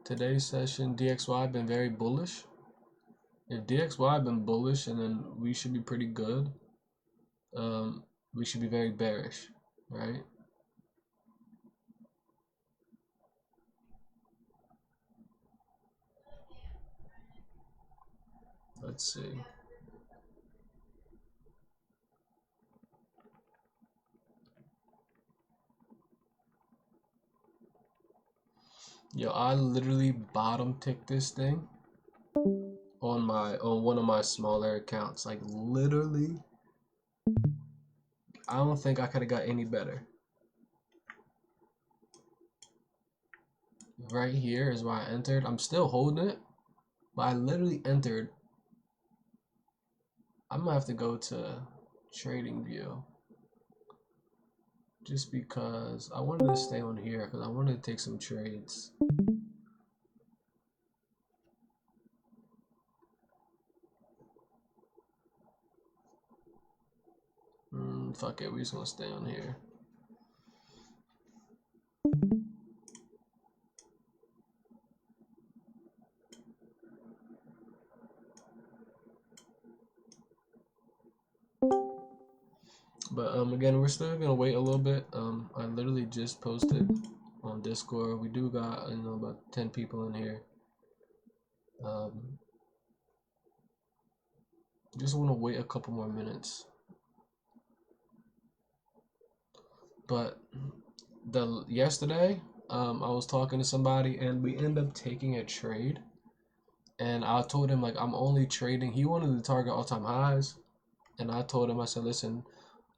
today's session, DXY been very bullish. If DXY been bullish, and then we should be pretty good. We should be very bearish, right? Let's see. Yo, I literally bottom ticked this thing on one of my smaller accounts. Like literally, I don't think I could have got any better. Right here is where I entered. I'm still holding it, but I literally entered. I'm gonna have to go to trading view just because I wanted to stay on here because I wanted to take some trades. Fuck it, we just gonna stay on here. But again, we're still gonna wait a little bit. I literally just posted on Discord. We do got about 10 people in here. Just want to wait a couple more minutes. But yesterday, I was talking to somebody and we ended up taking a trade. And I told him like I'm only trading. He wanted to target all-time highs, and I told him, I said, listen,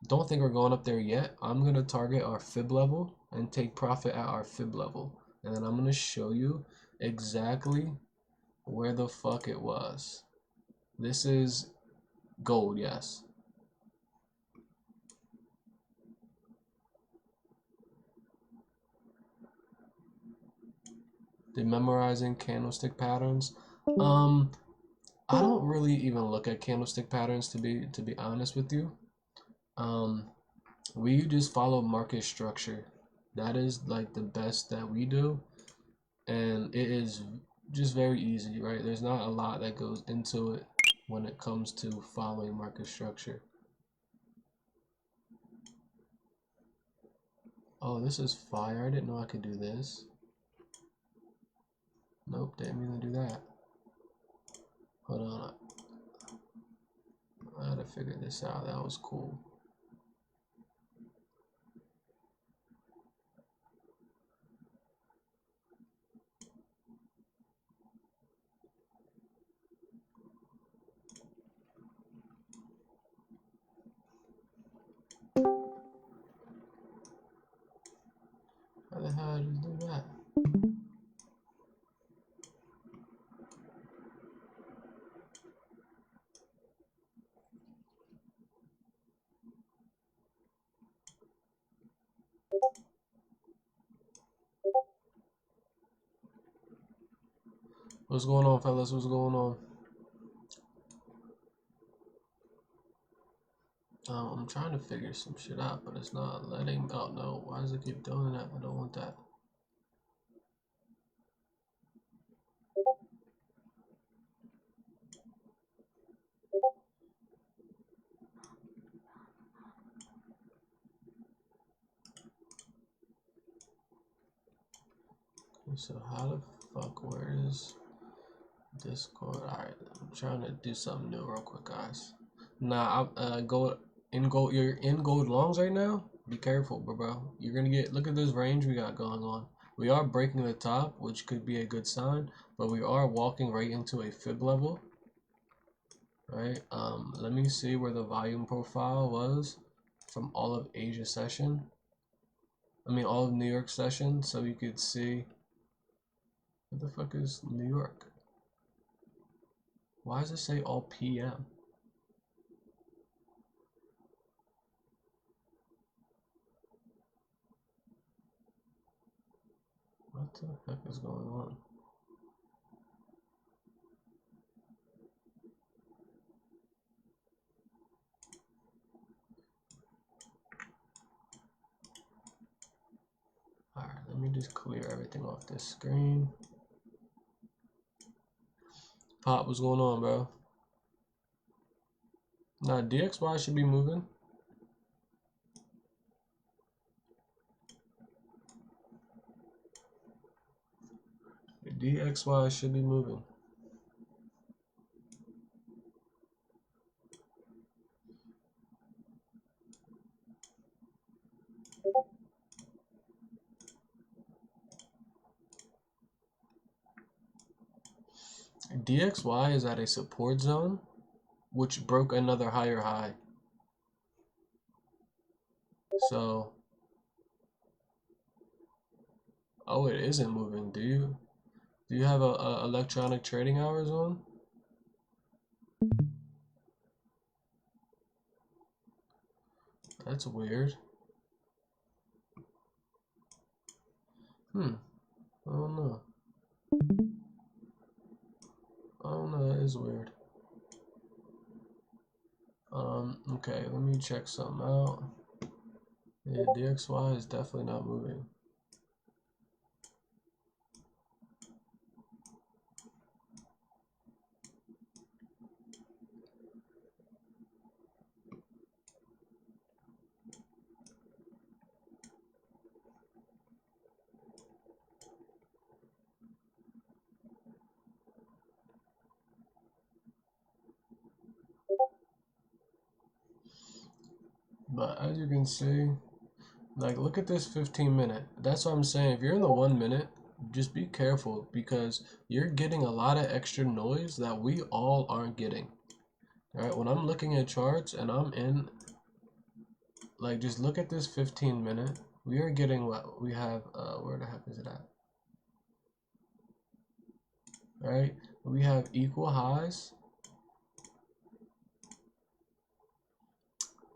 don't think we're going up there yet. I'm gonna target our fib level and take profit at our fib level, and then I'm gonna show you exactly where the fuck it was. This is gold, yes. The memorizing candlestick patterns. I don't really even look at candlestick patterns to be honest with you. We just follow market structure. That is like the best that we do, and it is just very easy, right? There's not a lot that goes into it when it comes to following market structure. Oh, this is fire. I didn't know I could do this. Nope, didn't mean to do that. Hold on. I had to figure this out. That was cool. How the hell did I do that? What's going on, fellas? What's going on? I'm trying to figure some shit out, but it's not letting. Oh no, why does it keep doing that? I don't want that. Okay, so how the fuck, where is Discord? Alright, I'm trying to do something new real quick, guys. Nah, you're in gold longs right now. Be careful, bro. You're gonna get, look at this range we got going on. We are breaking the top, which could be a good sign, but we are walking right into a fib level. Right, let me see where the volume profile was from all of Asia session. I mean, all of New York session, so you could see. What the fuck is New York? Why does it say all PM? What the heck is going on? Alright, let me just clear everything off this screen. Pop, what's going on, bro? Nah, DXY should be moving. DXY should be moving. DXY is at a support zone, which broke another higher high. So, oh, it isn't moving. Do you have a electronic trading hours on? That's weird. I don't know. I don't know. That is weird. Okay, let me check something out. Yeah, DXY is definitely not moving. But as you can see, like, look at this 15-minute. That's what I'm saying. If you're in the 1 minute, just be careful because you're getting a lot of extra noise that we all aren't getting. All right, when I'm looking at charts and I'm in, like, just look at this 15-minute. We are getting what we have. Where the heck is it at? All right, we have equal highs.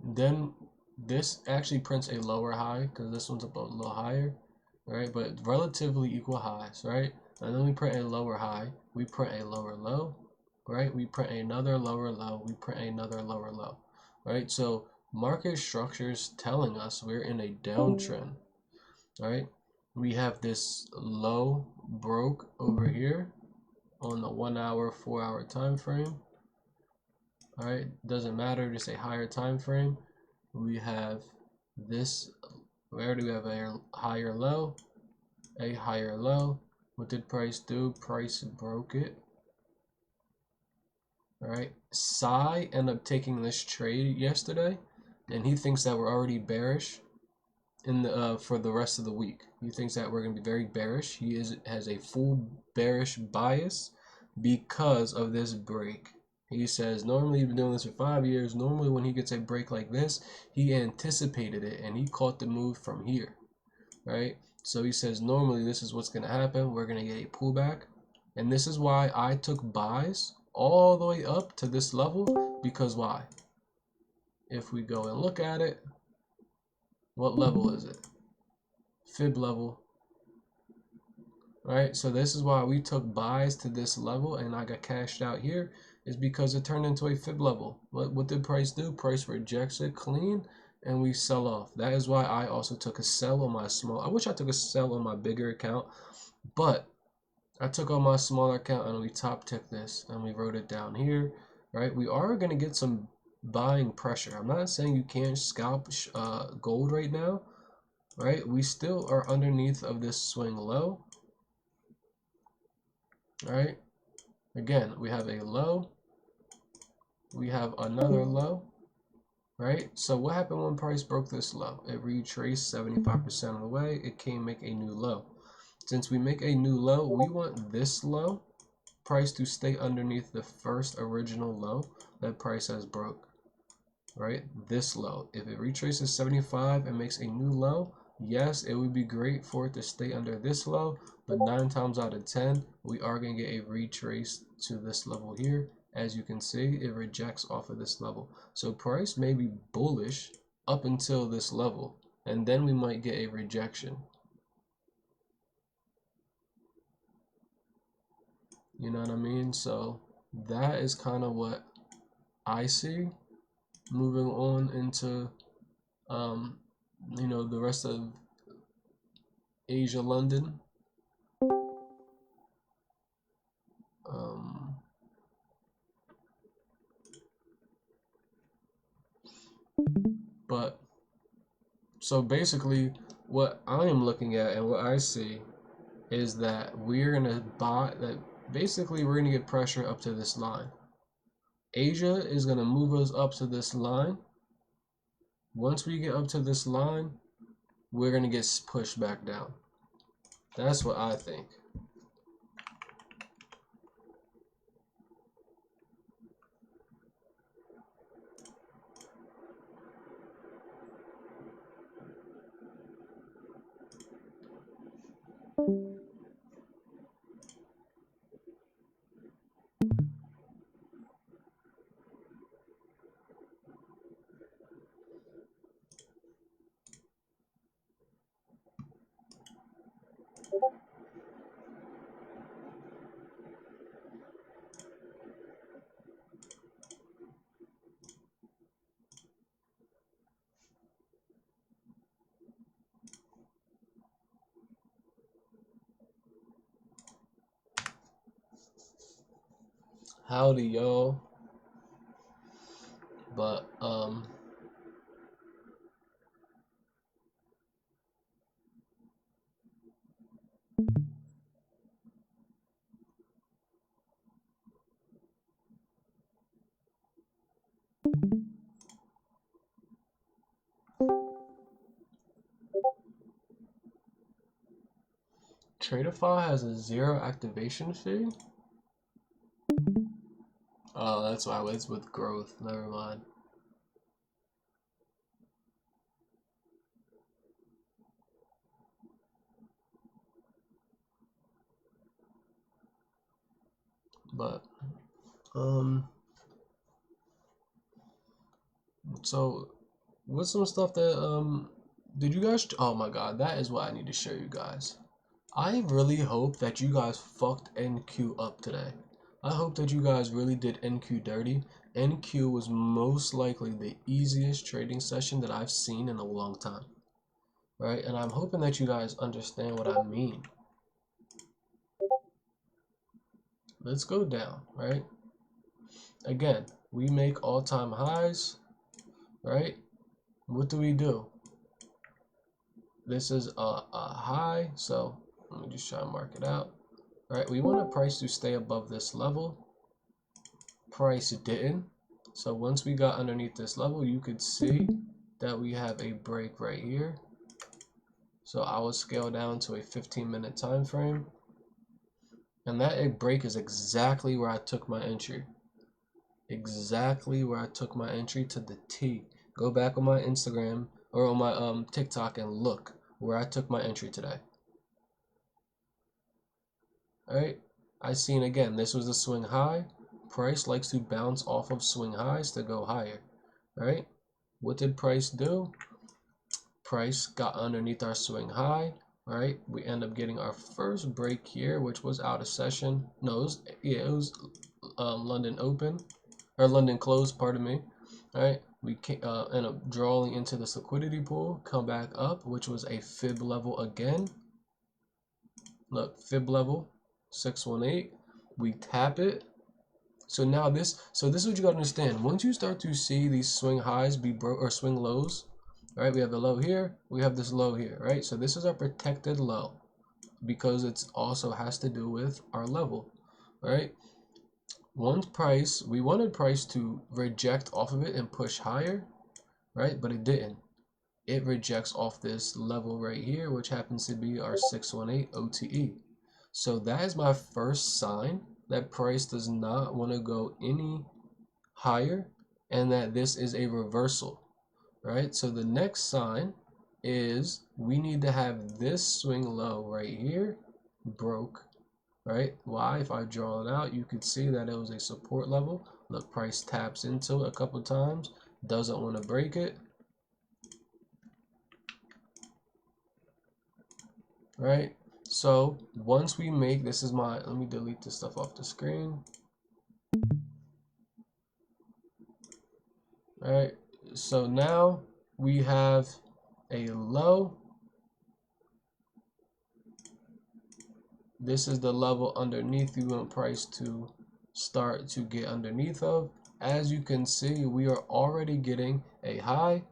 Then this actually prints a lower high because this one's a little higher, right? But relatively equal highs, right? And then we print a lower high, we print a lower low, right? We print another lower low, we print another lower low, right? So market structures telling us we're in a downtrend, right? We have this low broke over here on the 1 hour, 4 hour time frame. All right, doesn't matter, just a higher time frame. We have this, where do we have a higher low? A higher low. What did price do? Price broke it. All right, Psy ended up taking this trade yesterday, and he thinks that we're already bearish in the for the rest of the week. He thinks that we're going to be very bearish. He has a full bearish bias because of this break. He says normally he's been doing this for 5 years. Normally when he gets a break like this, he anticipated it and he caught the move from here, right? So he says normally this is what's going to happen. We're going to get a pullback, and this is why I took buys all the way up to this level, because why? If we go and look at it, what level is it? Fib level, right? So this is why we took buys to this level and I got cashed out here, is because it turned into a fib level. What did price do? Price rejects it clean and we sell off. That is why I also took a sell on my small. I wish I took a sell on my bigger account, but I took on my smaller account and we top ticked this and we wrote it down here, right? We are going to get some buying pressure. I'm not saying you can't scalp gold right now, right? We still are underneath of this swing low. All right, again, we have a low, we have another low, right? So what happened when price broke this low? It retraced 75% of the way. It came make a new low. Since we make a new low, we want this low price to stay underneath the first original low that price has broke, right? This low. If it retraces 75 and makes a new low, yes, it would be great for it to stay under this low, but 9 times out of 10, we are going to get a retrace to this level here. As you can see, it rejects off of this level. So price may be bullish up until this level, and then we might get a rejection. You know what I mean? So that is kind of what I see moving on into the rest of Asia, London. But so basically, what I am looking at and what I see is that we're gonna buy that. Basically, we're gonna get pressure up to this line. Asia is gonna move us up to this line. Once we get up to this line, we're gonna get pushed back down. That's what I think. Howdy, y'all. But Tradeify has a 0 activation fee. Oh, that's why it's with growth. Never mind. But so what's some stuff that did you guys? Oh my God, that is what I need to show you guys. I really hope that you guys fucked NQ up today. I hope that you guys really did NQ dirty. NQ was most likely the easiest trading session that I've seen in a long time. Right? And I'm hoping that you guys understand what I mean. Let's go down, right? Again, we make all-time highs, right? What do? This is a high, so let me just try and mark it out. Right? We want a price to stay above this level. Price didn't. So once we got underneath this level, you could see that we have a break right here. So I will scale down to a 15-minute time frame. And that break is exactly where I took my entry. Exactly where I took my entry to the T. Go back on my Instagram or on my TikTok and look where I took my entry today. Alright, I seen again, this was a swing high. Price likes to bounce off of swing highs to go higher. Right? What did price do? Price got underneath our swing high. Right? We end up getting our first break here, which was out of session. No, it was London open or London closed, pardon me. All right, we end up drawing into this liquidity pool, come back up, which was a fib level again. Look, fib level 618. We tap it. So now this is what you gotta understand. Once you start to see these swing highs be broke or swing lows, right? We have the low here, we have this low here, right? So this is our protected low because it's also has to do with our level, right? Once price, we wanted price to reject off of it and push higher, right? But it didn't. It rejects off this level right here, which happens to be our 618 OTE. So that is my first sign that price does not want to go any higher and that this is a reversal, right? So the next sign is we need to have this swing low right here broke, right? Why? If I draw it out, you could see that it was a support level. Look, price taps into it a couple times, doesn't want to break it, right? So once we make, this is my, let me delete this stuff off the screen. All right, so now we have a low. This is the level underneath you want price to start to get underneath of. as you can see, we are already getting a high,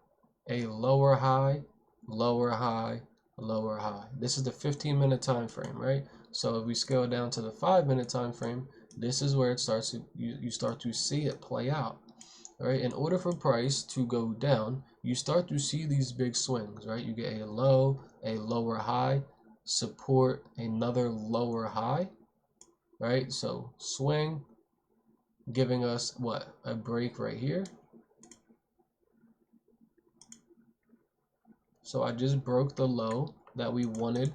a lower high, lower high, lower high. This is the 15-minute time frame, right? So if we scale down to the 5-minute time frame, this is where it starts to you start to see it play out. Right? In order for price to go down, you start to see these big swings, right? You get a low, a lower high, support, another lower high, right? So swing, giving us what? A break right here. So I just broke the low that we wanted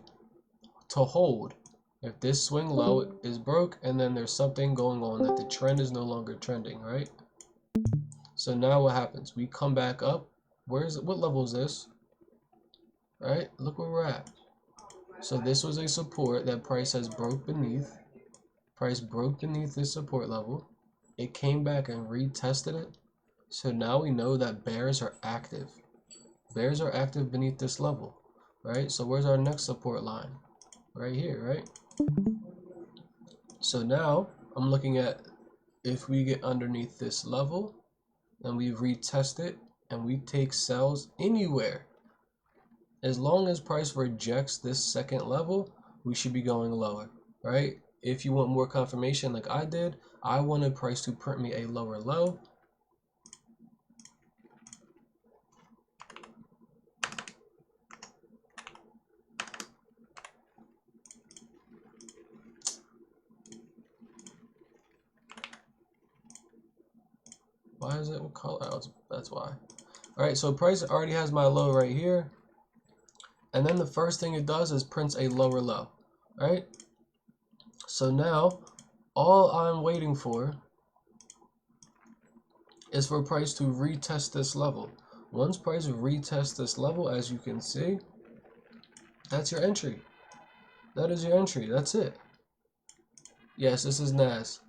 to hold. If this swing low is broke and then there's something going on that the trend is no longer trending, right? So now what happens? We come back up. What level is this? Right? Look where we're at. So this was a support that price has broke beneath. Price broke beneath this support level. It came back and retested it. So now we know that bears are active. Bears are active beneath this level, right? So where's our next support line? Right here, right? So now I'm looking at if we get underneath this level and we retest it and we take sells anywhere. As long as price rejects this second level, we should be going lower, right? If you want more confirmation like I did, I wanted price to print me a lower low. Why is it color? Oh, that's why. All right, so price already has my low right here. And then the first thing it does is prints a lower low, right? So now all I'm waiting for is for price to retest this level. Once price retests this level, as you can see, that's your entry. That is your entry. That's it. Yes, this is NAS.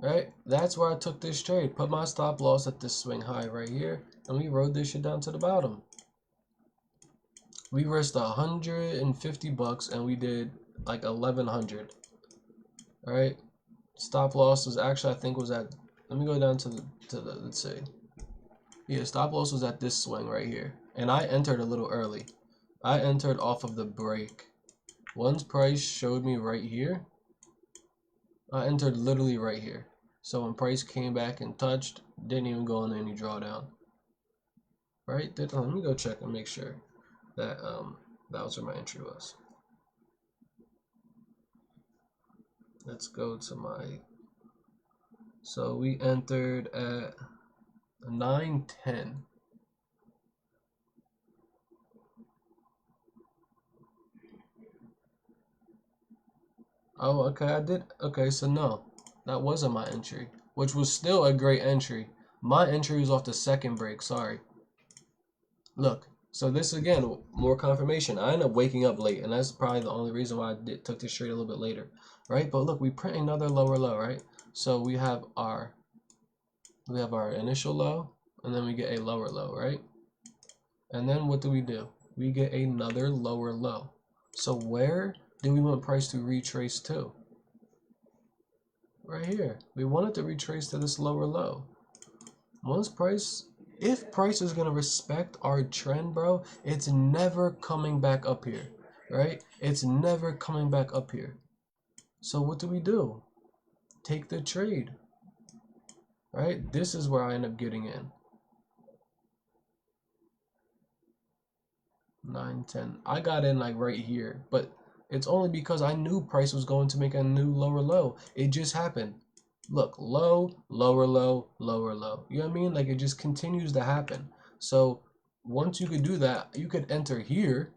Right? That's where I took this trade. Put my stop loss at this swing high right here, and we rode this shit down to the bottom. We risked 150 bucks and we did like 1100. All right. Stop loss was actually, I think, was at, let me go down to the let's see. Yeah, stop loss was at this swing right here. And I entered a little early. I entered off of the break. Once price showed me right here, I entered literally right here. So when price came back and touched, didn't even go on any drawdown. Right? Let me go check and make sure that that was where my entry was. Let's go to my, so we entered at 9:10. Oh, okay, I did. Okay, so no, that wasn't my entry, which was still a great entry. My entry was off the second break, sorry. Look, so this again, more confirmation. I ended up waking up late, and that's probably the only reason why I took this trade a little bit later, right? But look, we print another lower low, right? So we have our initial low, and then we get a lower low, right? And then what do? We get another lower low. So where do we want price to retrace to? Right here. We want it to retrace to this lower low. Once price, if price is going to respect our trend, bro, it's never coming back up here, right? It's never coming back up here. So what do? Take the trade, right? This is where I end up getting in. 9:10. I got in like right here, but it's only because I knew price was going to make a new lower low. It just happened. Look, low, lower low, lower low. You know what I mean? Like it just continues to happen. So once you could do that, you could enter here.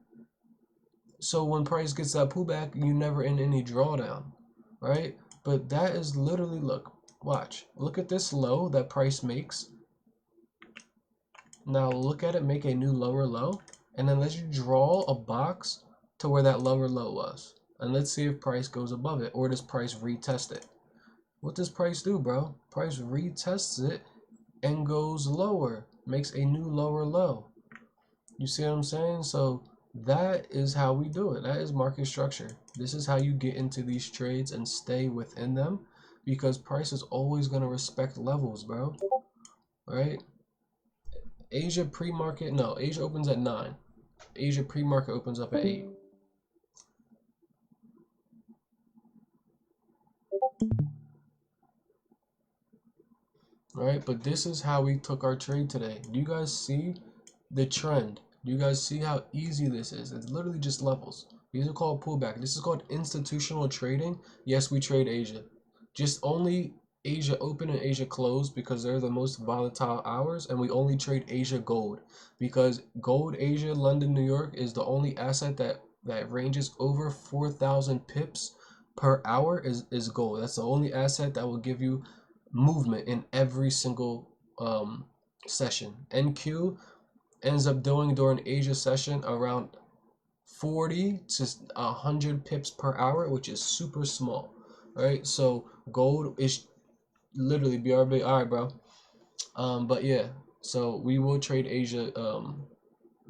So when price gets that pullback, you never in any drawdown, right? But that is literally, look, watch. Look at this low that price makes. Now look at it make a new lower low. And then let's draw a box to where that lower low was. And let's see if price goes above it, or does price retest it? What does price do, bro? Price retests it and goes lower, makes a new lower low. You see what I'm saying? So that is how we do it. That is market structure. This is how you get into these trades and stay within them, because price is always going to respect levels, bro. Right? Asia pre-market, no, Asia opens at 9. Asia pre-market opens up at 8. Right? But this is how we took our trade today. Do you guys see the trend? Do you guys see how easy this is? It's literally just levels. These are called pullback. This is called institutional trading. Yes, we trade Asia. Just only Asia open and Asia close because they're the most volatile hours, and we only trade Asia gold because gold Asia London New York is the only asset that ranges over 4,000 pips per hour is gold. That's the only asset that will give you movement in every single session. NQ ends up doing during Asia session around 40 to 100 pips per hour, which is super small, right? So gold is literally BRB. All right, bro. But yeah, so we will trade Asia.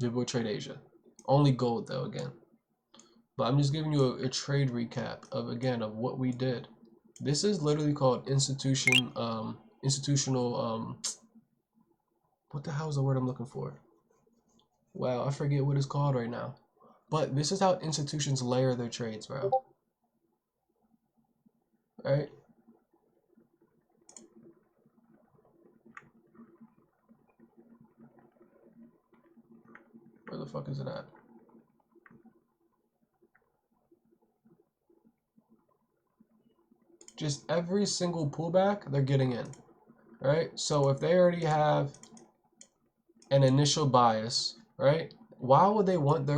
We will trade Asia. Only gold though, again. But I'm just giving you a trade recap of what we did. This is literally called institutional. What the hell is the word I'm looking for? Wow, I forget what it's called right now. But this is how institutions layer their trades, bro. Right? Where the fuck is it at? Just every single pullback, they're getting in. Right? So if they already have an initial bias, right? Why would they want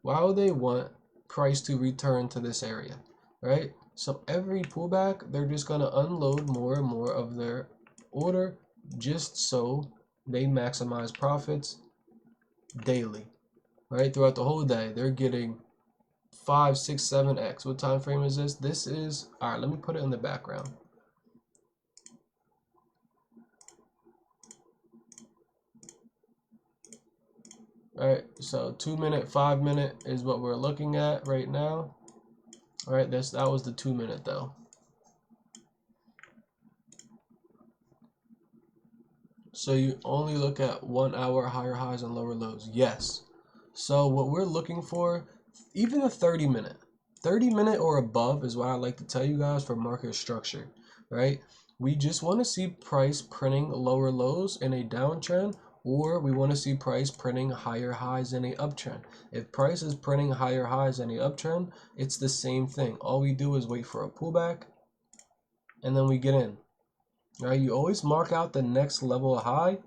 why would they want price to return to this area? Right? So every pullback, they're just gonna unload more and more of their order just so they maximize profits daily. Right? Throughout the whole day, they're getting 5, 6, 7x. What time frame is this? This is all right. Let me put it in the background. All right, so 2 minute, 5 minute is what we're looking at right now. All right, that was the 2 minute though. So you only look at 1 hour higher highs and lower lows. Yes. So what we're looking for, even a 30 minute. 30 minute or above is what I like to tell you guys for market structure, right? We just want to see price printing lower lows in a downtrend, or we want to see price printing higher highs in a uptrend. If price is printing higher highs in a uptrend, it's the same thing. All we do is wait for a pullback and then we get in. Right? You always mark out the next level high.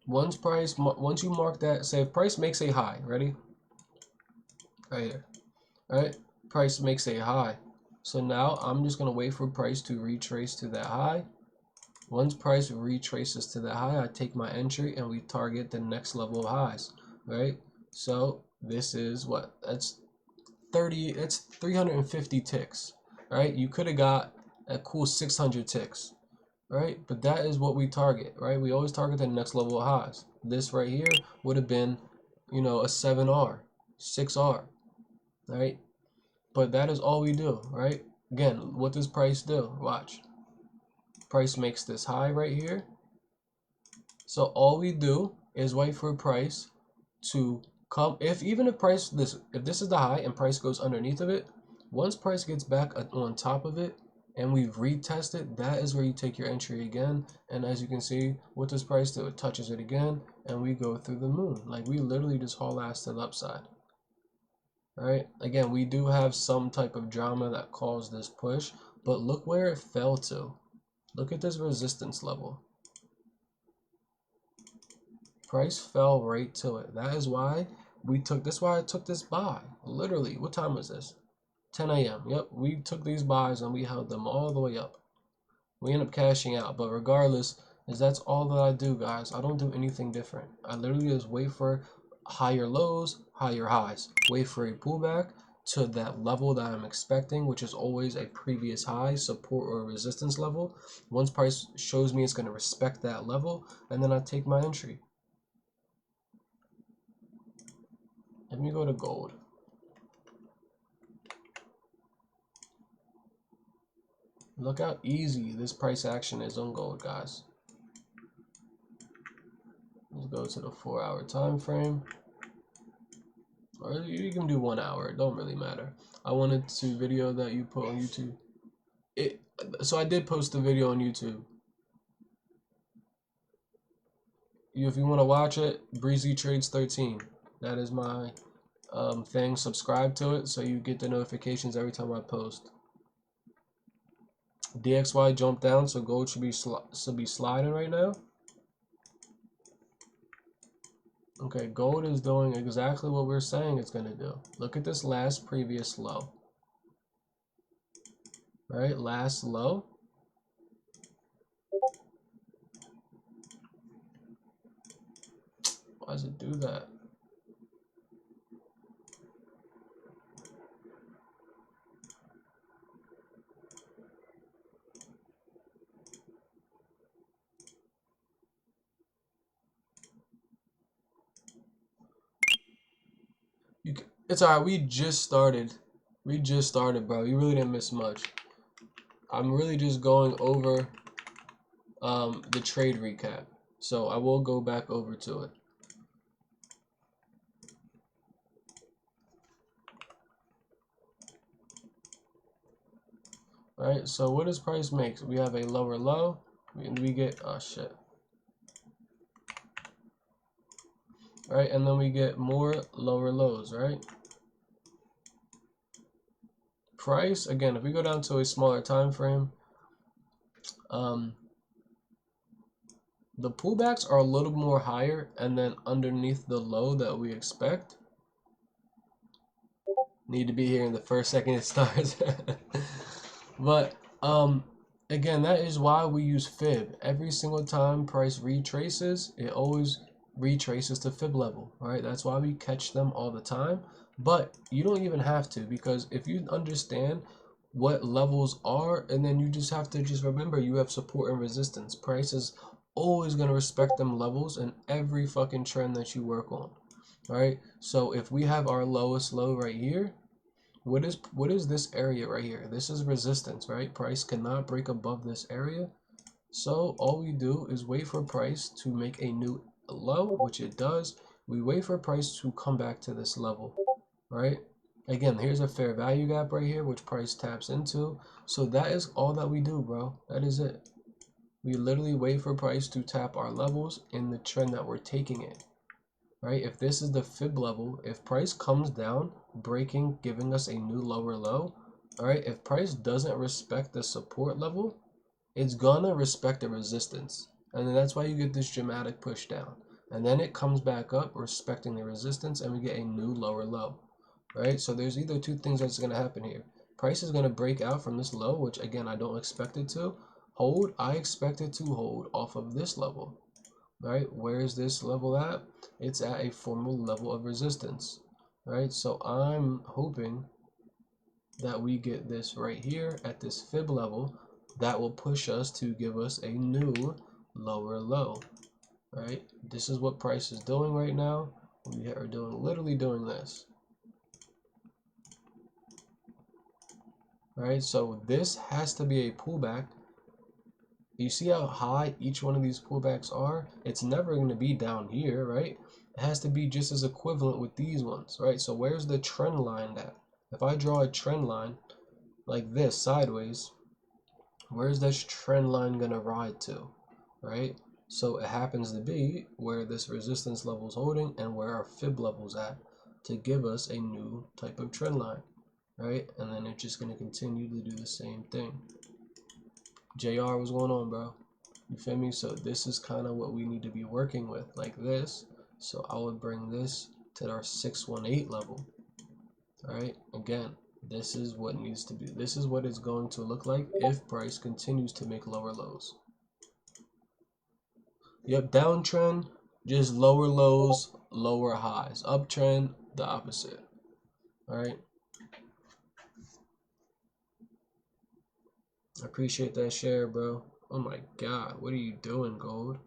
Once you mark that, say if price makes a high, ready? Right here, right? Price makes a high. So now I'm just gonna wait for price to retrace to that high. Once price retraces to that high, I take my entry and we target the next level of highs, right? So this is what? That's 350 ticks, right? You could have got a cool 600 ticks, right? But that is what we target, right? We always target the next level of highs. This right here would have been, a 7R, 6R, right? But that is all we do, right? Again, what does price do? Watch. Price makes this high right here. So all we do is wait for price to come. If this is the high and price goes underneath of it, once price gets back on top of it and we've retested, that is where you take your entry again. And as you can see, what does price do? It touches it again and we go through the moon. Like we literally just haul ass to the upside. Right? Again, we do have some type of drama that caused this push, but look where it fell to. Look at this resistance level. Price fell right to it. That is why I took this buy. Literally, what time was this? 10 a.m. Yep, we took these buys and we held them all the way up. We end up cashing out, but regardless, that's all that I do, guys. I don't do anything different. I literally just wait for higher lows, higher highs. Wait for a pullback to that level that I'm expecting, which is always a previous high, support or resistance level. Once price shows me it's going to respect that level, and then I take my entry. Let me go to gold. Look how easy this price action is on gold, guys. Let's go to the 4-hour time frame. Or you can do 1 hour, it don't really matter. I wanted to video that you put on YouTube. So I did post the video on YouTube. If you want to watch it, breezy.trades 13. That is my thing. Subscribe to it so you get the notifications every time I post. DXY jumped down, so gold should be sliding right now. Okay, gold is doing exactly what we're saying it's going to do. Look at this last previous low. Right, last low. Why does it do that? It's alright, we just started. We just started, bro. You really didn't miss much. I'm really just going over the trade recap. So I will go back over to it. Alright, so what does price make? We have a lower low. We get, oh shit. Right, and then we get more lower lows, right? Price, again, if we go down to a smaller time frame, the pullbacks are a little more higher, and then underneath the low that we expect. Need to be here in the first second it starts. But again, that is why we use fib. Every single time price retraces, it always retraces to fib level, right? That's why we catch them all the time. But you don't even have to, because if you understand what levels are, and then you just have to just remember you have support and resistance. Price is always going to respect them levels in every fucking trend that you work on, right? So if we have our lowest low right here, what is this area right here? This is resistance, right? Price cannot break above this area. So all we do is wait for price to make a new low, which it does. We wait for price to come back to this level, right? Again, here's a fair value gap right here, which price taps into. So that is all that we do, bro. That is it. We literally wait for price to tap our levels in the trend that we're taking it, right? If this is the fib level, if price comes down, breaking, giving us a new lower low, all right? If price doesn't respect the support level, it's gonna respect the resistance. And then that's why you get this dramatic push down. And then it comes back up, respecting the resistance, and we get a new lower low, right? So there's either two things that's gonna happen here. Price is gonna break out from this low, which again, I don't expect it to hold. I expect it to hold off of this level, right? Where is this level at? It's at a formal level of resistance, right? So I'm hoping that we get this right here at this fib level that will push us to give us a new lower low, right? This is what price is doing right now. We are literally doing this, right? So this has to be a pullback. You see how high each one of these pullbacks are? It's never going to be down here, right? It has to be just as equivalent with these ones, right? So where's the trend line at? If I draw a trend line like this sideways, where's this trend line going to ride to, right? So it happens to be where this resistance level is holding and where our fib level is at to give us a new type of trend line, right? And then it's just going to continue to do the same thing. JR, what's going on, bro? You feel me? So this is kind of what we need to be working with, like this. So I would bring this to our 618 level. All right. Again, this is what needs to be. This is what it's going to look like if price continues to make lower lows. Yep, downtrend, just lower lows, lower highs. Uptrend, the opposite. All right. I appreciate that share, bro. Oh my God, what are you doing, gold?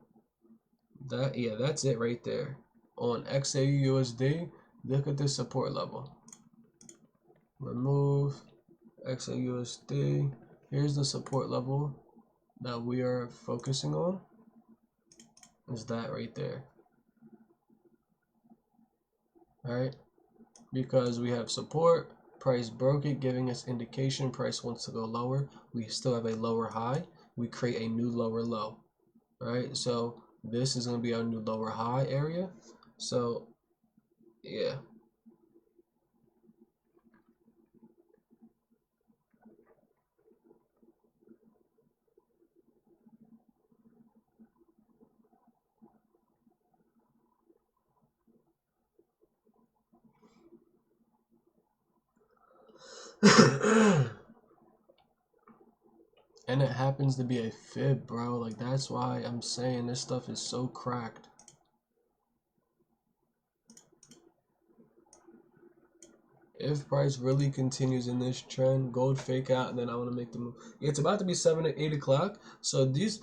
Yeah, that's it right there. On XAUUSD, look at this support level. Remove XAUUSD. Here's the support level that we are focusing on, is that right there. All right, because we have support, price broke it, giving us indication price wants to go lower. We still have a lower high. We create a new lower low. All right, so this is going to be our new lower high area. So yeah. And it happens to be a fib, bro. Like, that's why I'm saying this stuff is so cracked. If price really continues in this trend, gold fake out, and then I want to make the move. It's about to be 7 or 8 o'clock. So this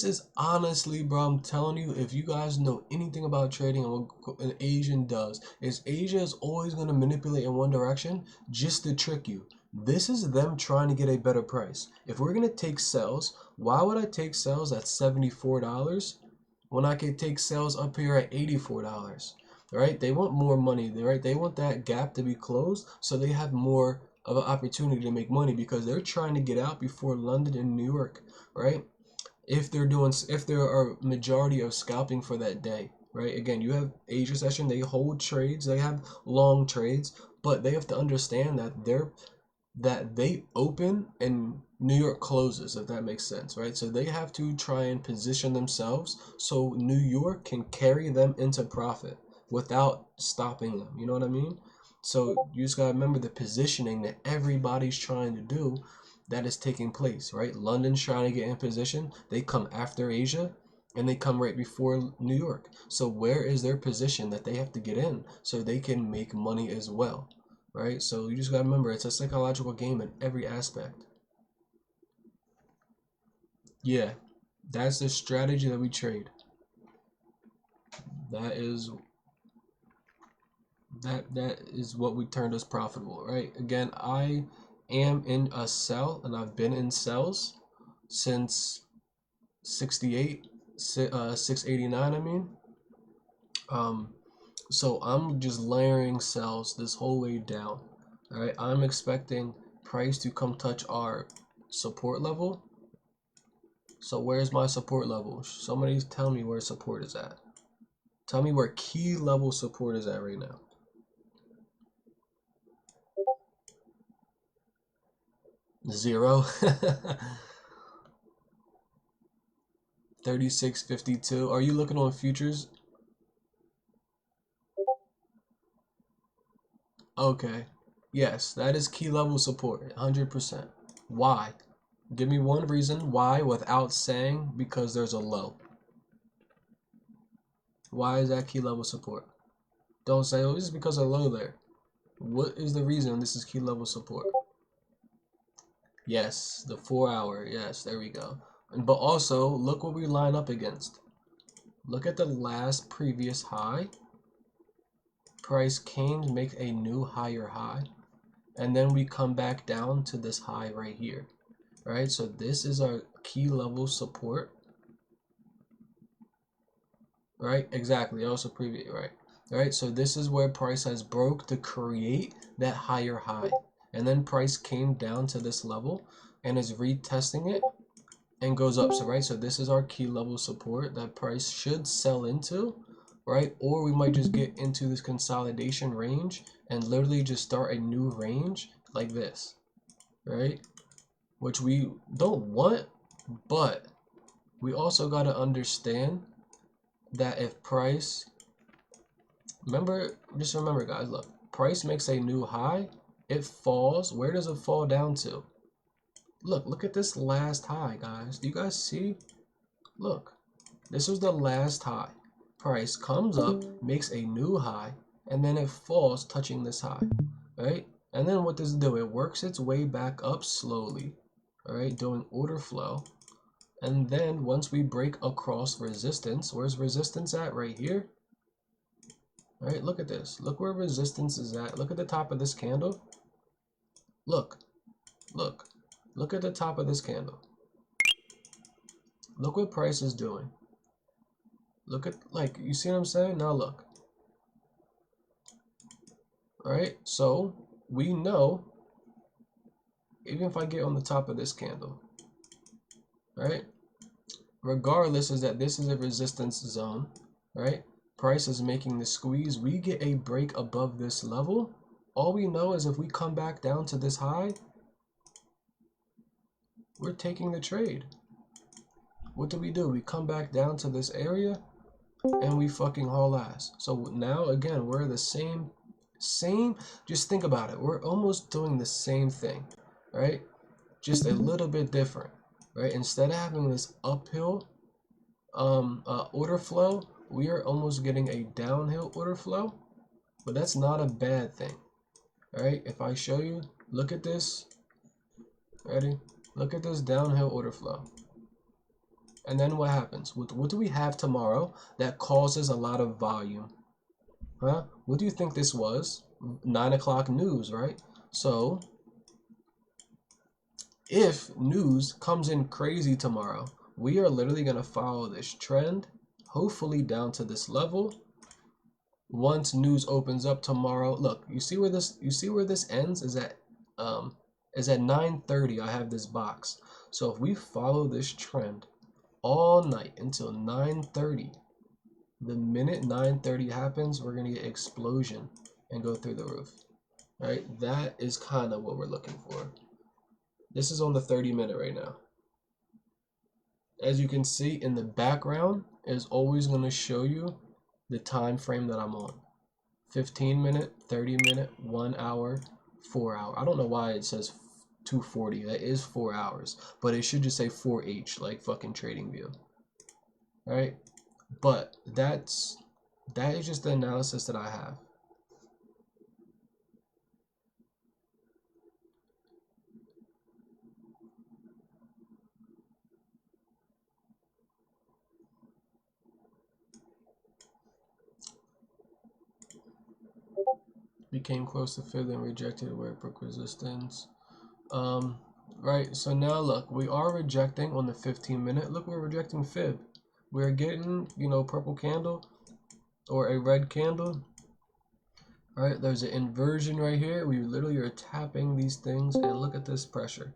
is honestly, bro, I'm telling you, if you guys know anything about trading and what an Asian does, is Asia is always going to manipulate in one direction just to trick you. This is them trying to get a better price. If we're going to take sells, why would I take sells at $74 when I could take sales up here at $84? Right? They want more money, right? They want that gap to be closed so they have more of an opportunity to make money because they're trying to get out before London and New York, right? If there are majority of scalping for that day, right? Again, you have Asia session, they hold trades, they have long trades, but they have to understand that they open and New York closes, if that makes sense, right? So they have to try and position themselves so New York can carry them into profit without stopping them. You know what I mean? So you just gotta remember the positioning that everybody's trying to do that is taking place, right? London's trying to get in position. They come after Asia and they come right before New York. So where is their position that they have to get in so they can make money as well? Right? So you just gotta remember it's a psychological game in every aspect. Yeah, that's the strategy that we trade. That is that is what we turned us profitable, right? Again, I am in a sell and I've been in sells since 68, 689, I mean. Um, so I'm just layering sells this whole way down. All right, I'm expecting price to come touch our support level. So where's my support level? Somebody tell me where support is at. Tell me where key level support is at right now. Zero. 36.52. Are you looking on futures? Okay. Yes, that is key level support. 100%. Why? Give me one reason why without saying because there's a low. Why is that key level support? Don't say, oh, this is because of low there. What is the reason this is key level support? Yes, the 4 hour. Yes, there we go. But also, look what we line up against. Look at the last previous high. Price came to make a new higher high. And then we come back down to this high right here. Right? So this is our key level support. Right? Exactly. Also previous, right? Right? So this is where price has broke to create that higher high. And then price came down to this level and is retesting it and goes up. So right, so this is our key level support that price should sell into, right? Or we might just get into this consolidation range and literally just start a new range like this, right? Which we don't want, but we also got to understand that if price, just remember guys, look, price makes a new high, it falls. Where does it fall down to? Look at this last high, guys. Do you guys see? Look, this was the last high. Price comes up, makes a new high, and then it falls touching this high, right? And then what does it do? It works its way back up slowly, all right, doing order flow. And then once we break across resistance, where's resistance at? Right here. All right, look at this. Look where resistance is at. Look at the top of this candle. Look, look, Look at the top of this candle. Look what price is doing. Look at, like, you see what I'm saying? Now look. All right, so we know, even if I get on the top of this candle, right? Regardless is that this is a resistance zone, right? Price is making the squeeze. We get a break above this level. All we know is if we come back down to this high, we're taking the trade. What do? We come back down to this area and we fucking haul ass. So now again, we're the same, just think about it. We're almost doing the same thing, right? Just a little bit different, right? Instead of having this uphill order flow, we are almost getting a downhill order flow, but that's not a bad thing. All right, if I show you, look at this. Ready? Look at this downhill order flow. And then what happens? What do we have tomorrow that causes a lot of volume? Huh? What do you think this was? 9 o'clock news, right? So if news comes in crazy tomorrow, we are literally going to follow this trend, hopefully down to this level. Once news opens up tomorrow, look, you see where this ends is at 9:30. I have this box. So if we follow this trend all night until 9:30, the minute 9:30 happens, we're gonna get explosion and go through the roof. All right, that is kind of what we're looking for. This is on the 30-minute right now. As you can see in the background is always going to show you the time frame that I'm on. 15-minute, 30-minute, 1 hour, 4 hour. I don't know why it says 240. That is 4 hours, but it should just say 4H like fucking TradingView. All right? But that is just the analysis that I have. Became close to fib and rejected where it broke resistance. Right, so now look, we are rejecting on the 15-minute. Look, we're rejecting fib. We're getting, purple candle or a red candle. All right, there's an inversion right here. We literally are tapping these things, and look at this pressure.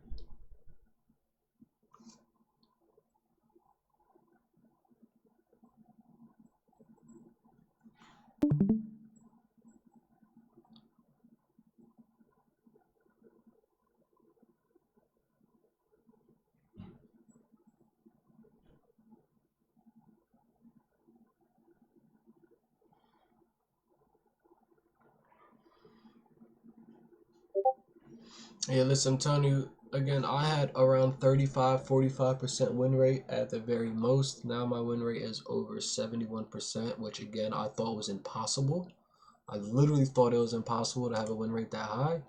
Yeah, listen, I'm telling you, again, I had around 35-45% win rate at the very most. Now my win rate is over 71%, which again, I thought was impossible. I literally thought it was impossible to have a win rate that high.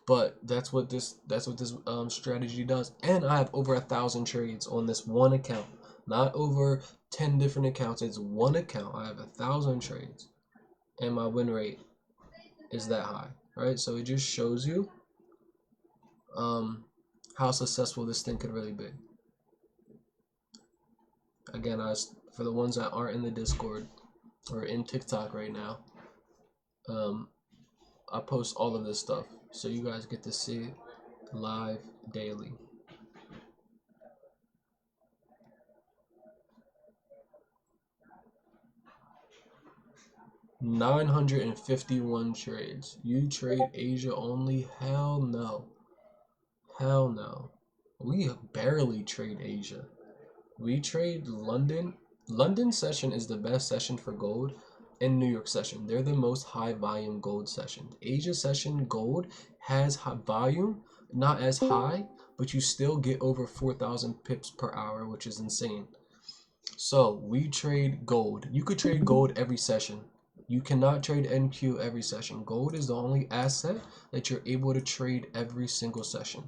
But that's what this strategy does. And I have over 1,000 trades on this one account, not over 10 different accounts. It's one account. I have 1,000 trades, and my win rate is that high, right? So it just shows you how successful this thing could really be. Again, for the ones that aren't in the Discord or in TikTok right now, I post all of this stuff so you guys get to see it live daily. $951 trades. You trade Asia only? Hell no. Hell no. We barely trade Asia. We trade London. London session is the best session for gold, and New York session. They're the most high volume gold session. Asia session gold has high volume, not as high, but you still get over 4,000 pips per hour, which is insane. So we trade gold. You could trade gold every session. You cannot trade NQ every session. Gold is the only asset that you're able to trade every single session.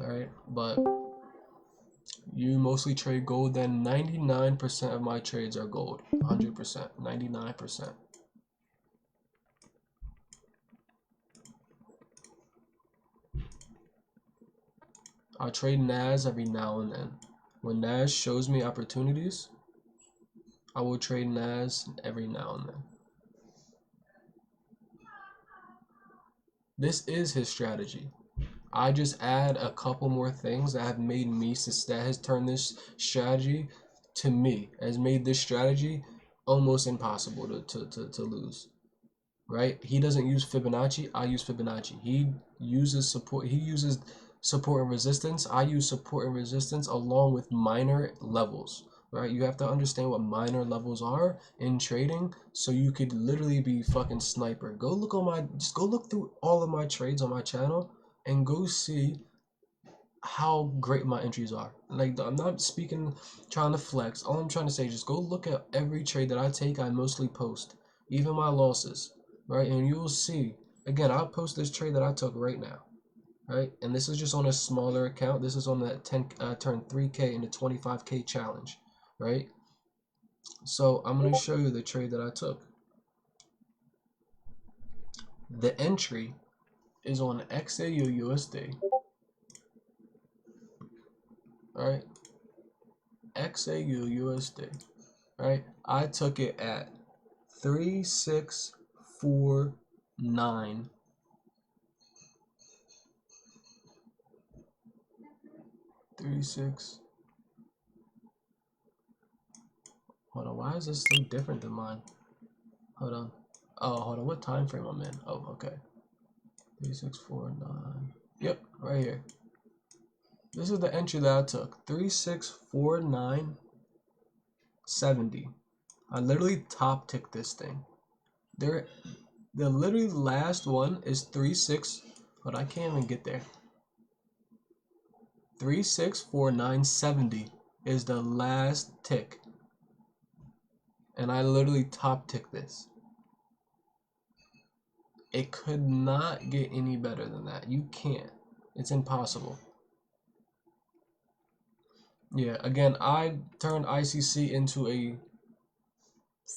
Alright, but you mostly trade gold, then 99% of my trades are gold. 100%, 99%. I trade NAS every now and then. When NAS shows me opportunities, I will trade NAS every now and then. This is his strategy. I just add a couple more things that have made me, that has turned this strategy to me, has made this strategy almost impossible to lose. Right? He doesn't use Fibonacci, I use Fibonacci. He uses support and resistance. I use support and resistance along with minor levels. Right? You have to understand what minor levels are in trading so you could literally be fucking sniper. Just go look through all of my trades on my channel and go see how great my entries are. Like, I'm not speaking trying to flex. All I'm trying to say is just go look at every trade that I take. I mostly post, even my losses, right? And you'll see. Again, I'll post this trade that I took right now, right? And this is just on a smaller account. This is on that turn 3K into 25K challenge, right? So I'm going to show you the trade that I took. The entry is on XAU USD, right? XAU USD, right? I took it at 3649. 36. Hold on, why is this so different than mine? Hold on. Oh, hold on, what time frame I'm in? Oh, okay. 3649. Yep, right here. This is the entry that I took. 3649.70. I literally top ticked this thing. The literally last one is 36. But I can't even get there. 3649.70 is the last tick. And I literally top ticked this. It could not get any better than that. You can't. It's impossible. Yeah, again, I turned ICC into a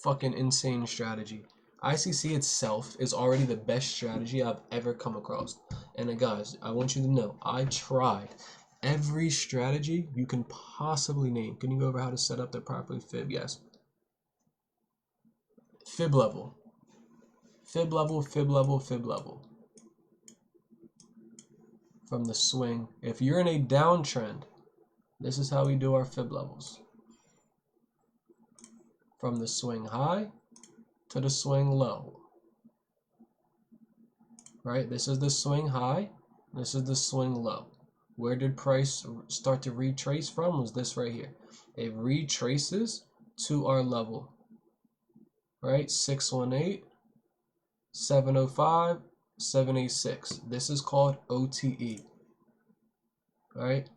fucking insane strategy. ICC itself is already the best strategy I've ever come across. And guys, I want you to know, I tried every strategy you can possibly name. Can you go over how to set up the properly fib? Yes. Fib level. Fib level, fib level, fib level. From the swing. If you're in a downtrend, this is how we do our fib levels. From the swing high to the swing low. Right? This is the swing high. This is the swing low. Where did price start to retrace from? Was this right here. It retraces to our level. Right? 618, 705, 786. This is called OTE. Right?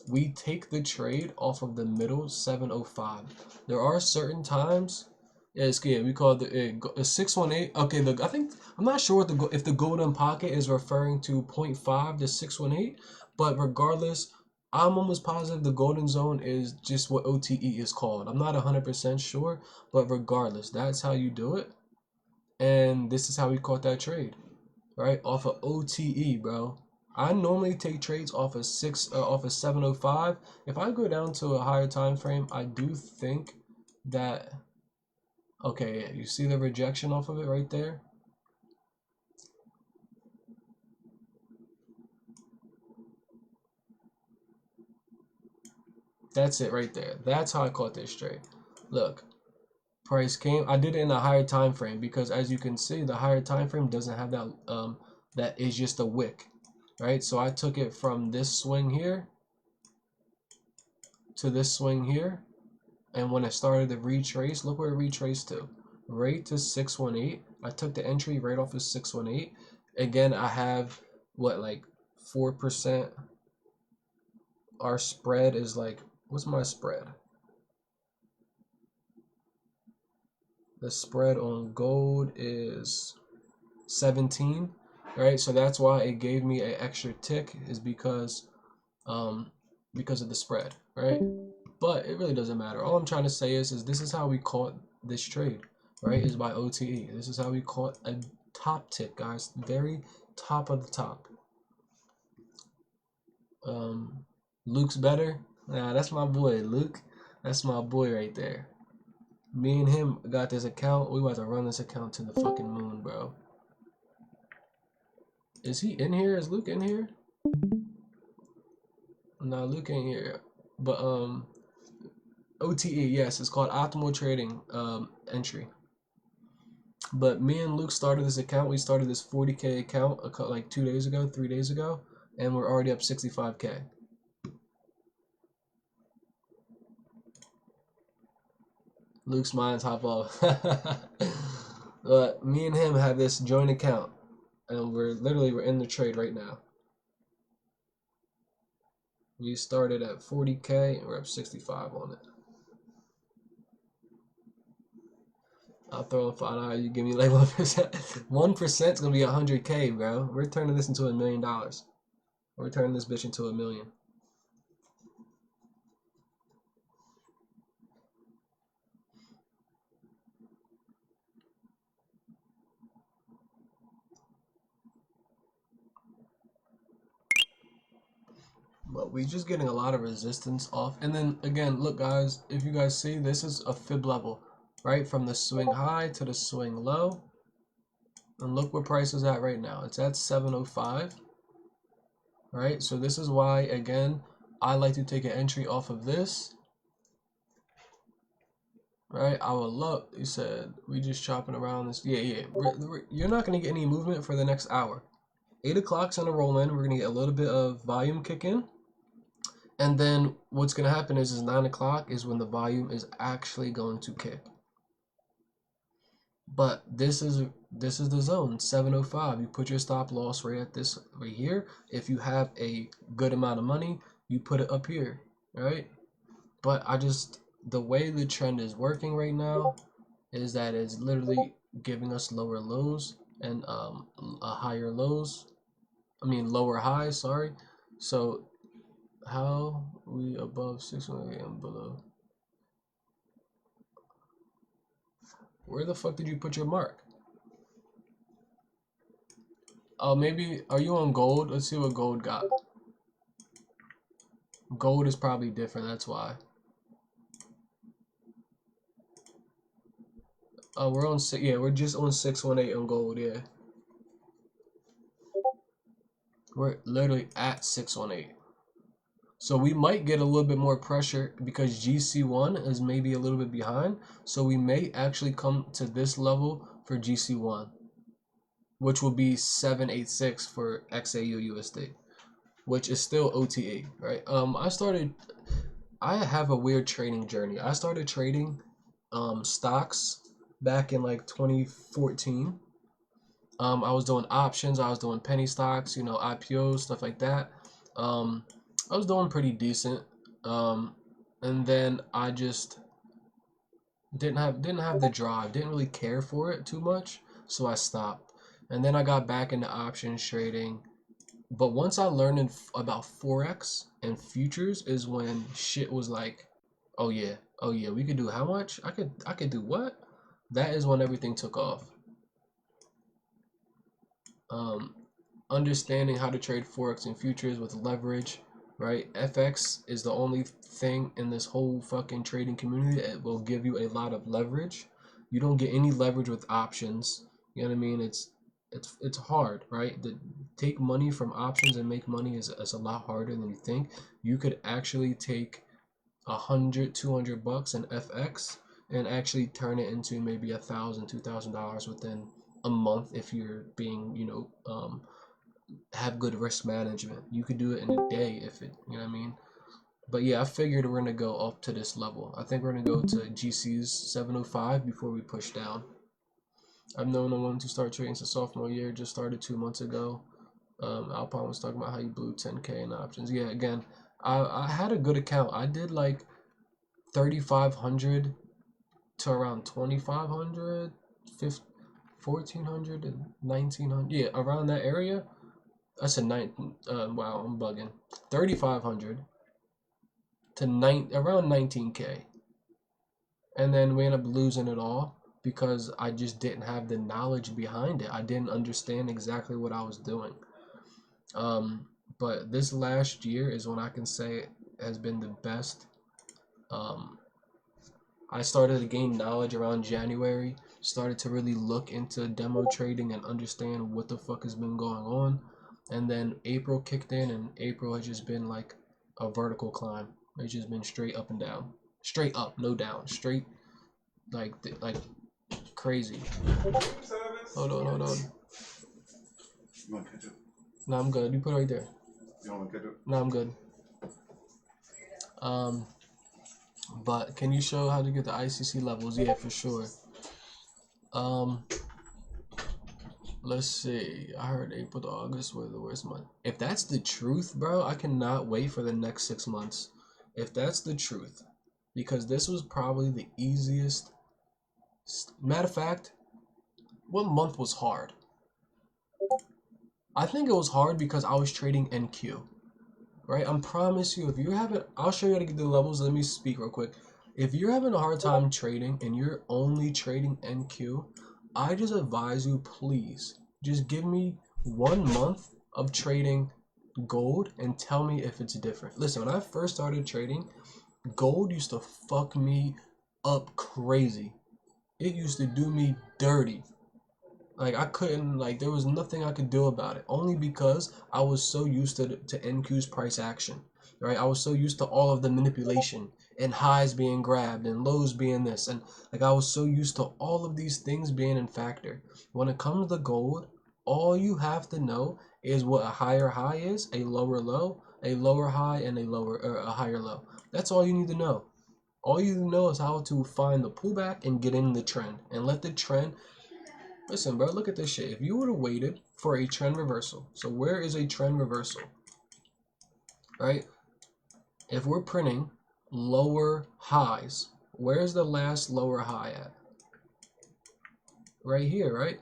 We take the trade off of the middle 705. There are certain times, we call it the 618. Okay, I think I'm not sure what if the golden pocket is referring to 0.5 to 618, but regardless, I'm almost positive the golden zone is just what OTE is called. I'm not 100% sure, but regardless, that's how you do it, and this is how we caught that trade, right? Off of OTE, bro. I normally take trades off of 705. If I go down to a higher time frame, I do think that, okay, you see the rejection off of it right there? That's it right there. That's how I caught this trade. Look, price came. I did it in a higher time frame because, as you can see, the higher time frame doesn't have that. That is just a wick, right? So I took it from this swing here to this swing here. And when it started to retrace, look where it retraced to. Right to 618. I took the entry right off of 618. Again, I have what, like 4%. Our spread is like, what's my spread? The spread on gold is 17. right? So that's why it gave me an extra tick, is because of the spread, right? But it really doesn't matter. All I'm trying to say is this is how we caught this trade, right? Is by OTE. This is how we caught a top tick, guys. Very top of the top. Luke's better. Nah, that's my boy, Luke. That's my boy right there. Me and him got this account. We about to run this account to the fucking moon, bro. Is he in here? Is Luke in here? Nah, Luke ain't here. But OTE, yes, it's called optimal trading entry. But me and Luke started this account. We started this 40K account like 2 days ago, 3 days ago, and we're already up 65K. Luke's mind's hop off. But me and him have this joint account, and we're in the trade right now. We started at 40K and we're up 65 on it. I'll throw in $5. You give me like 1%. 1% is gonna be 100K, bro. We're turning this into $1 million. We're turning this bitch into $1 million. But we just getting a lot of resistance off. And then again, look guys, if you guys see, this is a fib level, right? From the swing high to the swing low. And look where price is at right now. It's at 705. Right? So this is why, again, I like to take an entry off of this. Right? I would love, you said, we just chopping around this. Yeah. You're not going to get any movement for the next hour. 8 o'clock's on a roll in. We're going to get a little bit of volume kick in. And then what's going to happen is 9 o'clock is when the volume is actually going to kick. But this is the zone, 705. You put your stop loss right at this right here. If you have a good amount of money, you put it up here, right? But the way the trend is working right now is that it's literally giving us lower lows and higher lows. I mean lower highs, sorry. So how we above 618 and below? Where the fuck did you put your mark? Oh, maybe, are you on gold? Let's see what gold got. Gold is probably different, that's why. Oh, we're on we're just on 618 on gold, yeah. We're literally at 618. So we might get a little bit more pressure because GC1 is maybe a little bit behind. So we may actually come to this level for GC1, which will be 786 for XAU USD, which is still OTA, right? I have a weird trading journey. I started trading stocks back in like 2014. I was doing options, I was doing penny stocks, IPOs, stuff like that. I was doing pretty decent. And then I just didn't have the drive, didn't really care for it too much, so I stopped. And then I got back into options trading. But once I learned about Forex and futures is when shit was like, oh yeah, we could do how much? I could do what? That is when everything took off. Understanding how to trade Forex and futures with leverage, right? FX is the only thing in this whole fucking trading community that will give you a lot of leverage. You don't get any leverage with options. You know what I mean? It's hard, right? Take money from options and make money is a lot harder than you think. You could actually take 100, 200 bucks in FX and actually turn it into maybe $1,000, $2,000 within a month if you're being, have good risk management. You could do it in a day if it, you know what I mean? But yeah, I figured we're gonna go up to this level. I think we're gonna go to GC's 705 before we push down. I've known the one to start trading since sophomore year, just started 2 months ago. Alpine was talking about how you blew 10K in options. Yeah, again, I had a good account. I did like 3,500 to around 2,500, 1400 to 1900. Yeah, around that area. That's a wow, I'm bugging. 3500 to around 19K. And then we end up losing it all because I just didn't have the knowledge behind it. I didn't understand exactly what I was doing. But this last year is when I can say has been the best. I started to gain knowledge around January, started to really look into demo trading and understand what the fuck has been going on. And then April kicked in, and April has just been like a vertical climb. It's just been straight up and down. Straight up, no down. Straight like crazy. Hold on. You want ketchup? No, I'm good. You put it right there. You don't want ketchup? No, I'm good. But can you show how to get the ICC levels? Yeah, for sure. Let's see. I heard April to August were the worst month. If that's the truth, bro, I cannot wait for the next 6 months. If that's the truth, because this was probably the easiest. Matter of fact, what month was hard? I think it was hard because I was trading NQ. Right? I promise you, if you're having, I'll show you how to get the levels. Let me speak real quick. If you're having a hard time trading and you're only trading NQ, I just advise you, please, just give me 1 month of trading gold and tell me if it's different. Listen, when I first started trading, gold used to fuck me up crazy. It used to do me dirty. Like I couldn't, like there was nothing I could do about it, only because I was so used to NQ's price action, right? I was so used to all of the manipulation and highs being grabbed and lows being this, and like I was so used to all of these things being in factor. When it comes to gold, all you have to know is what a higher high is, a lower low, a lower high, and a higher low. That's all you need to know. All you need to know is how to find the pullback and get in the trend and let the trend. Listen, bro, look at this shit. If you would have waited for a trend reversal, so where is a trend reversal? Right? If we're printing lower highs, where's the last lower high at? Right here, right?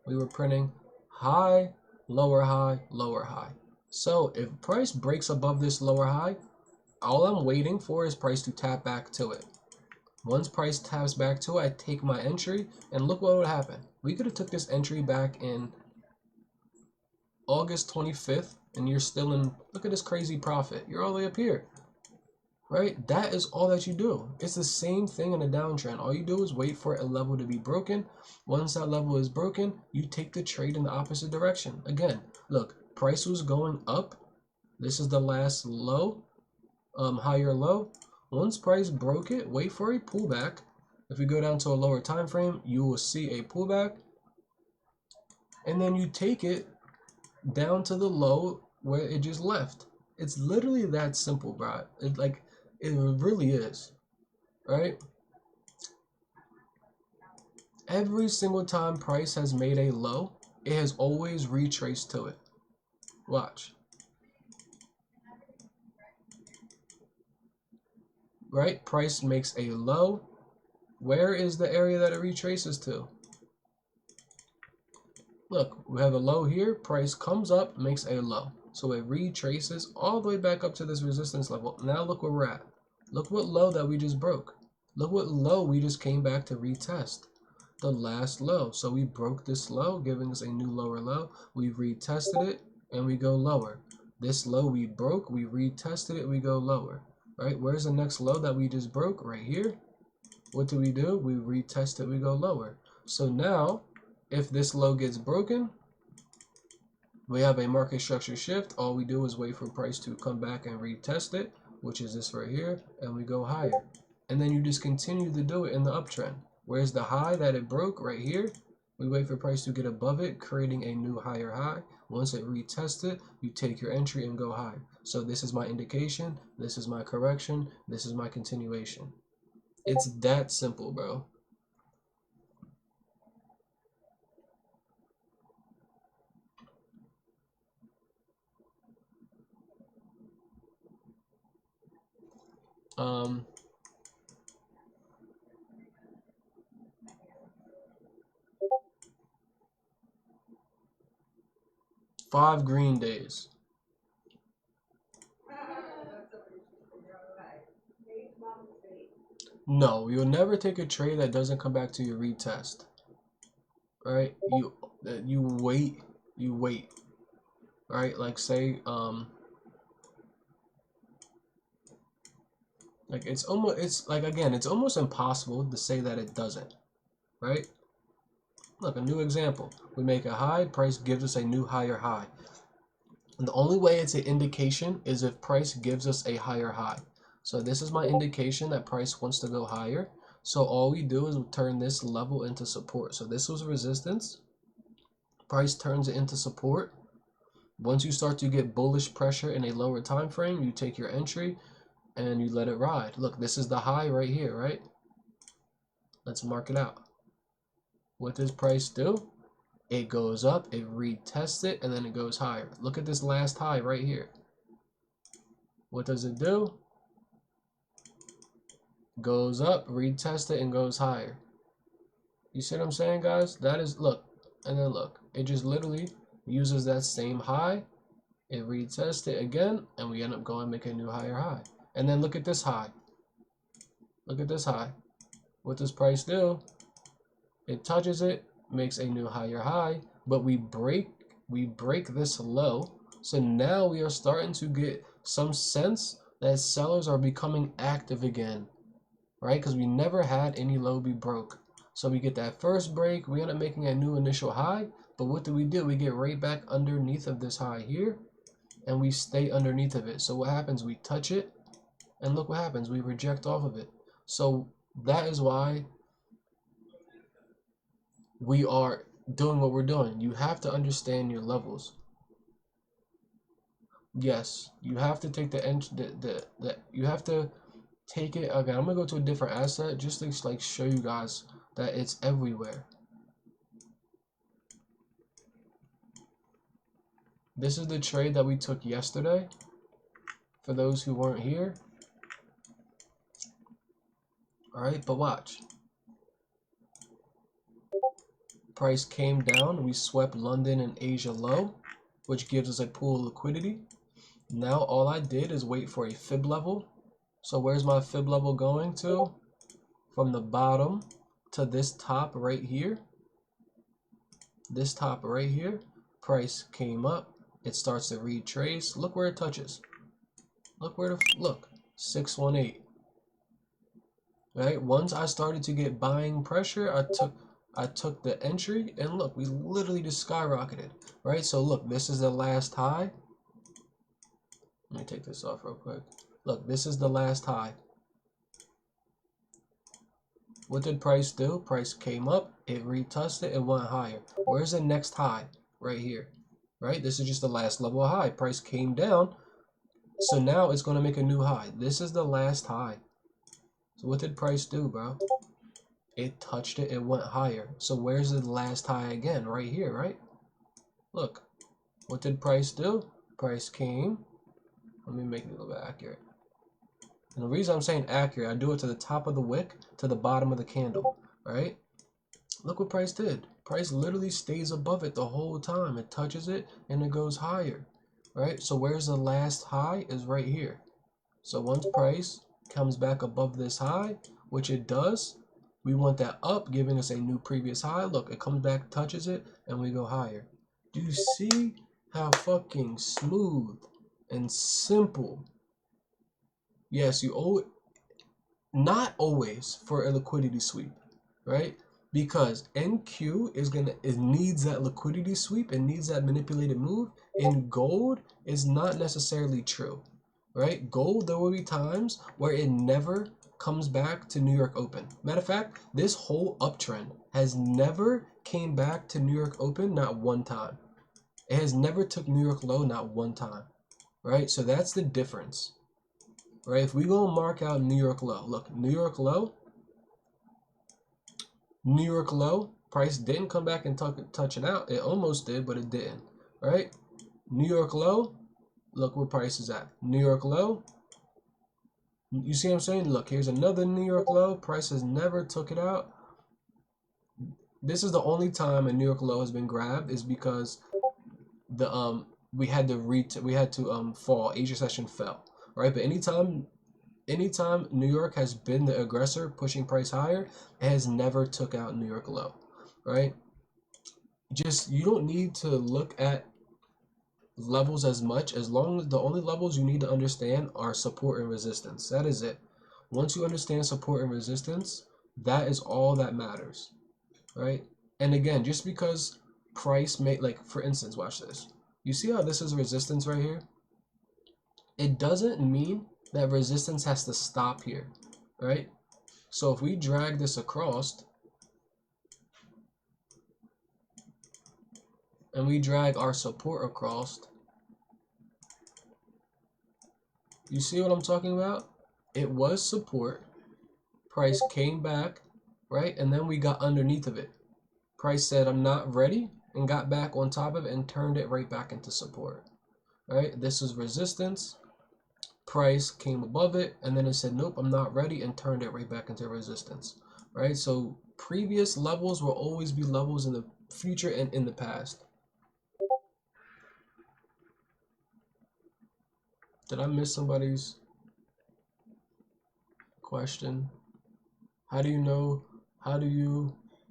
We were printing high, lower high, lower high. So if price breaks above this lower high, all I'm waiting for is price to tap back to it. Once price taps back to it, I take my entry, and look what would happen. We could have took this entry back in August 25th, and you're still in, look at this crazy profit. You're all the way up here, right? That is all that you do. It's the same thing in a downtrend. All you do is wait for a level to be broken. Once that level is broken, you take the trade in the opposite direction. Again, look, price was going up. This is the last low, higher low. Once price broke it, wait for a pullback. If we go down to a lower time frame, you will see a pullback, and then you take it down to the low where it just left. It's literally that simple, bro. It really is, right? Every single time price has made a low, it has always retraced to it. Watch. Right? Price makes a low. Where is the area that it retraces to? Look, we have a low here. Price comes up, makes a low. So it retraces all the way back up to this resistance level. Now look where we're at. Look what low that we just broke. Look what low we just came back to retest. The last low. So we broke this low, giving us a new lower low. We retested it, and we go lower. This low we broke, we retested it, we go lower. Right? Where's the next low that we just broke? Right here. What do? We retest it, we go lower. So now, if this low gets broken, we have a market structure shift. All we do is wait for price to come back and retest it, which is this right here, and we go higher. And then you just continue to do it in the uptrend. Where's the high that it broke? Right here. We wait for price to get above it, creating a new higher high. Once it retests it, you take your entry and go higher. So this is my indication, this is my correction, this is my continuation. It's that simple, bro. Um, 5 green days. No, you'll never take a trade that doesn't come back to your retest. Right? You wait. Right? Like say like it's almost impossible to say that it doesn't. Right? Look, a new example. We make a high, price gives us a new higher high. And the only way it's an indication is if price gives us a higher high. So this is my indication that price wants to go higher. So all we do is we turn this level into support. So this was resistance. Price turns it into support. Once you start to get bullish pressure in a lower time frame, you take your entry and you let it ride. Look, this is the high right here, right? Let's mark it out. What does price do? It goes up, it retests it, and then it goes higher. Look at this last high right here. What does it do? Goes up, retests it, and goes higher. You see what I'm saying, guys? That is, look, and then look. It just literally uses that same high. It retests it again, and we end up going make a new higher high. And then look at this high. Look at this high. What does price do? It touches it, makes a new higher high, but we break this low. So now we are starting to get some sense that sellers are becoming active again, right? Because we never had any low be broke. So we get that first break, we end up making a new initial high, but what do? We get right back underneath of this high here, and we stay underneath of it. So what happens? We touch it, and look what happens. We reject off of it. So that is why we are doing what we're doing. You have to understand your levels. Yes, you have to take you have to take it. Okay, I'm gonna go to a different asset just to like show you guys that it's everywhere. This is the trade that we took yesterday. For those who weren't here. All right, but watch. Price came down. We swept London and Asia low, which gives us a pool of liquidity. Now all I did is wait for a fib level. So where's my fib level going to? From the bottom to this top right here. This top right here. Price came up. It starts to retrace. Look where it touches. Look where look. 618. Right? Once I started to get buying pressure, I took the entry, and look, we literally just skyrocketed. Right? So look, this is the last high. Let me take this off real quick. Look, this is the last high. What did price do? Price came up, it retouched it, it went higher. Where's the next high? Right here. Right? This is just the last level high. Price came down, so now it's going to make a new high. This is the last high. So what did price do, bro? It touched it, it went higher. So where's the last high again? Right here, right? Look. What did price do? Price came. Let me make it a little bit accurate. And the reason I'm saying accurate, I do it to the top of the wick, to the bottom of the candle, right? Look what price did. Price literally stays above it the whole time. It touches it and it goes higher, right? So where's the last high? Is right here. So once price comes back above this high, which it does, we want that up, giving us a new previous high. Look, it comes back, touches it, and we go higher. Do you see how fucking smooth and simple? Yes, not always for a liquidity sweep, right? Because NQ needs that liquidity sweep and needs that manipulated move. In gold is not necessarily true, right? Gold, there will be times where it never comes back to New York Open. Matter of fact, this whole uptrend has never came back to New York Open, not one time. It has never took New York low, not one time, right? So that's the difference. Right, if we go mark out New York low, look, New York low, price didn't come back and touch it out. It almost did, but it didn't, right? New York low, look where price is at. New York low, you see what I'm saying? Look, here's another New York low. Price has never took it out. This is the only time a New York low has been grabbed is because we had to fall. Asia session fell, right? But anytime New York has been the aggressor pushing price higher, it has never took out New York low, right? Just you don't need to look at levels as much, as long as the only levels you need to understand are support and resistance. That is it. Once you understand support and resistance, that is all that matters, right? And again, just because price may, like for instance, watch this. You see how this is resistance right here? It doesn't mean that resistance has to stop here, right? So if we drag this across and we drag our support across, you see what I'm talking about? It was support, price came back, right? And then we got underneath of it. Price said, I'm not ready, and got back on top of it and turned it right back into support, right? This is resistance. Price came above it, and then it said, nope, I'm not ready, and turned it right back into resistance, right? So previous levels will always be levels in the future and in the past. Did I miss somebody's question? How do you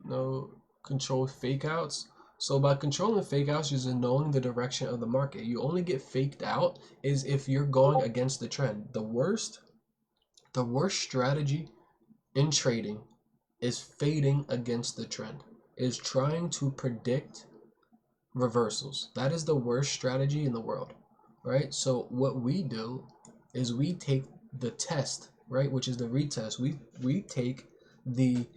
know control fake outs? So by controlling fake outs, you're just knowing the direction of the market. You only get faked out is if you're going against the trend. The worst strategy in trading is fading against the trend, is trying to predict reversals. That is the worst strategy in the world, right? So what we do is we take the test, right, which is the retest. We take the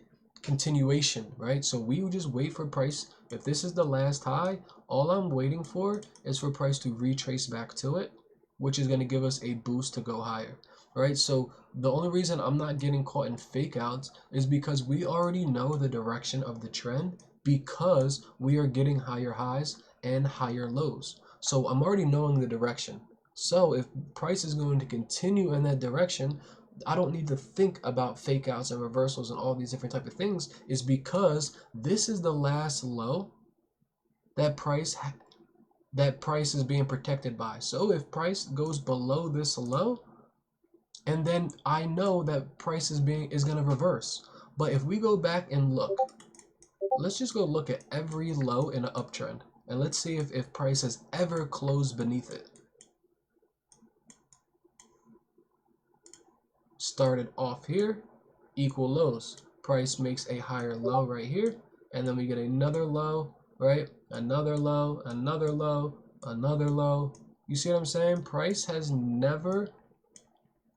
continuation, right? So we would just wait for price. If this is the last high, all I'm waiting for is for price to retrace back to it, which is going to give us a boost to go higher, right? So the only reason I'm not getting caught in fake outs is because we already know the direction of the trend, because we are getting higher highs and higher lows. So I'm already knowing the direction. So if price is going to continue in that direction, I don't need to think about fake outs and reversals and all these different type of things, is because this is the last low that price is being protected by. So if price goes below this low, and then I know that price is going to reverse. But if we go back and look, let's just go look at every low in an uptrend, and let's see if price has ever closed beneath it. Started off here, equal lows. Price makes a higher low right here, and then we get another low, right? Another low, another low, another low. You see what I'm saying? Price has never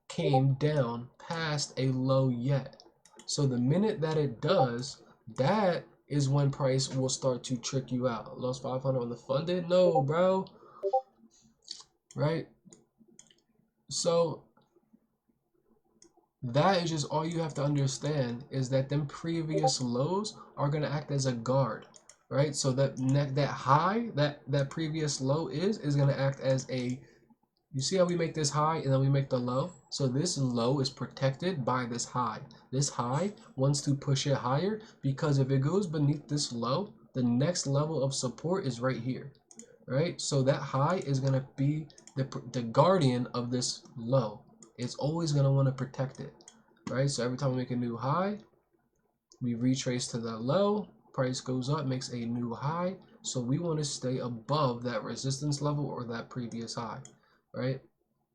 came down past a low yet. So the minute that it does, that is when price will start to trick you out. Lost 500 on the funded? No, bro. Right? So that is just all you have to understand, is that them previous lows are going to act as a guard, right? So that high, that previous low is going to act as a, you see how we make this high and then we make the low? So this low is protected by this high. This high wants to push it higher, because if it goes beneath this low, the next level of support is right here, right? So that high is going to be the guardian of this low. It's always going to want to protect it, right? So every time we make a new high, we retrace to that low, price goes up, makes a new high. So we want to stay above that resistance level or that previous high, right?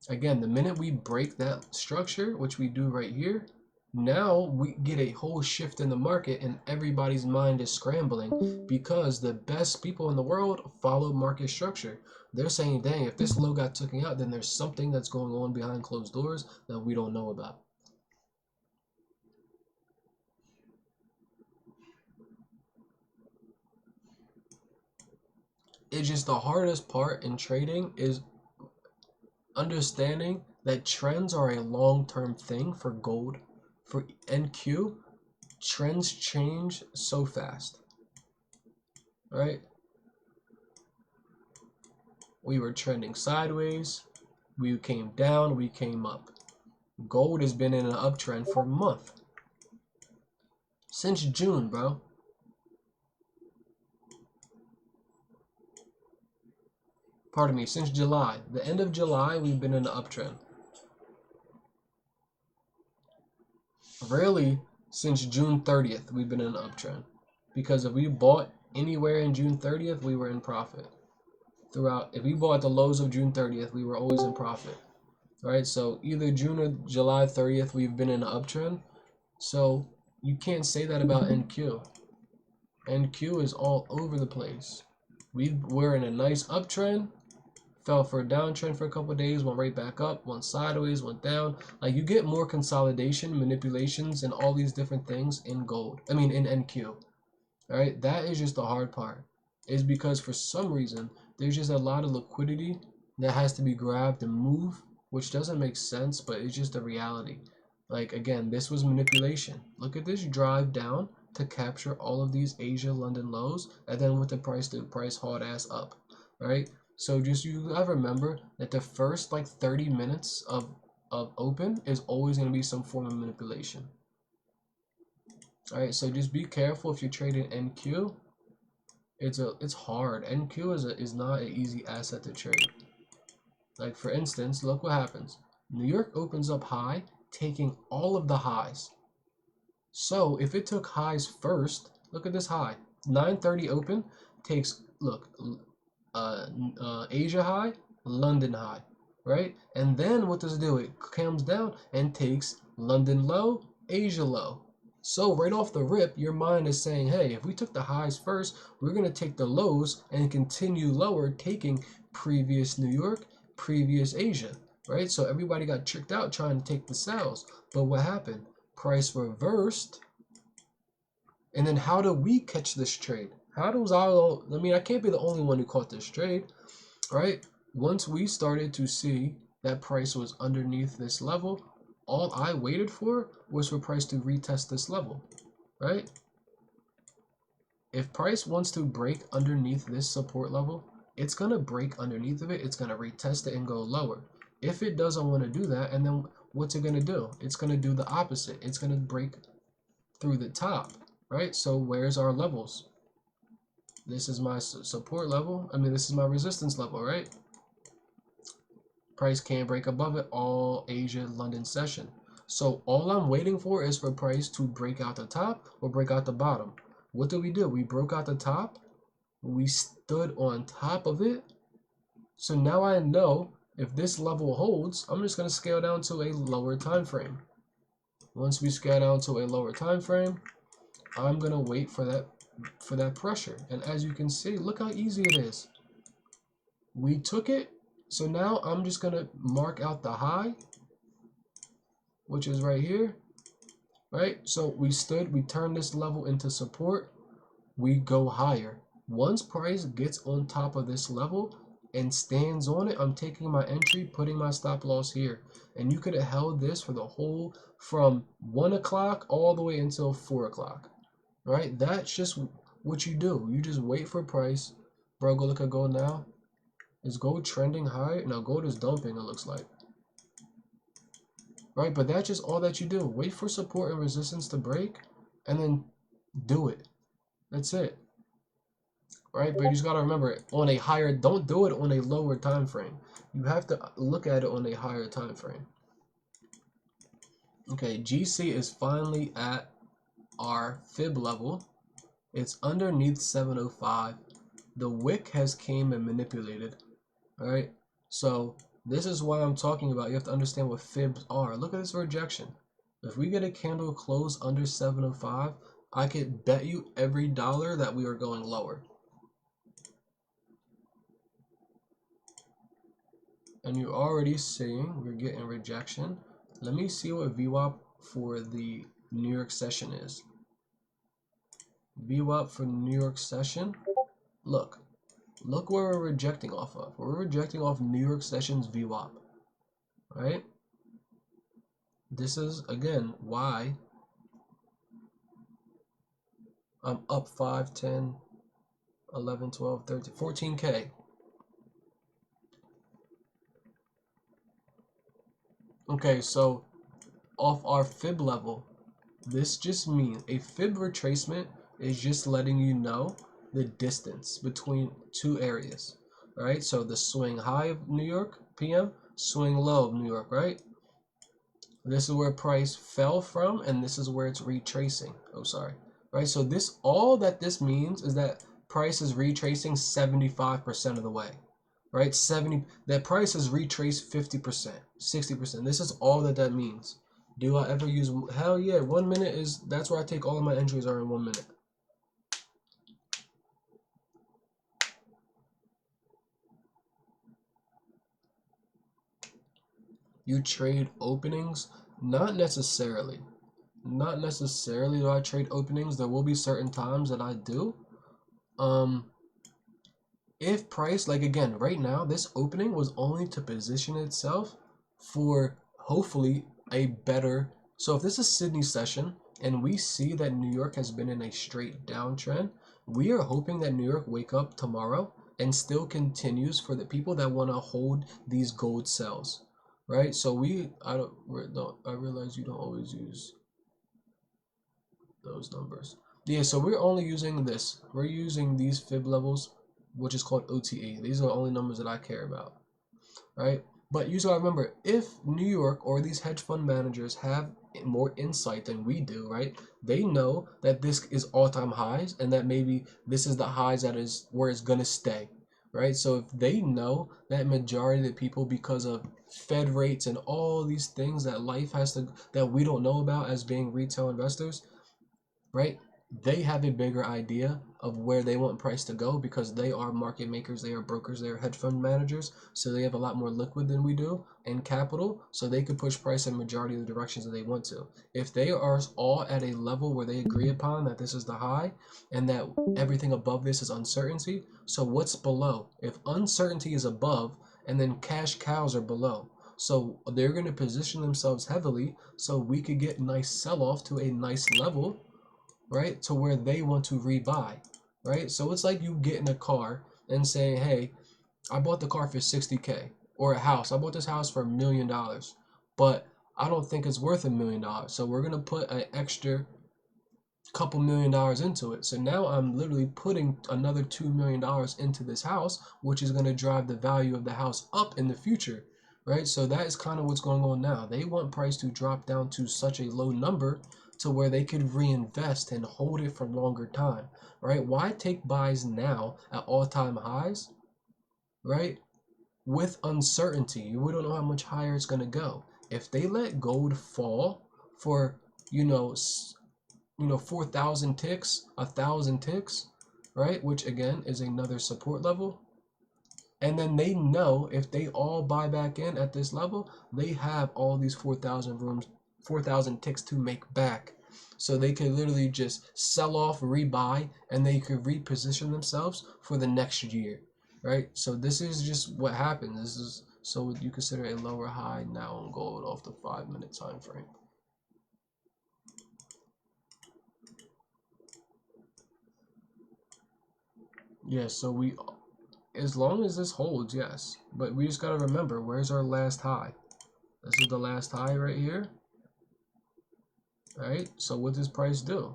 Again, the minute we break that structure, which we do right here, now we get a whole shift in the market, and everybody's mind is scrambling, because the best people in the world follow market structure. They're saying, dang, if this low got taken out, then there's something that's going on behind closed doors that we don't know about. It's just the hardest part in trading is understanding that trends are a long-term thing for gold. For NQ, trends change so fast, right? We were trending sideways, we came down, we came up. Gold has been in an uptrend for a month. Since June, bro. pardon me, since July. The end of July, we've been in an uptrend. Really, since June 30th, we've been in an uptrend. Because if we bought anywhere in June 30th, we were in profit. Throughout, if we bought at the lows of June 30th, we were always in profit. Right? So either June or July 30th, we've been in an uptrend. So you can't say that about NQ. NQ is all over the place. We're in a nice uptrend, fell for a downtrend for a couple of days, went right back up, went sideways, went down. Like, you get more consolidation, manipulations, and all these different things in gold. I mean, in NQ. All right, that is just the hard part. Is because for some reason there's just a lot of liquidity that has to be grabbed and moved, which doesn't make sense, but it's just a reality. Like, again, this was manipulation. Look at this drive down to capture all of these Asia London lows, and then with the price hard ass up. All right. So just you gotta remember that the first like 30 minutes of open is always gonna be some form of manipulation. All right, so just be careful if you're trading NQ. It's hard. NQ is not an easy asset to trade. Like, for instance, look what happens. New York opens up high, taking all of the highs. So if it took highs first, look at this high. 9:30 open takes, look, Asia high, London high, right? And then what does it do? It comes down and takes London low, Asia low. So right off the rip, your mind is saying, hey, if we took the highs first, we're going to take the lows and continue lower, taking previous New York, previous Asia, right? So everybody got tricked out trying to take the sells. But what happened? Price reversed. And then how do we catch this trade? How does I mean, I can't be the only one who caught this trade, right? Once we started to see that price was underneath this level, all I waited for was for price to retest this level, right? If price wants to break underneath this support level, it's going to break underneath of it. It's going to retest it and go lower. If it doesn't want to do that, and then what's it going to do? It's going to do the opposite. It's going to break through the top, right? So where's our levels? This is my support level. I mean, this is my resistance level, right? Price can't break above it all Asia London session. So all I'm waiting for is for price to break out the top or break out the bottom. What did we do? We broke out the top. We stood on top of it. So now I know if this level holds, I'm just going to scale down to a lower time frame. Once we scale down to a lower time frame, I'm going to wait for that pressure. And as you can see, look how easy it is. We took it. So now I'm just going to mark out the high, which is right here, right? So we turned this level into support. We go higher. Once price gets on top of this level and stands on it, I'm taking my entry, putting my stop loss here. And you could have held this for the whole, from 1 o'clock all the way until 4 o'clock, right? That's just what you do. You just wait for price. Bro, go look at gold now. Is gold trending higher? No, gold is dumping, it looks like. Right, but that's just all that you do. Wait for support and resistance to break, and then do it. That's it. Right, but you just gotta remember, on a higher, don't do it on a lower time frame. You have to look at it on a higher time frame. Okay, GC is finally at our fib level. It's underneath 705. The wick has came and manipulated. All right, so this is why I'm talking about. You have to understand what fibs are. Look at this rejection. If we get a candle close under 705, I could bet you every dollar that we are going lower. And you're already seeing we're getting rejection. Let me see what VWAP for the New York session is. VWAP for New York session. Look where we're rejecting off of. We're rejecting off New York session's VWAP, right? This is, again, why I'm up 5, 10, 11, 12, 13, 14K. Okay, so off our fib level, this just means a fib retracement is just letting you know the distance between two areas. right? So the swing high of New York PM, swing low of New York, right? This is where price fell from, and this is where it's retracing. Oh, sorry. Right, so this, all that this means is that price is retracing 75% of the way. Right, that price is retraced 50%, 60%. This is all that that means. Do I ever use, hell yeah, 1 minute is, that's where I take all of my entries are in 1 minute. You trade openings? Not necessarily. Not necessarily do I trade openings. There will be certain times that I do. If price, like again, right now, this opening was only to position itself for hopefully a better. So if this is Sydney session and we see that New York has been in a straight downtrend, we are hoping that New York wake up tomorrow and still continues for the people that want to hold these gold sells, right? So I realize you don't always use those numbers. Yeah, so we're only using this. We're using these fib levels, which is called OTE. These are the only numbers that I care about, right? But you gotta remember, if New York or these hedge fund managers have more insight than we do, right? They know that this is all-time highs and that maybe this is the highs that is where it's gonna stay, right? So if they know that majority of the people, because of Fed rates and all these things that life has to, that we don't know about as being retail investors, right? They have a bigger idea of where they want price to go because they are market makers, they are brokers, they are hedge fund managers, so they have a lot more liquid than we do and capital, so they could push price in majority of the directions that they want to. If they are all at a level where they agree upon that this is the high and that everything above this is uncertainty, so what's below? If uncertainty is above and then cash cows are below, so they're going to position themselves heavily so we could get nice sell off to a nice level, right? To where they want to rebuy, right? So it's like you getting a car and saying, hey, I bought the car for 60K, or a house. I bought this house for $1 million, but I don't think it's worth $1 million. So we're gonna put an extra couple $1 million into it. So now I'm literally putting another $2 million into this house, which is gonna drive the value of the house up in the future, right? So that is kind of what's going on now. They want price to drop down to such a low number to where they could reinvest and hold it for longer time, right? Why take buys now at all-time highs, right? With uncertainty, we don't know how much higher it's gonna go. If they let gold fall for, you know, 4,000 ticks, 1,000 ticks, right? Which again is another support level. And then they know if they all buy back in at this level, they have all these 4,000 rooms, 4,000 ticks to make back. So they could literally just sell off, rebuy, and they could reposition themselves for the next year, right? So this is just what happens. This is, so you consider a lower high now on gold off the 5-minute time frame. Yeah, so we, as long as this holds, yes. But we just gotta remember, where's our last high? This is the last high right here. Right? So what does price do?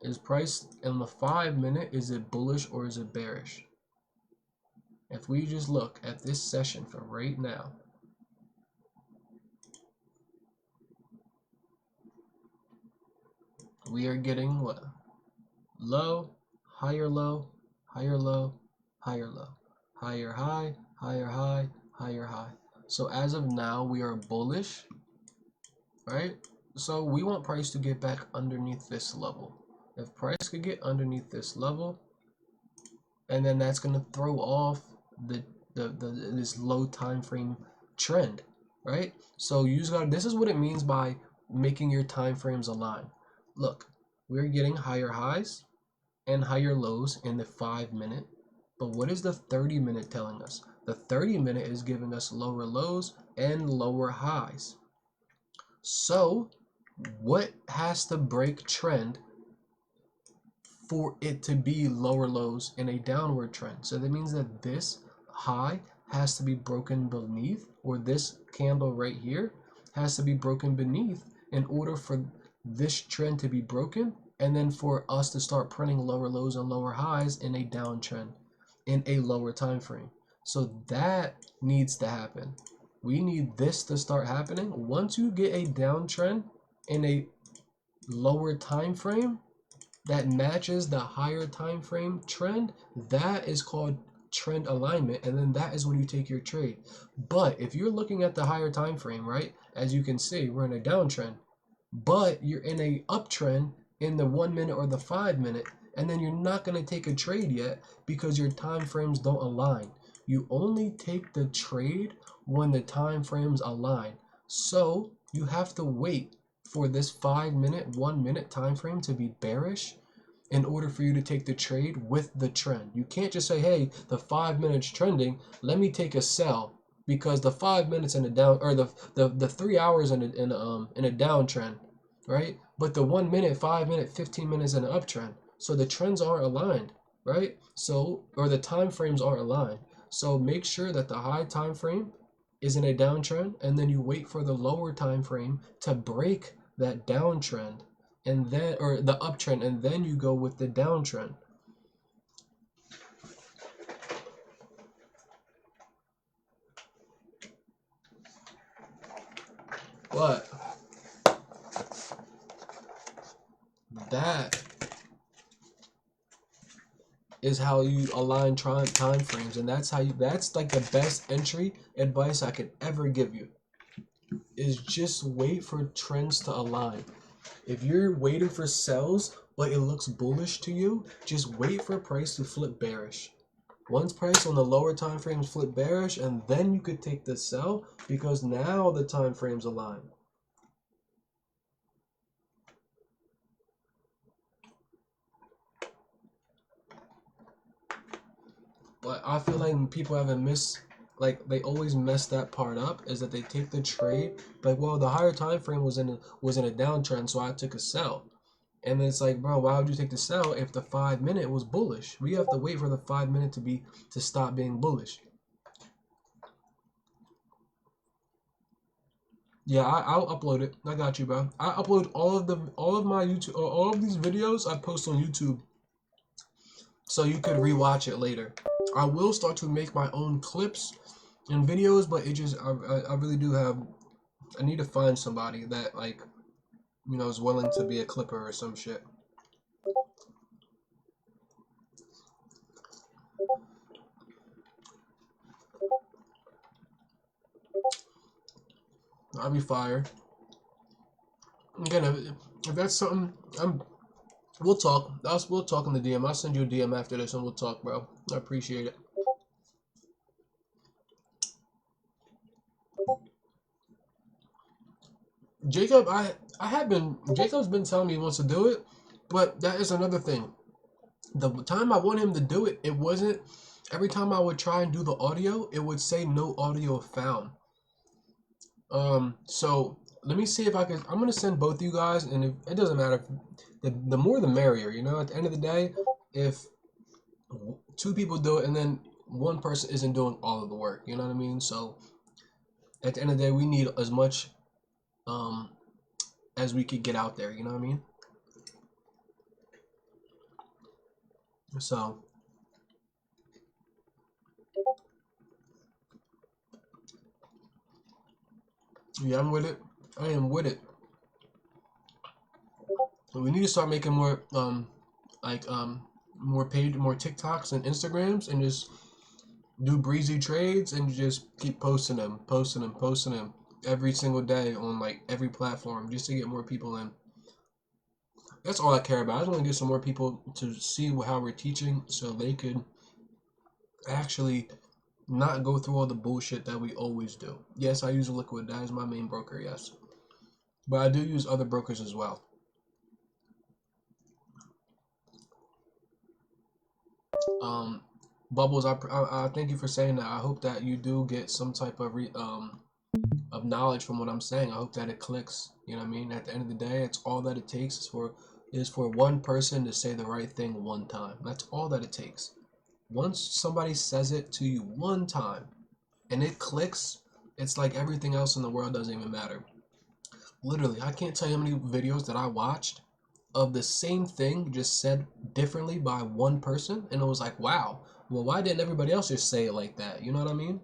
Is price in the 5-minute, is it bullish or is it bearish? If we just look at this session for right now, we are getting what? Low, higher low, higher low, higher low, higher high, higher high, higher high. So as of now, we are bullish, right? So we want price to get back underneath this level. If price could get underneath this level, and then that's going to throw off this low time frame trend, right? So you just got, this is what it means by making your time frames align. Look, we're getting higher highs and higher lows in the 5-minute, but what is the 30-minute telling us? The 30-minute is giving us lower lows and lower highs. So what has to break trend for it to be lower lows in a downward trend? So that means that this high has to be broken beneath, or this candle right here has to be broken beneath in order for this trend to be broken, and then for us to start printing lower lows and lower highs in a downtrend. in a lower time frame. So that needs to happen. We need this to start happening. Once you get a downtrend in a lower time frame that matches the higher time frame trend, that is called trend alignment, and then that is when you take your trade. But if you're looking at the higher time frame, right, as you can see, we're in a downtrend, but you're in a uptrend in the 1 minute or the 5 minute, and then you're not going to take a trade yet because your time frames don't align. You only take the trade when the time frames align. So you have to wait for this 5 minute, 1 minute time frame to be bearish in order for you to take the trade with the trend. You can't just say, hey, the 5 minutes trending, let me take a sell, because the 5 minutes in a down, or the 3 hours in a downtrend, right? But the 1 minute, 5 minute, 15 minutes in an uptrend. So the trends aren't aligned, right? So, or the time frames aren't aligned. So make sure that the high time frame is in a downtrend, and then you wait for the lower time frame to break that downtrend, and then, or the uptrend, and then you go with the downtrend. But that is how you align time frames, and that's how you, that's like the best entry advice I could ever give you, is just wait for trends to align. If you're waiting for sells but it looks bullish to you, just wait for price to flip bearish. Once price on the lower time frames flip bearish, and then you could take the sell, because now the time frames align. But I feel like people haven't missed, like they always mess that part up, is that they take the trade like, well, the higher time frame was in a downtrend, so I took a sell. And then it's like, bro, why would you take the sell if the 5 minute was bullish? We have to wait for the 5 minute to stop being bullish. Yeah, I'll upload it. I got you, bro. I upload all of my YouTube, all of these videos I post on YouTube, so you could rewatch it later. I will start to make my own clips and videos, but it just, I really do have, I need to find somebody that, like, you know, is willing to be a clipper or some shit. I'll be fired. Again, if that's something, we'll talk. We'll talk in the DM. I'll send you a DM after this and we'll talk, bro. I appreciate it. Jacob, Jacob's been telling me he wants to do it, but that is another thing. The time I want him to do it, it wasn't, every time I would try and do the audio, it would say no audio found. So let me see if I can, I'm gonna send both you guys, and if, it doesn't matter, the more the merrier, you know, at the end of the day, if 2 people do it and then 1 person isn't doing all of the work, you know what I mean? So at the end of the day, we need as much as we could get out there, you know what I mean? So yeah, I'm with it. I am with it. We need to start making more like more TikToks and Instagrams, and just do breezy trades and just keep posting them every single day on like every platform, just to get more people in. That's all I care about. I just want to get some more people to see how we're teaching, so they could actually not go through all the bullshit that we always do. Yes, I use Liquid. That is my main broker, yes. But I do use other brokers as well. Bubbles, I thank you for saying that. I hope that you do get some type of knowledge from what I'm saying. I hope that it clicks. You know what I mean? At the end of the day, it's all that it takes is for 1 person to say the right thing 1 time. That's all that it takes. Once somebody says it to you 1 time and it clicks, it's like everything else in the world doesn't even matter. Literally, I can't tell you how many videos that I watched of the same thing just said differently by 1 person, and it was like, wow, Well, why didn't everybody else just say it like that? You know what I mean?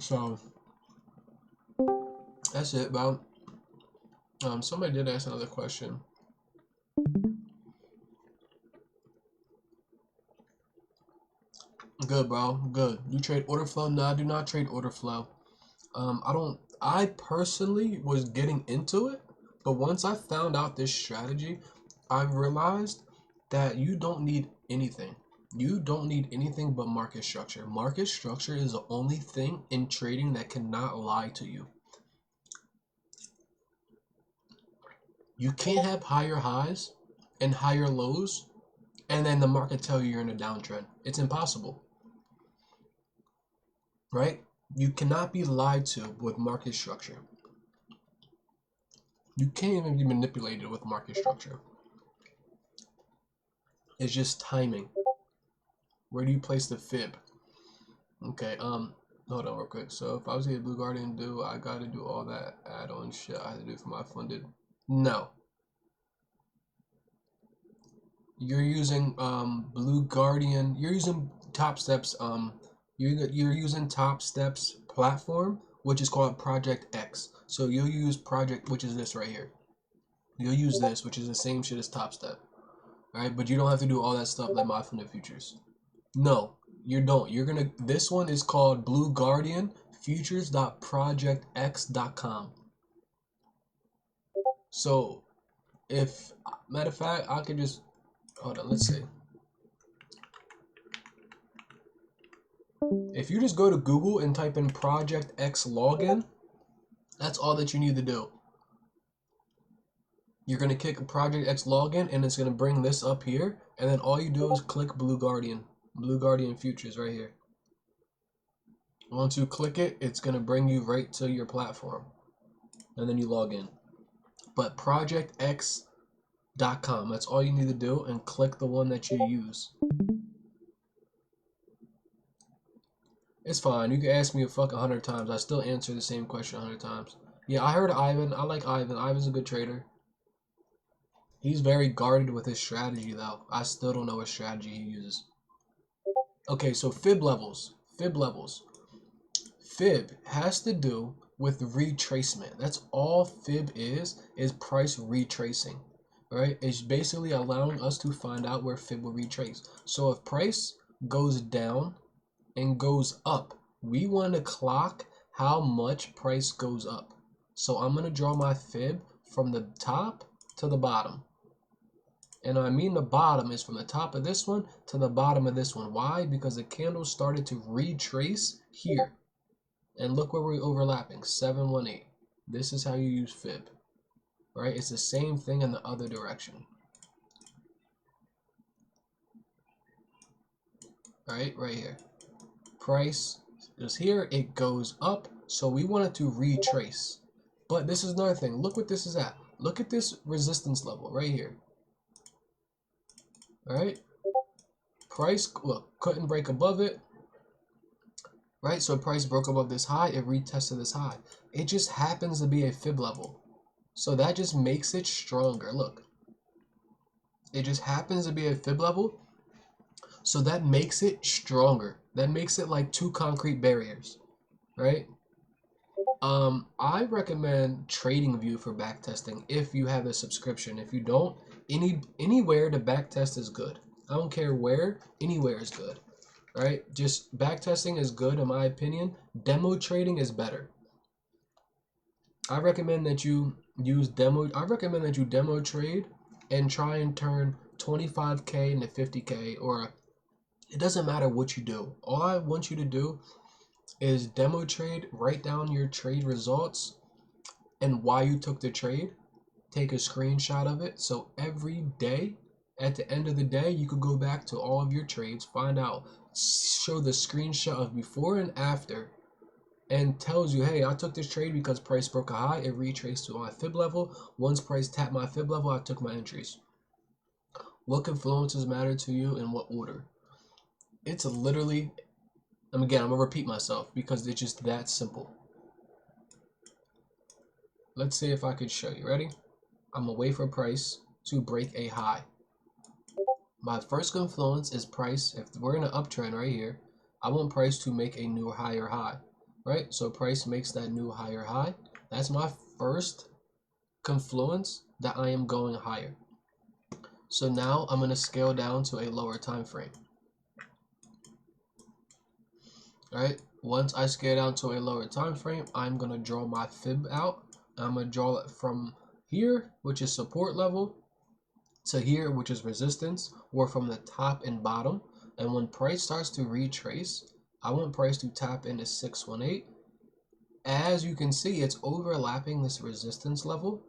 So that's it, bro. Somebody did ask another question. Good, bro. Good. You trade order flow? No, I do not trade order flow. I personally was getting into it, but once I found out this strategy, I realized that you don't need anything. You don't need anything but market structure. Market structure is the only thing in trading that cannot lie to you. You can't have higher highs and higher lows and then the market tell you you're in a downtrend. It's impossible, right? You cannot be lied to with market structure. You can't even be manipulated with market structure. It's just timing. Where do you place the fib? Okay, hold on real quick. So if I was to get Blue Guardian do, I gotta do all that add-on shit I had to do for my funded. No. You're using Blue Guardian, you're using Top Steps, you're using Top Steps platform, which is called Project X. So you'll use Project, which is this right here. You'll use this, which is the same shit as Top Step. Right? But you don't have to do all that stuff like my funded futures. No, you don't. You're gonna. This one is called Blue Guardian Futures.projectx.com. So, if matter of fact, I could just hold on. Let's see. If you just go to Google and type in Project X login, that's all that you need to do. You're gonna click Project X login, and it's gonna bring this up here, and then all you do is click Blue Guardian Futures right here. Once you click it, it's going to bring you right to your platform. And then you log in. But projectx.com, that's all you need to do, and click the one that you use. It's fine. You can ask me a fuck 100 times. I still answer the same question 100 times. Yeah, I heard Ivan. I like Ivan. Ivan's a good trader. He's very guarded with his strategy, though. I still don't know what strategy he uses. Okay, so fib levels. Fib levels. Fib has to do with retracement. That's all fib is price retracing, right? It's basically allowing us to find out where fib will retrace. So if price goes down and goes up, we want to clock how much price goes up. So I'm going to draw my fib from the top to the bottom. And I mean the bottom is from the top of this one to the bottom of this one. Why? Because the candle started to retrace here. And look where we're overlapping, 718. This is how you use fib, right? It's the same thing in the other direction. Right here. Price is here, it goes up, so we want it to retrace. But this is another thing. Look what this is at. Look at this resistance level right here. All right? Price, look, couldn't break above it. Right, so price broke above this high, it retested this high. It just happens to be a fib level. So that just makes it stronger. Look. It just happens to be a fib level. So that makes it stronger. That makes it like two concrete barriers. Right? I recommend TradingView for backtesting if you have a subscription. If you don't, anywhere to backtest is good. I don't care where, anywhere is good. Right? Just backtesting is good in my opinion. Demo trading is better. I recommend that you demo trade and try and turn 25K into 50K, or it doesn't matter what you do. All I want you to do is demo trade, write down your trade results and why you took the trade. Take a screenshot of it. So every day, at the end of the day, you could go back to all of your trades, find out, show the screenshot of before and after, and tells you, hey, I took this trade because price broke a high, it retraced to my fib level. Once price tapped my fib level, I took my entries. What confluences matter to you in what order? It's literally, and again, I'm going to repeat myself because it's just that simple. Let's see if I could show you. Ready? I'm going to wait for price to break a high. My first confluence is price. If we're in an uptrend right here, I want price to make a new higher high, right? So price makes that new higher high. That's my first confluence that I am going higher. So now I'm going to scale down to a lower time frame. Right? Once I scale down to a lower time frame, I'm going to draw my fib out. I'm going to draw it from here, which is support level, to here, which is resistance, or from the top and bottom. And when price starts to retrace, I want price to tap into 618. As you can see, it's overlapping this resistance level,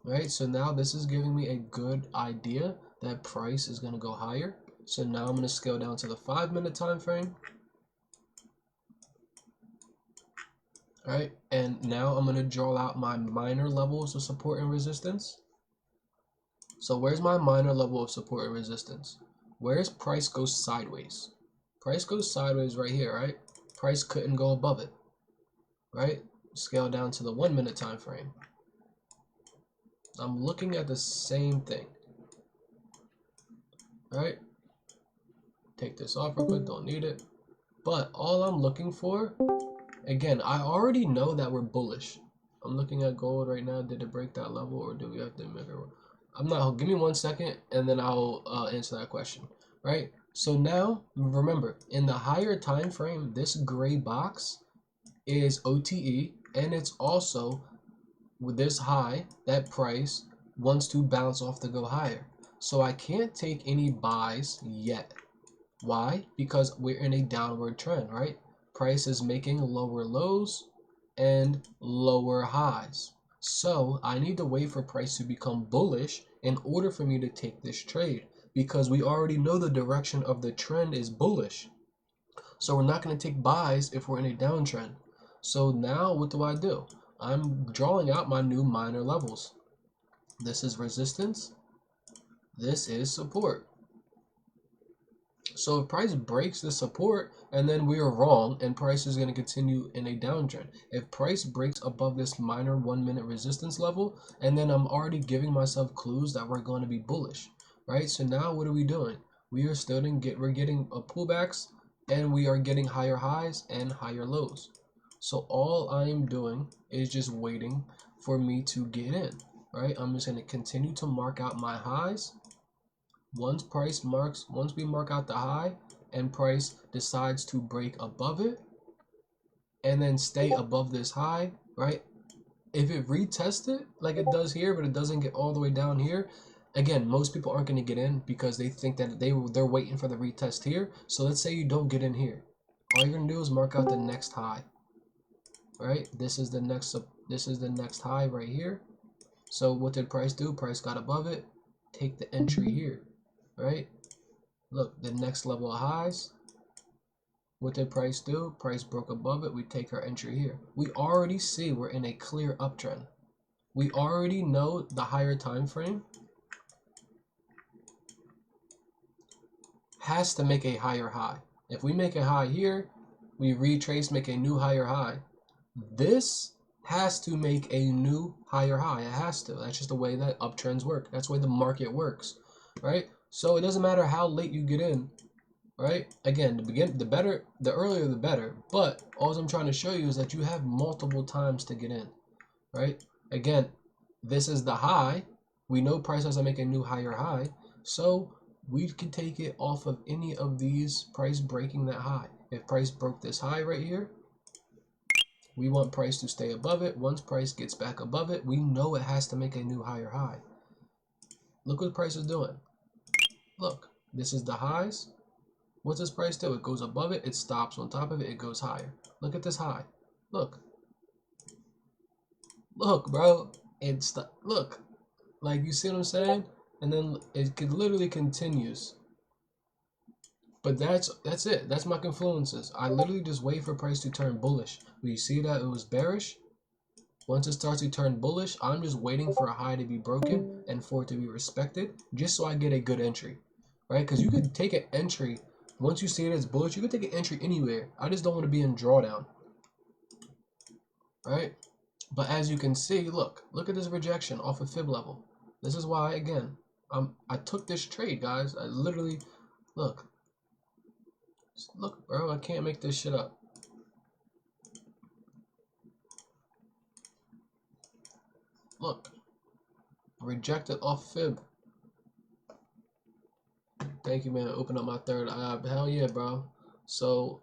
right? So now this is giving me a good idea that price is going to go higher. So now I'm going to scale down to the 5-minute time frame. All right, and now I'm going to draw out my minor levels of support and resistance. So where's my minor level of support and resistance? Where's price goes sideways? Price goes sideways right here, right? Price couldn't go above it, right? Scale down to the 1-minute time frame. I'm looking at the same thing, right? Take this off real quick, don't need it. But all I'm looking for, again, I already know that we're bullish. I'm looking at gold right now. Did it break that level, or do we have to make it? I'm not. Give me 1 second, and then I'll answer that question. Right. So now, remember, in the higher time frame, this gray box is OTE, and it's also with this high that price wants to bounce off to go higher. So I can't take any buys yet. Why? Because we're in a downward trend, right? Price is making lower lows and lower highs. So I need to wait for price to become bullish in order for me to take this trade, because we already know the direction of the trend is bullish. So we're not going to take buys if we're in a downtrend. So now what do? I'm drawing out my new minor levels. This is resistance. This is support. So if price breaks the support and then we are wrong and price is going to continue in a downtrend. If price breaks above this minor 1-minute resistance level, and then I'm already giving myself clues that we're going to be bullish, right? So now what are we doing? We are we're getting pullbacks, and we are getting higher highs and higher lows. So all I'm doing is just waiting for me to get in, right? I'm just going to continue to mark out my highs. Once we mark out the high and price decides to break above it and then stay above this high, right? If it retests it like it does here, but it doesn't get all the way down here, again, most people aren't going to get in because they think that they're waiting for the retest here. So let's say you don't get in here. All you're going to do is mark out the next high, right? This is the next high right here. So what did price do? Price got above it. Take the entry here, right? Look, the next level of highs. What did price do? Price broke above it. We take our entry here. We already see we're in a clear uptrend. We already know the higher time frame has to make a higher high. If we make a high here, we retrace, make a new higher high. This has to make a new higher high. It has to. That's just the way that uptrends work. That's the way the market works, right? So it doesn't matter how late you get in, right? Again, the earlier the better. But all I'm trying to show you is that you have multiple times to get in, right? Again, this is the high. We know price has to make a new higher high, so we can take it off of any of these price breaking that high. If price broke this high right here, we want price to stay above it. Once price gets back above it, we know it has to make a new higher high. Look what price is doing. Look, this is the highs. What's this price do? It goes above it, it stops on top of it, it goes higher. Look at this high. Look. Look, bro. Look. Like, you see what I'm saying? And then it literally continues. But that's it. That's my confluences. I literally just wait for price to turn bullish. We see that it was bearish. Once it starts to turn bullish, I'm just waiting for a high to be broken and for it to be respected, just so I get a good entry, right? Because you could take an entry, once you see it as bullish, you could take an entry anywhere. I just don't want to be in drawdown, right? But as you can see, look at this rejection off of fib level. This is why, again, I took this trade, guys. I literally look, bro. I can't make this shit up. Look, rejected off fib. Thank you, man. Open up my third eye. Hell yeah, bro. So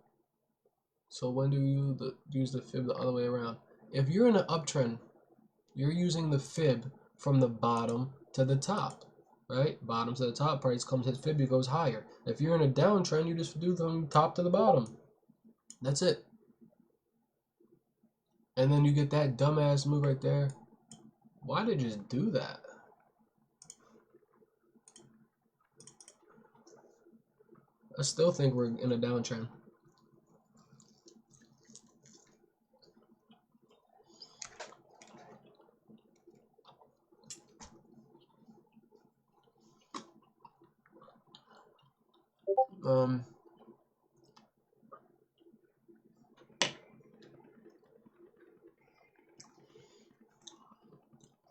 when do you use the fib the other way around? If you're in an uptrend, you're using the fib from the bottom to the top, right? Bottom to the top, price comes hit fib, it goes higher. If you're in a downtrend, you just do from top to the bottom. That's it. And then you get that dumbass move right there. Why did you just do that? I still think we're in a downtrend.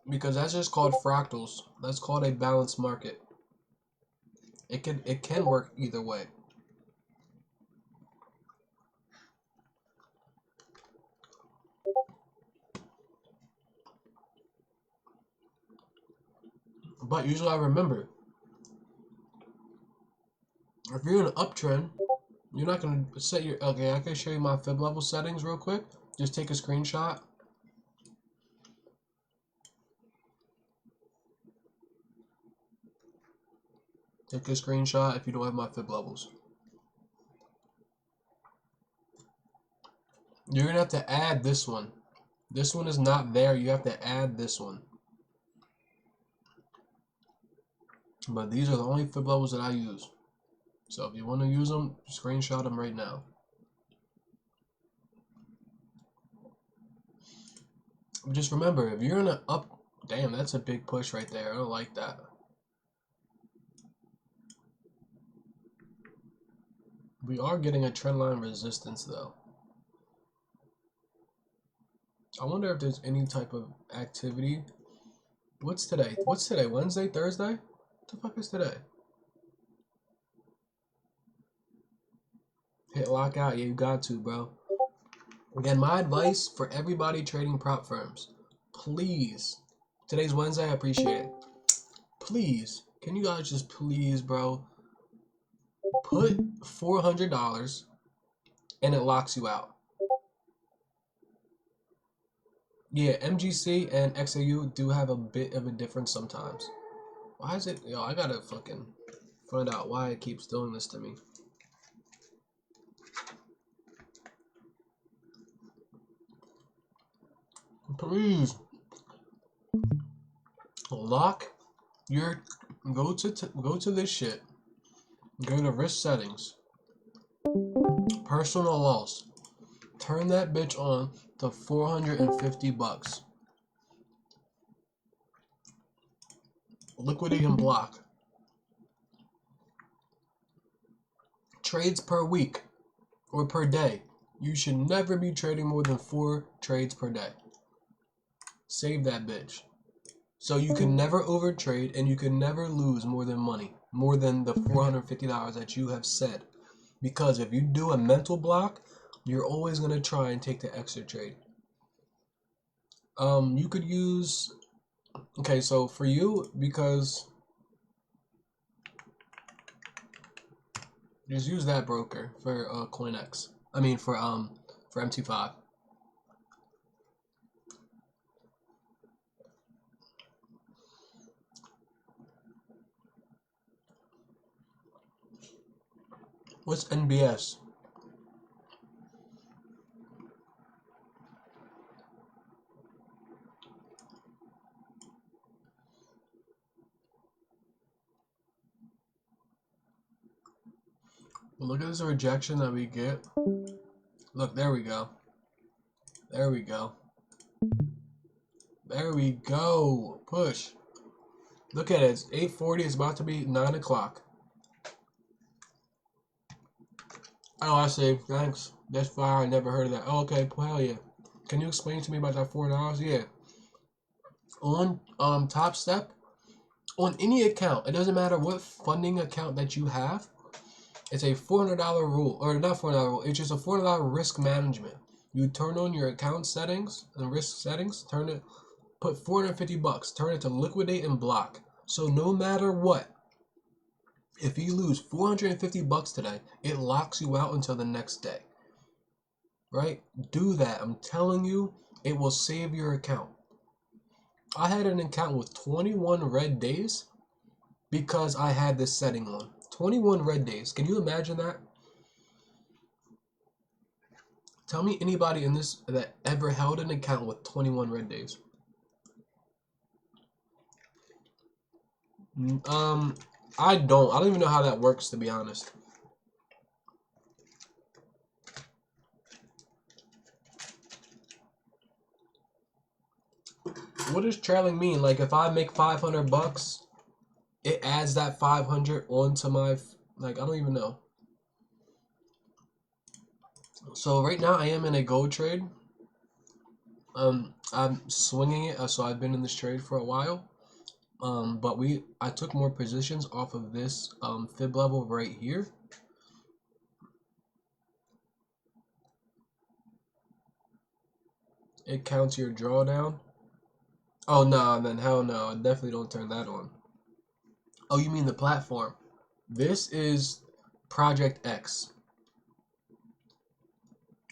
Because that's just called fractals. That's called a balanced market. It can work either way. But usually I remember, if you're in an uptrend, you're not gonna set your, okay, I can show you my fib level settings real quick. Just take a screenshot. Take a screenshot if you don't have my fib levels. You're gonna have to add this one. This one is not there. You have to add this one. But these are the only fib levels that I use. So if you want to use them, screenshot them right now. Just remember, if you're in an up, damn, that's a big push right there. I don't like that. We are getting a trendline resistance though. I wonder if there's any type of activity. What's today? What's today? Wednesday? Thursday? What the fuck is today? Hit lockout. Yeah, you got to, bro. Again, my advice for everybody trading prop firms, please. Today's Wednesday. I appreciate it. Please, can you guys just please, bro, put $400 and it locks you out. Yeah, MGC and XAU do have a bit of a difference sometimes. Why is it? Yo, I gotta fucking find out why it keeps doing this to me. Please lock your go to this shit. Go to risk settings. Personal loss. Turn that bitch on to $450. Liquidate and block. Trades per week or per day. You should never be trading more than 4 trades per day. Save that bitch. So you can never overtrade and you can never lose more than the $450 that you have said. Because if you do a mental block, you're always going to try and take the extra trade. You could use, okay, so for you, because just use that broker for CoinX. I mean for MT5. What's NBS? Well, look at this rejection that we get. Look, there we go. There we go. There we go. Push. Look at it. It's 8:40. It's about to be 9 o'clock. Oh, I see. Thanks. That's fire. I never heard of that. Oh, okay. Hell yeah. Can you explain to me about that $4? Yeah. On Top Step, On any account, it doesn't matter what funding account that you have. It's a $400 rule, or not $400 rule. It's just a $400 risk management. You turn on your account settings and risk settings. Put 450 bucks. Turn it to liquidate and block. So no matter what, if you lose 450 bucks today, it locks you out until the next day. Right? Do that. I'm telling you, it will save your account. I had an account with 21 red days because I had this setting on. 21 red days. Can you imagine that? Tell me anybody in this that ever held an account with 21 red days. I don't even know how that works, to be honest. What does trailing mean? Like if I make 500 bucks, it adds that 500 onto my, like, I don't even know. So right now I am in a gold trade. I'm swinging it, so I've been in this trade for a while. But I took more positions off of this fib level right here. It counts your drawdown. Oh no, then hell no, I definitely don't turn that on. Oh, you mean the platform? This is Project X.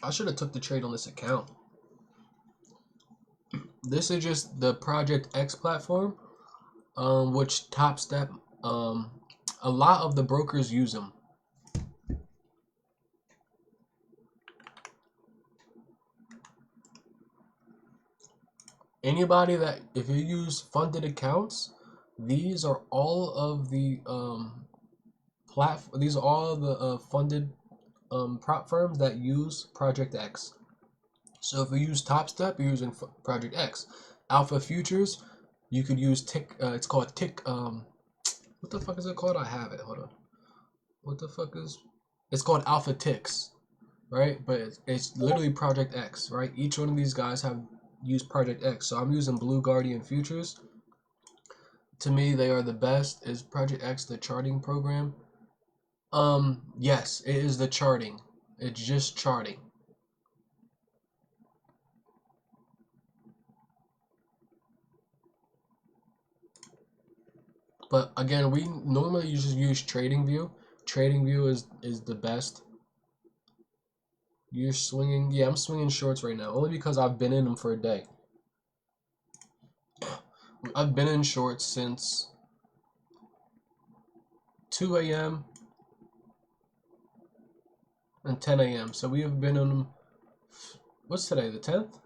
I should have took the trade on this account. This is just the Project X platform, which Top Step, a lot of the brokers use them. Anybody that, if you use funded accounts, these are all of the these are all the funded prop firms that use Project X. So if you use Top Step, you're using Project X. Alpha Futures, you could use Tick. It's called Tick. What the fuck is it called? I have it. Hold on. What the fuck is? It's called Alpha Ticks, right? But it's literally Project X, right? Each one of these guys have used Project X. So I'm using Blue Guardian Futures. To me, they are the best. Is Project X the charting program? Yes, it is the charting. It's just charting. But again, we normally just use TradingView. TradingView is the best. You're swinging, yeah, I'm swinging shorts right now, only because I've been in them for a day. I've been in shorts since 2 a.m. and 10 a.m. So we have been in them. What's today, the 10th?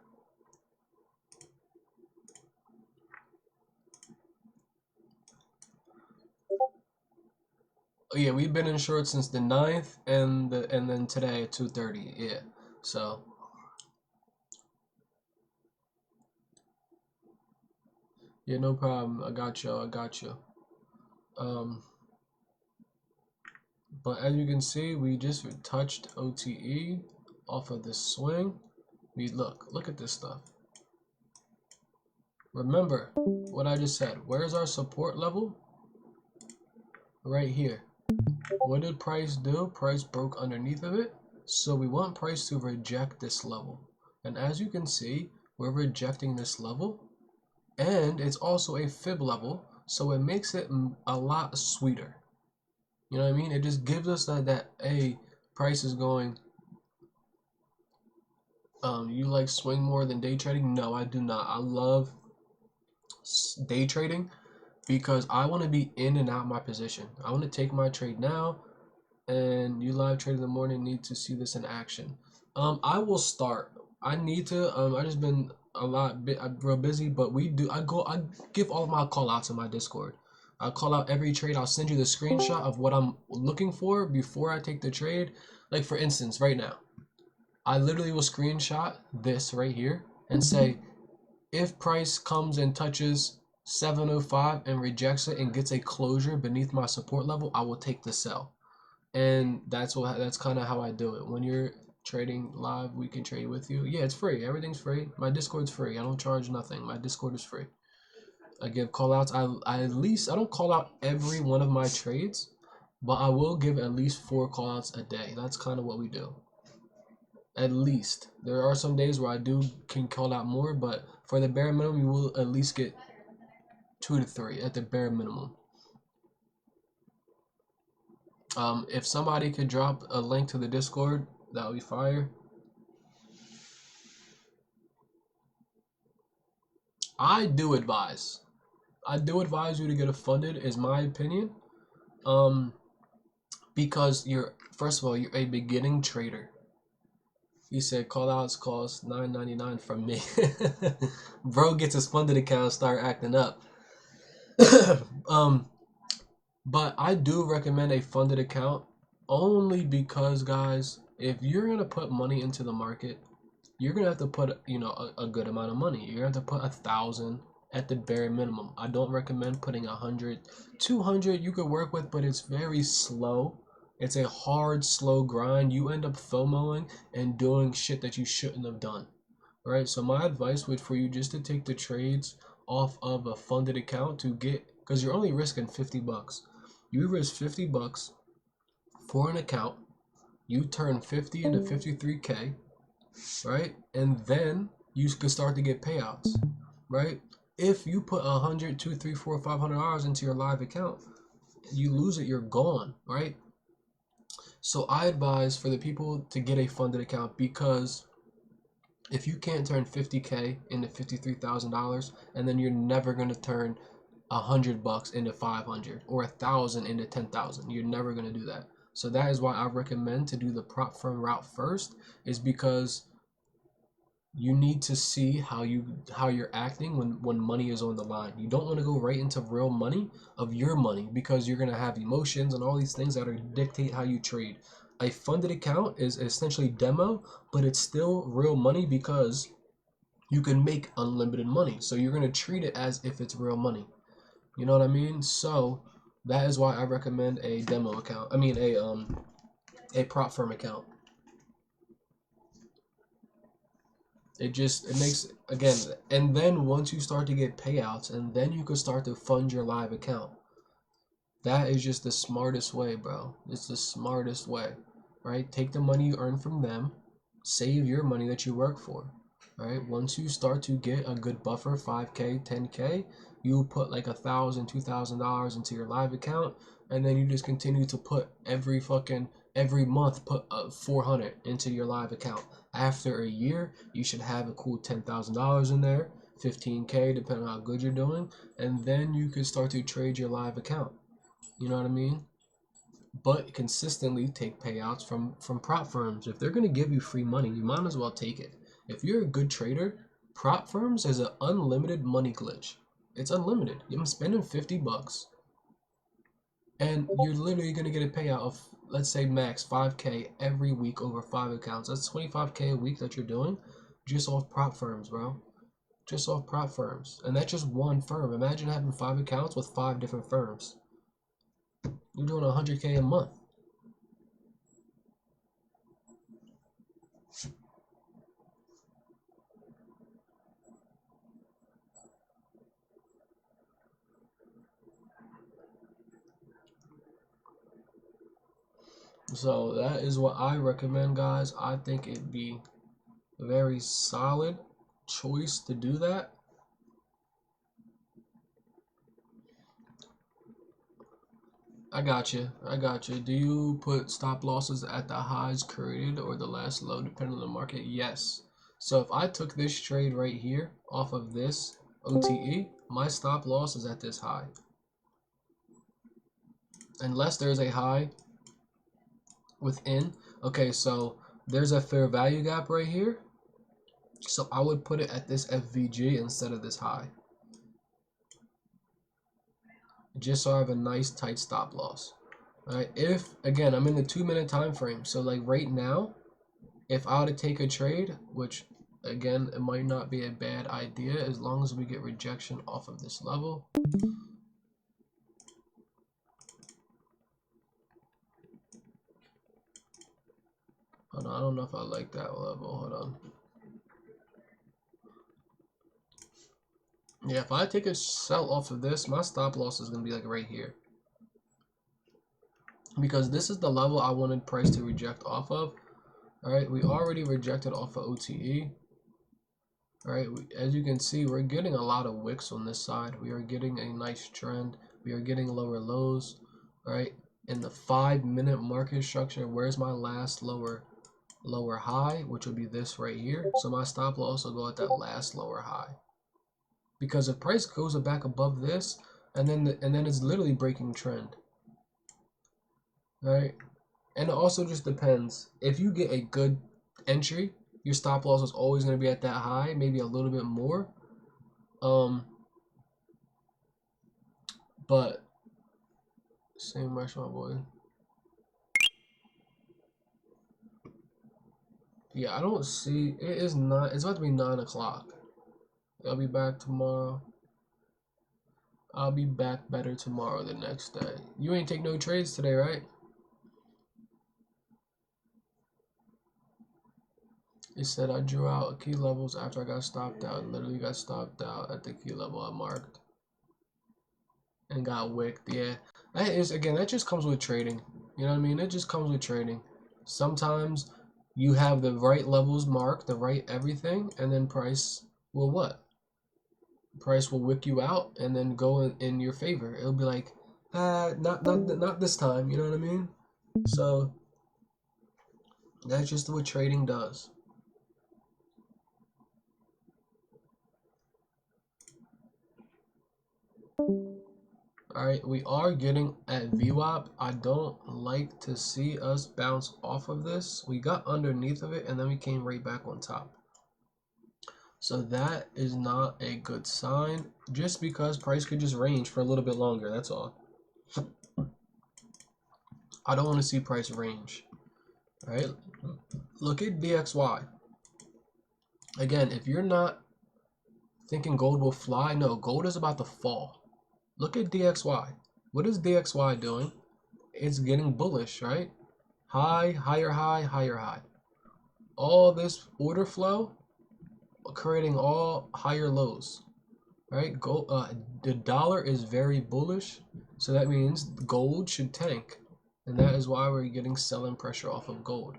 Oh yeah, we've been in shorts since the 9th and then today at 2:30. Yeah. So yeah, no problem. I got you. I got you. But as you can see, we just touched OTE off of this swing. We look at this stuff. Remember what I just said. Where's our support level? Right here. What did price do? Price broke underneath of it. So we want price to reject this level. And as you can see, we're rejecting this level. And it's also a fib level. So it makes it a lot sweeter. You know what I mean? It just gives us that hey, price is going. You like swing more than day trading? No, I do not. I love day trading because I want to be in and out my position. I want to take my trade now, and you live trade in the morning need to see this in action. I will start. I need to. I just been I'm real busy, but I give all of my call outs in my Discord. I call out every trade. I'll send you the screenshot of what I'm looking for before I take the trade. Like for instance, right now, I literally will screenshot this right here and say, if price comes and touches 705 and rejects it and gets a closure beneath my support level, I will take the sell. And that's kind of how I do it. When you're trading live, we can trade with you. Yeah, it's free. Everything's free. My Discord's free. I don't charge nothing. My Discord is free. I give call outs. I at least, I don't call out every one of my trades, but I will give at least 4 call outs a day. That's kind of what we do. At least. There are some days where I can call out more, but for the bare minimum, you will at least get 2 to 3 at the bare minimum. If somebody could drop a link to the Discord, that would be fire. I do advise you to get it funded, is my opinion. Because first of all, you're a beginning trader. He said call outs cost $9.99 from me. Bro gets his funded account, start acting up. But I do recommend a funded account only because, guys, if you're gonna put money into the market, you're gonna have to put, you know, a good amount of money. You're gonna have to put 1,000 at the bare minimum. I don't recommend putting 100, 200 you could work with, but it's very slow. It's a hard, slow grind. You end up FOMOing and doing shit that you shouldn't have done. Right? So my advice would for you just to take the trades off of a funded account to get, because you're only risking 50 bucks. You risk 50 bucks for an account. You turn 50 into 53K, right? And then you can start to get payouts, right? If you put 100, 2, 3, 4, $500 into your live account, you lose it, you're gone, right? So I advise for the people to get a funded account, because if you can't turn 50K into $53,000, and then you're never going to turn 100 bucks into 500 or 1,000 into 10,000. You're never going to do that. So that is why I recommend to do the prop firm route first, is because you need to see how you're acting when money is on the line. You don't want to go right into real money of your money, because you're going to have emotions and all these things that are dictate how you trade. A funded account is essentially demo, but it's still real money because you can make unlimited money. So you're going to treat it as if it's real money. You know what I mean? So that is why I recommend a demo account. I mean a prop firm account. It makes, again, and then once you start to get payouts, and then you can start to fund your live account. That is just the smartest way, bro. It's the smartest way, right? Take the money you earn from them, save your money that you work for, right? Once you start to get a good buffer, 5K, 10K, you put like $1,000, $2,000 into your live account, and then you just continue to put every month put 400 into your live account. After a year, you should have a cool $10,000 in there, 15K depending on how good you're doing, and then you can start to trade your live account. You know what I mean? But consistently take payouts from prop firms. If they're going to give you free money, you might as well take it. If you're a good trader, prop firms is an unlimited money glitch. It's unlimited. I'm spending 50 bucks, and you're literally going to get a payout of, let's say, max 5K every week over 5 accounts. That's 25K a week that you're doing just off prop firms, bro. Just off prop firms. And that's just one firm. Imagine having 5 accounts with 5 different firms. You're doing 100K a month. So that is what I recommend, guys. I think it'd be a very solid choice to do that. I got you. Do you put stop losses at the highs created or the last low depending on the market? Yes. So if I took this trade right here off of this OTE, my stop loss is at this high. Unless there's a high within. Okay, so there's a fair value gap right here. So I would put it at this FVG instead of this high, just so I have a nice tight stop loss. Alright, if again I'm in the 2-minute time frame, so like right now, if I were to take a trade, which again it might not be a bad idea as long as we get rejection off of this level. Hold on, I don't know if I like that level. Hold on. Yeah, if I take a sell off of this, my stop loss is gonna be like right here. Because this is the level I wanted price to reject off of. Alright, we already rejected off of OTE. Alright, as you can see, we're getting a lot of wicks on this side. We are getting a nice trend. We are getting lower lows. Alright, in the 5-minute market structure, where's my last lower high, which would be this right here. So my stop loss will go at that last lower high. Because if price goes back above this, and then it's literally breaking trend. Alright, and it also just depends. If you get a good entry, your stop loss is always going to be at that high, maybe a little bit more. But same rush, my boy. Yeah, I don't see. It is not. It's about to be 9 o'clock. I'll be back tomorrow. I'll be back better tomorrow the next day. You ain't take no trades today, right? It said I drew out key levels after I got stopped out. Literally got stopped out at the key level I marked. And got wicked. Yeah. That is, again, that just comes with trading. You know what I mean? It just comes with trading. Sometimes you have the right levels marked, the right everything, and then price will what? Price will wick you out and then go in your favor. It'll be like, not this time. You know what I mean? So that's just what trading does. Alright, we are getting at VWAP. I don't like to see us bounce off of this. We got underneath of it and then we came right back on top. So that is not a good sign, just because price could just range for a little bit longer, that's all. I don't want to see price range. Alright, look at DXY. Again, if you're not thinking gold will fly, no, gold is about to fall. Look at DXY. What is DXY doing? It's getting bullish, right? High, higher high, higher high. All this order flow creating all higher lows, right? Gold, the dollar is very bullish, so that means gold should tank, and that is why we're getting selling pressure off of gold.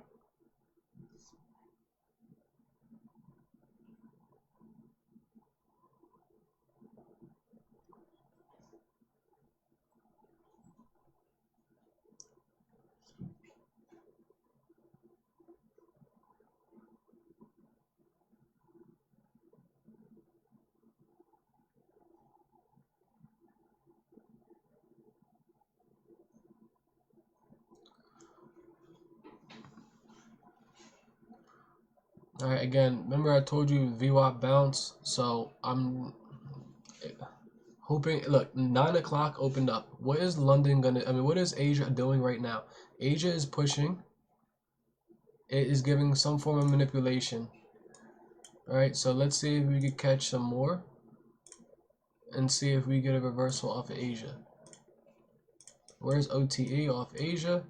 All right, again, remember I told you VWAP bounce, so I'm hoping. Look, 9 o'clock opened up. What is London gonna? I mean, what is Asia doing right now? Asia is pushing. It is giving some form of manipulation. All right, so let's see if we can catch some more, and see if we get a reversal off of Asia. Where's OTE off Asia?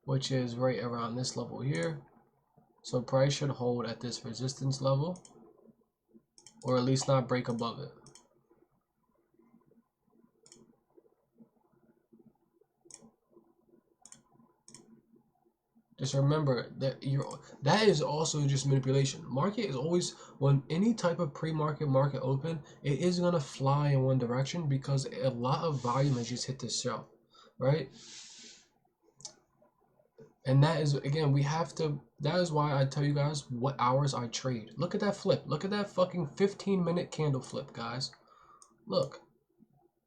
Which is right around this level here. So price should hold at this resistance level, or at least not break above it. Just remember that that is also just manipulation. Market is always, when any type of pre-market market open, it is gonna fly in one direction because a lot of volume has just hit the shelf, right? And that is, again, we have to, that is why I tell you guys what hours I trade. Look at that flip. Look at that fucking 15-minute candle flip, guys. Look.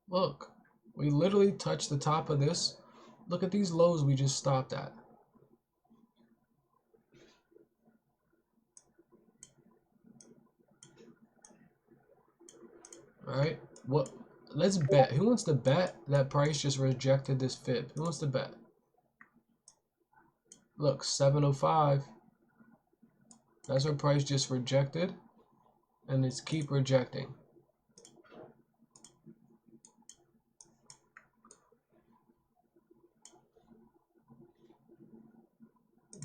Look. We literally touched the top of this. Look at these lows we just stopped at. Alright? What? Let's bet. Who wants to bet that price just rejected this fib? Who wants to bet? Look, 705. That's what price just rejected. And it's keep rejecting.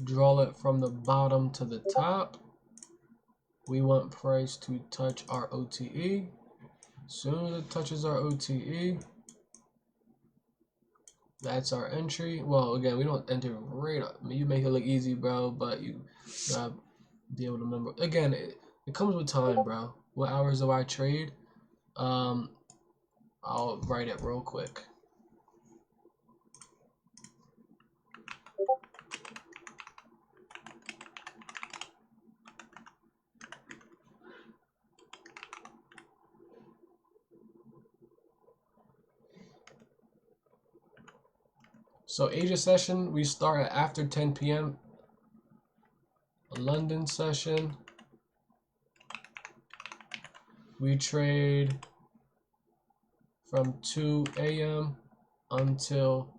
Draw it from the bottom to the top. We want price to touch our OTE. As soon as it touches our OTE, that's our entry. Well, again, we don't enter right up. I mean, you make it look easy, bro, but you gotta be able to remember. Again, it comes with time, bro. What hours do I trade? I'll write it real quick. So Asia session, we start at after 10 p.m. London session, we trade from 2 a.m. until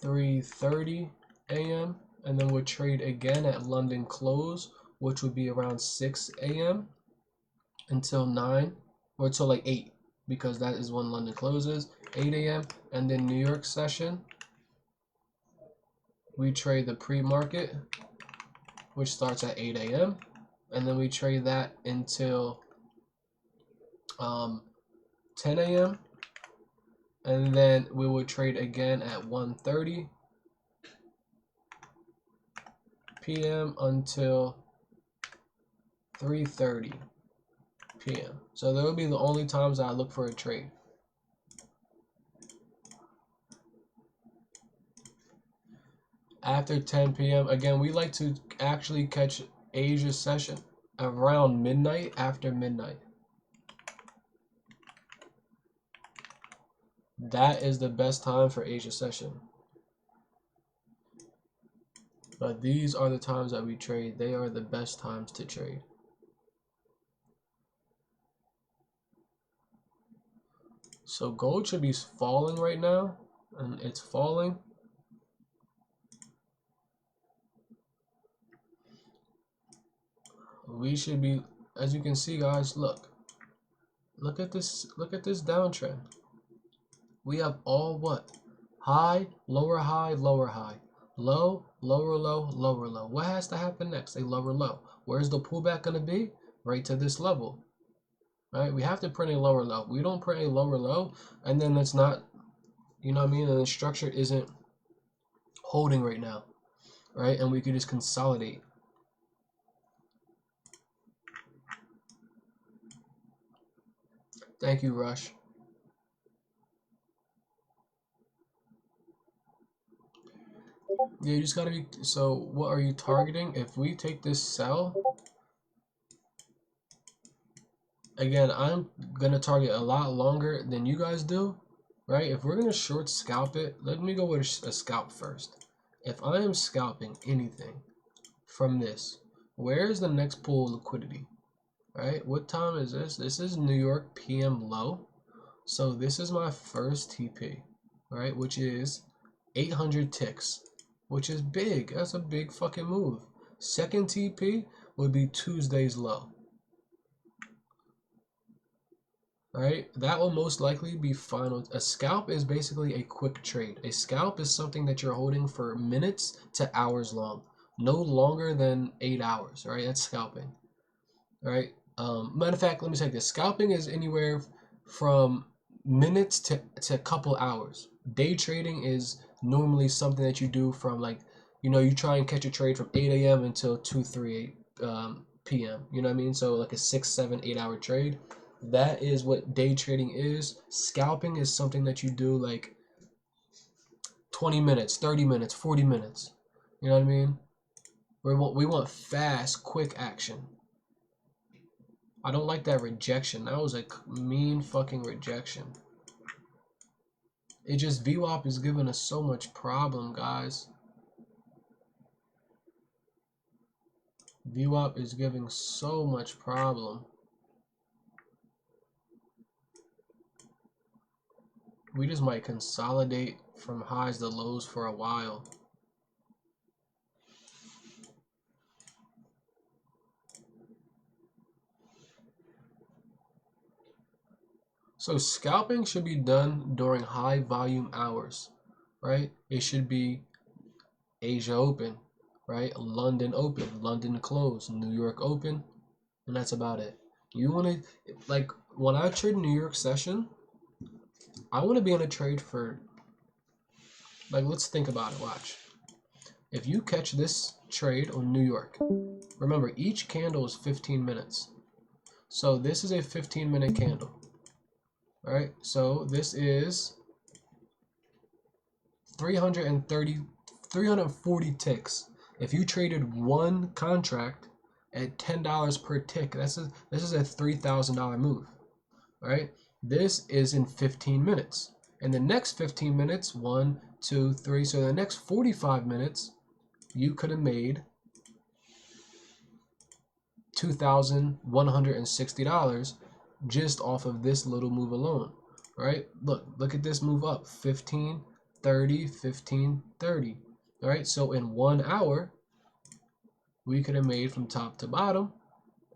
3:30 a.m. and then we'll trade again at London close, which would be around 6 a.m. until 9 or until like 8, because that is when London closes, 8 a.m. And then New York session, we trade the pre-market, which starts at 8 a.m. and then we trade that until 10 a.m. and then we will trade again at 1:30 p.m. until 3:30 p.m. So that will be the only times I look for a trade. After 10 p.m. again, we like to actually catch Asia session around midnight, after midnight. That is the best time for Asia session. But these are the times that we trade. They are the best times to trade. So gold should be falling right now, and it's falling. We should be, as you can see, guys, look at this downtrend. We have all what? High, lower high, lower high, low, lower low, lower low. What has to happen next? A lower low. Where's the pullback going to be? Right to this level. Right? We have to print a lower low. We don't print a lower low, and then it's not, you know what I mean? And the structure isn't holding right now, right? And we could just consolidate. Thank you, Rush. Yeah, you just gotta be, so what are you targeting? If we take this sell, again, I'm gonna target a lot longer than you guys do, right? If we're gonna short scalp it, let me go with a scalp first. If I am scalping anything from this, where is the next pool of liquidity, right? What time is this? This is New York PM low. So this is my first TP, right? Which is 800 ticks, which is big. That's a big fucking move. Second TP would be Tuesday's low, right? That will most likely be final. A scalp is basically a quick trade. A scalp is something that you're holding for minutes to hours long, no longer than 8 hours, right? That's scalping, right? Matter of fact, let me take this. Scalping is anywhere from minutes to a couple hours. Day trading is normally something that you do from, like, you know, you try and catch a trade from 8 a.m. until 2, 3 p.m. You know what I mean? So like a 6, 7, 8 hour trade. That is what day trading is. Scalping is something that you do like 20 minutes, 30 minutes, 40 minutes. You know what I mean? We want fast, quick action. I don't like that rejection. That was a mean fucking rejection. It just, VWAP is giving us so much problem, guys. VWAP is giving so much problem. We just might consolidate from highs to lows for a while. So scalping should be done during high volume hours, right? It should be Asia open, right? London open, London close, New York open, and that's about it. You want to, like, when I trade New York session, I want to be in a trade for, like, let's think about it. Watch. If you catch this trade on New York, remember each candle is 15 minutes. So this is a 15-minute candle. All right. So this is 340 ticks. If you traded one contract at $10 per tick, this is a $3,000 move. All right. This is in 15 minutes. In the next 15 minutes, 1, 2, 3. So in the next 45 minutes, you could have made $2,160 just off of this little move alone. All right. Look at this move up. 15, 30, 15, 30. All right. So in 1 hour, we could have made from top to bottom,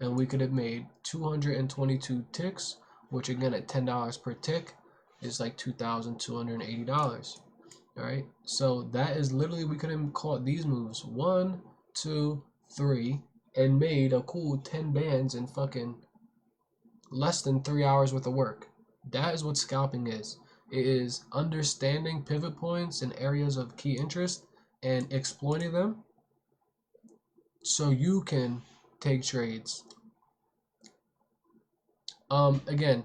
and we could have made 222 ticks, which again at $10 per tick is like $2,280. All right, so that is literally, we could have caught these moves 1, 2, 3, and made a cool 10 bands in fucking less than 3 hours worth of work. That is what scalping is. It is understanding pivot points and areas of key interest and exploiting them so you can take trades. Again,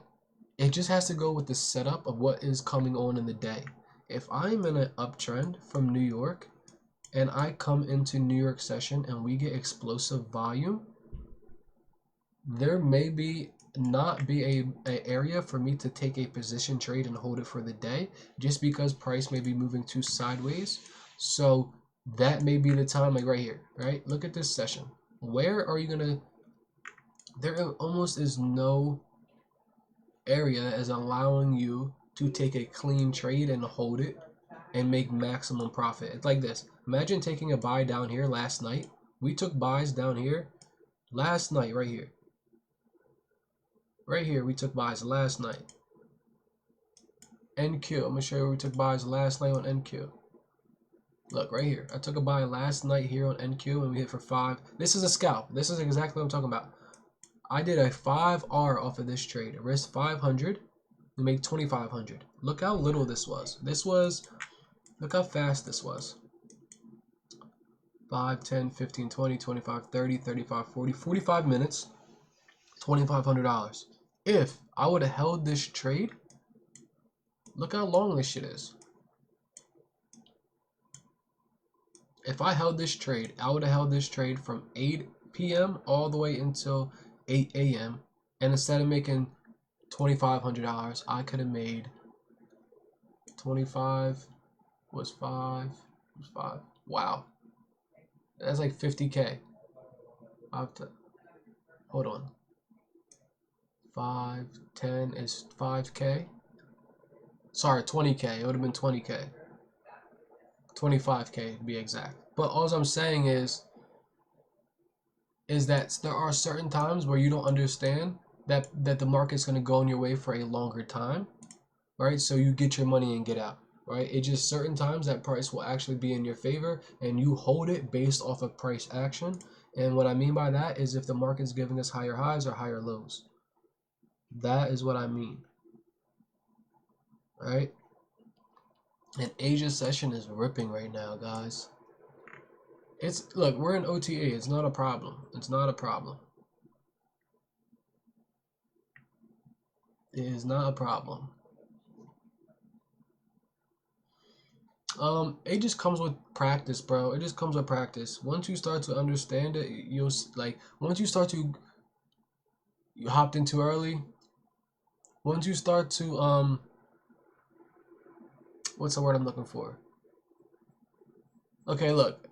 it just has to go with the setup of what is coming on in the day. If I'm in an uptrend from New York and I come into New York session and we get explosive volume, there may not be a area for me to take a position trade and hold it for the day, just because price may be moving too sideways. So that may be the time, like right here, right? Look at this session. Where are you gonna? There almost is no area that is allowing you to take a clean trade and hold it and make maximum profit. It's like this. Imagine taking a buy down here last night. We took buys down here last night, right here. Right here, we took buys last night. NQ. I'm going to show you where we took buys last night on NQ. Look, right here. I took a buy last night here on NQ and we hit for 5. This is a scalp. This is exactly what I'm talking about. I did a 5R off of this trade. Risk 500. We made 2,500. Look how little this was. Look how fast this was. 5, 10, 15, 20, 25, 30, 35, 40, 45 minutes, $2,500. If I would have held this trade, look how long this shit is. If I held this trade, I would have held this trade from 8 p.m. all the way until 8 a.m. And instead of making $2,500, I could have made 25 was 5 was 5. Wow. That's like 50K. I have to hold on. 5, 10 is 5K. Sorry, 20K. It would have been 20K. 25K to be exact. But all I'm saying is that there are certain times where you don't understand that the market's going to go in your way for a longer time, right? So you get your money and get out, right? It's just certain times that price will actually be in your favor and you hold it based off of price action. And what I mean by that is if the market's giving us higher highs or higher lows. That is what I mean, right? And Asia session is ripping right now, guys. Look, we're in OTA. It's not a problem. It's not a problem. It is not a problem. It just comes with practice, bro. It just comes with practice. Once you start to understand it, you'll like. Once you start to, you hopped in too early. Once you start to what's the word I'm looking for? Okay, look,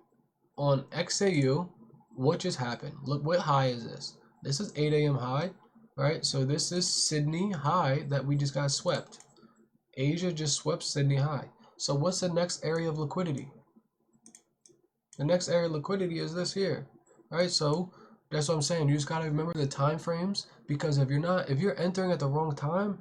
on XAU, what just happened? Look, what high is this? This is 8 a.m. high, right? So this is Sydney high that we just got swept. Asia just swept Sydney high. So what's the next area of liquidity? The next area of liquidity is this here, right? So that's what I'm saying. You just gotta remember the time frames, because if you're entering at the wrong time,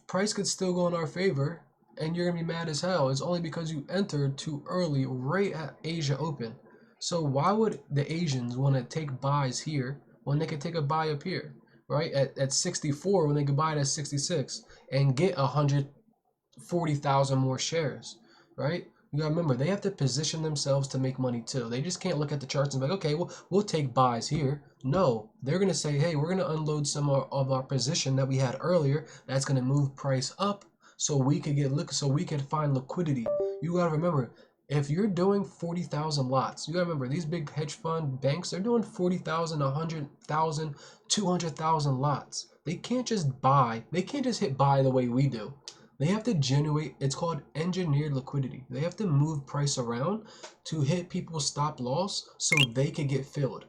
price could still go in our favor, and you're gonna be mad as hell. It's only because you entered too early, right at Asia open. So why would the Asians want to take buys here when they could take a buy up here? right, at 64 when they could buy it at 66 and get 140,000 more shares, right? You gotta remember, they have to position themselves to make money too. They just can't look at the charts and be like, okay, well, we'll take buys here. No, they're gonna say, hey, we're gonna unload some of our position that we had earlier. That's gonna move price up, so we could so we could find liquidity. You gotta remember, if you're doing 40,000 lots, you gotta remember these big hedge fund banks, they're doing 40,000, 100,000, 200,000 lots. They can't just buy. They can't just hit buy the way we do. They have to generate, it's called engineered liquidity. They have to move price around to hit people's stop loss so they could get filled.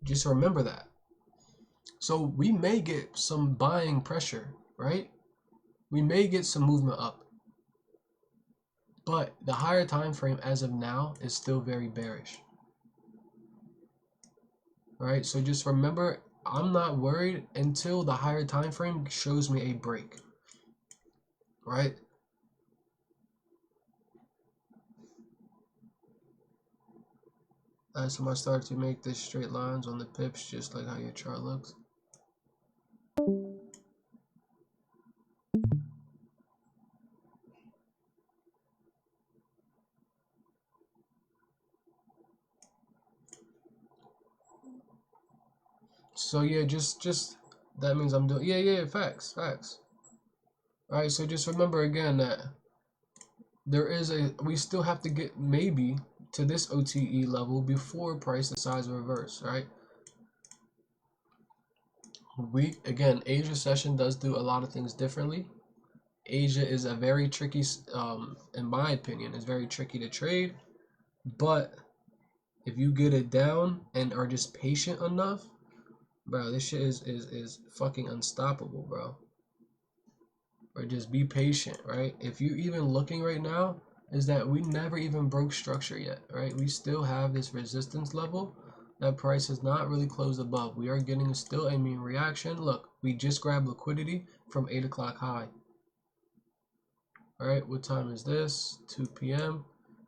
Just remember that. So we may get some buying pressure, right? We may get some movement up. But the higher time frame as of now is still very bearish. Right? So just remember, I'm not worried until the higher time frame shows me a break. Right? As time I start to make this straight lines on the pips, just like how your chart looks. So yeah, just that means I'm doing facts. All right, so just remember again that we still have to get maybe to this OTE level before price decides to reverse, right? Again, Asia session does do a lot of things differently. Asia is a very tricky, in my opinion, is very tricky to trade. But if you get it down and are just patient enough, bro, this shit is fucking unstoppable, bro. Or just be patient, right? If you even looking right now, is that we never even broke structure yet, right? We still have this resistance level that price has not really closed above. We are getting still a mean reaction. Look, we just grabbed liquidity from 8 o'clock high. All right, what time is this? 2 p.m.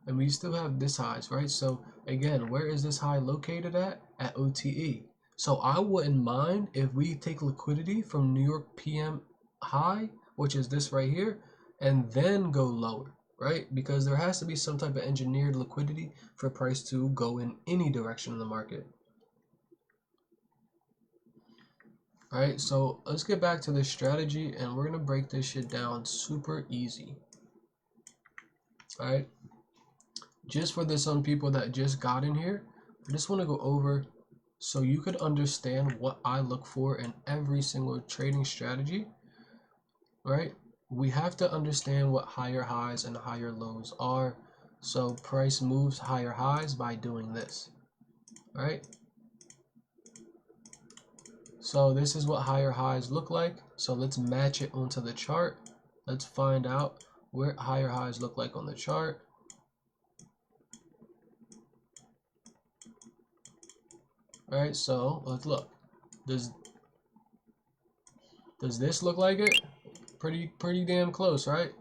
And we still have this highs, right? So again, where is this high located at? At OTE. So I wouldn't mind if we take liquidity from New York PM high, which is this right here, and then go lower, right? Because there has to be some type of engineered liquidity for price to go in any direction in the market. All right, so let's get back to this strategy, and we're gonna break this shit down super easy. All right, just for the some people that just got in here, I just want to go over so you could understand what I look for in every single trading strategy. Right? We have to understand what higher highs and higher lows are. So price moves higher highs by doing this, right? So this is what higher highs look like. So let's match it onto the chart. Let's find out where higher highs look like on the chart. All right, so let's look. Does this look like it? Pretty damn close, right?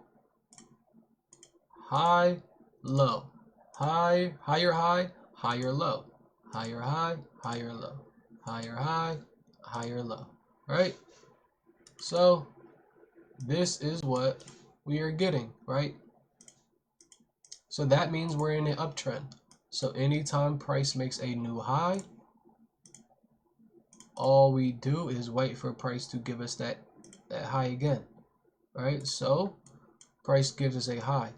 High, low, higher high, higher low, higher high, higher low, higher high, higher low, right? So this is what we are getting, right? So that means we're in an uptrend. So anytime price makes a new high, all we do is wait for price to give us that high again, right? So price gives us a high.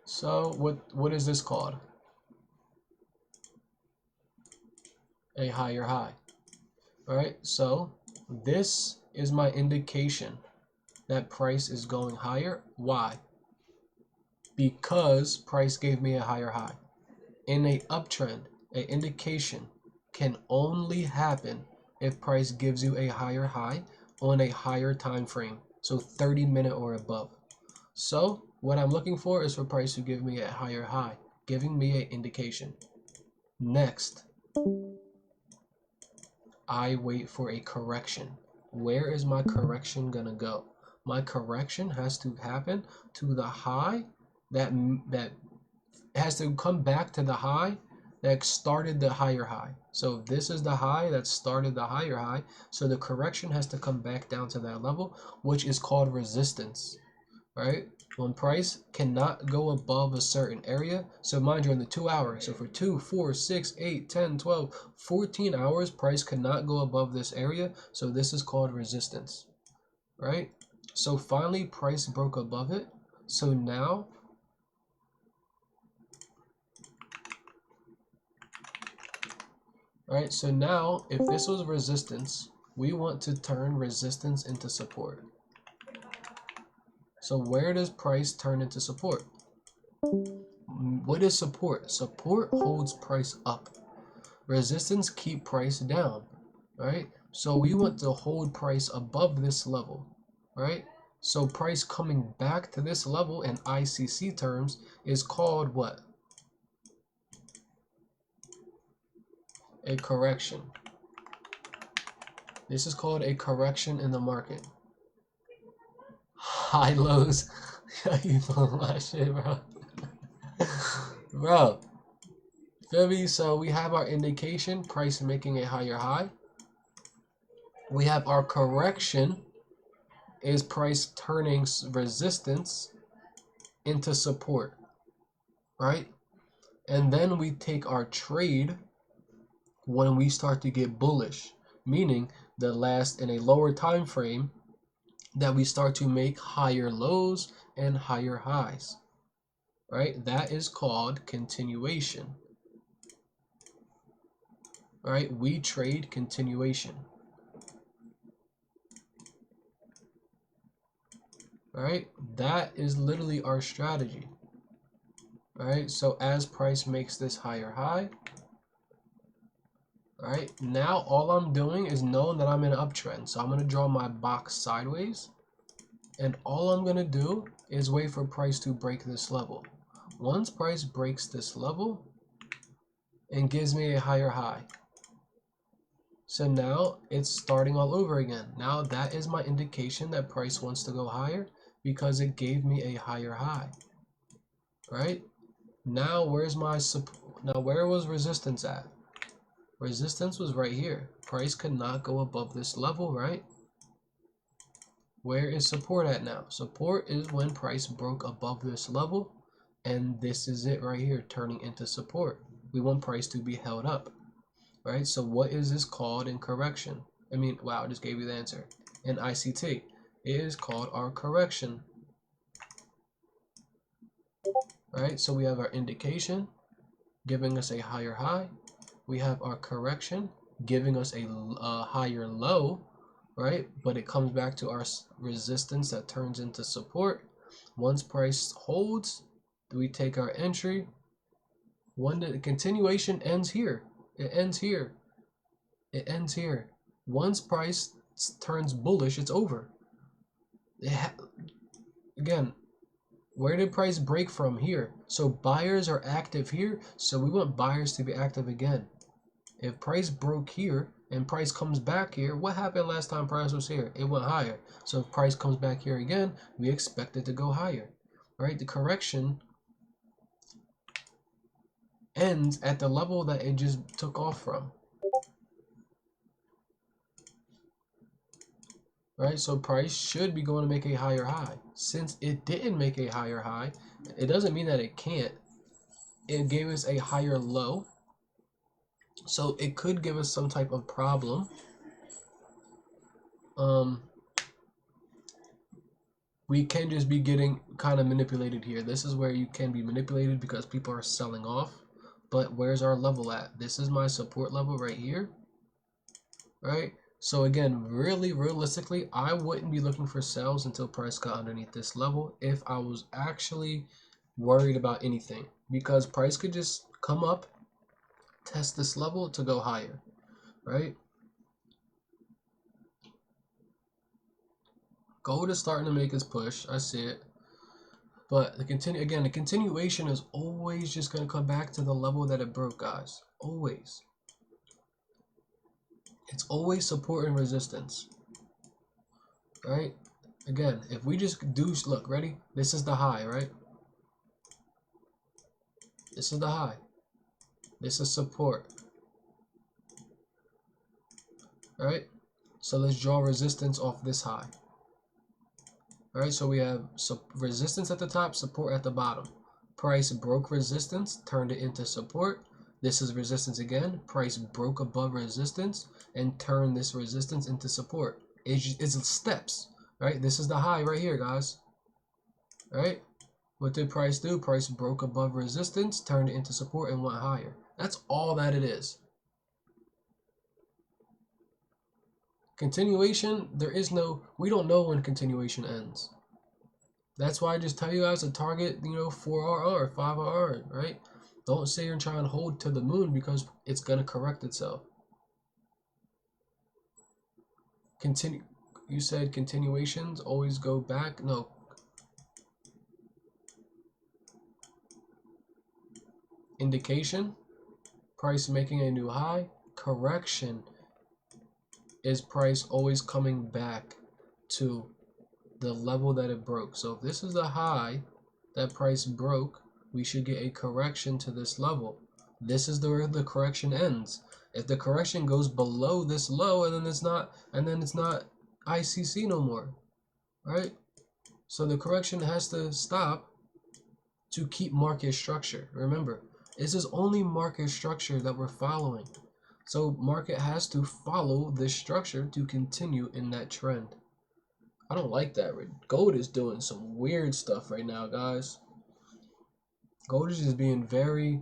So what is this called? A higher high. All right, so this is my indication that price is going higher. Why? Because price gave me a higher high. In a uptrend, an indication can only happen if price gives you a higher high on a higher time frame, so 30-minute or above. So what I'm looking for is for price to give me a higher high, giving me an indication. Next, I wait for a correction. Where is my correction gonna go? My correction has to happen to the high that it has to come back to the high that started the higher high. So this is the high that started the higher high. So the correction has to come back down to that level, which is called resistance, right? When price cannot go above a certain area, so mind you, in the 2 hours, so for 2, 4, 6, 8, 10, 12, 14 hours, price cannot go above this area. So this is called resistance, right? So finally, price broke above it. So now, right? So now, if this was resistance, we want to turn resistance into support. So where does price turn into support? What is support? Support holds price up. Resistance keep price down, right? So we want to hold price above this level, right? So price coming back to this level in ICC terms is called what? A correction. This is called a correction in the market. High lows. You pulling my shit, bro. Bro. Feel me? So we have our indication, price making a higher high. We have our correction, is price turning resistance into support, right? And then we take our trade when we start to get bullish, meaning the last in a lower time frame that we start to make higher lows and higher highs, right? That is called continuation, right? We trade continuation, right? That is literally our strategy, right? So as price makes this higher high, right, now all I'm doing is knowing that I'm in an uptrend. So I'm going to draw my box sideways. And all I'm going to do is wait for price to break this level. Once price breaks this level and gives me a higher high. So now it's starting all over again. Now that is my indication that price wants to go higher because it gave me a higher high. Right? Now where's my support? Now where was resistance at? Resistance was right here. Price could not go above this level, right? Where is support at now? Support is when price broke above this level, and this is it right here, turning into support. We want price to be held up, right? So what is this called in correction? I mean, wow, I just gave you the answer. In ICT, it is called our correction, right? So we have our indication giving us a higher high. We have our correction giving us a higher low, right? But it comes back to our resistance that turns into support. Once price holds, we take our entry. The continuation ends here. It ends here. It ends here. Once price turns bullish, it's over. Again, where did price break from? Here. So buyers are active here. So we want buyers to be active again. If price broke here and price comes back here, what happened last time price was here? It went higher. So if price comes back here again, we expect it to go higher, right? The correction ends at the level that it just took off from, right? So price should be going to make a higher high. Since it didn't make a higher high, it doesn't mean that it can't. It gave us a higher low. So it could give us some type of problem. We can just be getting kind of manipulated here. This is where you can be manipulated because people are selling off. But where's our level at? This is my support level right here, right? So again, really realistically, I wouldn't be looking for sales until price got underneath this level if I was actually worried about anything, because price could just come up, test this level to go higher, right? Gold is starting to make its push. I see it. But the continuation is always just going to come back to the level that it broke, guys. Always. It's always support and resistance. Right? Again, if we just do, look, ready? This is the high, right? This is the high. This is support. Alright? So let's draw resistance off this high. Alright, so we have resistance at the top, support at the bottom. Price broke resistance, turned it into support. This is resistance again. Price broke above resistance and turned this resistance into support. It's steps, right? This is the high right here, guys. Right? What did price do? Price broke above resistance, turned it into support, and went higher. That's all that it is. Continuation, we don't know when continuation ends. That's why I just tell you guys to target, 4RR, 5RR, right? Don't sit here and try and hold to the moon because it's going to correct itself. You said continuations always go back? No. Indication, price making a new high. Correction is price always coming back to the level that it broke. So if this is the high that price broke, we should get a correction to this level. This is where the correction ends. If the correction goes below this low, and then it's not ICC no more, right? So the correction has to stop to keep market structure. Remember, this is only market structure that we're following. So market has to follow this structure to continue in that trend. I don't like that. Gold is doing some weird stuff right now, guys. Gold is just being very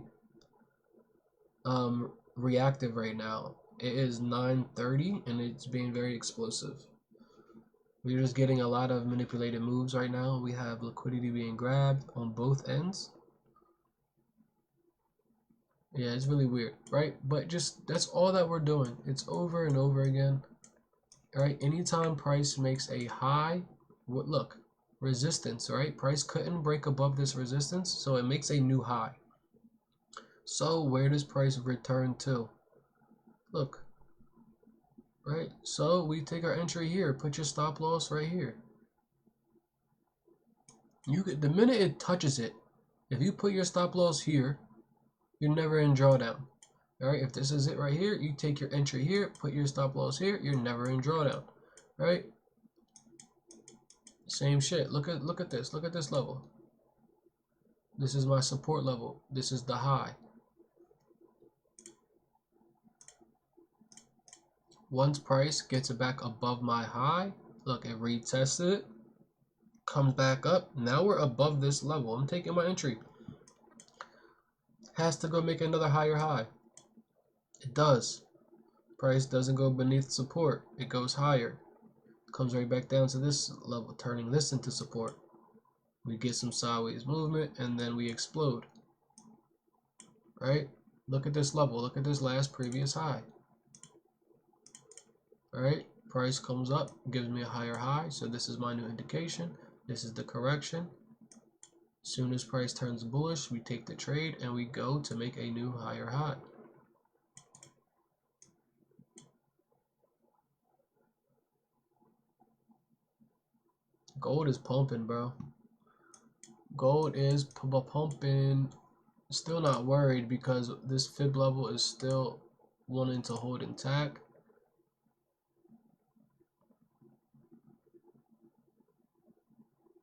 reactive right now. It is 9:30 and it's being very explosive. We're just getting a lot of manipulated moves right now. We have liquidity being grabbed on both ends. Yeah, it's really weird, right? But just that's all that we're doing. It's over and over again. All right, anytime price makes a high, look, resistance, right? Price couldn't break above this resistance, so it makes a new high. So where does price return to? Look, right? So we take our entry here, put your stop loss right here. The minute it touches it, if you put your stop loss here, you're never in drawdown. All right, if this is it right here, you take your entry here, put your stop loss here, you're never in drawdown, right? Same shit. Look at this. Look at this level. This is my support level. This is the high. Once price gets it back above my high, look, it retested it, comes back up. Now we're above this level. I'm taking my entry. Has to go make another higher high. It does. Price doesn't go beneath support. It goes higher. Comes right back down to this level, turning this into support. We get some sideways movement and then we explode. Right? Look at this level. Look at this last previous high. Alright, price comes up, gives me a higher high, so this is my new indication. This is the correction. As soon as price turns bullish, we take the trade and we go to make a new higher high. Gold is pumping, bro. Gold is pumping. Still not worried because this fib level is still wanting to hold intact.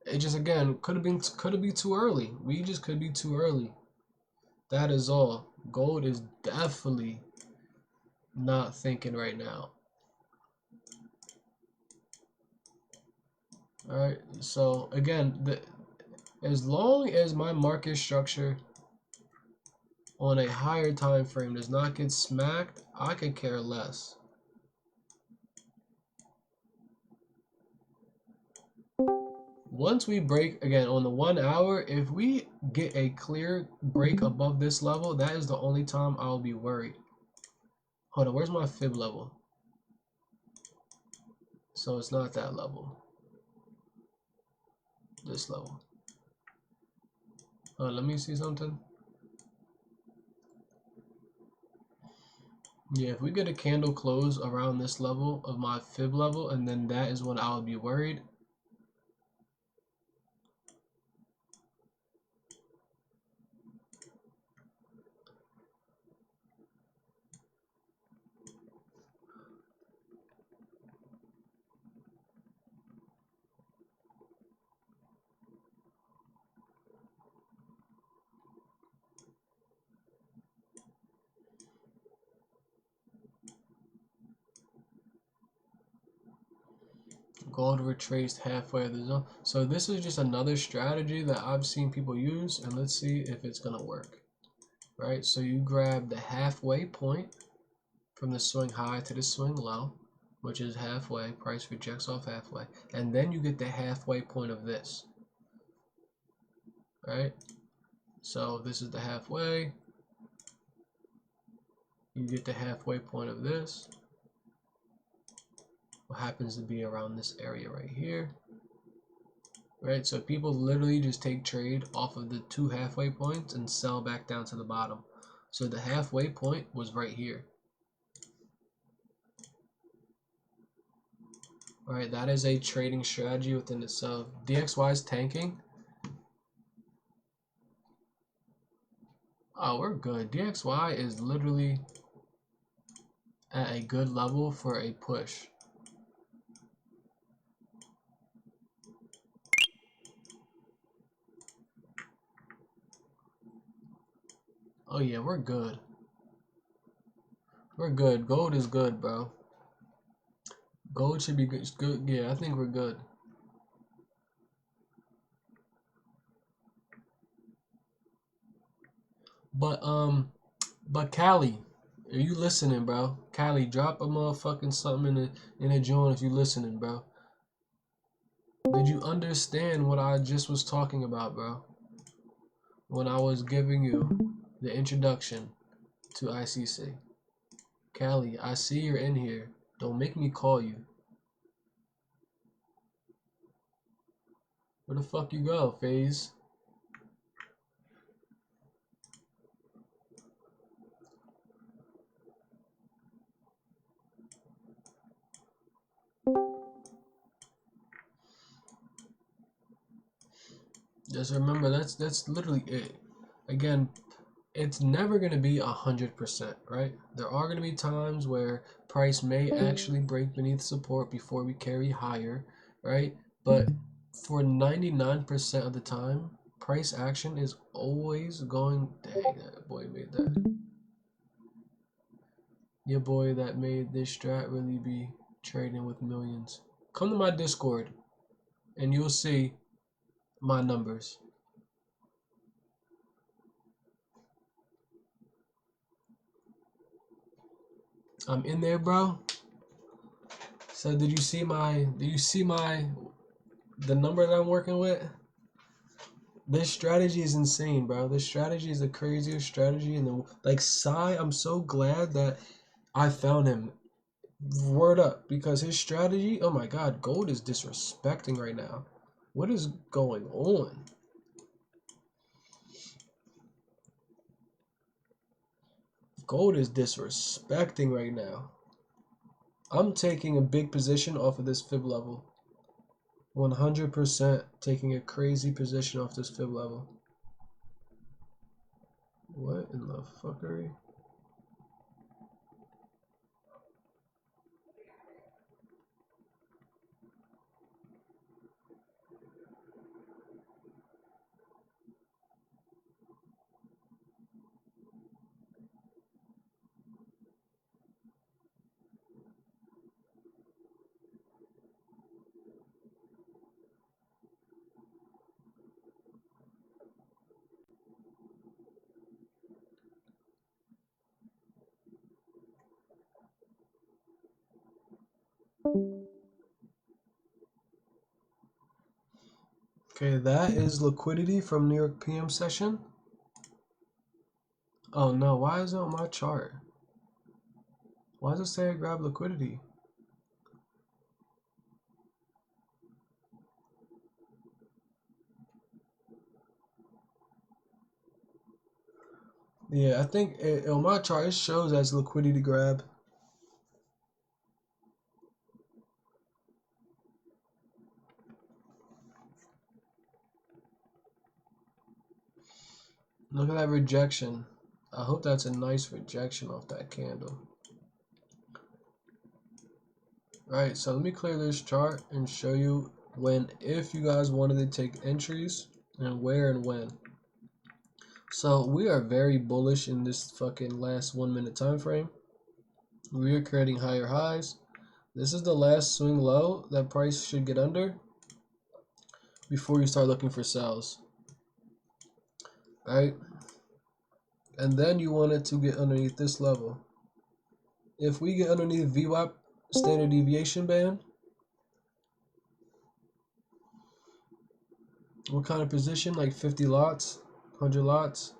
It just, again, could have been too early. We just could be too early. That is all. Gold is definitely not thinking right now. All right. So again, as long as my market structure on a higher time frame does not get smacked, I could care less. Once we break, again, on the 1 hour, if we get a clear break above this level, that is the only time I'll be worried. Hold on, where's my fib level? So it's not that level. This level. Let me see something. Yeah, if we get a candle close around this level of my fib level, and then that is when I'll be worried. Gold retraced halfway of the zone. So this is just another strategy that I've seen people use, and let's see if it's gonna work. Right, so you grab the halfway point from the swing high to the swing low, which is halfway, price rejects off halfway, and then you get the halfway point of this. Right, so this is the halfway, you get the halfway point of this, what happens to be around this area right here. Right, so people literally just take trade off of the two halfway points and sell back down to the bottom. So the halfway point was right here. Alright, that is a trading strategy within itself. DXY is tanking. Oh, we're good. DXY is literally at a good level for a push. Oh yeah, we're good. We're good. Gold is good, bro. Gold should be good. It's good. Yeah, I think we're good. But Callie, are you listening, bro? Callie, drop a motherfucking something in a joint if you listening, bro. Did you understand what I just was talking about, bro? When I was giving you the introduction to ICC. Callie, I see you're in here. Don't make me call you. Where the fuck you go, FaZe? Just remember, that's literally it. Again, it's never going to be 100%, right? There are going to be times where price may actually break beneath support before we carry higher, right? But for 99% of the time, price action is always going. Dang, that boy made that. Your boy that made this strat really be trading with millions. Come to my Discord and you'll see my numbers. I'm in there, bro. So did you see the number that I'm working with? This strategy is insane, bro. This strategy is the craziest strategy in the like Sai. I'm so glad that I found him. Word up, because his strategy. Oh my God, gold is disrespecting right now. What is going on? Gold is disrespecting right now. I'm taking a big position off of this fib level. 100% taking a crazy position off this fib level. What in the fuckery? Okay, that is liquidity from New York PM session. Oh no, why is it on my chart? Why does it say I grab liquidity? Yeah, I think on my chart it shows as liquidity grab. Look at that rejection. I hope that's a nice rejection off that candle. Alright, so let me clear this chart and show you if you guys wanted to take entries and where and when. So we are very bullish in this fucking last 1 minute time frame. We are creating higher highs. This is the last swing low that price should get under before you start looking for sells. Alright? And then you want it to get underneath this level. If we get underneath VWAP standard deviation band, what kind of position? Like 50 lots, 100 lots?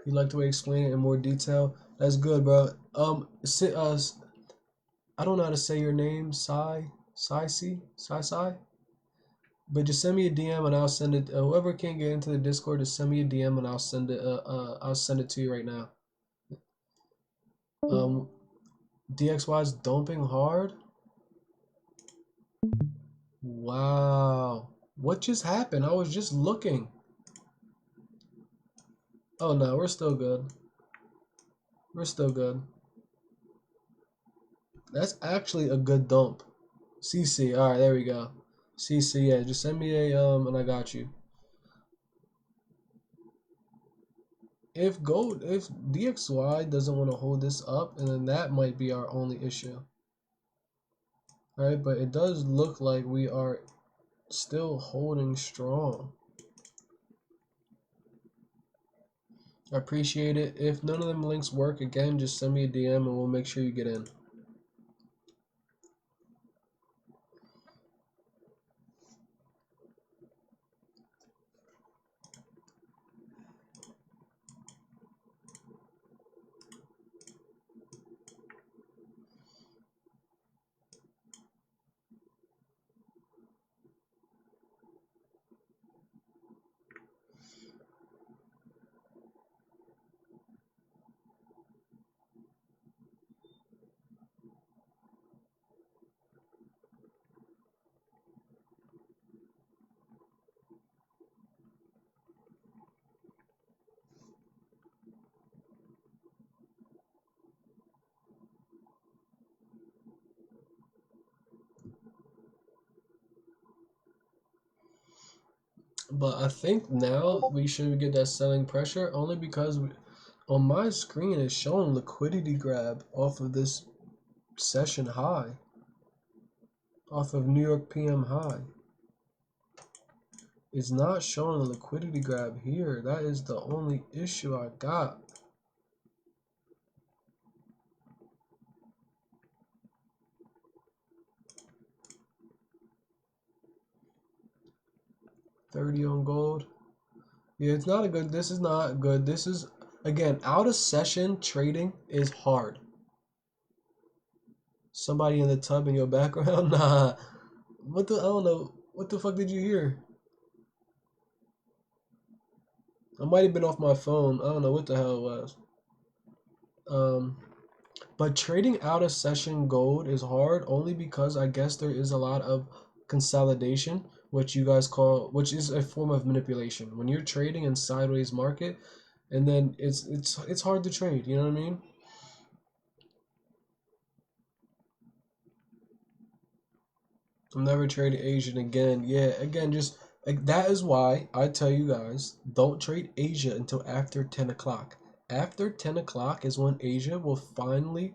You like the way I explain it in more detail? That's good, bro. I don't know how to say your name, Sai, but just send me a DM and I'll send it. Whoever can get into the Discord, just send me a DM and I'll send it. I'll send it to you right now. DXY's dumping hard. Wow, what just happened? I was just looking. Oh no, we're still good. We're still good. That's actually a good dump. CC, all right, there we go. CC, yeah, just send me a and I got you. If DXY doesn't want to hold this up, and then that might be our only issue. All right, but it does look like we are still holding strong. I appreciate it. If none of them links work, again, just send me a DM and we'll make sure you get in. But I think now we should get that selling pressure only because on my screen it's showing liquidity grab off of this session high, off of New York PM high. It's not showing a liquidity grab here. That is the only issue I got. $30 on gold. Yeah, it's not a good. This is not good. This is, again, out of session trading is hard. Somebody in the tub in your background? Nah. What the? I don't know. What the fuck did you hear? I might have been off my phone. I don't know what the hell it was. But trading out of session gold is hard only because I guess there is a lot of consolidation, which you guys call, which is a form of manipulation. When you're trading in sideways market, and then it's hard to trade. You know what I mean? I'm never trading Asian again. Yeah, again, just like, that is why I tell you guys don't trade Asia until after 10 o'clock. After 10 o'clock is when Asia will finally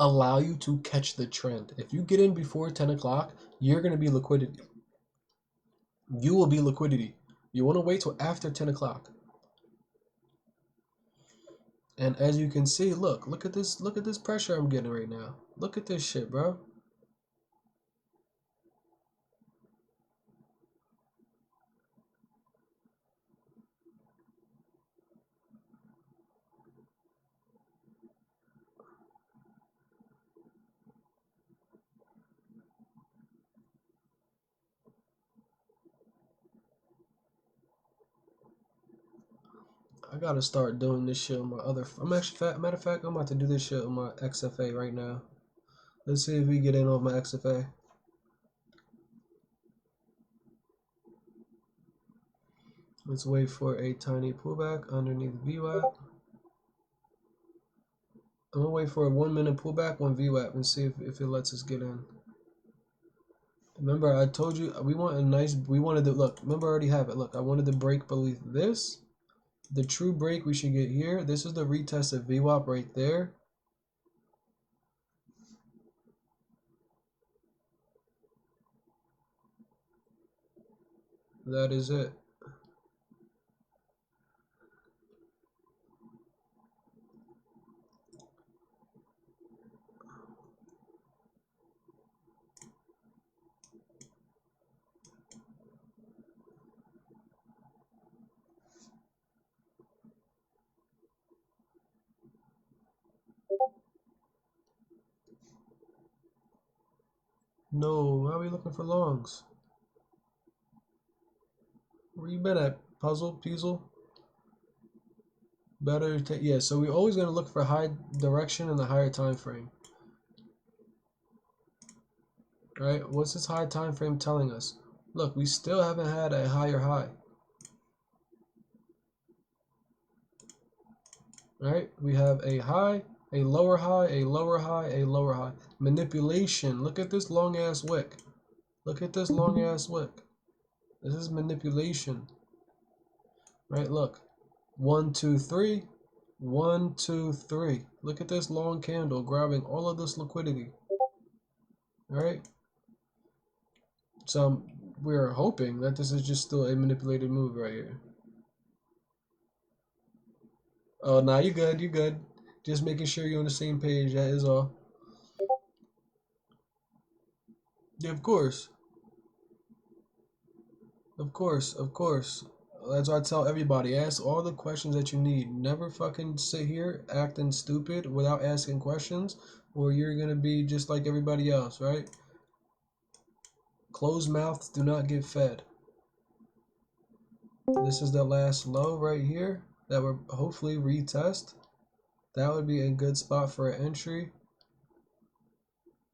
allow you to catch the trend. If you get in before 10 o'clock, you're going to be liquidity. You will be liquidity. You want to wait till after 10 o'clock. And as you can see, look at this pressure I'm getting right now. Look at this shit, bro. I gotta start doing this shit on my other. I'm actually, matter of fact, I'm about to do this shit on my XFA right now. Let's see if we get in on my XFA. Let's wait for a tiny pullback underneath VWAP. I'm gonna wait for a 1 minute pullback on VWAP and see if it lets us get in. Remember, I told you we wanted to look. Remember, I already have it. Look, I wanted to break beneath this. The true break we should get here. This is the retest of VWAP right there. That is it. No, why are we looking for longs? Where you been at, Puzzle, Peasel? Better take, yeah, so we're always going to look for high direction in the higher time frame. Right? What's this high time frame telling us? Look, we still haven't had a higher high. Right? We have a high, a lower high, a lower high, a lower high. Manipulation. Look at this long ass wick. Look at this long ass wick. This is manipulation. Right? Look. 1, 2, 3. 1, 2, 3. Look at this long candle grabbing all of this liquidity. Right? So we're hoping that this is just still a manipulated move right here. Oh, nah, you good, you good. Just making sure you're on the same page, that is all. Yeah, of course. Of course, of course. That's why I tell everybody, ask all the questions that you need. Never fucking sit here acting stupid without asking questions, or you're gonna be just like everybody else, right? Closed mouths do not get fed. This is the last low right here that we're hopefully retest. That would be a good spot for an entry.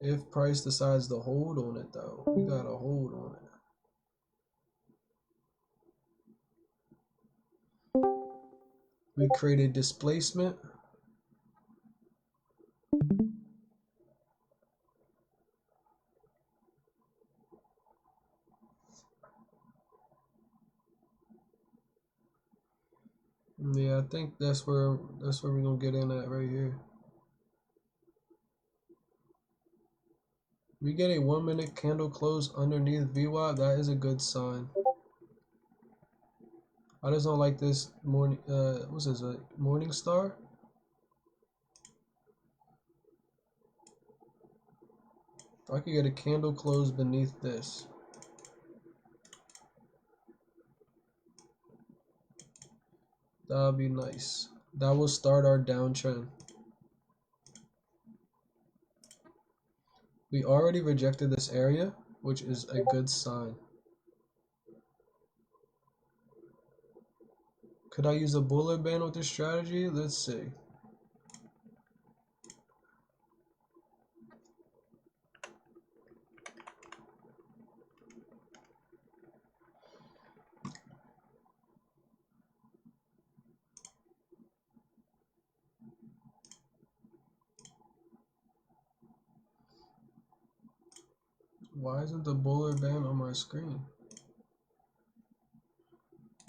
If price decides to hold on it though, we gotta hold on it. We created displacement. Yeah, I think that's where we're gonna get in at right here. We get a 1 minute candle close underneath VWAP, that is a good sign. I just don't like this morning what's this, a morning star? If I could get a candle close beneath this. That would be nice. That will start our downtrend. We already rejected this area, which is a good sign. Could I use a Buller band with this strategy? Let's see. Why isn't the Buller band on my screen?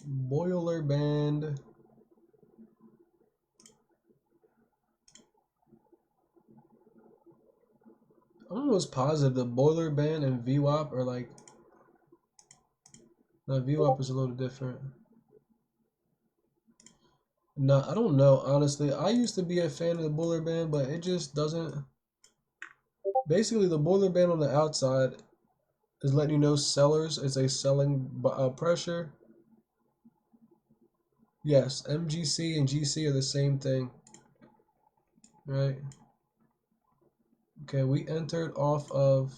Boiler band. I'm almost positive the Boiler band and VWAP are like. No, VWAP is a little different. No, I don't know, honestly. I used to be a fan of the Buller band, but it just doesn't. Basically, the Buller band on the outside is letting you know sellers. It's a selling pressure. Yes, MGC and GC are the same thing. Right? Okay, we entered off of.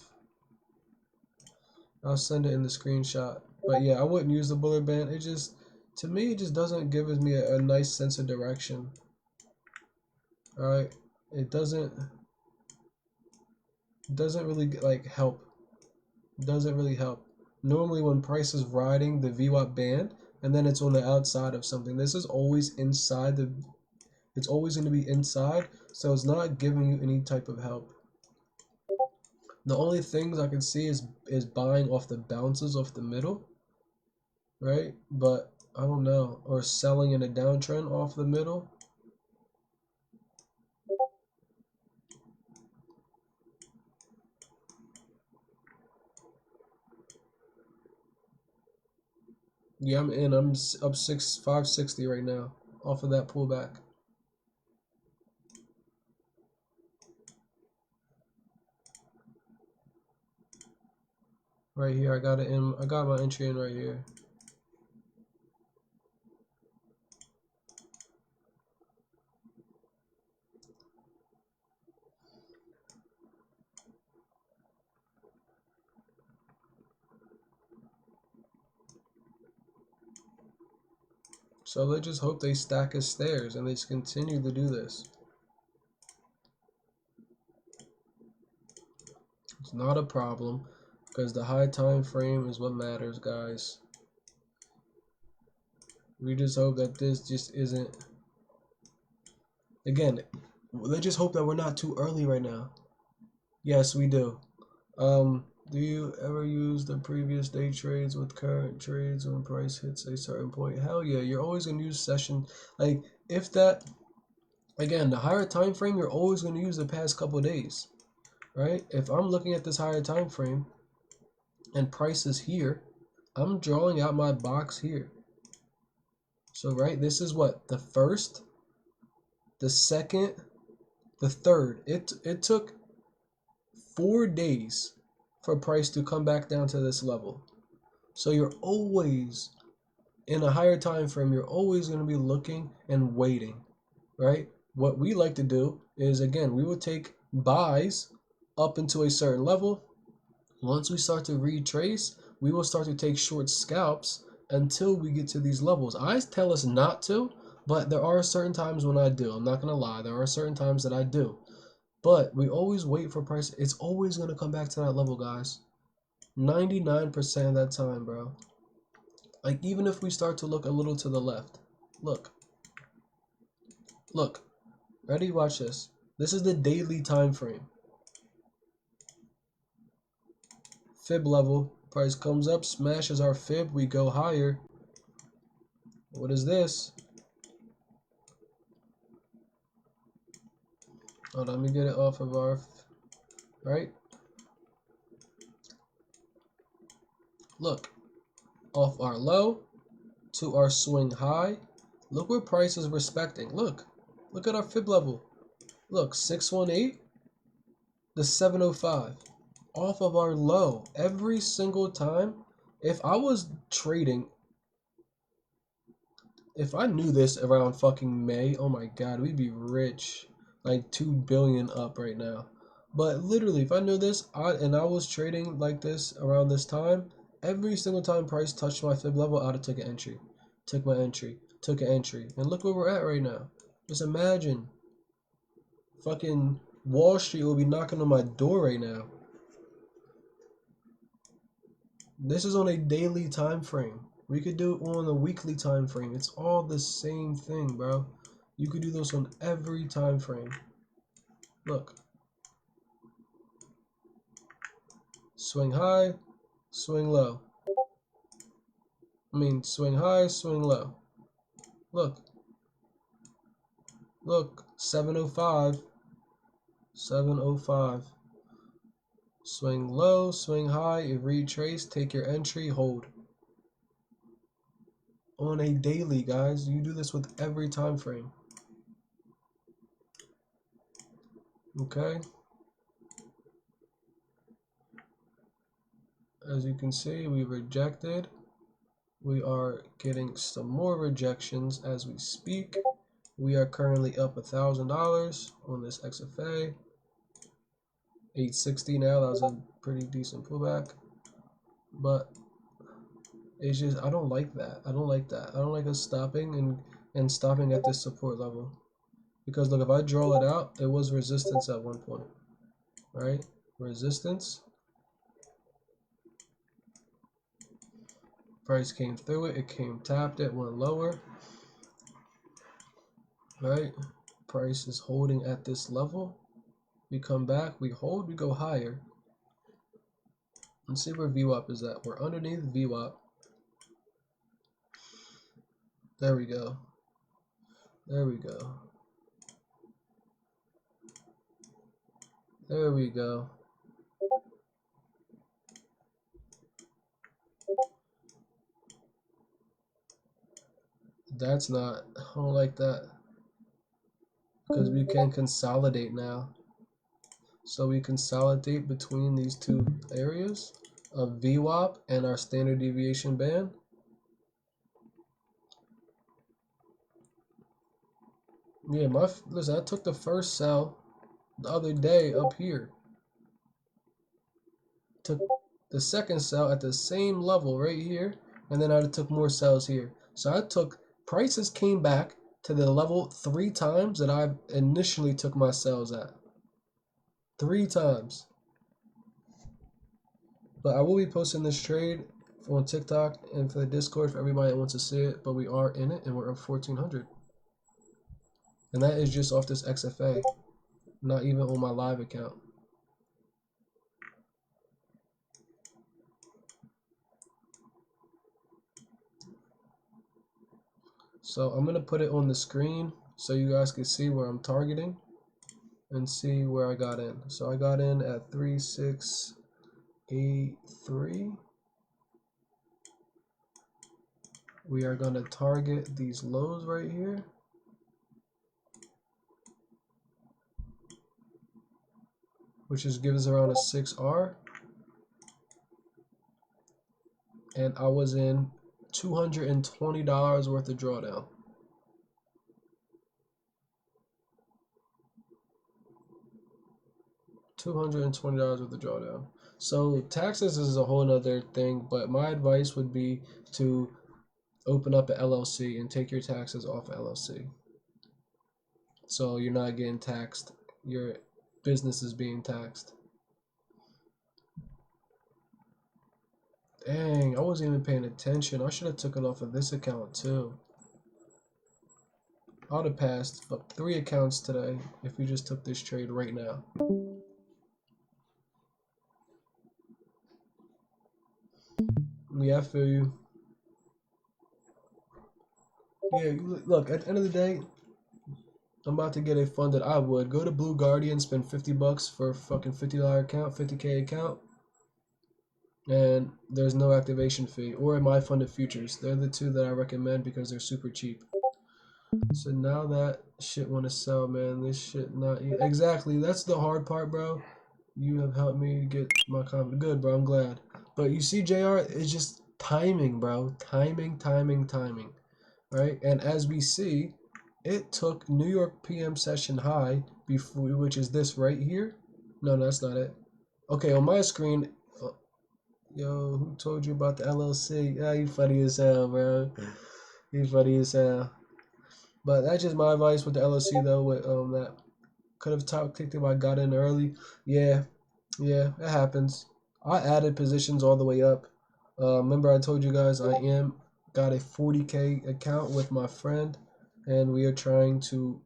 I'll send it in the screenshot. But yeah, I wouldn't use the Buller band. It just, to me, it just doesn't give me a nice sense of direction. Alright? It doesn't really like help. It doesn't really help. Normally when price is riding the VWAP band and then it's on the outside of something. This is always inside the, it's always going to be inside, so it's not giving you any type of help. The only things I can see is buying off the bounces off the middle, right? But I don't know, or selling in a downtrend off the middle. Yeah, I'm in. I'm up 560 right now off of that pullback. Right here, I got it in. I got my entry in right here. So let's just hope they stack as stairs and they just continue to do this. It's not a problem because the high time frame is what matters, guys. We just hope that this just isn't. Again, let's just hope that we're not too early right now. Yes, we do. Do you ever use the previous day trades with current trades when price hits a certain point? Hell yeah, you're always gonna use session. Like if that, again, the higher time frame, you're always gonna use the past couple days, right? If I'm looking at this higher time frame and price is here, I'm drawing out my box here. So right, this is what the first, the second, the third. It took 4 days for price to come back down to this level. So you're always in a higher time frame, you're always going to be looking and waiting, right? What we like to do is, again, we will take buys up into a certain level. Once we start to retrace, we will start to take short scalps until we get to these levels. I tell us not to, but there are certain times when I do. I'm not going to lie. There are certain times that I do. But we always wait for price. It's always going to come back to that level, guys. 99% of that time, bro. Like, even if we start to look a little to the left. Look. Look. Ready? Watch this. This is the daily time frame. Fib level. Price comes up, smashes our fib. We go higher. What is this? Hold on, let me get it off of our... Right? Look. Off our low to our swing high. Look where price is respecting. Look. Look at our fib level. Look, 618 to 705. Off of our low every single time. If I was trading, if I knew this around fucking May, oh my god, we'd be rich. Like 2 billion up right now. But literally, if I knew this and I was trading like this around this time, every single time price touched my fib level, I'd have took an entry. Took my entry. Took an entry. And look where we're at right now. Just imagine. Fucking Wall Street will be knocking on my door right now. This is on a daily time frame. We could do it on a weekly time frame. It's all the same thing, bro. You could do this on every time frame. Look. Swing high, swing low. Swing high, swing low. Look. Look. 705. 705. Swing low, swing high, you retrace, take your entry, hold. On a daily, guys. You do this with every time frame. Okay? As you can see, we rejected. We are getting some more rejections as we speak. We are currently up $1,000 on this XFA. 860 now. That was a pretty decent pullback. But it's just, I don't like that. I don't like that. I don't like us stopping and stopping at this support level. Because look, if I draw it out, it was resistance at one point. Right? Resistance. Price came through it. It came tapped it, went lower. Right? Price is holding at this level. We come back, we hold, we go higher. Let's see where VWAP is at. We're underneath VWAP. There we go. There we go. There we go. That's not, I don't like that. Because we can consolidate now. So we consolidate between these two areas of VWAP and our standard deviation band. Yeah, listen, I took the first sell the other day up here. Took the second sell at the same level right here, and then I took more sells here. So I took, prices came back to the level 3 times that I initially took my sells at. 3 times. But I will be posting this trade on TikTok and for the Discord for everybody that wants to see it. But we are in it and we're up 1400. And that is just off this XFA, not even on my live account. So I'm going to put it on the screen so you guys can see where I'm targeting and see where I got in. So I got in at 3683. We are going to target these lows right here. Which is gives around a 6R. And I was in $220 worth of drawdown. $220 worth of drawdown. So taxes is a whole nother thing, but my advice would be to open up an LLC and take your taxes off LLC. So you're not getting taxed. Your business is being taxed. Dang, I wasn't even paying attention. I should have took it off of this account too. I would have passed 3 accounts today if we just took this trade right now. Yeah, I feel you. Yeah, look, at the end of the day, I'm about to get it funded. I would go to Blue Guardian, spend $50 for a fucking $50 account, 50K account, and there's no activation fee. Or My Funded Futures. They're the two that I recommend because they're super cheap. So now that shit want to sell, man. This shit not exactly. That's the hard part, bro. You have helped me get my confidence. Good, bro. I'm glad. But you see, JR, it's just timing, bro. Timing. Right? And as we see, it took New York PM session high before, which is this right here. No, that's not it. Okay, on my screen. Yo, who told you about the LLC? Yeah, you funny as hell, bro. You funny as hell. But that's just my advice with the LLC though. With that could have top kicked if I got in early. Yeah, it happens. I added positions all the way up. Remember I told you guys I got a 40K account with my friend, and we are trying to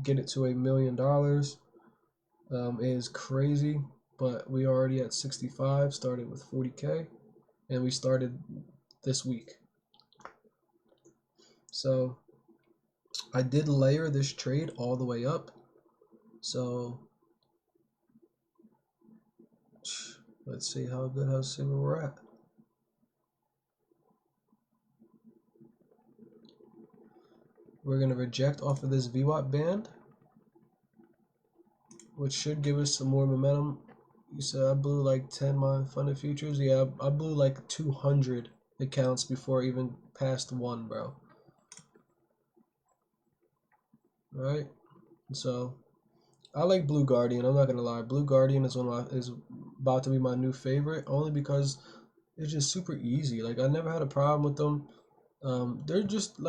get it to $1 million. It is crazy, but we are already at 65. Started with 40K, and we started this week. So I did layer this trade all the way up. So let's see how where we're at. We're going to reject off of this VWAP band, which should give us some more momentum. You said I blew like 10 My Funded Futures. Yeah, I blew like 200 accounts before I even passed 1, bro. Right? So I like Blue Guardian. I'm not gonna lie. Blue Guardian is is about to be my new favorite, only because it's just super easy. Like I never had a problem with them. They're just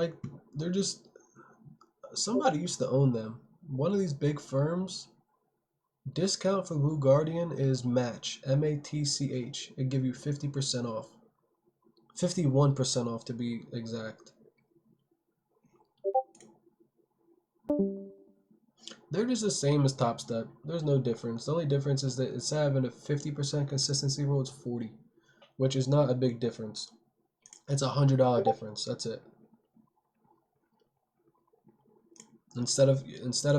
somebody used to own them. One of these big firms. Discount for Blue Guardian is Match, MATCH. It give you 50% off. 51% off to be exact. They're just the same as Top Step. There's no difference. The only difference is that instead of having a 50% consistency rule, it's 40, which is not a big difference. It's $100 difference. That's it. Instead of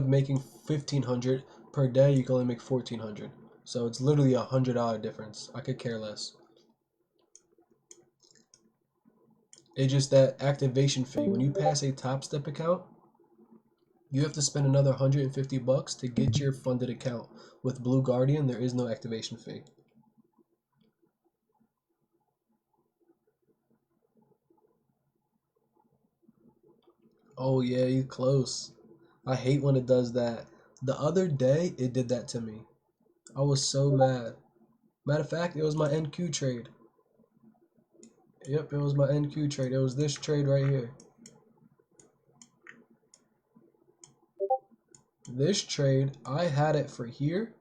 making 1,500 per day, you can only make 1,400. So it's literally $100 difference. I could care less. It's just that activation fee. When you pass a Top Step account, you have to spend another $150 to get your funded account. With Blue Guardian, there is no activation fee. Oh yeah, you close. I hate when it does that. The other day, it did that to me. I was so mad. Matter of fact, it was my NQ trade. Yep, it was my NQ trade. It was this trade right here. This trade, I had it for here.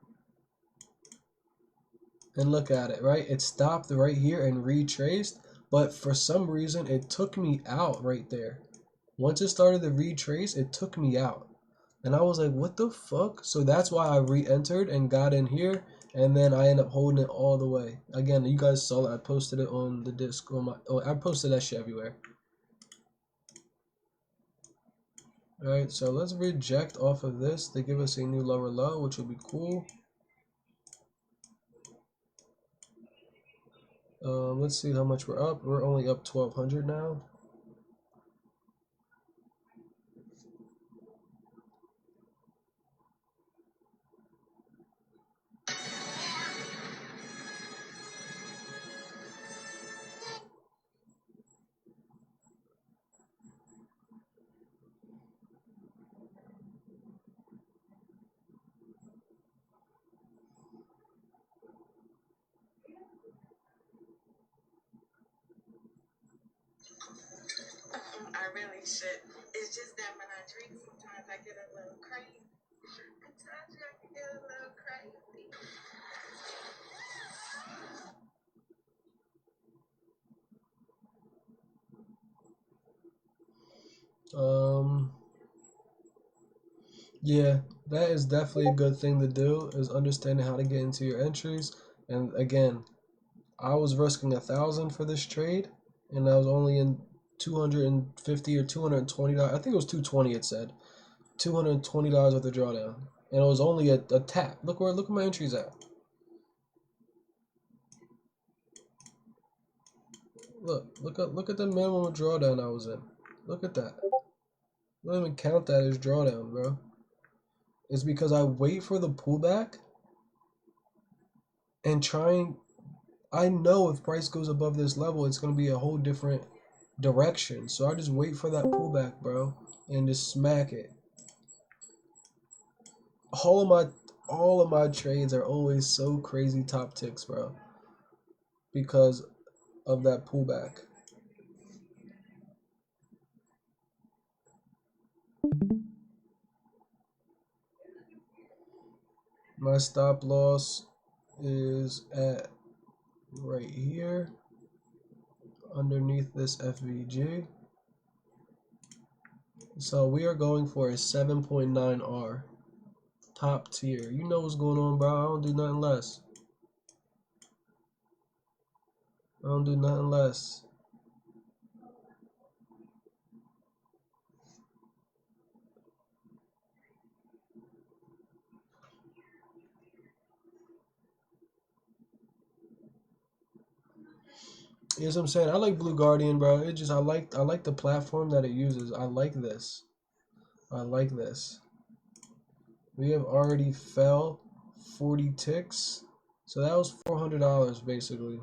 And look at it, right? It stopped right here and retraced. But for some reason, it took me out right there. Once it started to retrace, it took me out. And I was like, what the fuck? So that's why I re-entered and got in here. And then I ended up holding it all the way. Again, you guys saw it. I posted it on the disc. I posted that shit everywhere. Alright, so let's reject off of this to give us a new lower low, which will be cool. Let's see how much we're up. We're only up 1,200 now. I really should. It's just that when I drink, sometimes I get a little crazy. I told you I could get a little crazy. Yeah, that is definitely a good thing to do, is understanding how to get into your entries. And again, I was risking 1,000 for this trade, and I was only in 250 or $220. I think it was 220. It said $220 worth of drawdown, and it was only a tap. Look where my entries at. Look at the minimum drawdown I was in. Look at that. I don't even count that as drawdown, bro. It's because I wait for the pullback and trying. I know if price goes above this level, it's gonna be a whole different direction. So I just wait for that pullback, bro, and just smack it. All of my trades are always so crazy top ticks, bro, because of that pullback. My stop loss is at right here underneath this FVG. So we are going for a 7.9R. Top tier. You know what's going on, bro. I don't do nothing less. I don't do nothing less. You know what I'm saying? I like Blue Guardian, bro. It just I like the platform that it uses. I like this. I like this. We have already fell 40 ticks. So that was $400 basically.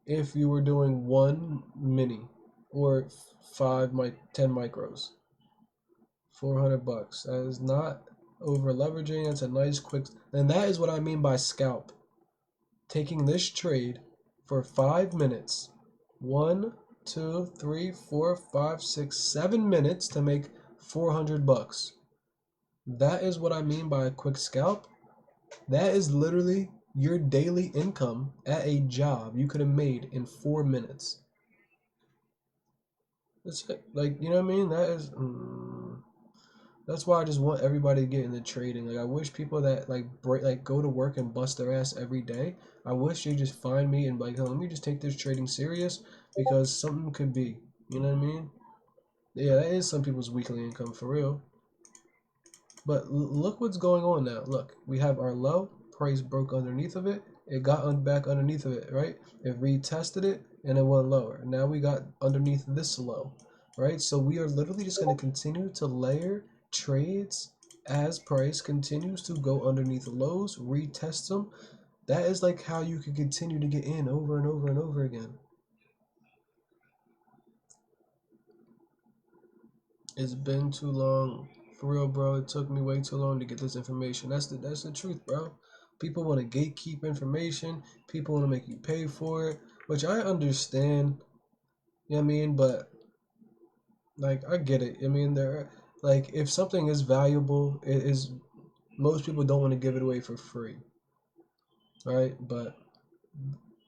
If you were doing one mini or 10 micros. $400. That is not over leveraging. That's a nice quick, and that is what I mean by scalp. Taking this trade for 5 minutes. 1, 2, 3, 4, 5, 6, 7 minutes to make $400. That is what I mean by a quick scalp. That is literally your daily income at a job you could have made in 4 minutes. That's it. Like, you know what I mean? That is that's why I just want everybody to get into trading. Like, I wish people that like go to work and bust their ass every day. I wish they just find me and be like, oh, let me just take this trading serious, because something could be. You know what I mean? Yeah, that is some people's weekly income for real. But look what's going on now. Look, we have our low. Price broke underneath of it. it got back underneath of it, right? It retested it and it went lower. Now we got underneath this low, right? So we are literally just going to continue to layer trades as price continues to go underneath the lows, retest them. That is like how you can continue to get in over and over and over again. It's been too long. For real, bro. It took me way too long to get this information. That's the truth, bro. People want to gatekeep information. People want to make you pay for it, which I understand. You know what I mean? But like I get it. I mean, there like if something is valuable, it is most people don't want to give it away for free. Right? But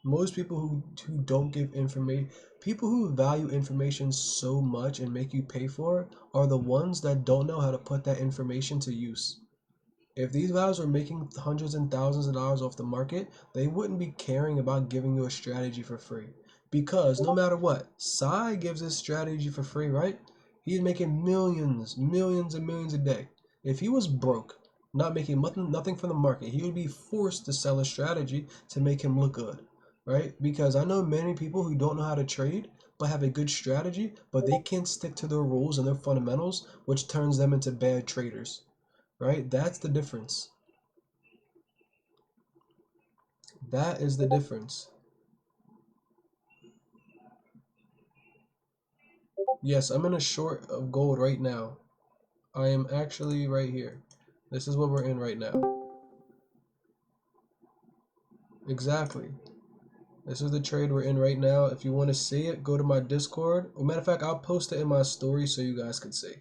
most people who don't give information, people who value information so much and make you pay for it are the ones that don't know how to put that information to use. If these guys were making hundreds and thousands of dollars off the market, they wouldn't be caring about giving you a strategy for free. Because no matter what, Sai gives his strategy for free, right? He's making millions, millions and millions a day. If he was broke, not making nothing from the market, he would be forced to sell a strategy to make him look good, right? Because I know many people who don't know how to trade, but have a good strategy, but they can't stick to their rules and their fundamentals, which turns them into bad traders, right? That's the difference. That is the difference. Yes, I'm in a short of gold right now. I am actually right here. This is what we're in right now. Exactly. This is the trade we're in right now. If you want to see it, go to my Discord. Or matter of fact, I'll post it in my story so you guys can see.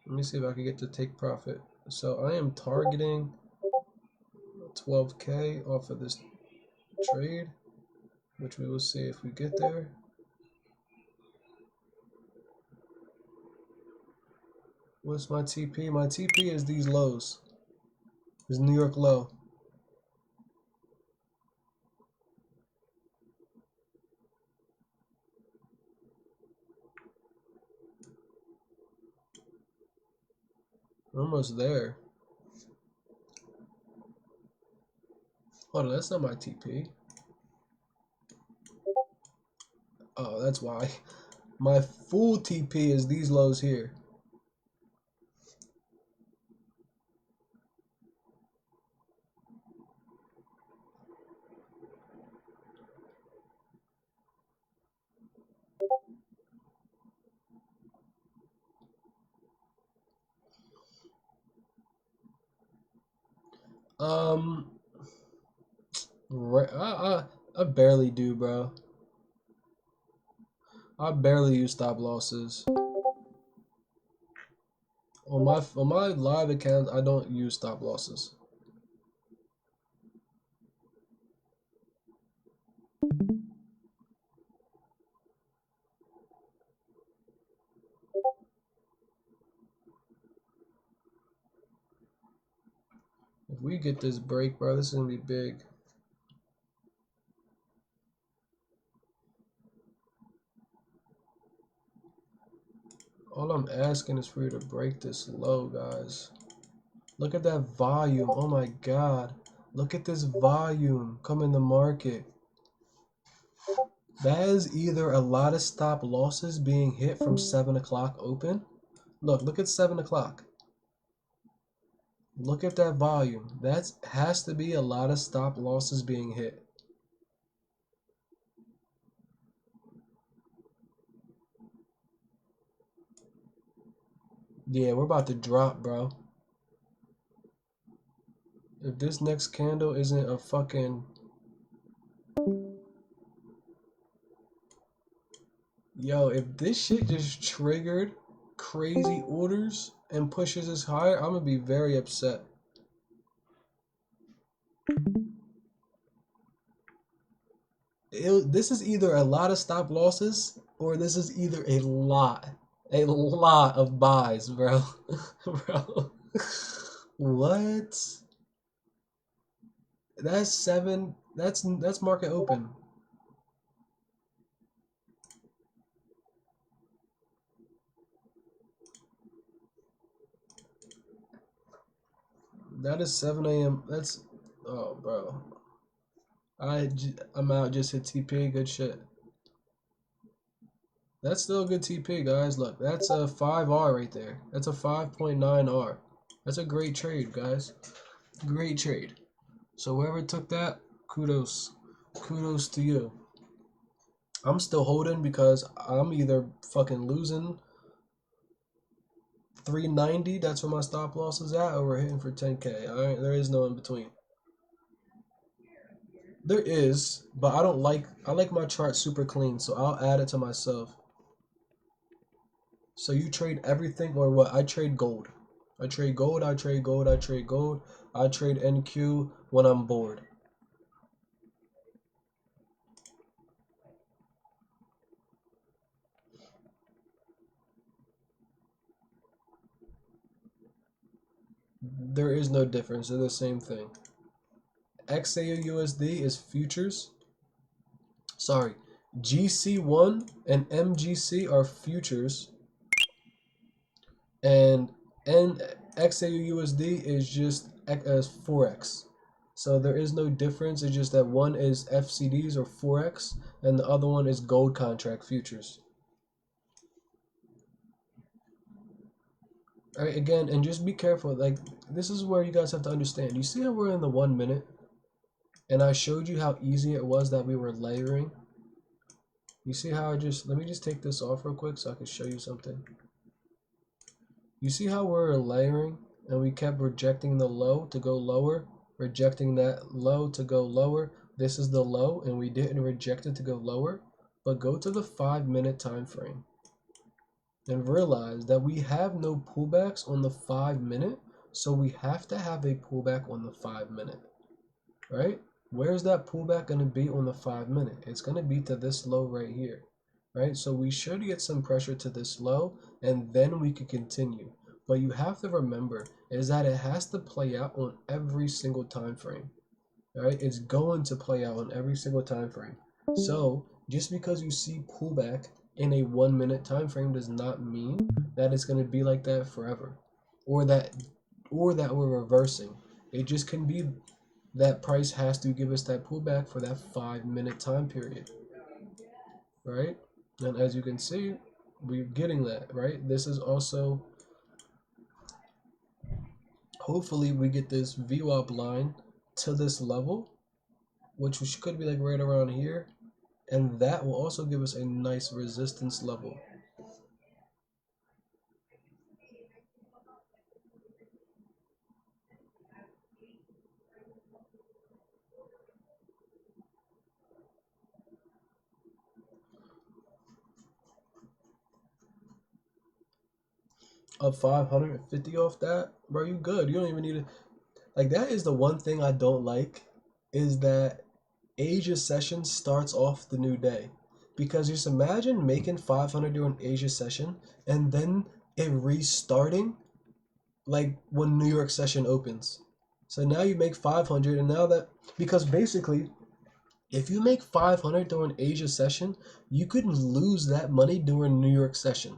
Let me see if I can get to take profit. So I am targeting 12K off of this trade, which we will see if we get there. What's my TP? My TP is these lows. Is New York low. We're almost there. Hold on, that's not my TP. Oh, that's why. My full TP is these lows here. Um, I barely do, bro. I barely use stop losses. On my live account, I don't use stop losses. If we get this break, bro, this is gonna be big. All I'm asking is for you to break this low, guys. Look at that volume. Oh my god. Look at this volume come in the market. That is either a lot of stop losses being hit from 7 o'clock open. Look at 7 o'clock. Look at that volume. That has to be a lot of stop losses being hit. Yeah, we're about to drop, bro. If this next candle isn't a fucking... Yo, if this shit just triggered crazy orders and pushes us higher, I'm gonna be very upset. This is either a lot of stop losses or this is either a lot of buys, bro. Bro. What? That's 7. That's market open. That is 7 a.m. That's, oh, bro. I'm out. Just hit TP. Good shit. That's still a good TP, guys. Look, that's a 5R right there. That's a 5.9R. That's a great trade, guys. Great trade. So whoever took that, kudos. Kudos to you. I'm still holding because I'm either fucking losing 390, that's where my stop loss is at, or we're hitting for 10K. Alright, there is no in between. There is, but I like my chart super clean, so I'll add it to myself. So you trade everything or what? I trade gold. I trade gold, I trade gold, I trade gold. I trade NQ when I'm bored. There is no difference. They're the same thing. XAUUSD is futures. Sorry. GC1 and MGC are futures. And XAUUSD is just as Forex. So there is no difference. It's just that one is FCDs or Forex and the other one is gold contract futures. All right, again, and just be careful. Like, this is where you guys have to understand. You see how we're in the 1 minute? And I showed you how easy it was that we were layering. You see how let me just take this off real quick so I can show you something. You see how we're layering and we kept rejecting the low to go lower, rejecting that low to go lower. This is the low and we didn't reject it to go lower, but go to the 5 minute time frame and realize that we have no pullbacks on the 5 minute, so we have to have a pullback on the 5 minute, right? Where's that pullback going to be on the 5 minute? It's going to be to this low right here, right? So we should get some pressure to this low and then we could continue. But you have to remember is that it has to play out on every single time frame, right? It's going to play out on every single time frame. So just because you see pullback in a 1 minute time frame does not mean that it's going to be like that forever, or that we're reversing. It just can be that price has to give us that pullback for that 5 minute time period, right? And as you can see, we're getting that, right? This is also, hopefully we get this VWAP line to this level, which could be like right around here, and that will also give us a nice resistance level. Up 550 off that, bro, you good. You don't even need to, like, that is the one thing I don't like, is that Asia session starts off the new day. Because just imagine making 500 during Asia session and then it restarting like when New York session opens. So now you make 500, and now that, because basically if you make 500 during Asia session, you could lose that money during New York session.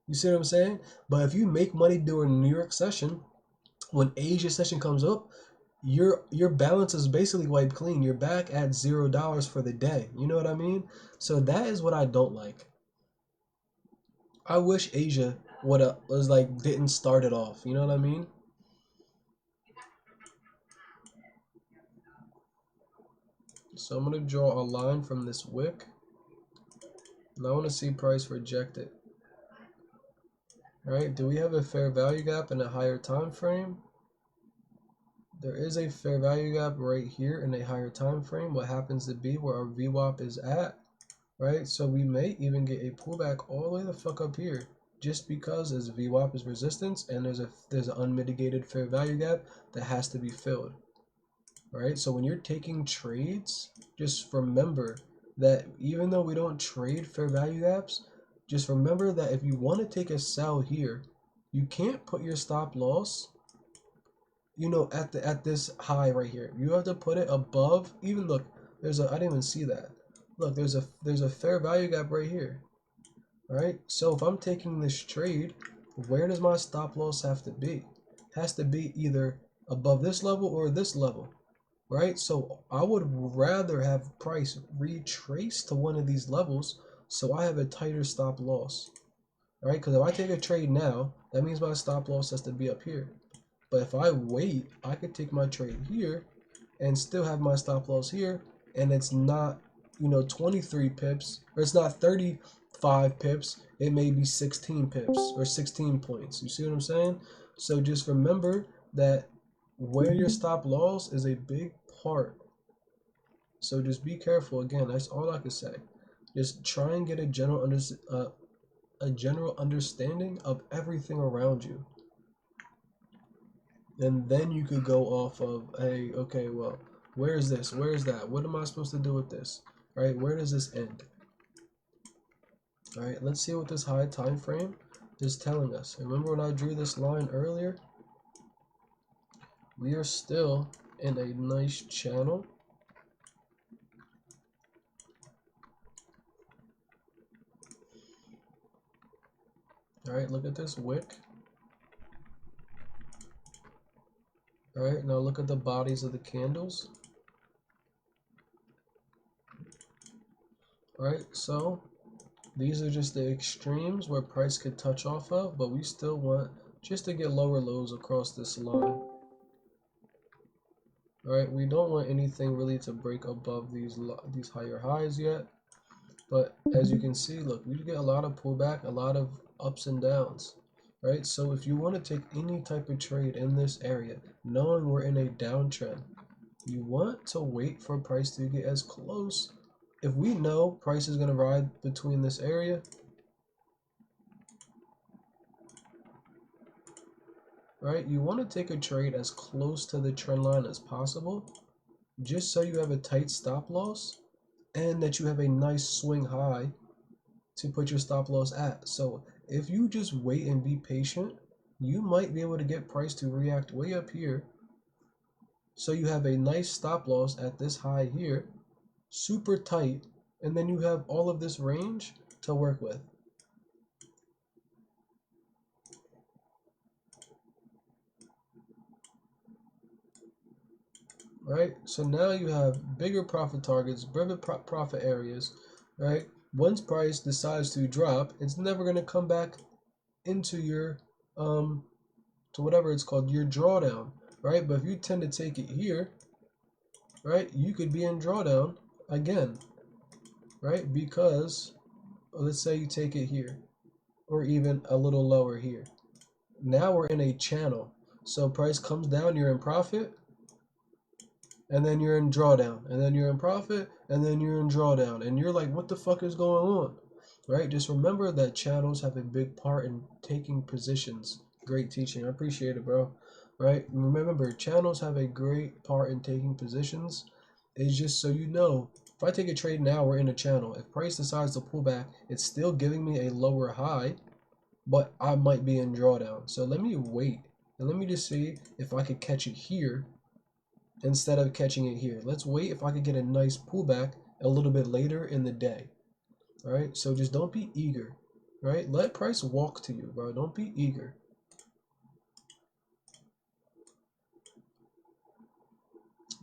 You see what I'm saying? But if you make money during New York session, when Asia session comes up, your balance is basically wiped clean. You're back at $0 for the day. You know what I mean? So that is what I don't like. I wish Asia was like didn't start it off. You know what I mean? So I'm gonna draw a line from this wick, and I want to see price reject it. All right? Do we have a fair value gap in a higher time frame? There is a fair value gap right here in a higher time frame. What happens to be where our VWAP is at, right? So we may even get a pullback all the way the fuck up here, just because as VWAP is resistance and there's an unmitigated fair value gap that has to be filled. Right? So when you're taking trades, just remember that even though we don't trade fair value gaps, just remember that if you want to take a sell here, you can't put your stop loss, you know, at this high right here. You have to put it above. Even look, I didn't even see that. Look, there's a fair value gap right here. Right? So if I'm taking this trade, where does my stop loss have to be? It has to be either above this level or this level, right? So I would rather have price retrace to one of these levels so I have a tighter stop loss, right? Because if I take a trade now, that means my stop loss has to be up here. But if I wait, I could take my trade here and still have my stop loss here, and it's not, 23 pips, or it's not 35 pips, it may be 16 pips or 16 points. You see what I'm saying? So just remember that where your stop loss is a big part. So just be careful. Again, that's all I can say. Just try and get a general understanding of everything around you. And then you could go off of, hey, okay, well, where is this? Where is that? What am I supposed to do with this? Right? Where does this end? All right, let's see what this high time frame is telling us. Remember when I drew this line earlier? We are still in a nice channel. All right, look at this wick. All right, now look at the bodies of the candles. All right, so these are just the extremes where price could touch off of, but we still want just to get lower lows across this line. All right, we don't want anything really to break above these higher highs yet. But as you can see, look, we get a lot of pullback, a lot of ups and downs, right? So if you want to take any type of trade in this area, knowing we're in a downtrend, you want to wait for price to get as close. If we know price is going to ride between this area, right, you want to take a trade as close to the trend line as possible, just so you have a tight stop loss and that you have a nice swing high to put your stop loss at. So if you just wait and be patient, you might be able to get price to react way up here. So you have a nice stop loss at this high here, super tight, and then you have all of this range to work with. Right? So now you have bigger profit targets, bigger profit areas, right? Once price decides to drop, it's never going to come back into your to whatever it's called, your drawdown, right? But if you tend to take it here, right, you could be in drawdown again, right? Because let's say you take it here, or even a little lower here. Now we're in a channel. So price comes down, you're in profit, and then you're in drawdown, and then you're in profit, and then you're in drawdown, and you're like, what the fuck is going on? Right? Just remember that channels have a big part in taking positions. Great teaching. I appreciate it, bro. Right? Remember, channels have a great part in taking positions. It's just so you know, if I take a trade now, we're in a channel. If price decides to pull back, it's still giving me a lower high, but I might be in drawdown. So let me wait, and let me just see if I could catch it here instead of catching it here. Let's wait if I could get a nice pullback a little bit later in the day. All right, so just don't be eager, right? Let price walk to you, bro. Don't be eager.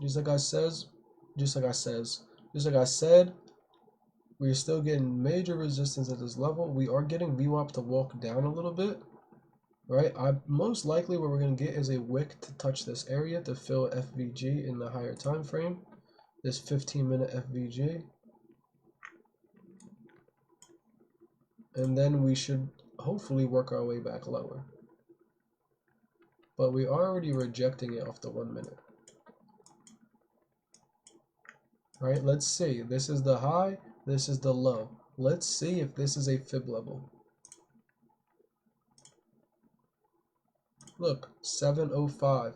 Just like I said, we're still getting major resistance at this level. We are getting VWAP to walk down a little bit, right? Most likely what we're gonna get is a wick to touch this area to fill FVG in the higher time frame. This 15-minute FVG. And then we should hopefully work our way back lower. But we are already rejecting it off the 1 minute. Right, let's see. This is the high, this is the low. Let's see if this is a fib level. Look, 705.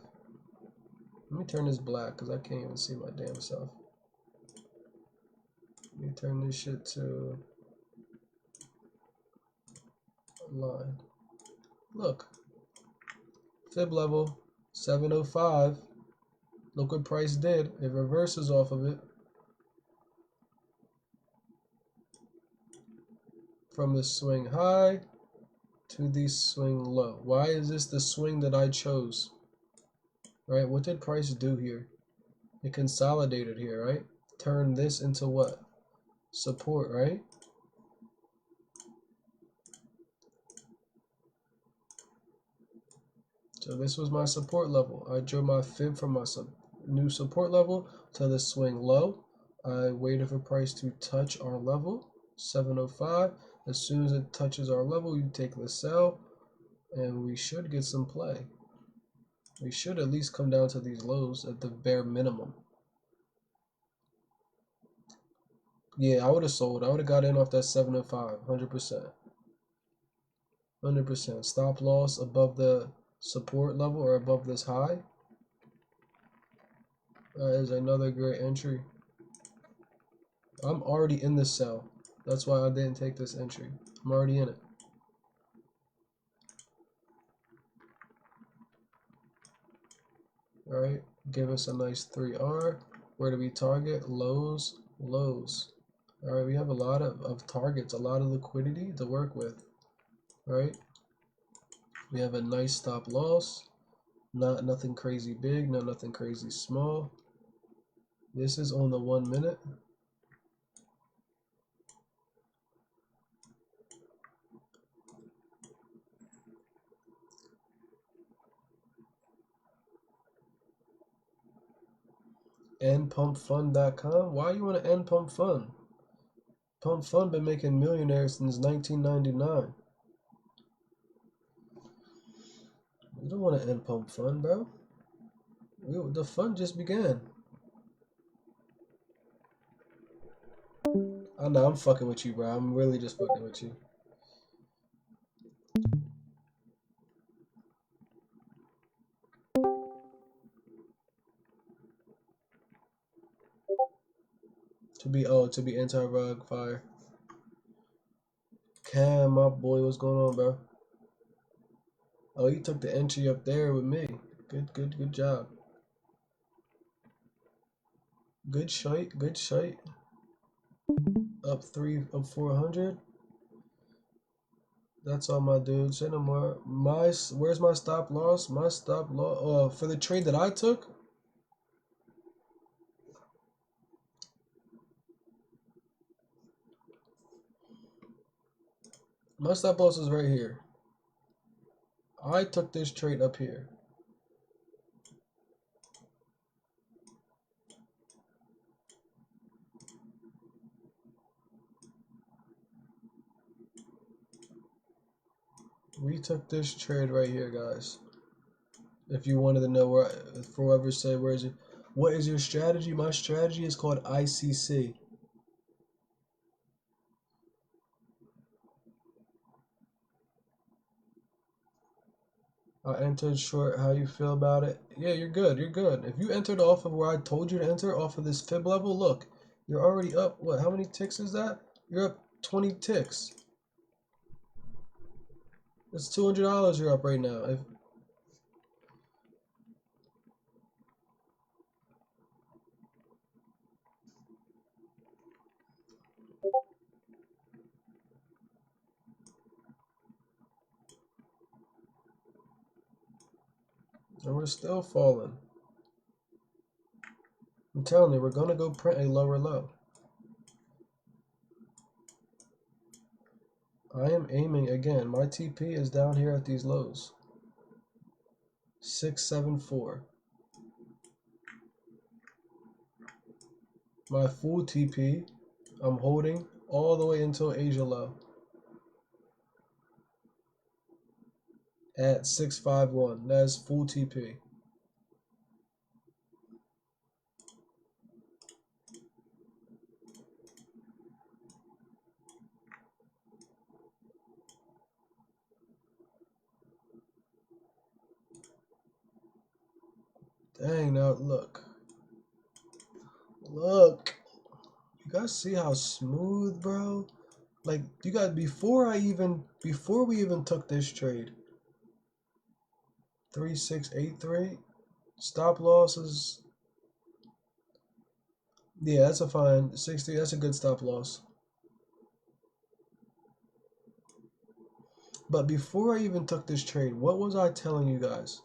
Let me turn this black because I can't even see my damn self. Let me turn this shit to line. Look, fib level 705. Look what price did. It reverses off of it. From the swing high to the swing low. Why is this the swing that I chose? right? What did price do here? It consolidated here, right? Turn this into what? Support, right? So this was my support level. I drew my fib from my new support level to the swing low. I waited for price to touch our level, 705. As soon as it touches our level, you take the sell, and we should get some play. We should at least come down to these lows at the bare minimum. Yeah, I would have sold. I would have got in off that 705, 100%. 100%. Stop loss above the support level or above this high. That is another great entry. I'm already in this sell. That's why I didn't take this entry. I'm already in it. Alright, give us a nice 3R. Where do we target? Lows, lows. Alright, we have a lot of targets, a lot of liquidity to work with. Right? We have a nice stop loss. Not nothing crazy big, not nothing crazy small. This is on the 1 minute. Endpumpfund.com. Why you want to end Pump Fund? Pump Fund been making millionaires since 1999. You don't want to end Pump Fund, bro. The fun just began. I know I'm fucking with you, bro. I'm really just fucking with you. To be anti-rug fire. Cam, my boy, what's going on, bro? Oh, you took the entry up there with me. Good job. Good shite, good shite. Up 400. That's all, my dude. Say no more. Where's my stop loss? My stop loss. For the trade that I took. My stop loss is right here. I took this trade up here. We took this trade right here, guys. If you wanted to know where, for whoever said, what is your strategy? My strategy is called ICC. I entered short. How you feel about it? Yeah, you're good. You're good. If you entered off of where I told you to enter, off of this fib level, look, you're already up. What? How many ticks is that? You're up 20 ticks. It's $200 you're up right now. And we're still falling. I'm telling you, we're gonna go print a lower low. I am aiming again. My TP is down here at these lows. 674. My full TP, I'm holding all the way until Asia low at 651. That is full TP. Dang, now look. Look. You guys see how smooth, bro? Like, you guys, before we even took this trade, 3683, stop losses. Yeah, that's a fine 60. That's a good stop loss. But before I even took this trade, what was I telling you guys?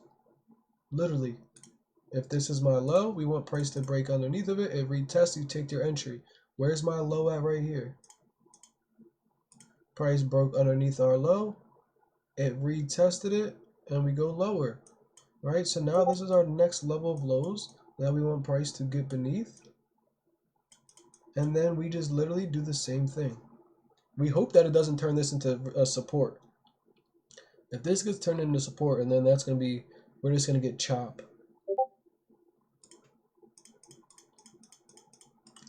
Literally, If this is my low, we want price to break underneath of it. It retests, you take your entry. Where's my low at right here? Price broke underneath our low. It retested it, and we go lower. Right? So now this is our next level of lows that we want price to get beneath. And then we just literally do the same thing. We hope that it doesn't turn this into a support. If this gets turned into support, and then that's going to be, we're just going to get chop.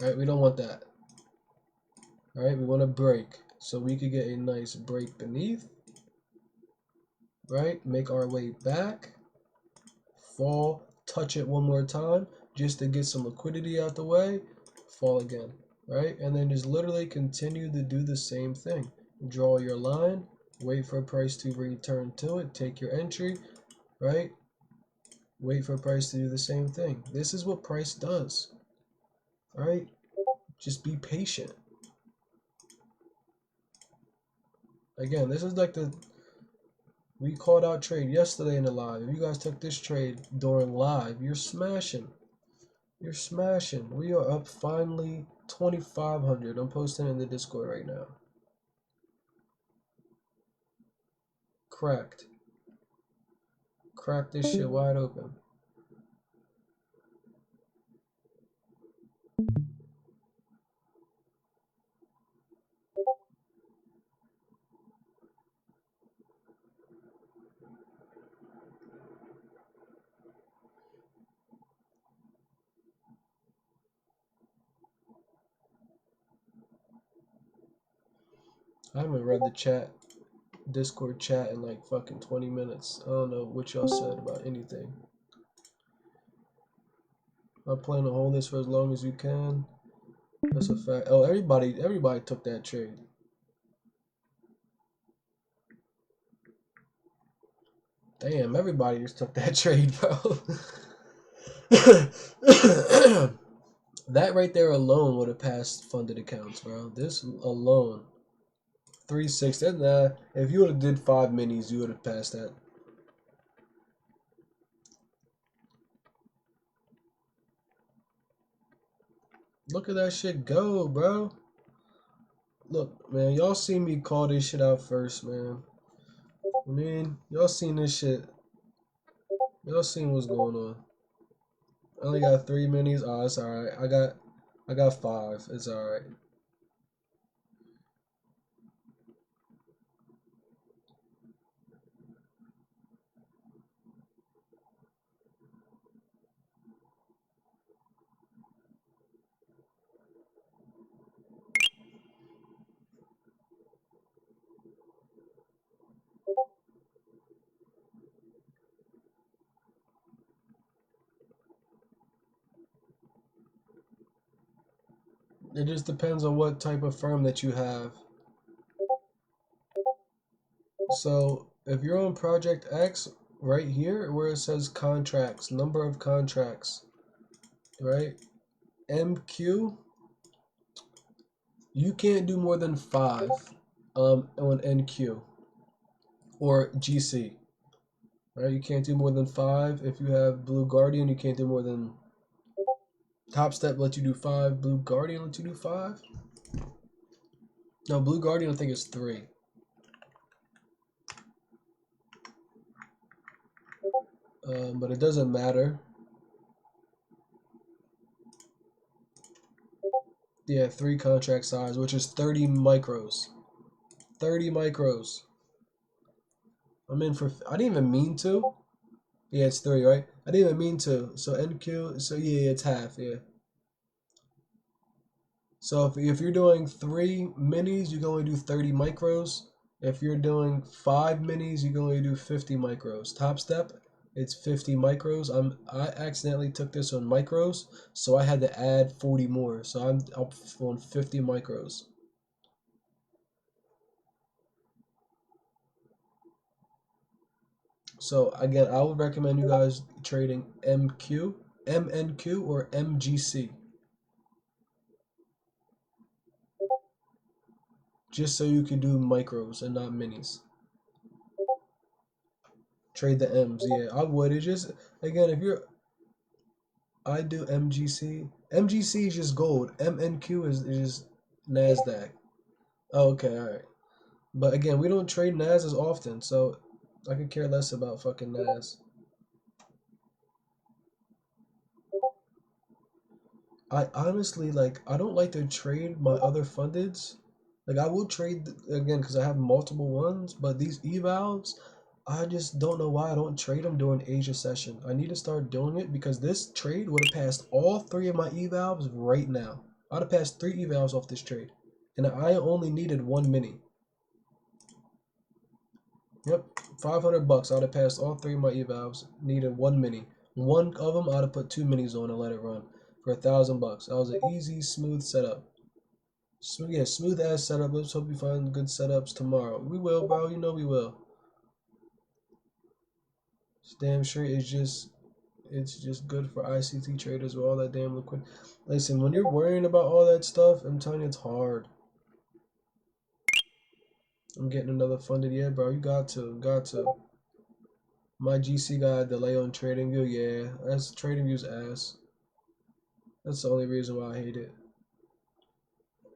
Alright, we don't want that. Alright, we want to break. So we could get a nice break beneath. Right, make our way back. Fall, touch it one more time, just to get some liquidity out the way. Fall again. Right, and then just literally continue to do the same thing. Draw your line, wait for price to return to it, take your entry, right? Wait for price to do the same thing. This is what price does. Alright? Just be patient. Again, this is like we called out trade yesterday in the live. If you guys took this trade during live, you're smashing. You're smashing. We are up finally 2,500. I'm posting in the Discord right now. Cracked. Cracked this shit wide open. I haven't read the chat, Discord chat in like fucking 20 minutes. I don't know what y'all said about anything. I plan to hold this for as long as you can. That's a fact. Oh, everybody took that trade. Damn, everybody just took that trade, bro. That right there alone would have passed funded accounts, bro. This alone. 360. Nah, if you would have did 5 minis, you would have passed that. Look at that shit go, bro. Look, man, y'all seen me call this shit out first, man. I mean, y'all seen this shit. Y'all seen what's going on. I only got 3 minis. Oh, it's alright. I got 5. It's alright. It just depends on what type of firm that you have. So if you're on Project X, right here where it says contracts, number of contracts, right? MQ, you can't do more than 5 on NQ or GC. Right? You can't do more than 5. If you have Blue Guardian, you can't do more than Top Step lets you do 5. Blue Guardian lets you do 5. No, Blue Guardian I think is 3. But it doesn't matter. Yeah, 3 contract size, which is 30 micros. 30 micros. I'm in for. I didn't even mean to. Yeah, it's 3, right? I didn't even mean to. So NQ. So yeah, it's half. Yeah. So if you're doing 3 minis, you can only do 30 micros. If you're doing 5 minis, you can only do 50 micros. Top Step, it's 50 micros. I accidentally took this on micros, so I had to add 40 more. So I'm up on 50 micros. So again, I would recommend you guys trading MQ, MNQ, or MGC. Just so you can do micros and not minis. Trade the M's, yeah, I would. It just, again, if you're, I do MGC. MGC is just gold. MNQ is just NASDAQ. Oh, okay, alright. But again, we don't trade NAS as often, so I could care less about fucking NAS. I honestly, like, I don't like to trade my other fundeds. Like, I will trade, again, because I have multiple ones, but these evals, I just don't know why I don't trade them during Asia session. I need to start doing it because this trade would have passed all 3 of my evals right now. I'd have passed 3 evals off this trade. And I only needed 1 mini. Yep, 500 bucks. I'd have passed all 3 of my evals. Needed 1 mini. One of them, I'd have put 2 minis on and let it run for 1,000 bucks. That was an easy, smooth setup. So yeah, smooth ass setup. Let's hope we find good setups tomorrow. We will, bro. You know we will. It's damn sure it's just good for ICT traders with all that damn liquid. Listen, when you're worrying about all that stuff, I'm telling you it's hard. I'm getting another funded, yeah, bro. You got to. My GC got a delay on TradingView, yeah. That's TradingView's ass. That's the only reason why I hate it.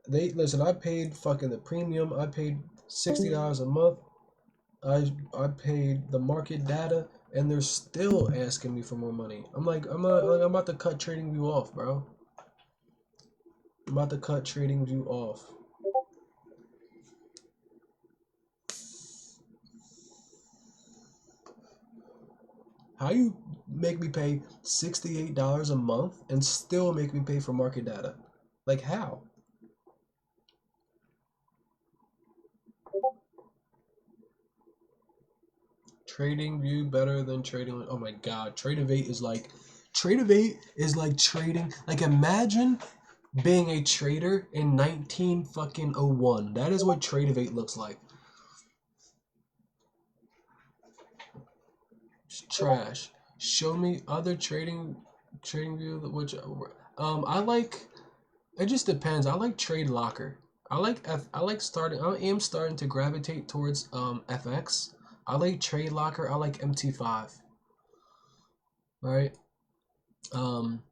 They listen, I paid fucking the premium. I paid $60 a month. I paid the market data, and they're still asking me for more money. I'm like, I'm about to cut TradingView off, bro. I'm about to cut TradingView off. How you make me pay $68 a month and still make me pay for market data? Like how? TradingView better than trading. Oh my god, Trade-of-8 is like trading. Like imagine being a trader in 19 fucking 01. That is what Trade-of-8 looks like. It's trash. Show me other TradingView which I like. It just depends. I like Trade Locker. I like starting. I am starting to gravitate towards FX. I like Trade Locker. I like MT5. Right. Um,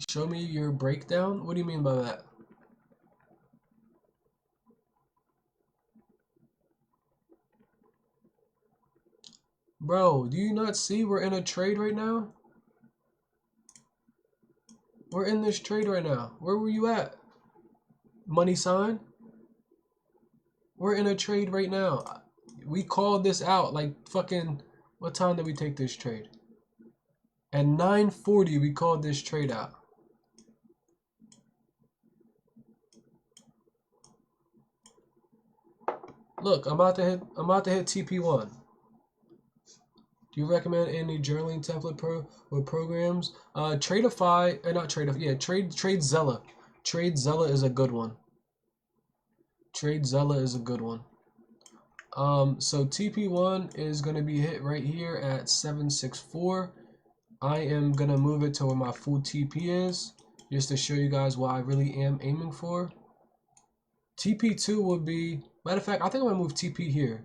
Show me your breakdown. What do you mean by that? Bro, do you not see we're in a trade right now? We're in this trade right now. Where were you at? Money sign? We're in a trade right now. We called this out like fucking, what time did we take this trade? At 9:40 we called this trade out. Look, I'm about to hit TP1. Do you recommend any journaling template or programs? Tradeify, not Tradeify, yeah, TradeZella. TradeZella is a good one. TradeZella is a good one. So TP1 is gonna be hit right here at 764. I am gonna move it to where my full TP is, just to show you guys what I really am aiming for. TP2 will be, matter of fact, I think I'm gonna move TP here.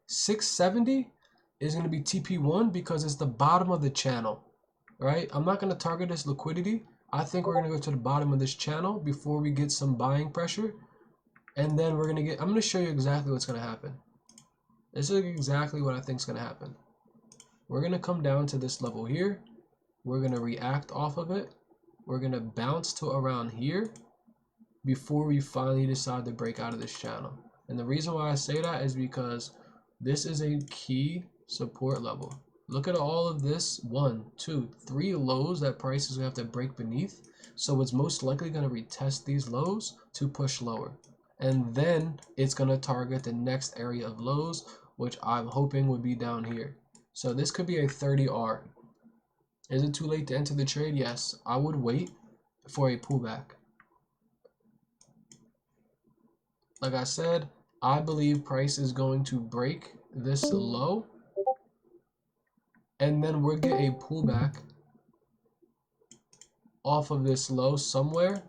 670 is gonna be TP1 because it's the bottom of the channel, right? I'm not gonna target this liquidity. I think we're gonna go to the bottom of this channel before we get some buying pressure, and then we're gonna get. I'm gonna show you exactly what's gonna happen. This is exactly what I think is gonna happen. We're gonna come down to this level here. We're gonna react off of it. We're gonna bounce to around here before we finally decide to break out of this channel. And the reason why I say that is because this is a key support level. Look at all of this 1, 2, 3 lows that price is going to have to break beneath. So it's most likely going to retest these lows to push lower. And then it's going to target the next area of lows, which I'm hoping would be down here. So this could be a 30R. Is it too late to enter the trade? Yes. I would wait for a pullback. Like I said, I believe price is going to break this low, and then we'll get a pullback off of this low somewhere.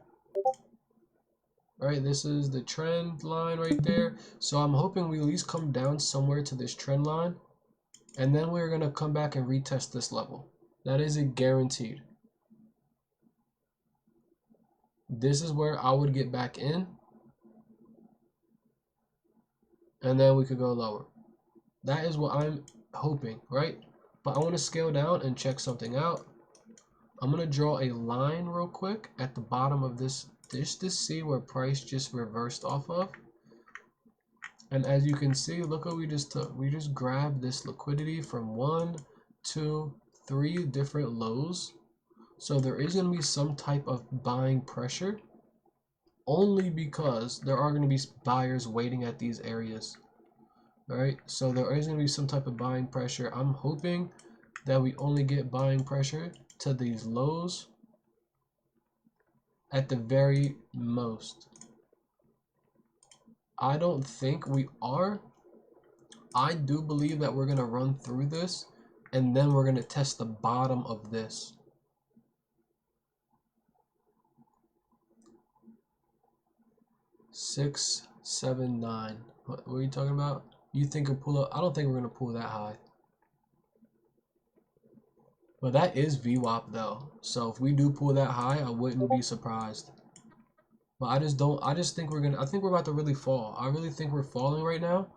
Right, this is the trend line right there. So I'm hoping we at least come down somewhere to this trend line, And then we're going to come back and retest this level. That is a guaranteed. This is where I would get back in. And then we could go lower. That is what I'm hoping, right? But I want to scale down and check something out. I'm going to draw a line real quick at the bottom of this just to see where price just reversed off of. And as you can see, look what we just took. We just grabbed this liquidity from 1, 2, 3 different lows. So there is going to be some type of buying pressure only because there are going to be buyers waiting at these areas. Alright, so there is going to be some type of buying pressure. I'm hoping that we only get buying pressure to these lows at the very most. I don't think we are. I do believe that we're going to run through this and then we're going to test the bottom of this. Six, 7, 9. What are you talking about? You think we'll pull up? I don't think we're going to pull that high. But that is VWAP though. So if we do pull that high, I wouldn't be surprised. But I just think I think we're about to really fall. I really think we're falling right now.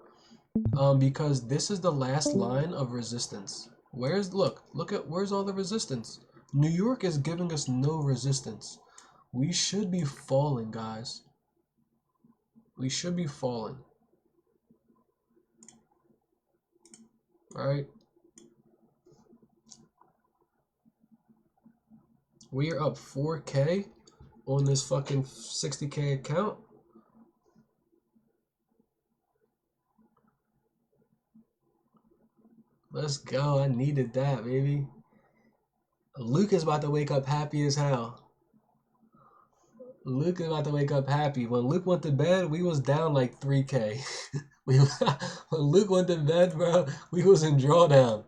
Because this is the last line of resistance. Look at where's all the resistance? New York is giving us no resistance. We should be falling, guys. We should be falling. Alright. We are up 4K on this fucking 60K account. Let's go. I needed that, baby. Luke is about to wake up happy as hell. Luke is about to wake up happy. When Luke went to bed, we was down like 3K. When Luke went to bed, bro, we was in drawdown.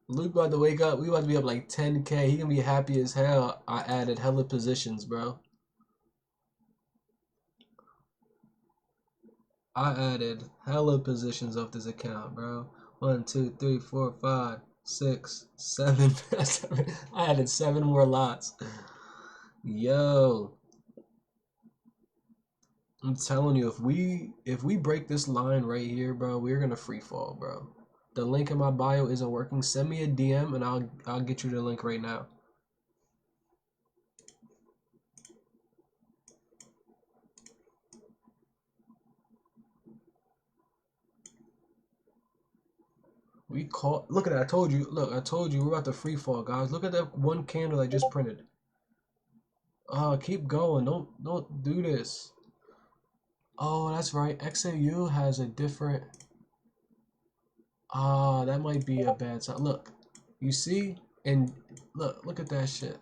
Luke about to wake up. We about to be up like 10K. He gonna be happy as hell. I added hella positions, bro. I added hella positions off this account, bro. 1, 2, 3, 4, 5, 6, 7. I added 7 more lots. Yo. I'm telling you, if we break this line right here, bro, we're gonna free fall, bro. The link in my bio isn't working. Send me a DM and I'll get you the link right now. We caught. Look at that. I told you. Look, I told you we're about to free fall, guys. Look at that one candle I just printed. Keep going. Don't do this. Oh, that's right. XAU has a different. That might be a bad sign. Look, you see, and look at that shit.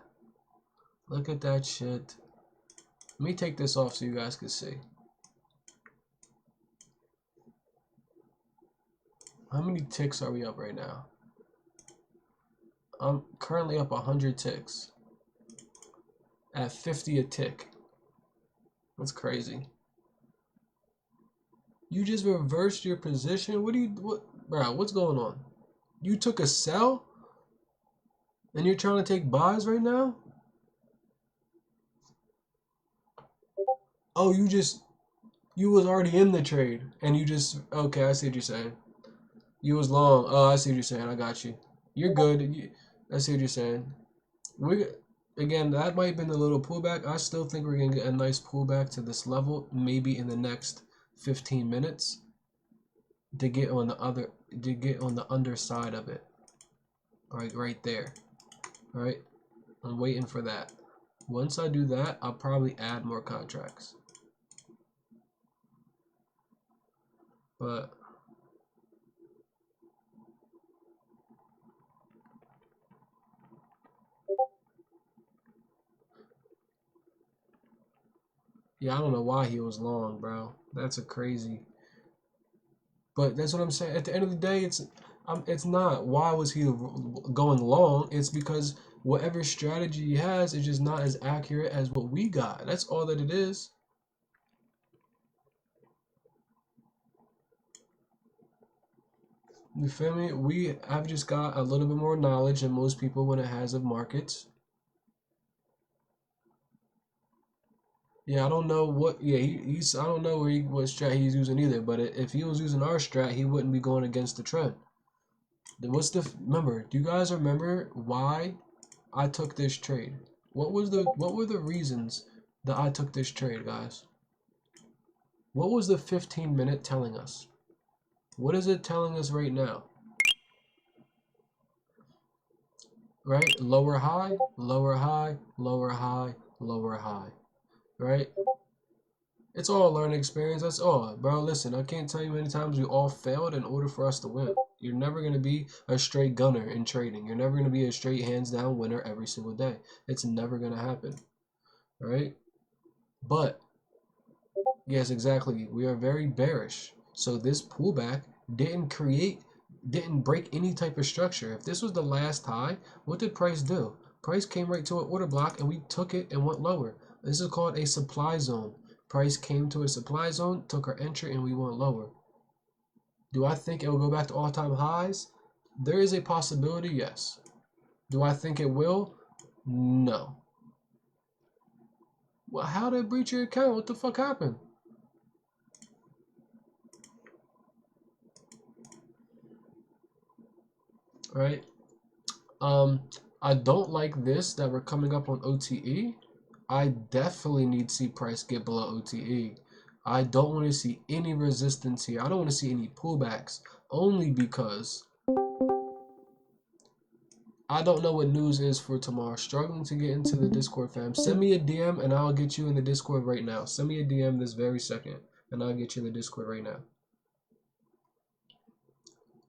Look at that shit. Let me take this off so you guys can see. How many ticks are we up right now? I'm currently up 100 ticks. At 50 a tick. That's crazy. You just reversed your position? Bro, what's going on? You took a sell? And you're trying to take buys right now? Oh, you was already in the trade. And you just, okay, I see what you're saying. You was long. Oh, I see what you're saying. I got you. You're good. I see what you're saying. Again, that might have been a little pullback. I still think we're going to get a nice pullback to this level, maybe in the next 15 minutes to get on the underside of it. All right, right there. All right, I'm waiting for that. Once I do that, I'll probably add more contracts. But yeah, I don't know why he was long, bro. That's a crazy. But that's what I'm saying. At the end of the day, it's not why was he going long. It's because whatever strategy he has is just not as accurate as what we got. That's all that it is. You feel me? I've just got a little bit more knowledge than most people when it has of markets. Yeah, I don't know what. Yeah, he's. I don't know what strat he's using either. But if he was using our strat, he wouldn't be going against the trend. Then what's the remember? Do you guys remember why I took this trade? What were the reasons that I took this trade, guys? What was the 15-minute telling us? What is it telling us right now? Right? Lower high, lower high, lower high, lower high. Right? It's all a learning experience. That's all. Bro, listen, I can't tell you many times we all failed in order for us to win. You're never going to be a straight gunner in trading. You're never going to be a straight hands down winner every single day. It's never going to happen. Right? But, yes, exactly. We are very bearish. So this pullback didn't break any type of structure. If this was the last high, what did price do? Price came right to an order block and we took it and went lower. This is called a supply zone. Price came to a supply zone, took our entry, and we went lower. Do I think it will go back to all-time highs? There is a possibility, yes. Do I think it will? No. Well, how did it breach your account? What the fuck happened? Right? I don't like this that we're coming up on OTE. I definitely need to see price get below OTE. I don't want to see any resistance here. I don't want to see any pullbacks, only because I don't know what news is for tomorrow. Struggling to get into the Discord, fam. Send me a DM and I'll get you in the Discord right now. Send me a DM this very second and I'll get you in the Discord right now.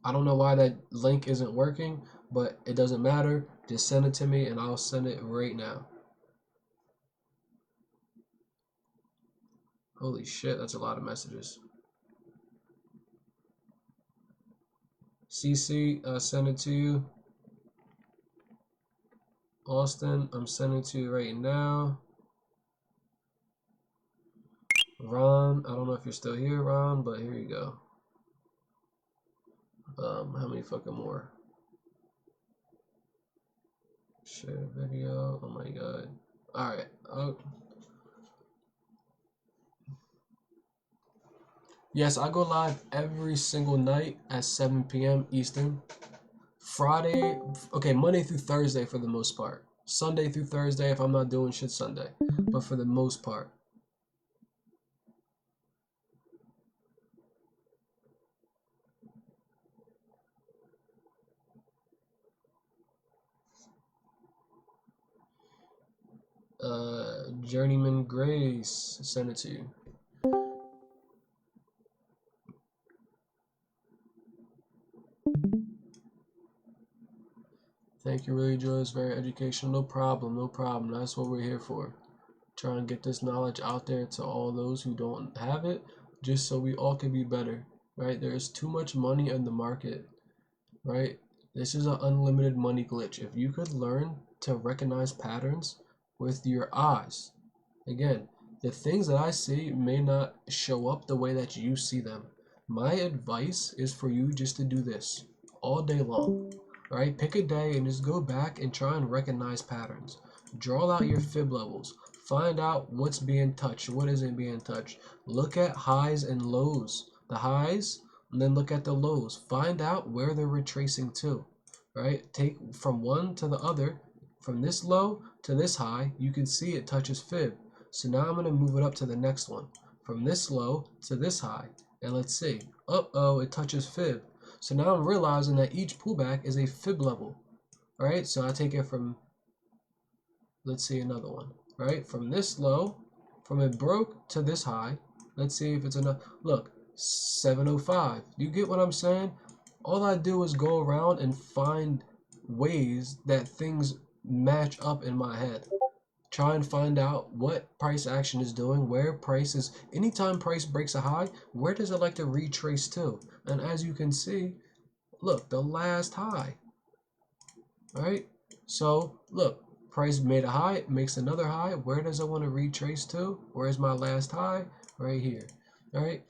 I don't know why that link isn't working, but it doesn't matter. Just send it to me and I'll send it right now. Holy shit, that's a lot of messages. CC, send it to you. Austin, I'm sending it to you right now. Ron, I don't know if you're still here, Ron, but here you go. How many fucking more? Share video. Oh my god. Alright. Yes, I go live every single night at 7 p.m. Eastern. Friday, okay, Monday through Thursday for the most part. Sunday through Thursday if I'm not doing shit Sunday. But for the most part. Journeyman Grace, send it to you. Thank you, really, Joy. It's very educational. No problem, no problem. That's what we're here for. Try and get this knowledge out there to all those who don't have it, just so we all can be better, right? There's too much money in the market, right? This is an unlimited money glitch. If you could learn to recognize patterns with your eyes, again, the things that I see may not show up the way that you see them. My advice is for you just to do this all day long, right? Pick a day and just go back and try and recognize patterns. Draw out your fib levels. Find out what's being touched, what isn't being touched. Look at highs and lows. The highs, and then look at the lows. Find out where they're retracing to, right? Take from one to the other. From this low to this high, you can see it touches fib. So now I'm going to move it up to the next one. From this low to this high. And let's see. Uh-oh, it touches fib. So now I'm realizing that each pullback is a fib level. Alright, so I take it from, let's see another one. Right, from this low, from it broke to this high. Let's see if it's enough. Look, 705. You get what I'm saying? All I do is go around and find ways that things match up in my head. Try and find out what price action is doing, where price is, anytime price breaks a high, where does it like to retrace to? And as you can see, look, the last high, right? So look, price made a high, makes another high. Where does it want to retrace to? Where's my last high? Right here, all right?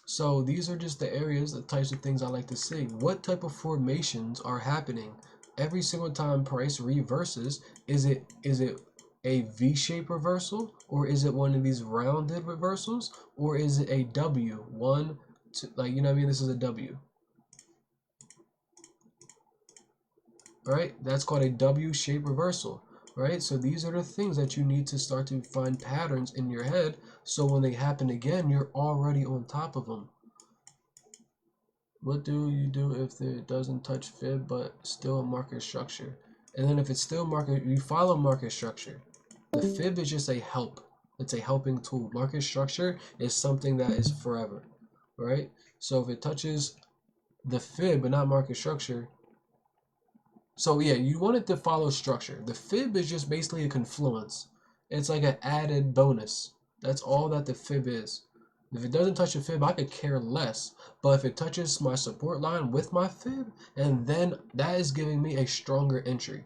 So these are just the areas, the types of things I like to see. What type of formations are happening every single time price reverses? Is it a V-shaped reversal, or is it one of these rounded reversals, or is it a W? One, two, like, you know what I mean? This is a W. Right? That's called a W-shaped reversal. Right? So these are the things that you need to start to find patterns in your head, so when they happen again, you're already on top of them. What do you do if it doesn't touch fib but still a market structure? And then if it's still market, you follow market structure. The fib is just a help. It's a helping tool. Market structure is something that is forever, right? So if it touches the fib but not market structure, so yeah, you want it to follow structure. The fib is just basically a confluence. It's like an added bonus. That's all that the fib is. If it doesn't touch a fib, I could care less. But if it touches my support line with my fib, and then that is giving me a stronger entry.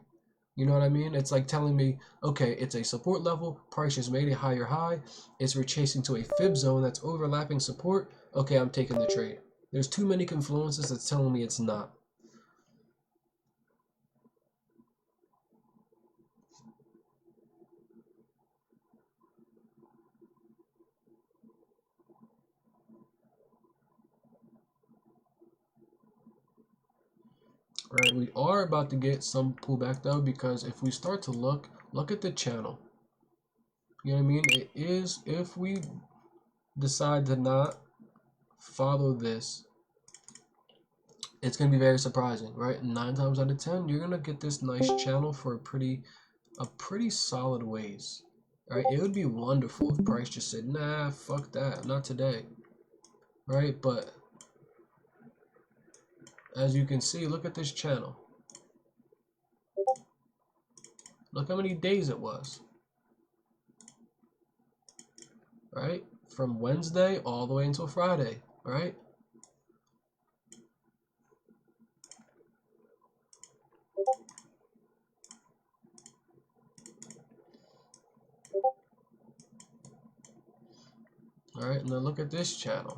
You know what I mean? It's like telling me, okay, it's a support level, price just made a higher high, it's retracing to a fib zone that's overlapping support. Okay, I'm taking the trade. There's too many confluences that's telling me it's not. Right, we are about to get some pullback though, because if we start to look at the channel. You know what I mean? It is, if we decide to not follow this, it's gonna be very surprising, right? 9 times out of 10, you're gonna get this nice channel for a pretty solid ways. Right? It would be wonderful if price just said, nah, fuck that, not today. Right? But as you can see, look at this channel. Look how many days it was. Right? From Wednesday all the way until Friday, right? All right, now look at this channel.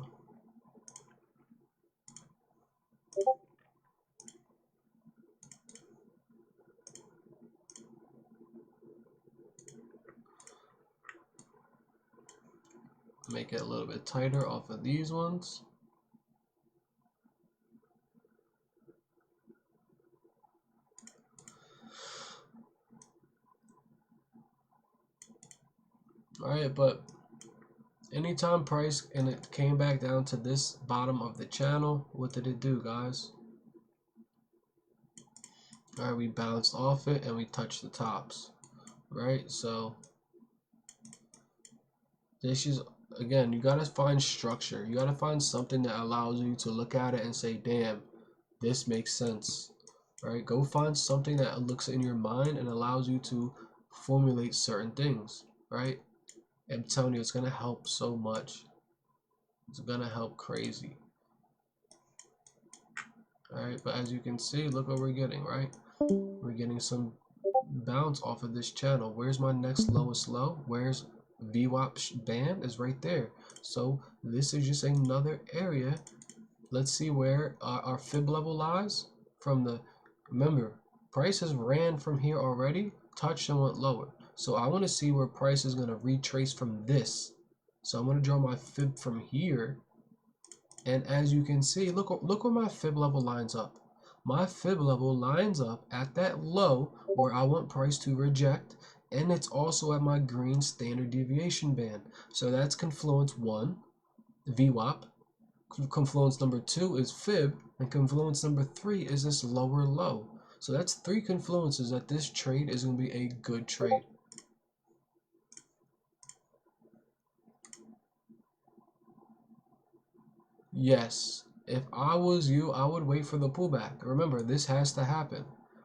Make it a little bit tighter off of these ones. All right, but anytime price and it came back down to this bottom of the channel, what did it do, guys? All right, we bounced off it and we touched the tops, right? So this is, again, you gotta find structure. You gotta find something that allows you to look at it and say, damn, this makes sense, right? Go find something that looks in your mind and allows you to formulate certain things, right? I'm telling you, it's gonna help so much. It's gonna help crazy. Alright, but as you can see, look what we're getting, right? We're getting some bounce off of this channel. Where's my next lowest low? Where's VWAP band? Is right there. So this is just another area. Let's see where our fib level lies from the, remember, price has ran from here already, touched and went lower. So I want to see where price is going to retrace from this. So I'm going to draw my fib from here. And as you can see, look where my fib level lines up. My fib level lines up at that low where I want price to reject, and it's also at my green standard deviation band. So that's confluence 1, VWAP. Confluence number 2 is fib, and confluence number 3 is this lower low. So that's 3 confluences that this trade is going to be a good trade. Yes, if I was you, I would wait for the pullback. Remember, this has to happen.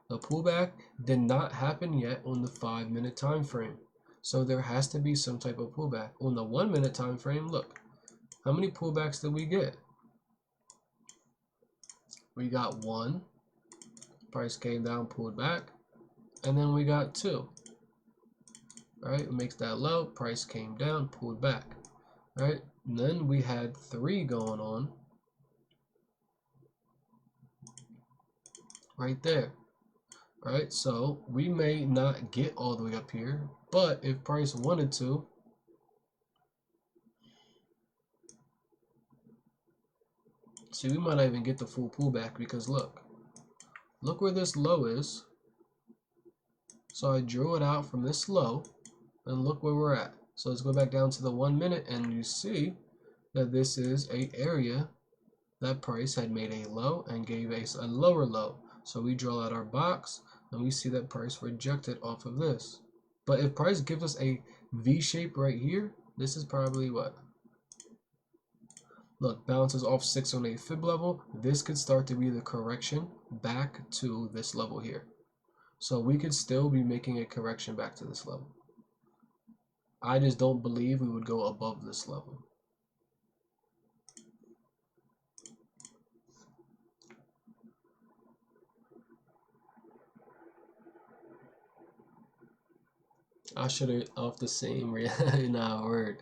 The pullback did not happen yet on the 5-minute time frame. So there has to be some type of pullback. On the 1-minute time frame, look, how many pullbacks did we get? We got 1. Price came down, pulled back. And then we got 2. All right, it makes that low. Price came down, pulled back. right? And then we had 3 going on right there, right? So we may not get all the way up here, but if price wanted to, see, we might not even get the full pullback because look where this low is. So I drew it out from this low, and look where we're at. So let's go back down to the 1 minute, and you see that this is a area that price had made a low and gave us a lower low. So we draw out our box, and we see that price rejected off of this. But if price gives us a V shape right here, this is probably what? Look, bounces off 618 fib level. This could start to be the correction back to this level here. So we could still be making a correction back to this level. I just don't believe we would go above this level. I should have off the same nah, word.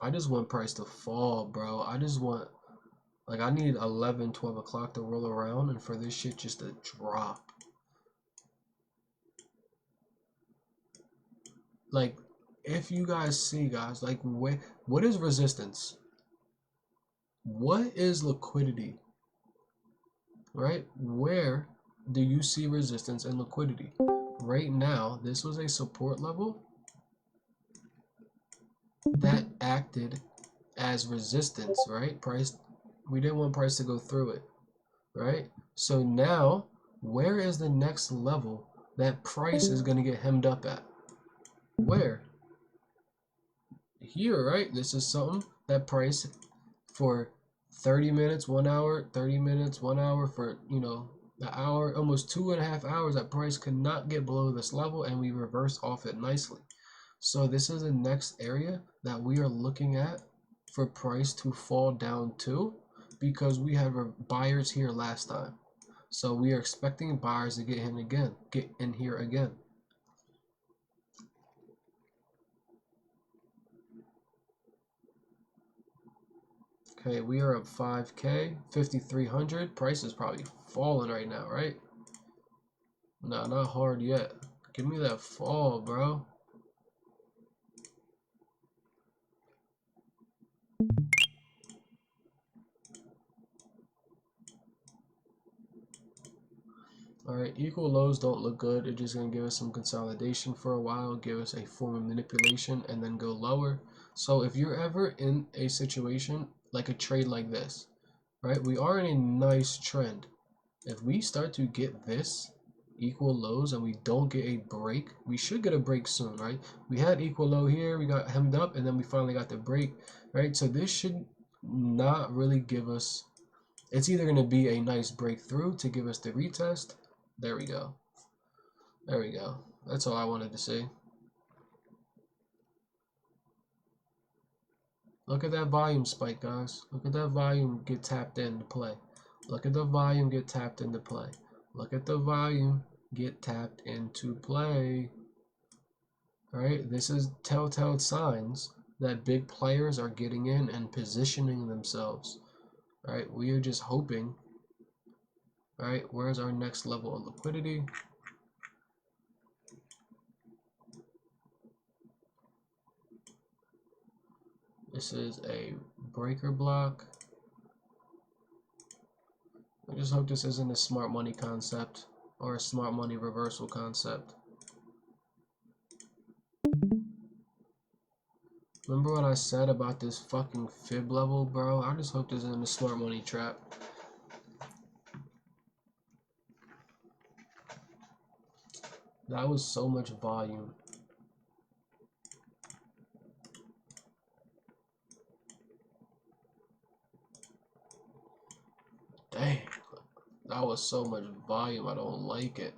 I just want price to fall, bro. I just want, like, I need 11, 12 o'clock to roll around and for this shit just to drop. Like, if you guys see, guys, like, what is resistance? What is liquidity? Right? Where do you see resistance and liquidity? Right now, this was a support level that acted as resistance, right? Price, we didn't want price to go through it, right? So now, where is the next level that price is going to get hemmed up at? Where? Here, right? This is something that price for 30 minutes, 1 hour, 30 minutes, 1 hour, for, you know, an hour, almost 2.5 hours, that price could not get below this level, and we reversed off it nicely. So this is the next area that we are looking at for price to fall down to, because we had buyers here last time. So we are expecting buyers to get in here again. Okay, we are up 5K, 5,300. Price is probably falling right now, right? No, not hard yet. Give me that fall, bro. Alright, equal lows don't look good. It's just going to give us some consolidation for a while, give us a form of manipulation, and then go lower. So if you're ever in a situation like a trade like this, right, we are in a nice trend. If we start to get this equal lows and we don't get a break, we should get a break soon, right? We had equal low here, we got hemmed up, and then we finally got the break, right? So this should not really give us, it's either going to be a nice breakthrough to give us the retest. There we go. There we go. That's all I wanted to see. Look at that volume spike, guys. Look at that volume get tapped into play. Look at the volume get tapped into play. Look at the volume get tapped into play. All right, this is telltale signs that big players are getting in and positioning themselves. All right, we are just hoping. All right, where's our next level of liquidity? This is a breaker block. I just hope this isn't a smart money concept or a smart money reversal concept. Remember what I said about this fucking fib level, bro? I just hope this isn't a smart money trap. That was so much volume. Dang. That was so much volume. I don't like it.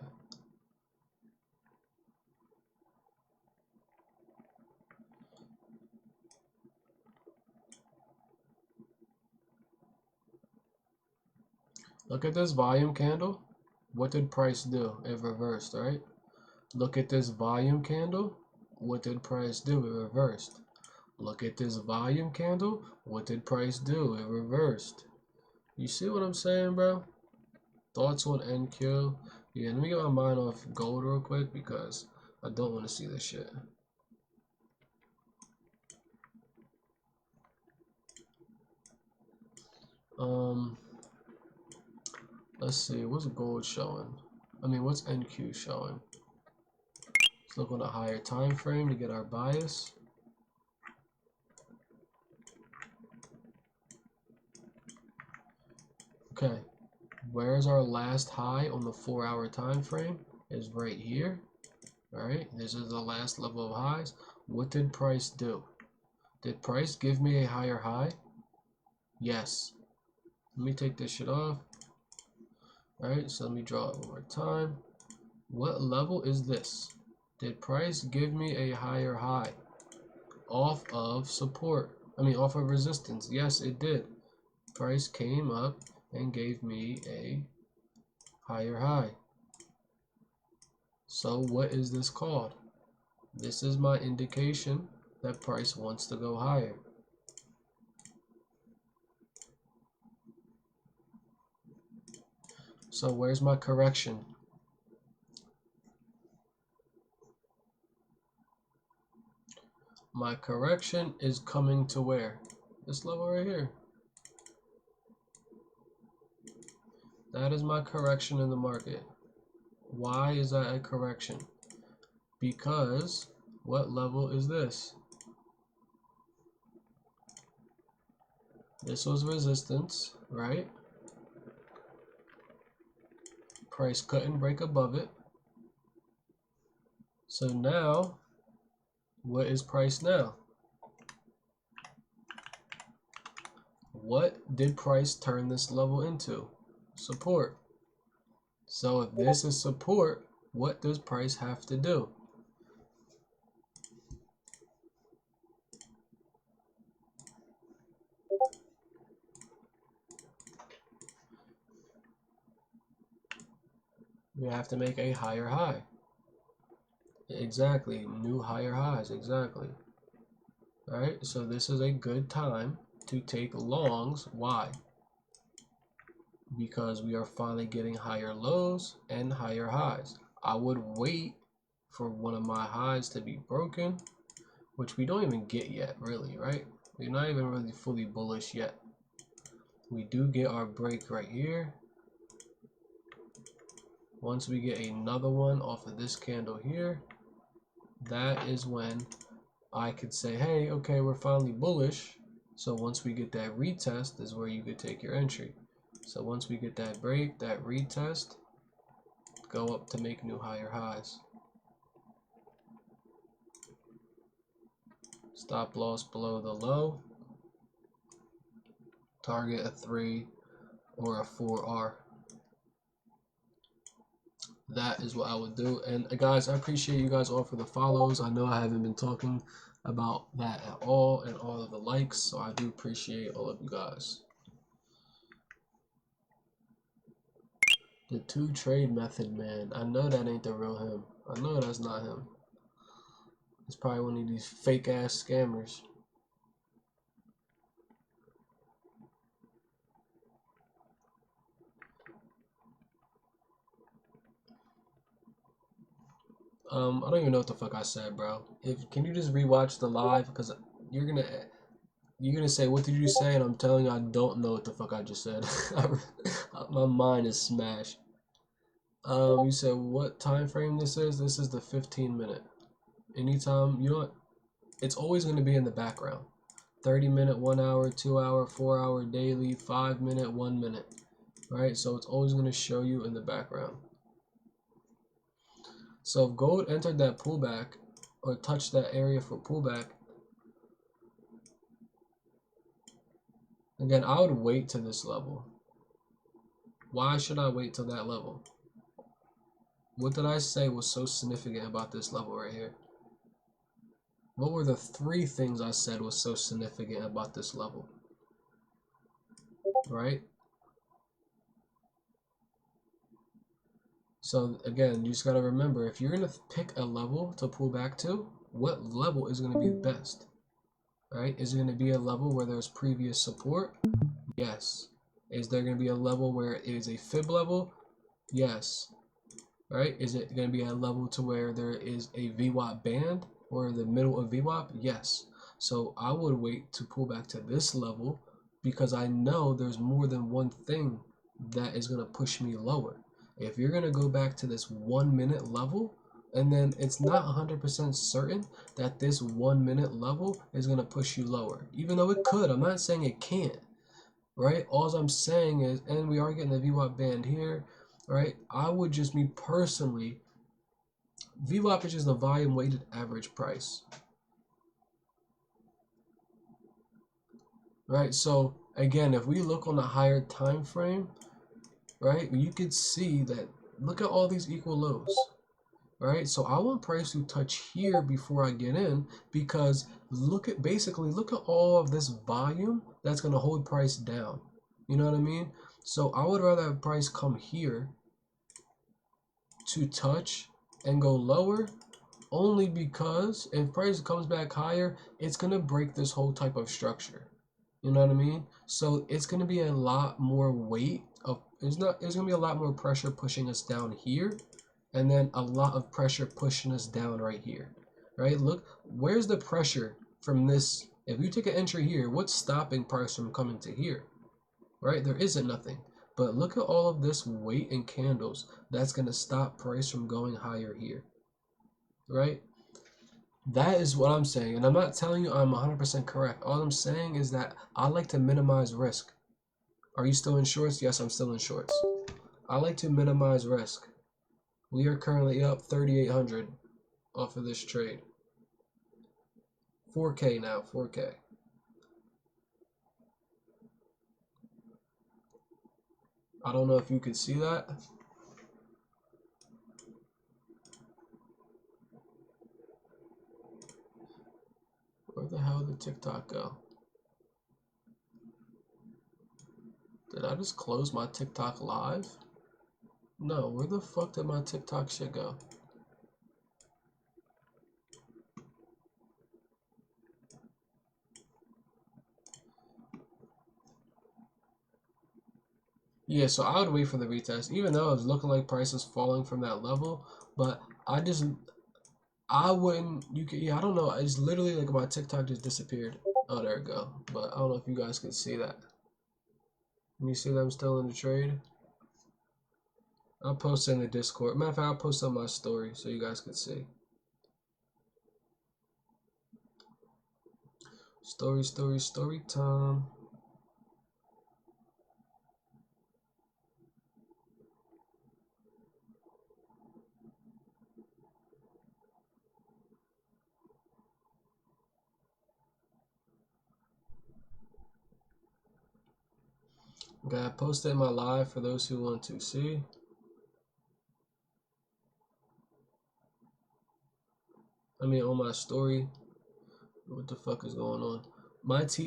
Look at this volume candle. What did price do? It reversed, right? Look at this volume candle. What did price do? It reversed. Look at this volume candle. What did price do? It reversed. You see what I'm saying, bro? Thoughts on NQ? Yeah, let me get my mind off gold real quick because I don't want to see this shit. Let's see, what's gold showing? I mean, what's NQ showing? Let's look on a higher time frame to get our bias. Okay, where's our last high on the 4-hour time frame? Is right here. All right, this is the last level of highs. What did price do? Did price give me a higher high? Yes. Let me take this shit off. All right, so let me draw it one more time. What level is this? Did price give me a higher high off of support? I mean, off of resistance. Yes, it did. Price came up and gave me a higher high. So what is this called? This is my indication that price wants to go higher. So where's my correction? My correction is coming to where? This level right here. That is my correction in the market. Why is that a correction? Because what level is this? This was resistance, right? Price couldn't break above it. So now, what is price now? What did price turn this level into? Support. So if this is support, what does price have to do? We have to make a higher high. Exactly, new higher highs, exactly. All right, so this is a good time to take longs. Why? Because we are finally getting higher lows and higher highs. I would wait for one of my highs to be broken, which we don't even get yet, really, right? We're not even really fully bullish yet. We do get our break right here. Once we get another one off of this candle here, that is when I could say, hey, okay, we're finally bullish. So once we get that retest is where you could take your entry. So once we get that break, that retest, go up to make new higher highs. Stop loss below the low. Target a 3 or a 4R. That is what I would do. And guys, I appreciate you guys all for the follows. I know I haven't been talking about that at all and all of the likes, so I do appreciate all of you guys. The 2-trade method, man. I know that ain't the real him. I know that's not him. It's probably one of these fake ass scammers. I don't even know what the fuck I said, bro. Can you just rewatch the live? Because you're gonna say, what did you say? And I'm telling you, I don't know what the fuck I just said. My mind is smashed. You said what time frame this is? This is the 15-minute. Anytime, you know what? It's always gonna be in the background. 30-minute, 1 hour, 2 hour, 4 hour daily, 5-minute, 1 minute. Right? So it's always gonna show you in the background. So if gold entered that pullback or touched that area for pullback, again, I would wait to this level. Why should I wait till that level? What did I say was so significant about this level right here? What were the 3 things I said was so significant about this level? Right? So again, you just gotta remember, if you're gonna pick a level to pull back to, what level is going to be the best, right? Is it going to be a level where there's previous support? Yes. Is there going to be a level where it is a fib level? Yes. Right? Is it going to be a level to where there is a VWAP band or the middle of VWAP? Yes. So I would wait to pull back to this level because I know there's more than one thing that is going to push me lower. If you're going to go back to this 1 minute level, and then it's not 100% certain that this 1 minute level is going to push you lower, even though it could. I'm not saying it can't, right? All I'm saying is, and we are getting the VWAP band here, right? I would just, me personally, VWAP is just the volume weighted average price, right? So again, if we look on the higher time frame, right, you could see that, look at all these equal lows, right? So I want price to touch here before I get in, because look at all of this volume that's going to hold price down. You know what I mean? So I would rather have price come here to touch and go lower, only because if price comes back higher, it's going to break this whole type of structure. You know what I mean? So it's going to be a lot more weight of, there's going to be a lot more pressure pushing us down here, and then a lot of pressure pushing us down right here, right? Look, where's the pressure from this? If you take an entry here, what's stopping price from coming to here, right? There isn't nothing. But look at all of this weight and candles that's going to stop price from going higher here, right? That is what I'm saying. And I'm not telling you I'm 100% correct. All I'm saying is that I like to minimize risk. Are you still in shorts? Yes, I'm still in shorts. I like to minimize risk. We are currently up 3,800 off of this trade. 4K now, 4K. I don't know if you could see that. Where the hell did TikTok go? Did I just close my TikTok live? No, where the fuck did my TikTok shit go? Yeah, so I would wait for the retest, even though it's looking like price is falling from that level. But I wouldn't, yeah, I don't know. It's literally like my TikTok just disappeared. Oh, there it go. But I don't know if you guys can see that. Can you see that I'm still in the trade? I'll post it in the Discord. Matter of fact, I'll post on my story so you guys can see. Story time. Okay, I posted my live for those who want to see. I mean, on my story. What the fuck is going on?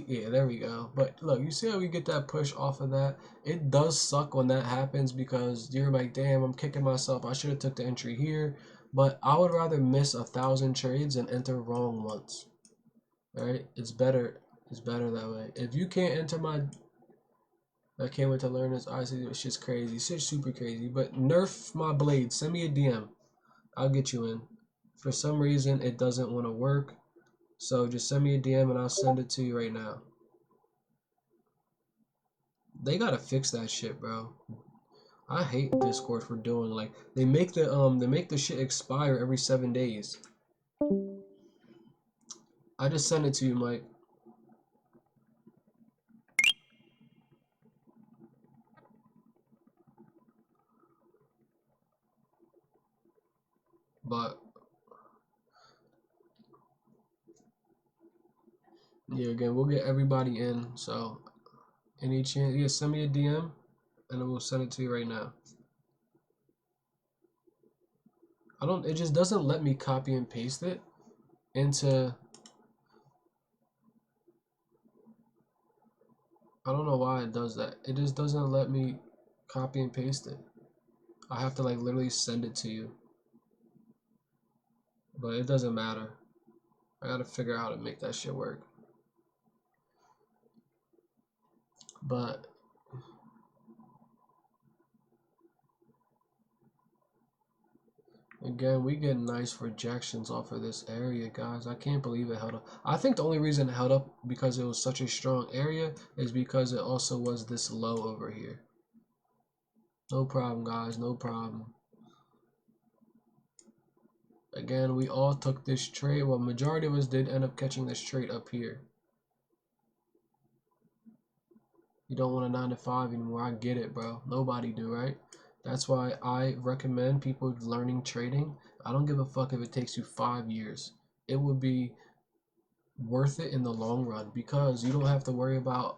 Yeah, there we go. But look, you see how we get that push off of that? It does suck when that happens because you're like, damn, I'm kicking myself. I should have took the entry here. But I would rather miss 1,000 trades and enter wrong once. Right? It's better. It's better that way. If you can't enter I can't wait to learn this. Honestly, this shit's crazy. Shit's super crazy. But nerf my blade. Send me a DM. I'll get you in. For some reason, it doesn't want to work. So just send me a DM and I'll send it to you right now. They gotta fix that shit, bro. I hate Discord for doing, like, they make the shit expire every 7 days. I just sent it to you, Mike. But yeah, again, we'll get everybody in. So any chance, yeah, send me a DM and then we'll send it to you right now. It just doesn't let me copy and paste it into, I don't know why it does that. It just doesn't let me copy and paste it. I have to like literally send it to you. But it doesn't matter. I gotta figure out how to make that shit work. But again, we get nice rejections off of this area, guys. I can't believe it held up. I think the only reason it held up because it was such a strong area is because it also was this low over here. No problem, guys. No problem. Again, we all took this trade. Well, majority of us did end up catching this trade up here. You don't want a 9 to 5 anymore. I get it, bro. Nobody do, right? That's why I recommend people learning trading. I don't give a fuck if it takes you 5 years. It would be worth it in the long run because you don't have to worry about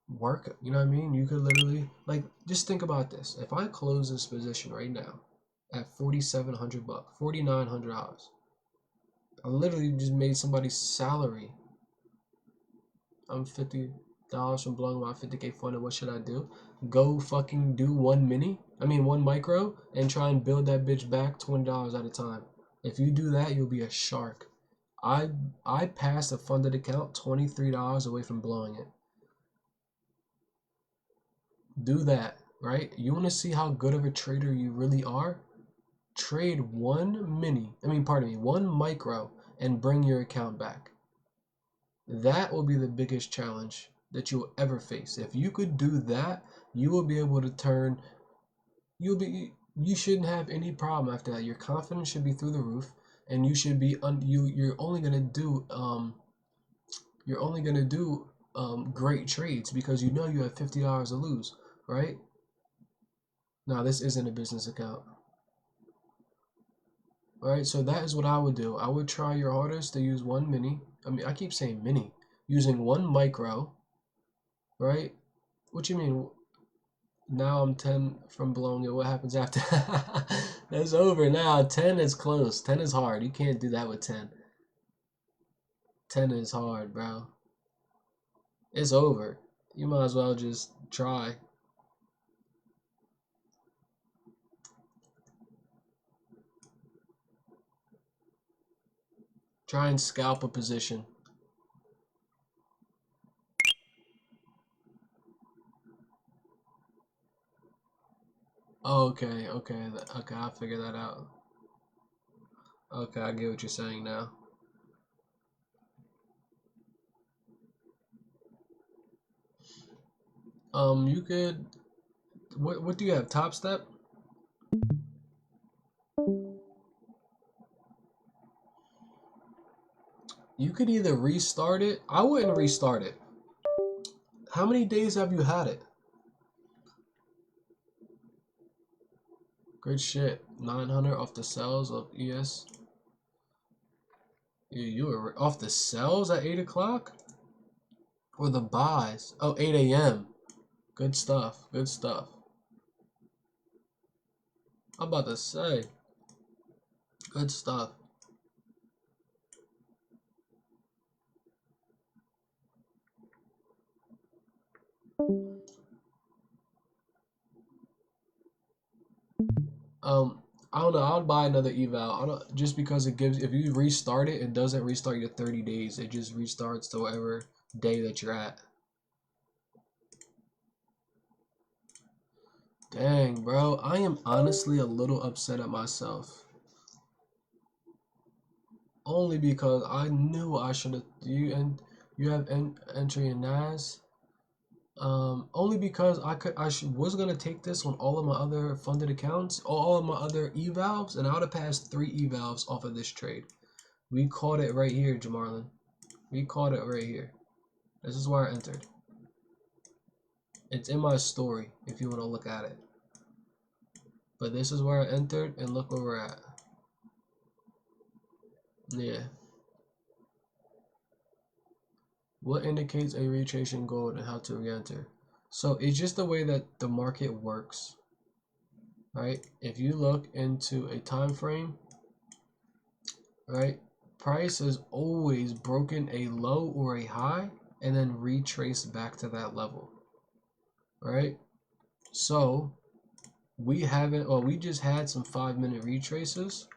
work. You know what I mean? You could literally, like, just think about this. If I close this position right now at 4,700 bucks, $4,900, I literally just made somebody's salary. I'm $50 from blowing my 50K fund, and what should I do? Go fucking do one micro, and try and build that bitch back $20 at a time. If you do that, you'll be a shark. I passed a funded account $23 away from blowing it. Do that, right? You want to see how good of a trader you really are? Trade one micro and bring your account back. That will be the biggest challenge that you will ever face. If you could do that, you will be able to turn, you shouldn't have any problem after that. Your confidence should be through the roof, and you should be you're only gonna do great trades because you know you have $50 to lose, right? Now this isn't a business account. Alright, so that is what I would do. I would try your hardest to use one mini. I keep saying mini. Using one micro, right? What you mean? Now I'm 10 from blowing it. What happens after? That's over now. 10 is close. 10 is hard. You can't do that with 10. 10 is hard, bro. It's over. You might as well just try. Try and scalp a position. Okay, I'll figure that out. Okay, I get what you're saying now. You could, what do you have, Top Step? You could either restart it. I wouldn't restart it. How many days have you had it? Good shit. 900 off the sales of ES. You were off the sales at 8 o'clock? Or the buys? Oh, 8 a.m. Good stuff. Good stuff. I'm about to say. Good stuff. I don't know. I would buy another eval. I don't, just because it gives. If you restart it, it doesn't restart your 30 days. It just restarts to whatever day that you're at. Dang, bro. I am honestly a little upset at myself. Only because I knew I should have. You have entry in NAS. Only because was gonna take this on all of my other funded accounts, all of my other evals, and I would have passed 3 evals off of this trade. We caught it right here, Jamarlin. We caught it right here. This is where I entered. It's in my story if you want to look at it. But this is where I entered, and look where we're at. Yeah. What indicates a retracing gold and how to re-enter? So it's just the way that the market works, right? If you look into a time frame, right, price has always broken a low or a high and then retraced back to that level, right? So we haven't, well, we just had some 5-minute retraces.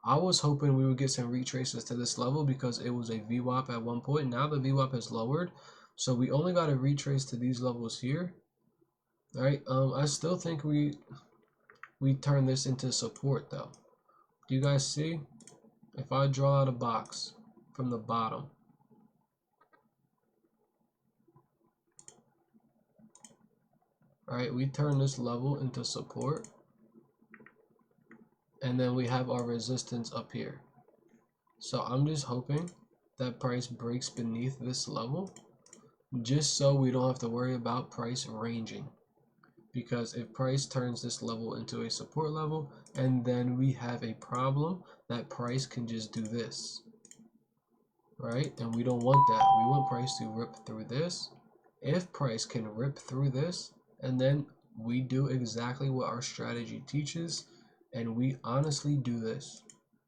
I was hoping we would get some retraces to this level because it was a VWAP at one point. Now the VWAP has lowered, so we only got a retrace to these levels here. All right. I still think we turn this into support though. Do you guys see? If I draw out a box from the bottom, all right, we turn this level into support, and then we have our resistance up here. So I'm just hoping that price breaks beneath this level, just so we don't have to worry about price ranging. Because if price turns this level into a support level, and then we have a problem that price can just do this, right? And we don't want that. We want price to rip through this. If price can rip through this, and then we do exactly what our strategy teaches, and we honestly do this.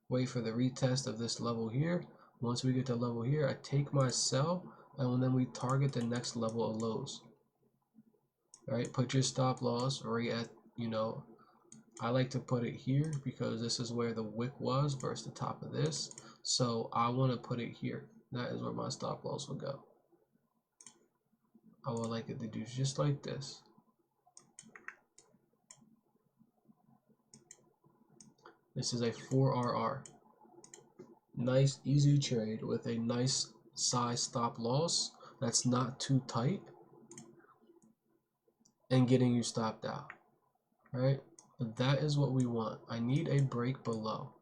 Wait for the retest of this level here. Once we get to level here, I take my sell, and then we target the next level of lows. All right, put your stop loss right at, I like to put it here because this is where the wick was versus the top of this. So I want to put it here. That is where my stop loss will go. I would like it to do just like this. This is a 4RR. Nice, easy trade with a nice size stop loss that's not too tight and getting you stopped out. Right? But that is what we want. I need a break below.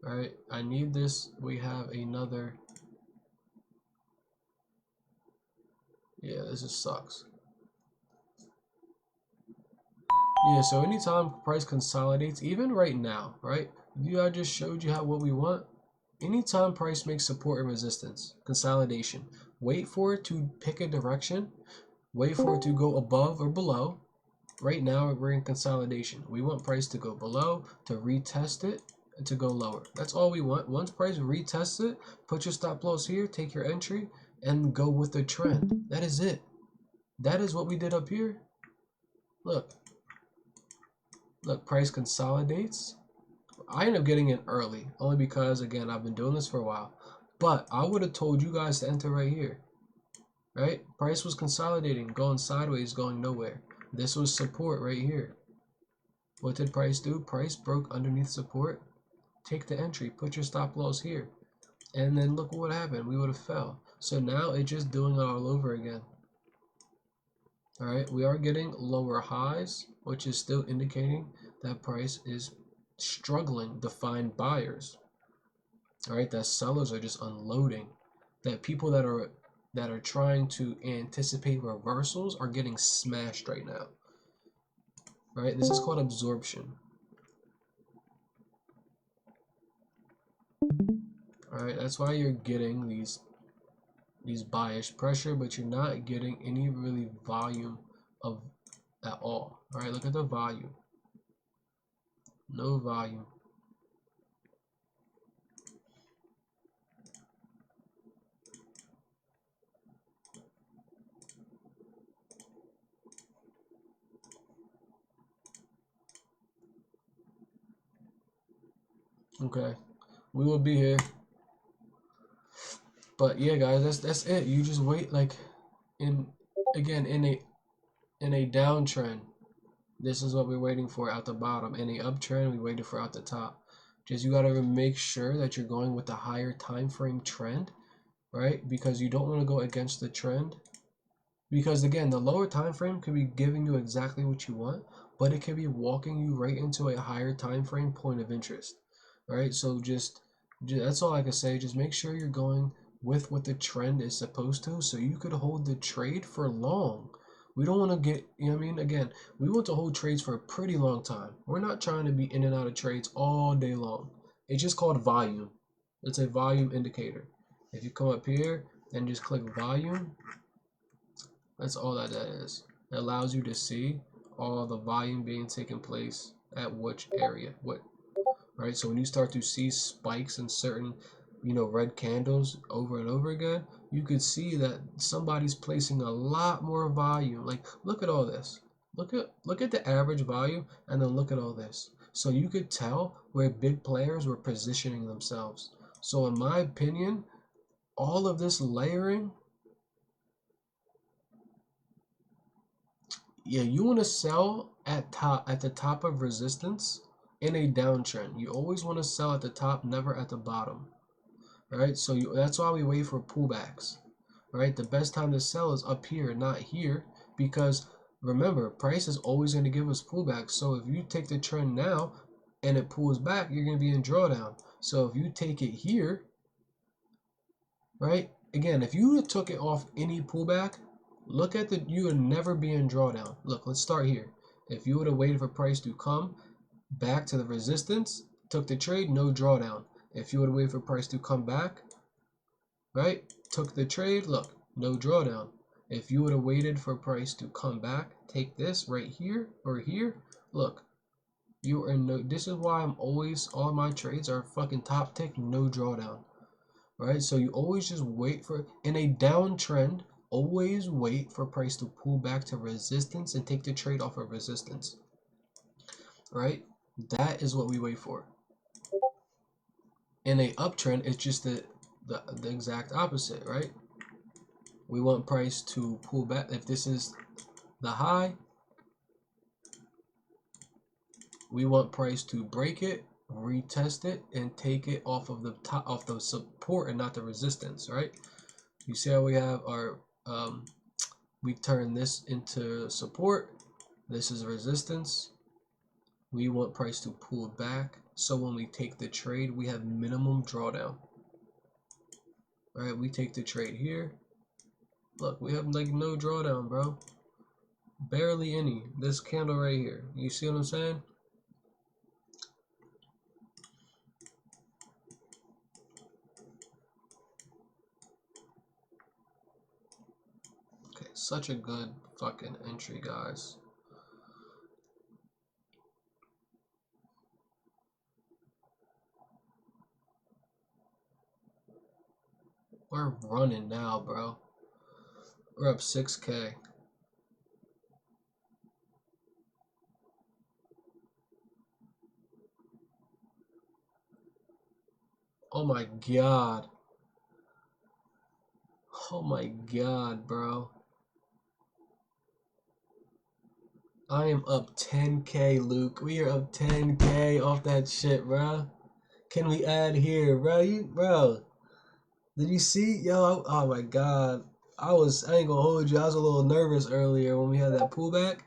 Alright, I need this. We have another. Yeah, this just sucks. Yeah, so anytime price consolidates, even right now, right? I just showed you what we want. Anytime price makes support and resistance, consolidation, wait for it to pick a direction, wait for it to go above or below. Right now, we're in consolidation. We want price to go below, to retest it, and to go lower. That's all we want. Once price retests it, put your stop loss here, take your entry, and go with the trend. That is it. That is what we did up here. Look, price consolidates. I end up getting in early, only because, again, I've been doing this for a while. But I would have told you guys to enter right here. Right? Price was consolidating, going sideways, going nowhere. This was support right here. What did price do? Price broke underneath support. Take the entry, put your stop loss here. And then look what happened. We would have fell. So now it's just doing it all over again. Alright, we are getting lower highs, which is still indicating that price is struggling to find buyers. Alright, that sellers are just unloading. That people that are trying to anticipate reversals are getting smashed right now. Right? This is called absorption. Alright, that's why you're getting these buyish pressure, but you're not getting any really volume of at all. Alright, look at the volume. No volume. Okay, we will be here. But yeah, guys, that's it. You just wait, like in a downtrend. This is what we're waiting for at the bottom. In a uptrend, we waited for at the top. Just you gotta make sure that you're going with the higher time frame trend, right? Because you don't want to go against the trend. Because again, the lower time frame could be giving you exactly what you want, but it could be walking you right into a higher time frame point of interest. Right? So just that's all I can say. Just make sure you're going with what the trend is supposed to, so you could hold the trade for long. We don't want to get, again, we want to hold trades for a pretty long time. We're not trying to be in and out of trades all day long. It's just called volume. It's a volume indicator. If you come up here and just click volume, that's all that is. It allows you to see all the volume being taken place at which area, right? So when you start to see spikes in certain, red candles over and over again, you could see that somebody's placing a lot more volume. Like, look at all this. Look at the average value and then look at all this. So you could tell where big players were positioning themselves. So in my opinion, all of this layering, yeah, you want to sell at the top of resistance in a downtrend. You always want to sell at the top, never at the bottom. Right? So that's why we wait for pullbacks. Right? The best time to sell is up here, not here, because remember, price is always going to give us pullbacks. So if you take the trend now and it pulls back, you're going to be in drawdown. So if you take it here, right? Again, if you took it off any pullback, look at you would never be in drawdown. Look, let's start here. If you would have waited for price to come back to the resistance, took the trade, no drawdown. If you would have waited for price to come back, right, took the trade, look, no drawdown. If you would have waited for price to come back, take this right here or here, look, you are no. This is why I'm always, all my trades are fucking top tick, no drawdown. Right? So you always just wait for, in a downtrend, always wait for price to pull back to resistance and take the trade off of resistance. Right? That is what we wait for. In a uptrend, it's just the exact opposite, right? We want price to pull back. If this is the high, we want price to break it, retest it, and take it off of the top, off the support and not the resistance, right? You see how we have our we turn this into support, this is resistance. We want price to pull back, so when we take the trade, we have minimum drawdown. All right, we take the trade here. Look, we have like no drawdown, bro. Barely any. This candle right here. You see what I'm saying? Okay, such a good fucking entry, guys. We're running now, bro. We're up 6K. Oh my god. Oh my god, bro. I am up 10K, Luke. We are up 10K off that shit, bro. Can we add here, bro? Bro, did you see? Yo, oh my god. I ain't gonna hold you. I was a little nervous earlier when we had that pullback.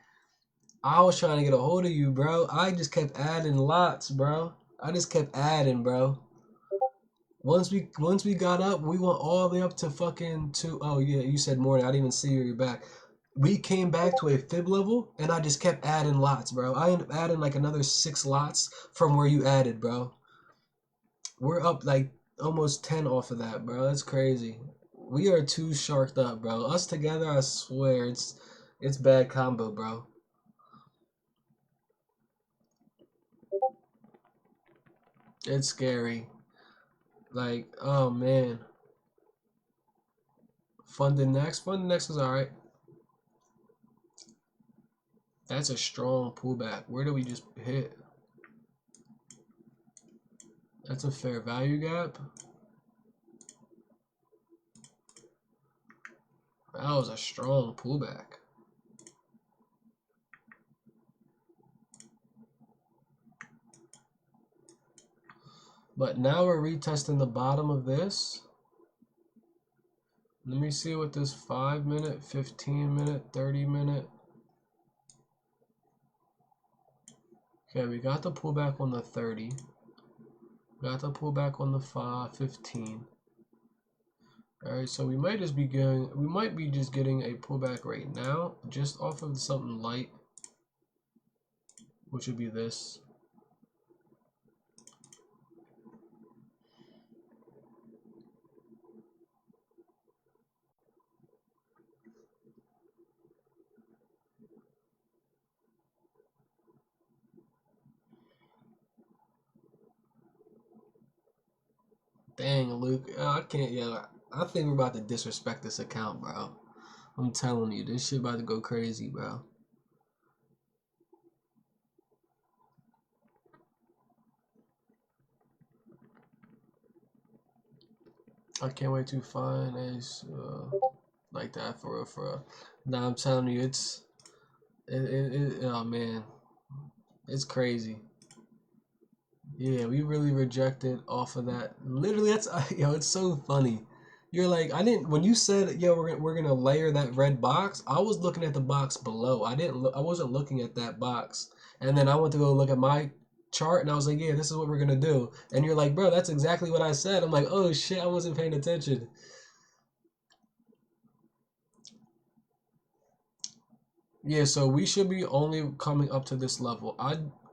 I was trying to get a hold of you, bro. I just kept adding lots, bro. I just kept adding, bro. Once we got up, we went all the way up to fucking two. Oh yeah, you said morning. I didn't even see you back. We came back to a fib level, and I just kept adding lots, bro. I ended up adding like another 6 lots from where you added, bro. We're up like almost 10 off of that, bro. That's crazy. We are too sharked up, bro. Us together, I swear, it's bad combo, bro. It's scary. Like, oh man. Funding next. Funding next is alright. That's a strong pullback. Where do we just hit? That's a fair value gap. That was a strong pullback. But now we're retesting the bottom of this. Let me see what this 5 minute, 15 minute, 30 minute. Okay, we got the pullback on the 30. Got the pullback on the 15. Alright, so we might just be getting a pullback right now, just off of something light, which would be this. Dang, Luke, I can't, yeah, I think we're about to disrespect this account, bro. I'm telling you, this shit about to go crazy, bro. I can't wait to find a like that for real, for real. Now I'm telling you, oh man, it's crazy. Yeah, we really rejected off of that. Literally, that's yo, it's so funny. You're like, I didn't when you said, yo, we're gonna layer that red box. I was looking at the box below. I wasn't looking at that box. And then I went to go look at my chart, and I was like, yeah, this is what we're gonna do. And you're like, bro, that's exactly what I said. I'm like, oh shit, I wasn't paying attention. Yeah, so we should be only coming up to this level.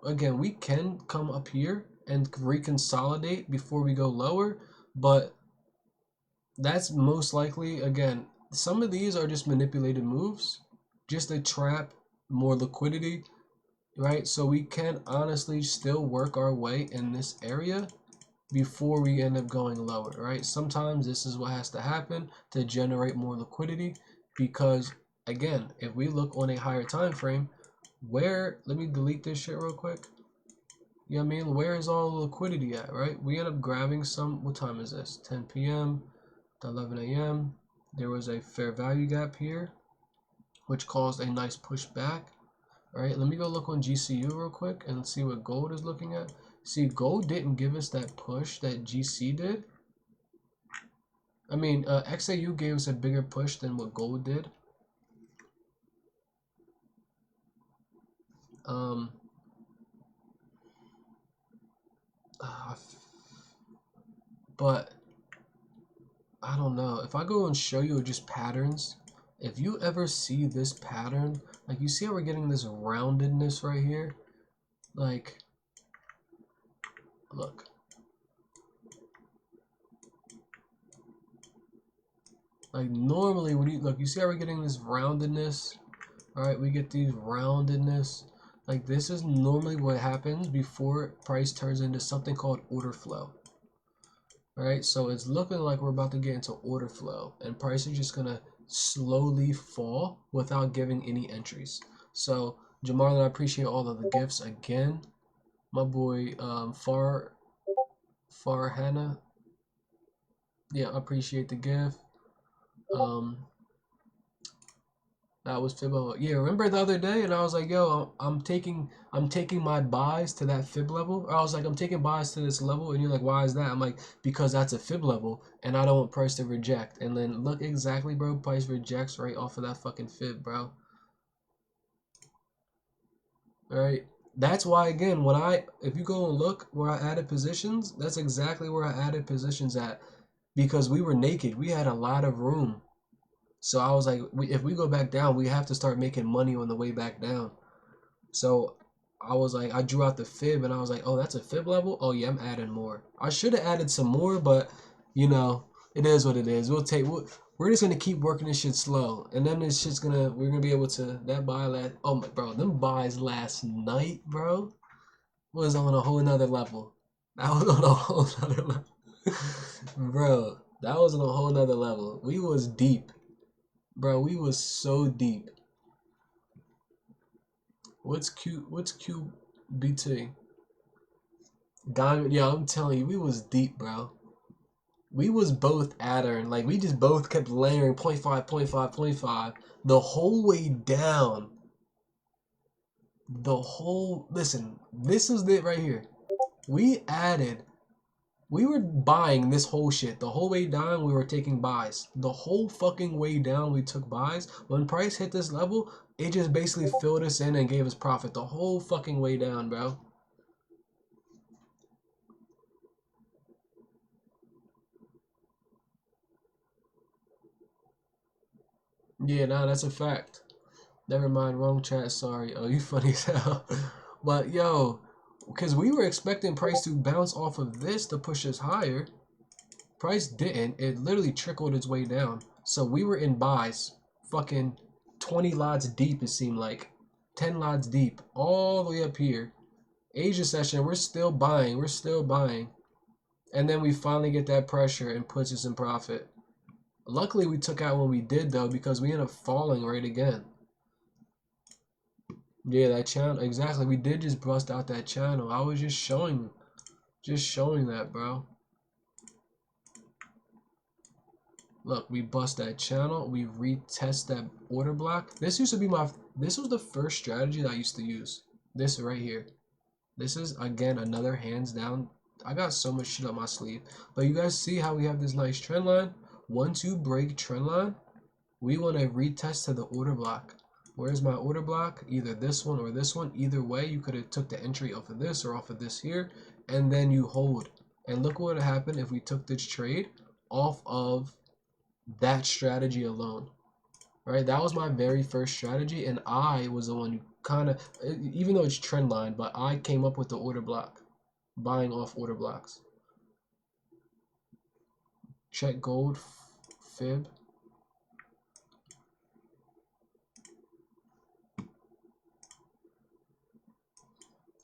Again, we can come up here and reconsolidate before we go lower, but that's most likely, again, some of these are just manipulated moves, just to trap more liquidity, right? So we can honestly still work our way in this area before we end up going lower, right? Sometimes this is what has to happen to generate more liquidity because, again, if we look on a higher time frame, let me delete this shit real quick. You know what I mean? Where is all the liquidity at, right? We end up grabbing some, what time is this? 10 p.m. to 11 a.m. There was a fair value gap here, which caused a nice pushback. All right, let me go look on GCU real quick and see what gold is looking at. See, gold didn't give us that push that GC did. I mean, XAU gave us a bigger push than what gold did. Um, but I don't know. If I go and show you just patterns, if you ever see this pattern, like you see how we're getting this roundedness right here? Like, look. Like normally when you look, you see how we're getting this roundedness? Alright, we get these roundedness. Like this is normally what happens before price turns into something called order flow. Alright, so it's looking like we're about to get into order flow and price is just gonna slowly fall without giving any entries. So Jamarlin, I appreciate all of the gifts again. My boy Far Hannah. Yeah, I appreciate the gift. That was fib level. Yeah, remember the other day, and I was like, "Yo, I'm taking my buys to that fib level." Or I was like, "I'm taking buys to this level," and you're like, "Why is that?" I'm like, "Because that's a fib level, and I don't want price to reject." And then look exactly, bro. Price rejects right off of that fucking fib, bro. All right. That's why again, if you go and look where I added positions, that's exactly where I added positions at, because we were naked. We had a lot of room. So I was like, if we go back down, we have to start making money on the way back down. So I was like, I drew out the fib and I was like, oh, that's a fib level? Oh yeah, I'm adding more. I should have added some more, but you know, it is what it is. We're just gonna keep working this shit slow. And then this shit's we're gonna be able to, that buy last, oh my, bro, them buys last night, bro, was on a whole nother level. That was on a whole nother level. Bro, that was on a whole nother level. We was deep. Bro, we was so deep. What's QBT? Diamond, yeah, I'm telling you, we was deep, bro. We was both addering, like we just both kept layering 0.5, 0.5, 0.5 the whole way down. Listen, this is it right here. We were buying this whole shit. The whole way down, we were taking buys. The whole fucking way down, we took buys. When price hit this level, it just basically filled us in and gave us profit the whole fucking way down, bro. Yeah, nah, that's a fact. Never mind, wrong chat, sorry. Oh, you funny as hell. But yo, because we were expecting price to bounce off of this to push us higher. Price didn't. It literally trickled its way down. So we were in buys. Fucking 20 lots deep, it seemed like. 10 lots deep. All the way up here. Asia session, we're still buying. We're still buying. And then we finally get that pressure and puts us in profit. Luckily, we took out when we did, though, because we ended up falling right again. Yeah, that channel. Exactly. We did just bust out that channel. I was just showing that, bro. Look, we bust that channel, we retest that order block. This was the first strategy that I used to use. This right here. This is, again, another hands down. I got so much shit up my sleeve. But you guys see how we have this nice trend line? Once you break trend line, we want to retest to the order block. Where's my order block? Either this one or this one. Either way, you could have took the entry off of this or off of this here, and then you hold. And look what would happen if we took this trade off of that strategy alone. Right? That was my very first strategy, and I was the one who kind of, even though it's trend line, but I came up with the order block, buying off order blocks. Check gold fib.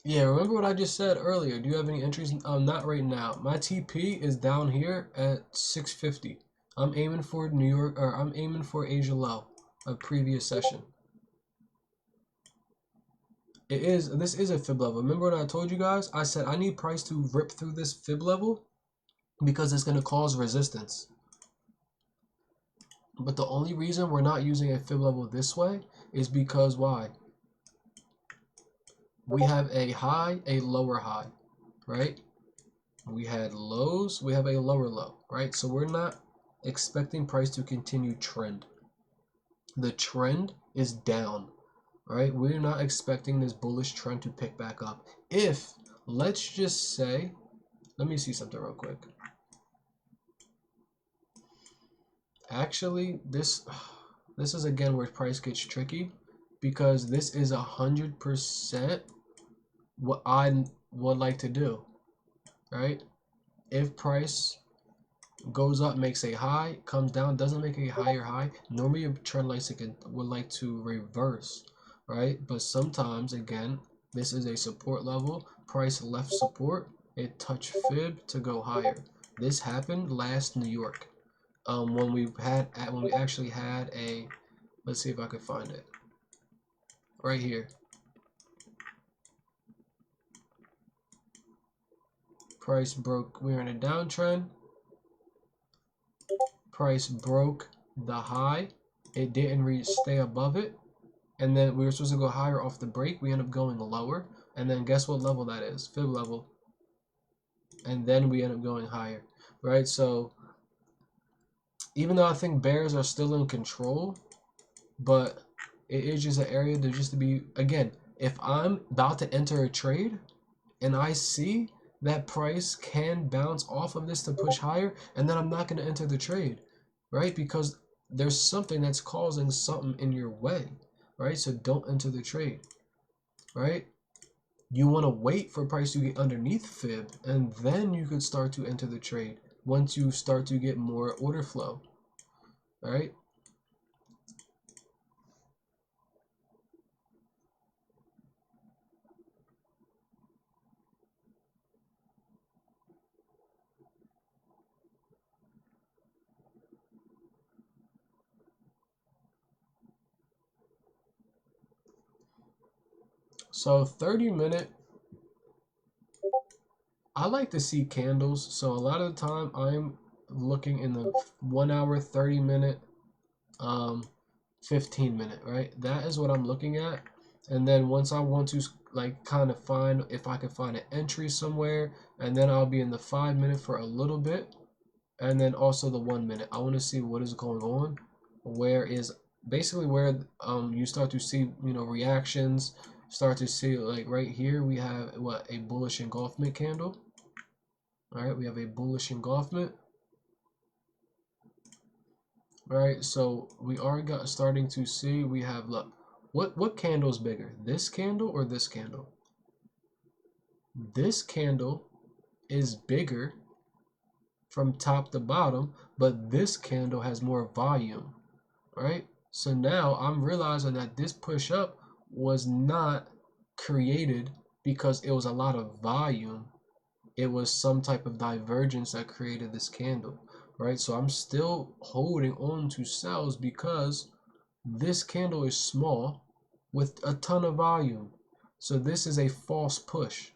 Yeah, remember what I just said earlier. Do you have any entries? Not right now. My TP is down here at 650. I'm aiming for New York, or I'm aiming for Asia low, a previous session. This is a fib level. Remember what I told you guys? I said I need price to rip through this fib level because it's going to cause resistance. But the only reason we're not using a fib level this way is because why? We have a high, a lower high, right? We had lows, we have a lower low, right? So we're not expecting price to continue trend. The trend is down, right? We're not expecting this bullish trend to pick back up. If, let's just say, let me see something real quick. Actually, this is again where price gets tricky, because this is 100% what I would like to do, right? If price goes up, makes a high, comes down, doesn't make a higher high, normally a trend would like to reverse, right? But sometimes, again, this is a support level, price left support, it touched fib to go higher. This happened last New York, when we actually had a, let's see if I could find it right here. Price broke, we were in a downtrend. Price broke the high. It didn't stay above it. And then we were supposed to go higher off the break. We end up going lower. And then guess what level that is? Fib level. And then we end up going higher. Right? So even though I think bears are still in control, but it is just an area to just to be, again, if I'm about to enter a trade and I see that price can bounce off of this to push higher, and then I'm not going to enter the trade, right? Because there's something that's causing something in your way, right? So don't enter the trade, right? You want to wait for price to get underneath fib, and then you could start to enter the trade once you start to get more order flow, right? So 30-minute, I like to see candles. So a lot of the time I'm looking in the 1 hour, 30-minute, 15-minute, right? That is what I'm looking at. And then once I want to like kind of find if I can find an entry somewhere, and then I'll be in the 5-minute for a little bit, and then also the 1 minute. I want to see what is going on, where is basically where you start to see, you know, reactions, start to see, like right here we have what, a bullish engulfment candle. All right, we have a bullish engulfment. Right, so we are starting to see, we have, look, what candle is bigger, this candle or this candle? This candle is bigger from top to bottom, but this candle has more volume, right? So now I'm realizing that this push up was not created because it was a lot of volume. It was some type of divergence that created this candle, right? So I'm still holding on to sells because this candle is small with a ton of volume. So this is a false push.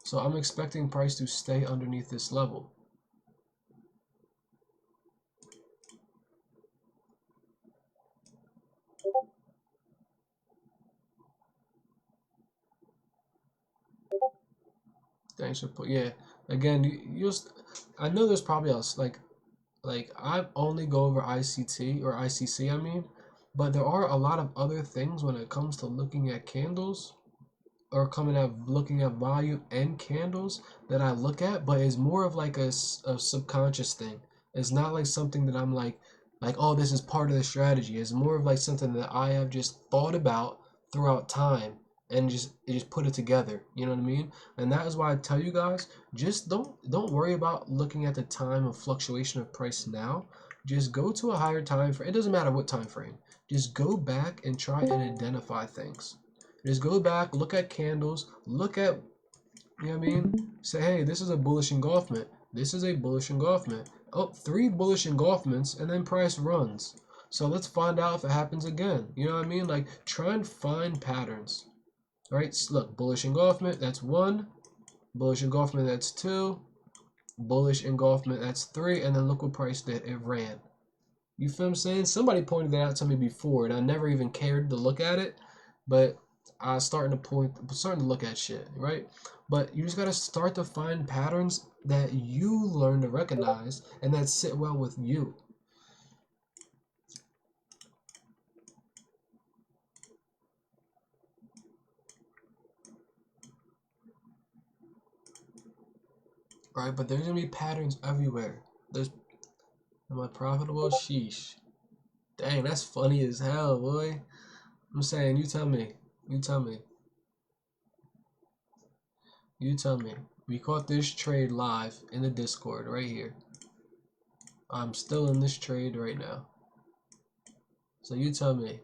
So I'm expecting price to stay underneath this level. Thanks for yeah. Again, I know there's probably else like I only go over ICT or ICC, I mean, but there are a lot of other things when it comes to looking at candles or coming at looking at volume and candles that I look at, but it's more of like a subconscious thing. It's not like something that I'm like oh, this is part of the strategy. It's more of like something that I have just thought about throughout time and just put it together. You know what I mean? And that is why I tell you guys, just don't worry about looking at the time of fluctuation of price now. Just go to a higher time frame. It doesn't matter what time frame. Just go back and try and identify things. Just go back, look at candles, look at, you know what I mean? Say, hey, this is a bullish engulfment. This is a bullish engulfment. Oh, 3 bullish engulfments, and then price runs. So let's find out if it happens again. You know what I mean? Like, try and find patterns. All right, so look, bullish engulfment, that's 1. Bullish engulfment, that's 2. Bullish engulfment, that's 3. And then look what price did. It ran. You feel what I'm saying? Somebody pointed that out to me before, and I never even cared to look at it. But I starting to look at shit, right? But you just gotta start to find patterns that you learn to recognize and that sit well with you. Right? But there's gonna be patterns everywhere. Am I profitable? Sheesh. Dang, that's funny as hell, boy. I'm saying, you tell me. You tell me. You tell me. We caught this trade live in the Discord right here. I'm still in this trade right now. So you tell me.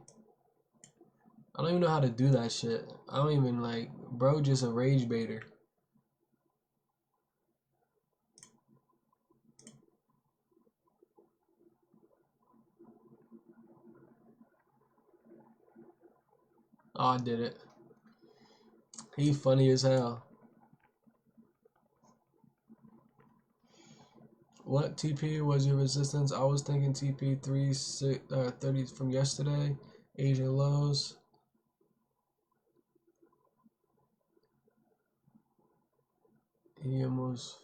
I don't even know how to do that shit. I don't even like, bro, just a rage baiter. Oh, I did it. He funny as hell. What TP was your resistance? I was thinking TP 30 from yesterday. Asian lows. He almost.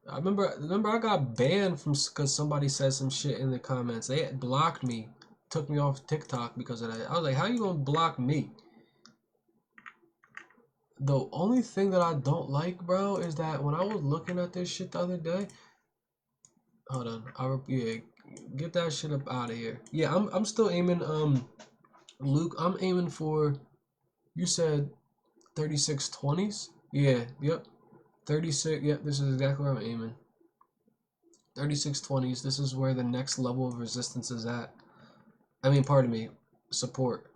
I remember I got banned from because somebody said some shit in the comments. They blocked me, took me off TikTok because of that. I was like, how you gonna block me? The only thing that I don't like, bro, is that when I was looking at this shit the other day, hold on, yeah, get that shit up out of here. Yeah, I'm still aiming. Luke, I'm aiming for. You said 3620s. Yeah, yep. 36. Yep, this is exactly where I'm aiming. 3620s. This is where the next level of resistance is at. I mean, pardon me, support.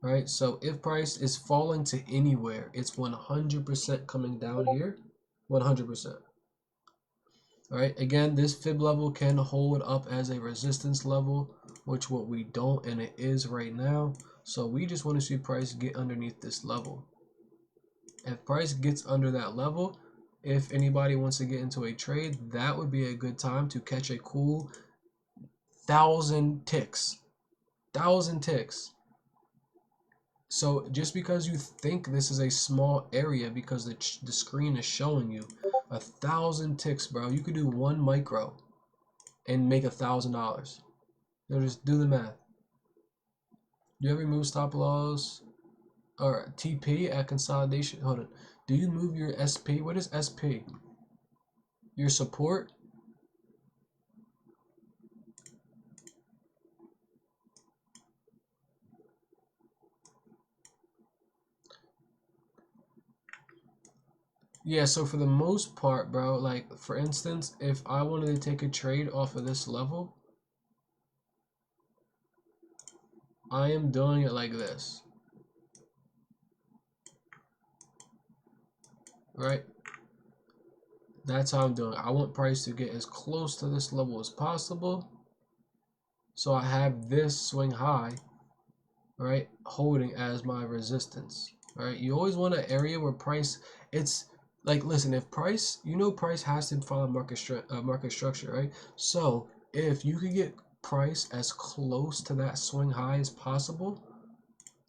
Right? So if price is falling to anywhere, it's 100% coming down here. 100%. All right, again, this fib level can hold up as a resistance level, which what we don't, and it is right now. So we just want to see price get underneath this level. If price gets under that level, if anybody wants to get into a trade, that would be a good time to catch a cool 1,000 ticks. 1,000 ticks. So just because you think this is a small area because the screen is showing you 1,000 ticks, bro, you could do 1 micro and make $1,000. So just do the math. Do you ever move stop loss or TP at consolidation? Hold on. Do you move your SP? What is SP? Your support? Yeah, so for the most part, bro, like for instance, if I wanted to take a trade off of this level, I am doing it like this. Right? That's how I'm doing it. I want price to get as close to this level as possible. So I have this swing high, right, holding as my resistance. Right? You always want an area where price, it's like, listen, if price, price has to follow market structure, right? So if you could get price as close to that swing high as possible,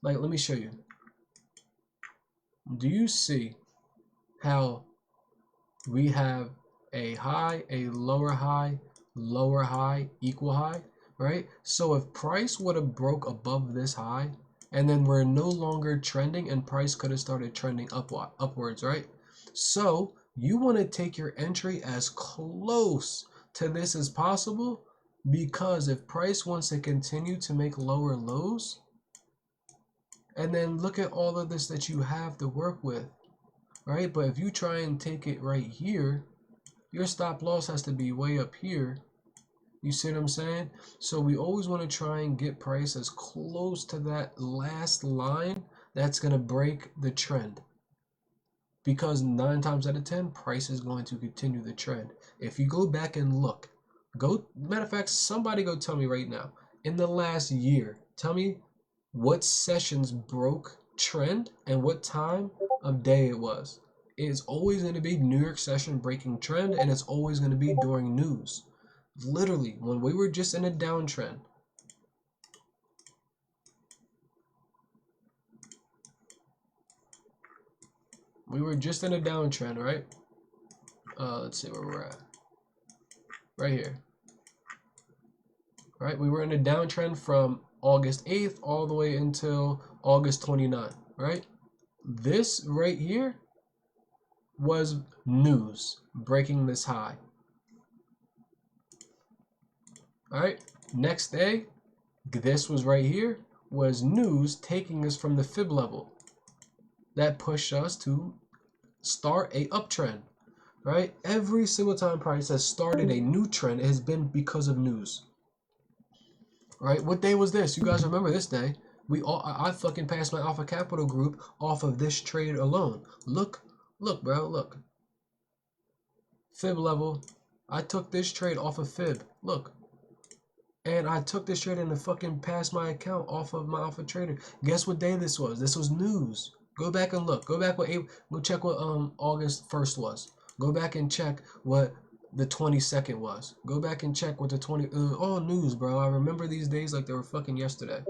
like, let me show you. Do you see how we have a high, a lower high, equal high, right? So if price would have broke above this high, and then we're no longer trending, and price could have started trending upwards, right? So you want to take your entry as close to this as possible, because if price wants to continue to make lower lows, and then look at all of this that you have to work with, right? But if you try and take it right here, your stop loss has to be way up here. You see what I'm saying? So we always want to try and get price as close to that last line that's going to break the trend. Because 9 times out of 10, price is going to continue the trend. If you go back and look, matter of fact, somebody go tell me right now, in the last year, tell me what sessions broke trend and what time of day it was. It's always going to be New York session breaking trend, and it's always going to be during news. Literally, when we were just in a downtrend, right? Let's see where we're at. Right here. Right? We were in a downtrend from August 8th all the way until August 29th, right? This right here was news breaking this high. All right? Next day, this was right here, was news taking us from the fib level. That pushed us to start a uptrend, right? Every single time price has started a new trend, it has been because of news. Right? What day was this? You guys remember this day? I fucking passed my Alpha Capital group off of this trade alone. Look, bro, look. Fib level. I took this trade off of fib. Look. And I took this trade and fucking passed my account off of my Alpha Trader. Guess what day this was? This was news. Go back and look. Go check what August 1st was. Go back and check what the 22nd was. Go back and check what the all news, bro. I remember these days like they were fucking yesterday.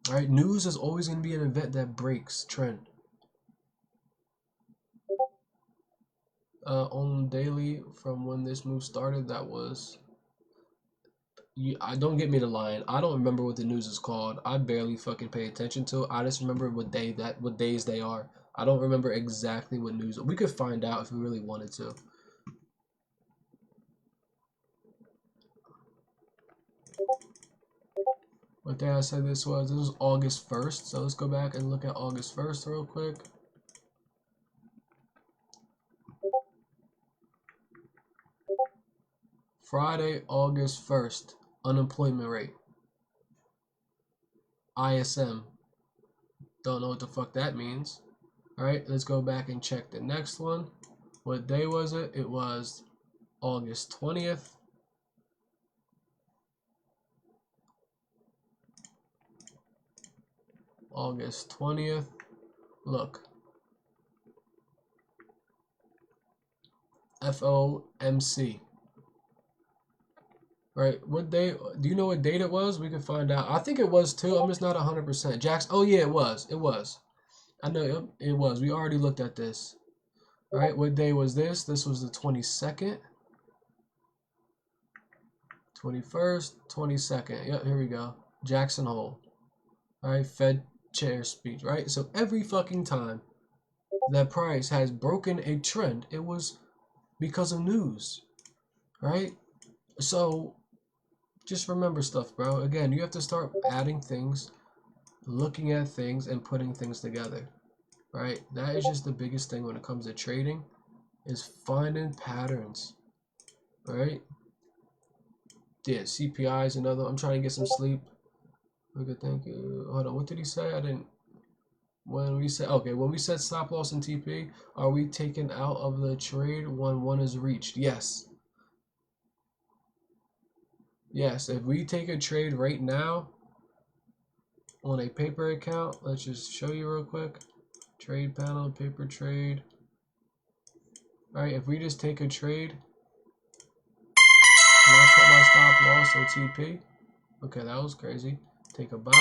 All right, news is always going to be an event that breaks trend. On daily from when this move started, that was. I don't get me to lying. I don't remember what the news is called. I barely fucking pay attention to it. I just remember what days they are. I don't remember exactly what news. We could find out if we really wanted to. What day I said this was? This was August 1st. So let's go back and look at August 1st real quick. Friday, August 1st. Unemployment rate. ISM. Don't know what the fuck that means. Alright, let's go back and check the next one. What day was it? It was August 20th. August 20th. Look. FOMC. Right, what day? Do you know what date it was? We can find out. I think it was too. I'm just not 100%. Jax. Oh yeah, it was. It was. I know it was. We already looked at this. All right, what day was this? This was the 22nd, 21st, 22nd. Yep, here we go. Jackson Hole. All right, Fed chair speech. Right, so every fucking time that price has broken a trend, it was because of news. Right, so just remember stuff, bro. Again, you have to start adding things, looking at things, and putting things together. Right? That is just the biggest thing when it comes to trading, is finding patterns. Right? Yeah, CPI is another. I'm trying to get some sleep. Okay, thank you. Hold on, what did he say? I didn't. When we said stop loss in TP, are we taken out of the trade when one is reached? Yes. Yes, if we take a trade right now on a paper account, let's just show you real quick. Trade panel, paper trade. All right, if we just take a trade, and I put my stop loss or TP. Okay, that was crazy. Take a buy.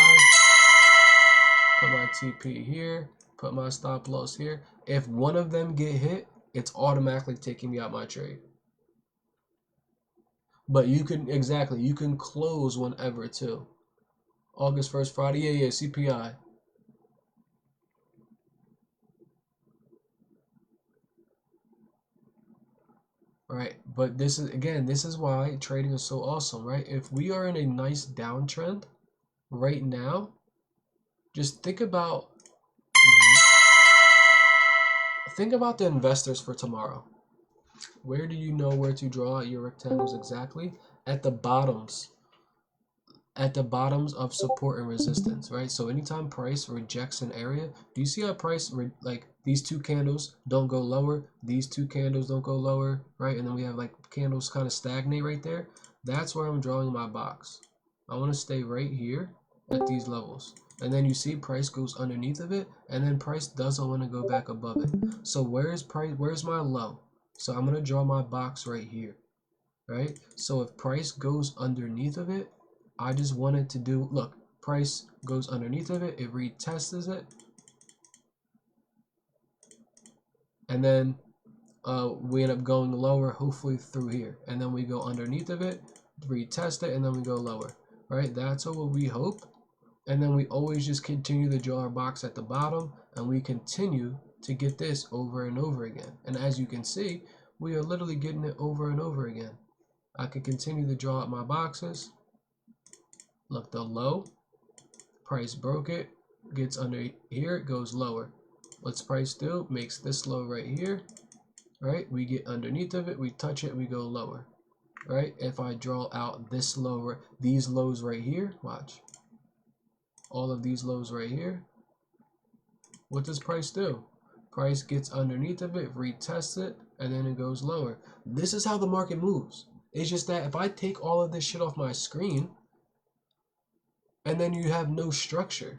Put my TP here. put my stop loss here. If one of them get hit, it's automatically taking me out my trade. But you can, exactly, you can close whenever too. August 1st, Friday, yeah, CPI. Right, but this is, again, this is why trading is so awesome, right? If we are in a nice downtrend right now, just think about the investors for tomorrow. Where do you know where to draw out your rectangles exactly? At the bottoms. At the bottoms of support and resistance, right? So anytime price rejects an area, do you see how price, like these two candles don't go lower, these two candles don't go lower, right? And then we have like candles kind of stagnate right there. That's where I'm drawing my box. I want to stay right here at these levels. And then you see price goes underneath of it, and then price doesn't want to go back above it. So where's price? Where's my low? So I'm going to draw my box right here, right? So if price goes underneath of it, I just wanted to do, look, price goes underneath of it, it retests it, and then we end up going lower, hopefully through here, and then we go underneath of it, retest it, and then we go lower, right? That's what we hope. And then we always just continue to draw our box at the bottom, and we continue to get this over and over again. And as you can see, we are literally getting it over and over again. I could continue to draw out my boxes. Look, the low, price broke it, gets under here, it goes lower. What's price do? Makes this low right here, right? We get underneath of it, we touch it, we go lower, right? If I draw out this lower, these lows right here, watch. All of these lows right here, what does price do? Price gets underneath of it, retests it, and then it goes lower. This is how the market moves. It's just that if I take all of this shit off my screen, and then you have no structure,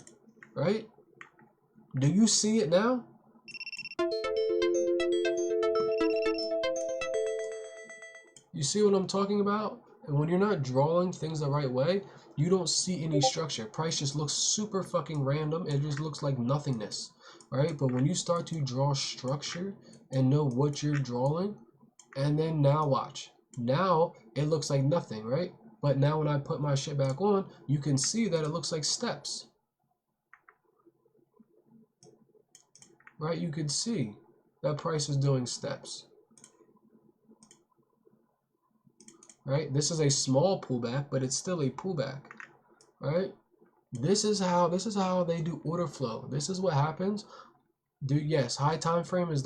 right? Do you see it now? You see what I'm talking about? And when you're not drawing things the right way, you don't see any structure. Price just looks super fucking random. It just looks like nothingness, right? But when you start to draw structure and know what you're drawing, and then now watch. Now it looks like nothing, right? But now when I put my shit back on, you can see that it looks like steps, right? You could see that price is doing steps, right? This is a small pullback, but it's still a pullback, right? This is how they do order flow. This is what happens. Dude, yes, high time frame is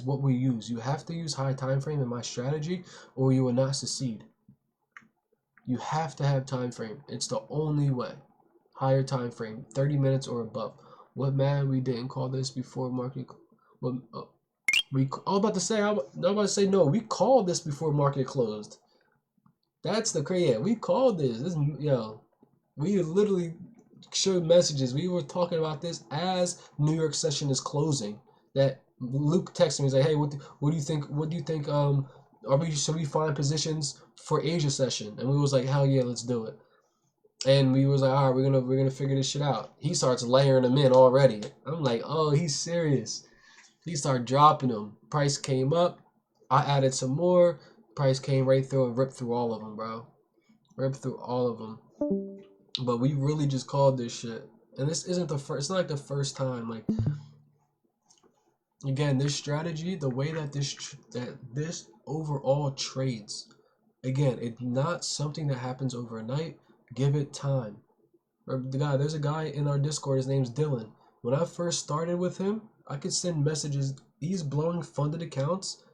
what we use. You have to use high time frame in my strategy, or you will not succeed. You have to have time frame. It's the only way. Higher time frame, 30 minutes or above. What, man, we didn't call this before market. What, I was about to say, no. We called this before market closed. That's the crazy. Yeah, we called this. We literally showed messages. We were talking about this as New York session is closing. That Luke texted me, he's like, "Hey, what do you think? What do you think? Should we find positions for Asia session?" And we was like, "Hell yeah, let's do it." And we was like, "All right, we're gonna figure this shit out." He starts layering them in already. I'm like, "Oh, he's serious." He started dropping them. Price came up. I added some more. Price came right through and ripped through all of them, bro. Ripped through all of them. But we really just called this shit. And this isn't the first, it's not like the first time. Like, again, this strategy, the way that this overall trades, again, it's not something that happens overnight. Give it time. There's a guy in our Discord, his name's Dylan. When I first started with him, I could send messages. He's blowing funded accounts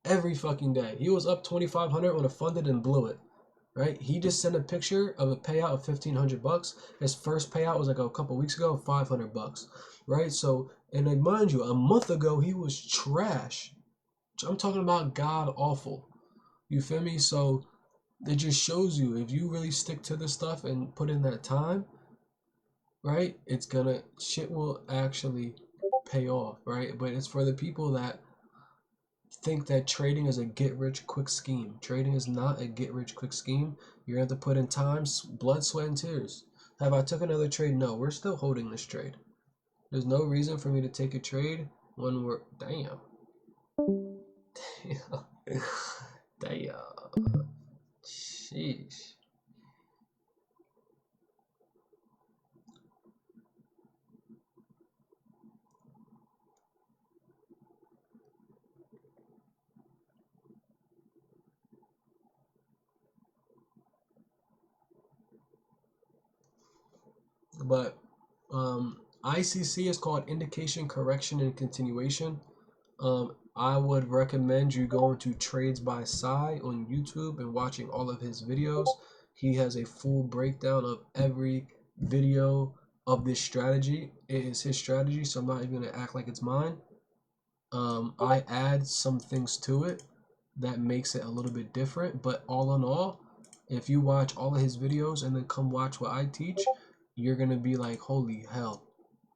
every fucking day. He was up 2,500 on a funded and blew it. Right? He just sent a picture of a payout of $1,500. His first payout was like a couple weeks ago, $500. Right? So, and like, mind you, a month ago he was trash. I'm talking about god awful. You feel me? So it just shows you, if you really stick to this stuff and put in that time, right? Shit will actually pay off, right? But it's for the people that think that trading is a get-rich-quick scheme. Trading is not a get-rich-quick scheme. You're going to have to put in time, blood, sweat, and tears. Have I took another trade? No, we're still holding this trade. There's no reason for me to take a trade when we're damn. Damn. Sheesh. But ICC is called indication, correction, and continuation. I would recommend you going to Trades by Sai on YouTube and watching all of his videos. He has a full breakdown of every video of this strategy. It is his strategy, so I'm not even gonna act like it's mine. I add some things to it that makes it a little bit different, but all in all, if you watch all of his videos and then come watch what I teach, you're gonna be like, holy hell,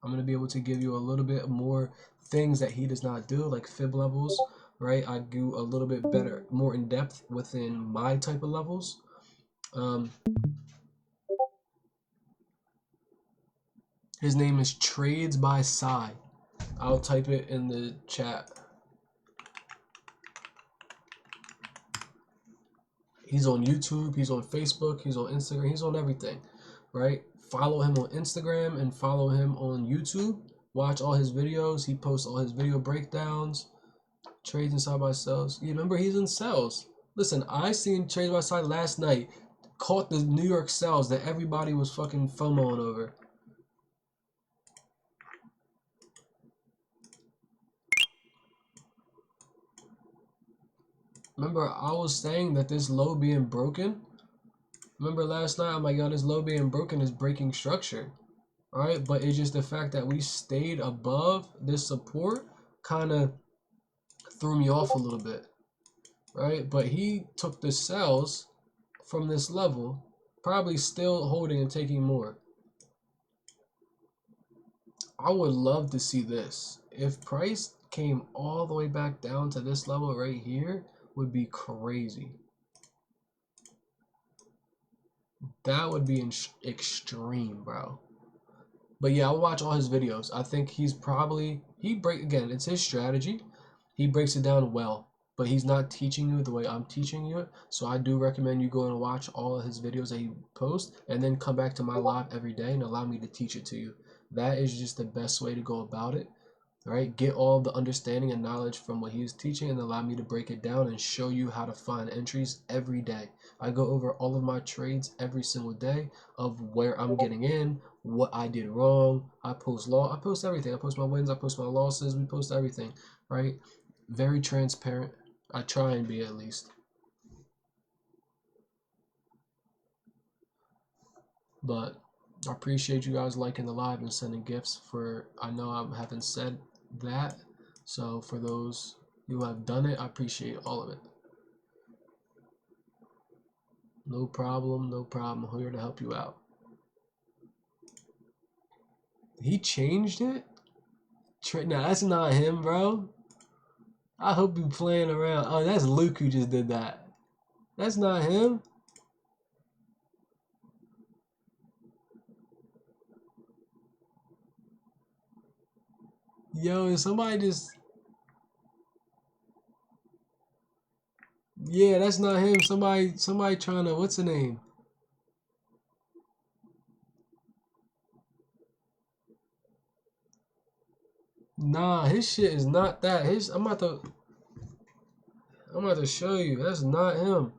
I'm gonna be able to give you a little bit more things that he does not do, like fib levels, right? I do a little bit better, more in depth within my type of levels. His name is Trades by Sai. I'll type it in the chat. He's on YouTube, he's on Facebook, he's on Instagram, he's on everything, right? Follow him on Instagram and follow him on YouTube. Watch all his videos. He posts all his video breakdowns, trades and side by sells. You remember he's in sells. Listen, I seen trades by side last night, caught the New York sells that everybody was fucking FOMOing over. Remember, I was saying that this low being broken. Remember last night, I'm like, yo, this low being broken is breaking structure. Alright, but it's just the fact that we stayed above this support kind of threw me off a little bit. Right? But he took the sells from this level, probably still holding and taking more. I would love to see this. If price came all the way back down to this level right here, would be crazy. That would be extreme, bro. But yeah, I'll watch all his videos. I think he's probably, again, it's his strategy. He breaks it down well, but he's not teaching you the way I'm teaching you it. So I do recommend you go and watch all of his videos that he posts and then come back to my live every day and allow me to teach it to you. That is just the best way to go about it. Right? Get all the understanding and knowledge from what he's teaching and allow me to break it down and show you how to find entries every day. I go over all of my trades every single day of where I'm getting in, what I did wrong. I post everything. I post my wins, I post my losses, we post everything, right? Very transparent. I try and be, at least. But I appreciate you guys liking the live and sending gifts for, I know I haven't said that. So for those who have done it, I appreciate all of it. No problem, no problem. I'm here to help you out. He changed it? Nah, that's not him, bro. I hope you playing around. Oh, that's Luke who just did that. That's not him. Yo, is somebody just... Yeah, that's not him. Somebody trying to... What's the name? Nah, his shit is not that. I'm about to show you. That's not him.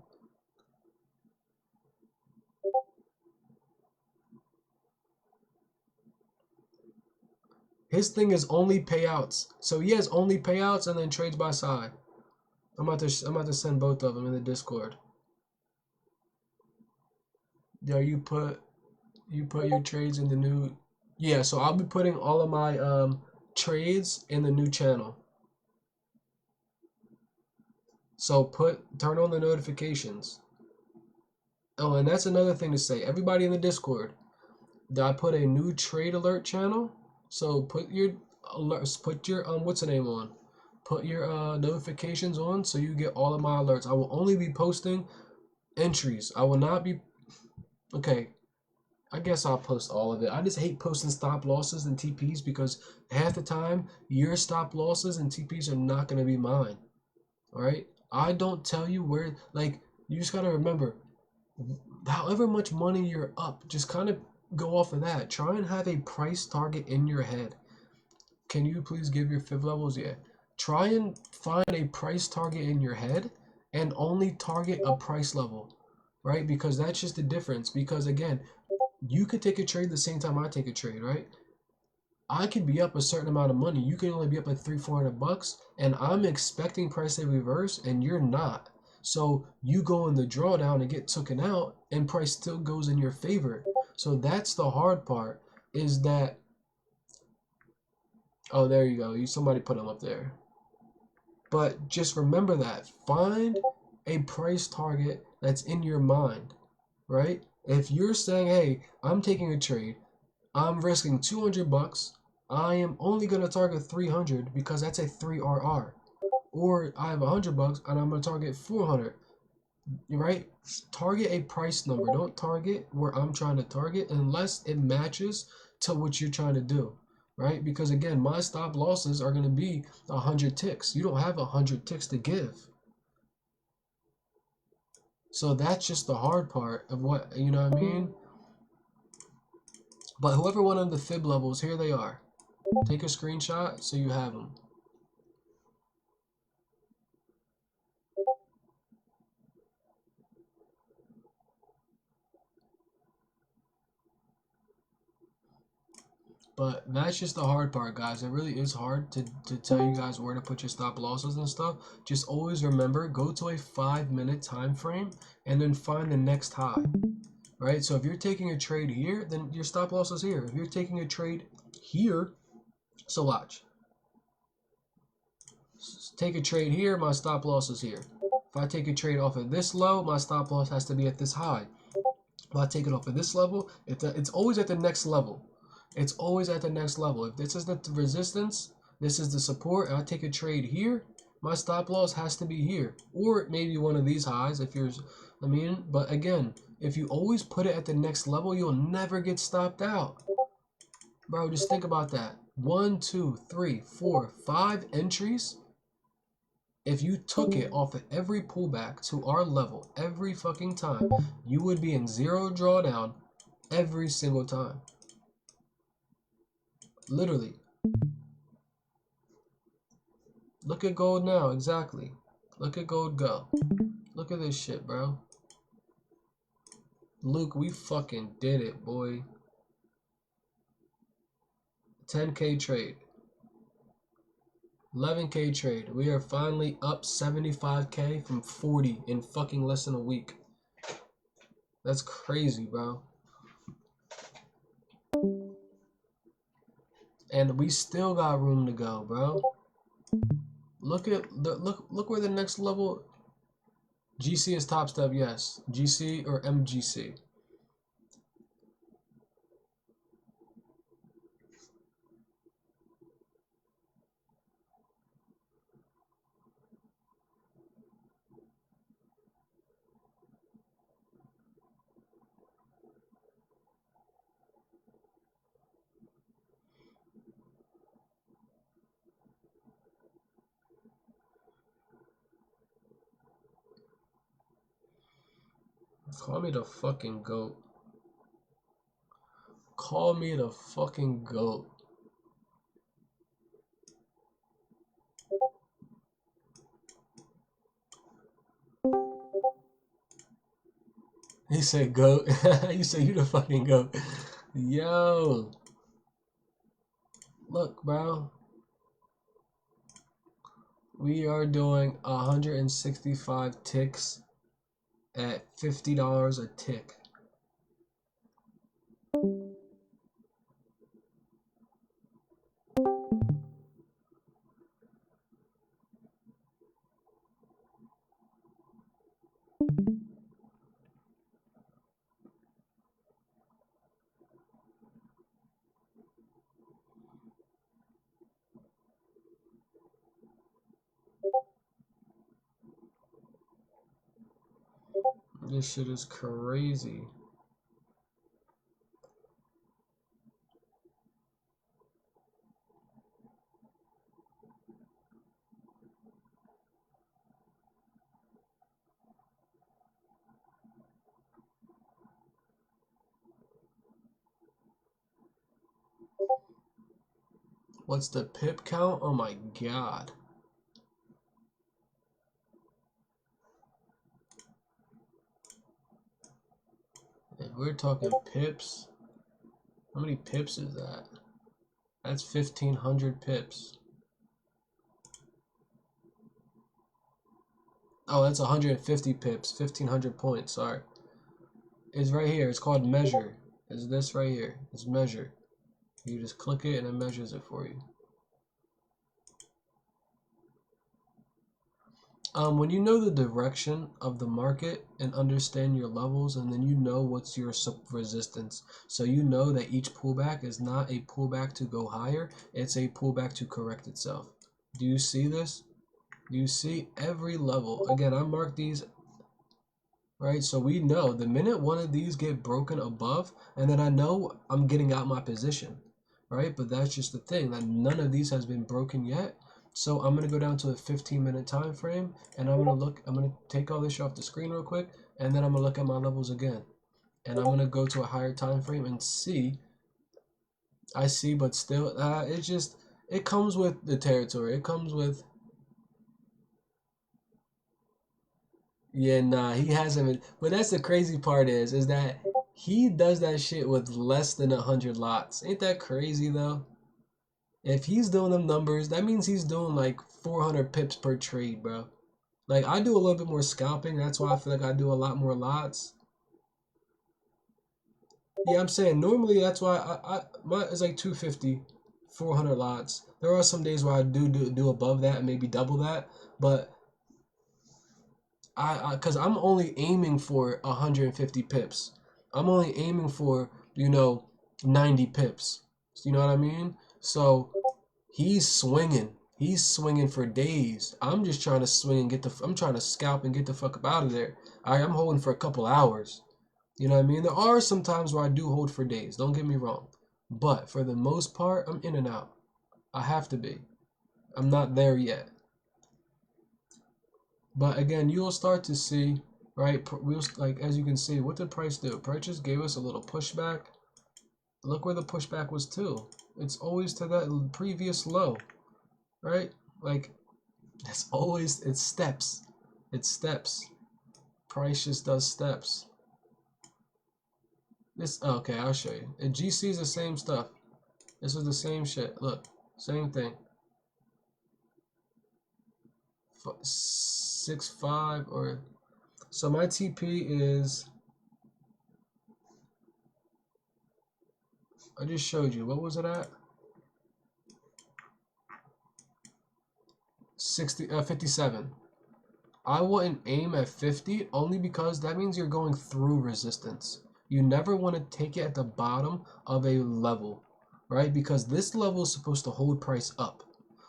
His thing is only payouts. So he has only payouts and then trades by side. I'm about to send both of them in the Discord. Yo, you put your trades in the new... Yeah, so I'll be putting all of my trades in the new channel. So turn on the notifications. Oh, and that's another thing to say. Everybody in the Discord, I put a new trade alert channel. So put your alerts, put your what's the name on? Put your notifications on so you get all of my alerts. I will only be posting entries. I will not be... Okay. I guess I'll post all of it. I just hate posting stop losses and TPs because half the time your stop losses and TPs are not going to be mine. All right? I don't tell you where, like, you just got to remember, however much money you're up, just kind of go off of that. Try and have a price target in your head. Can you please give your fib levels? Yeah. Try and find a price target in your head and only target a price level, right? Because that's just the difference. Because again, you could take a trade the same time I take a trade, right? I could be up a certain amount of money. You can only be up like 300-400 bucks, and I'm expecting price to reverse, and you're not. So you go in the drawdown and get taken out, and price still goes in your favor. So that's the hard part. Is that oh, there you go. Somebody put them up there. But just remember that. Find a price target that's in your mind, right? If you're saying, hey, I'm taking a trade, I'm risking 200 bucks, I am only going to target 300 because that's a 3 RR. Or I have 100 bucks and I'm going to target 400, right? Target a price number. Don't target where I'm trying to target unless it matches to what you're trying to do, right? Because again, my stop losses are going to be 100 ticks. You don't have 100 ticks to give. So that's just the hard part of what, you know what I mean? But whoever wanted the fib levels, here they are. Take a screenshot so you have them. But that's just the hard part, guys. It really is hard to tell you guys where to put your stop losses and stuff. Just always remember, go to a 5-minute time frame and then find the next high, right? So if you're taking a trade here, then your stop loss is here. If you're taking a trade here, so watch. Take a trade here, my stop loss is here. If I take a trade off of this low, my stop loss has to be at this high. If I take it off of this level, it's always at the next level. It's always at the next level. If this is the resistance, this is the support, and I take a trade here, my stop loss has to be here. Or maybe one of these highs if you're, but again, if you always put it at the next level, you'll never get stopped out. Bro, just think about that. 1, 2, 3, 4, 5 entries. If you took it off of every pullback to our level every fucking time, you would be in zero drawdown every single time. Literally. Look at gold now, exactly. Look at gold go. Look at this shit, bro. Luke, we fucking did it, boy. 10K trade. 11K trade. We are finally up 75K from 40 in fucking less than a week. That's crazy, bro. And we still got room to go, bro. Look at the look where the next level. GC is top step, yes. GC or MGC. Call me the fucking goat. Call me the fucking goat. He said goat. You said you the fucking goat. Yo. Look, bro. We are doing 165 ticks at $50 a tick. This shit is crazy. What's the pip count? Oh my god. If we're talking pips, how many pips is that? That's 1,500 pips. Oh, that's 150 pips. 1,500 points, sorry. It's right here. It's called measure. It's this right here. It's measure. You just click it and it measures it for you. When you know the direction of the market and understand your levels, and then you know what's your resistance, so you know that each pullback is not a pullback to go higher, it's a pullback to correct itself. Do you see this? Do you see every level? Again, I marked these, right? So we know the minute one of these get broken above, and then I know I'm getting out my position, right? But that's just the thing, that none of these has been broken yet. So I'm gonna go down to a 15-minute time frame, and I'm gonna take all this shit off the screen real quick, and then I'm gonna look at my levels again, and I'm gonna go to a higher time frame and see. I see, but still, it comes with the territory. It comes with, yeah, nah, he hasn't been. But that's the crazy part is that he does that shit with less than 100 lots. Ain't that crazy though? If he's doing them numbers, that means he's doing like 400 pips per trade, bro. Like I do a little bit more scalping. That's why I feel like I do a lot more lots. Yeah, I'm saying normally that's why my it's like 250, 400 lots. There are some days where I do above that and maybe double that, but because I'm only aiming for 150 pips. I'm only aiming for 90 pips. You know what I mean? So he's swinging. He's swinging for days. I'm just trying to swing and I'm trying to scalp and get the fuck up out of there. I'm holding for a couple hours. You know what I mean? There are some times where I do hold for days. Don't get me wrong. But for the most part, I'm in and out. I have to be. I'm not there yet. But again, you'll start to see, right? We'll, like, as you can see, what did price do? Price just gave us a little pushback. Look where the pushback was to. It's always to that previous low, right? Like, it's steps. It's steps. Price just does steps. Okay, I'll show you. And GC is the same stuff. This was the same shit. Look, same thing. 6.5 or so. My TP is. I just showed you. What was it at? 57. I wouldn't aim at 50 only because that means you're going through resistance. You never want to take it at the bottom of a level, right? Because this level is supposed to hold price up.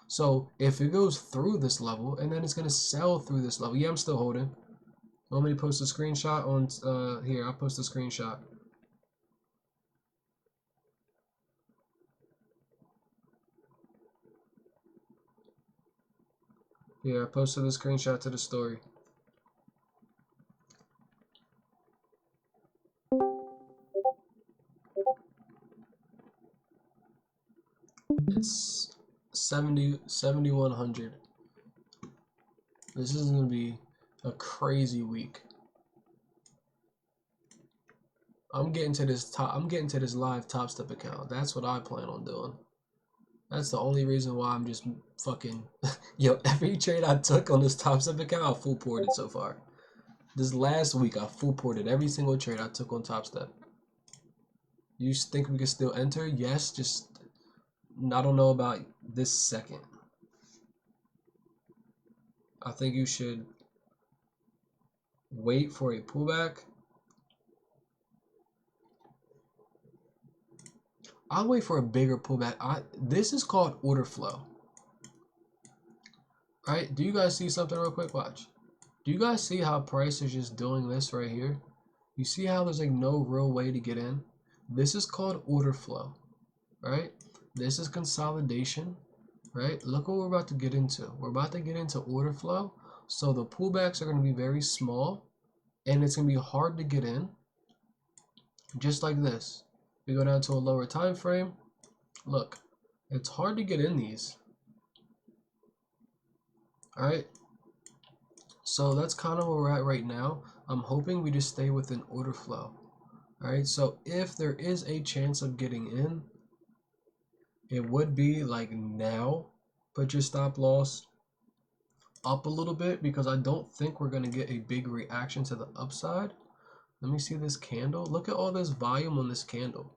So if it goes through this level and then it's going to sell through this level. Yeah, I'm still holding. Want me to post a screenshot on here? I'll post a screenshot. Here, I posted a screenshot to the story. It's 7,100. This is going to be a crazy week. I'm getting to this live Top Step account. That's what I plan on doing. That's the only reason why I'm just fucking yo, every trade I took on this Top Step account, I full ported so far. This last week I full ported every single trade I took on Top Step. You think we can still enter? Yes, just I don't know about this second. I think you should wait for a pullback. I'll wait for a bigger pullback. This is called order flow. Right? Do you guys see something real quick? Watch. Do you guys see how price is just doing this right here? You see how there's like no real way to get in? This is called order flow. Right? This is consolidation. Right? Look what we're about to get into. We're about to get into order flow. So the pullbacks are going to be very small and it's going to be hard to get in. Just like this. We go down to a lower time frame. Look, It's hard to get in these. Alright, so that's kind of where we're at right now. I'm hoping we just stay within order flow. Alright, so if there is a chance of getting in, it would be like now. Put your stop loss up a little bit because I don't think we're going to get a big reaction to the upside. Let me see this candle. Look at all this volume on this candle.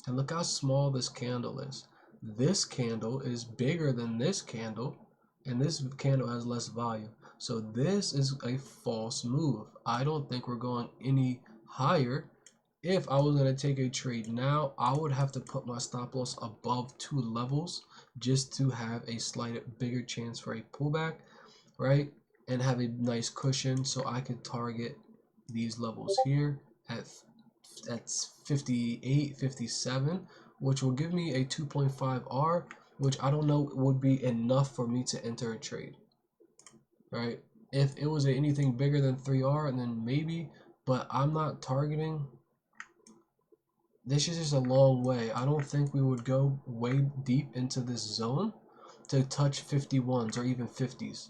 And look how small this candle is. This candle is bigger than this candle, and this candle has less volume. So this is a false move. I don't think we're going any higher. If I was going to take a trade now, I would have to put my stop loss above 2 levels just to have a slight bigger chance for a pullback, right? And have a nice cushion so I can target these levels here at 58, 57, which will give me a 2.5 R, which I don't know would be enough for me to enter a trade, right? If it was anything bigger than 3R, and then maybe, but I'm not targeting. This is just a long way. I don't think we would go way deep into this zone to touch 51s or even 50s.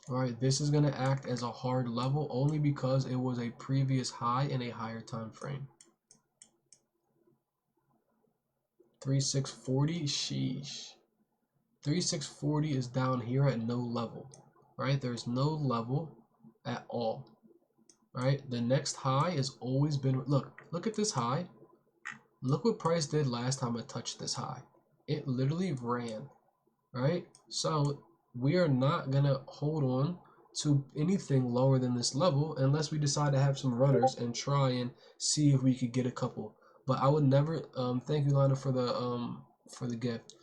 Alright, this is going to act as a hard level only because it was a previous high in a higher time frame. 3640, sheesh. 3640 is down here at no level, right? There's no level at all, right? The next high has always been, look at this high. Look what price did last time it touched this high. It literally ran, right? So we are not going to hold on to anything lower than this level unless we decide to have some runners and try and see if we could get a couple. But I would never, thank you Lana for the gift.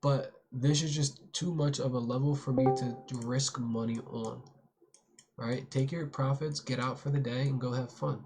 But this is just too much of a level for me to risk money on, right? Take your profits, get out for the day, and go have fun.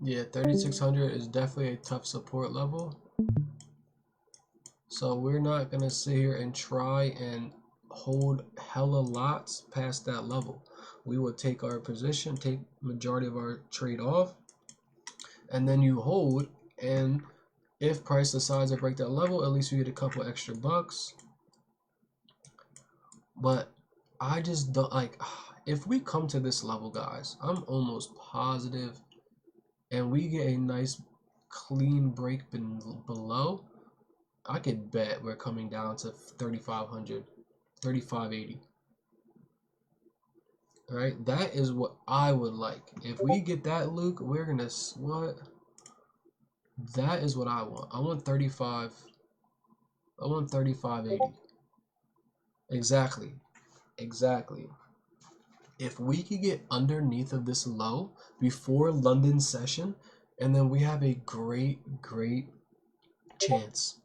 Yeah, 3600 is definitely a tough support level. So we're not going to sit here and try and hold hella lots past that level. We will take our position, take majority of our trade off, and then you hold, and if price decides to break that level, at least we get a couple extra bucks. But I just don't like, if we come to this level, guys, I'm almost positive, and we get a nice clean break below, I could bet we're coming down to 3,500, 3,580. All right, that is what I would like. If we get that, Luke, we're gonna what? That is what I want. I want 35. I want 3,580. Exactly. Exactly. If we could get underneath of this low before London session, and then we have a great chance.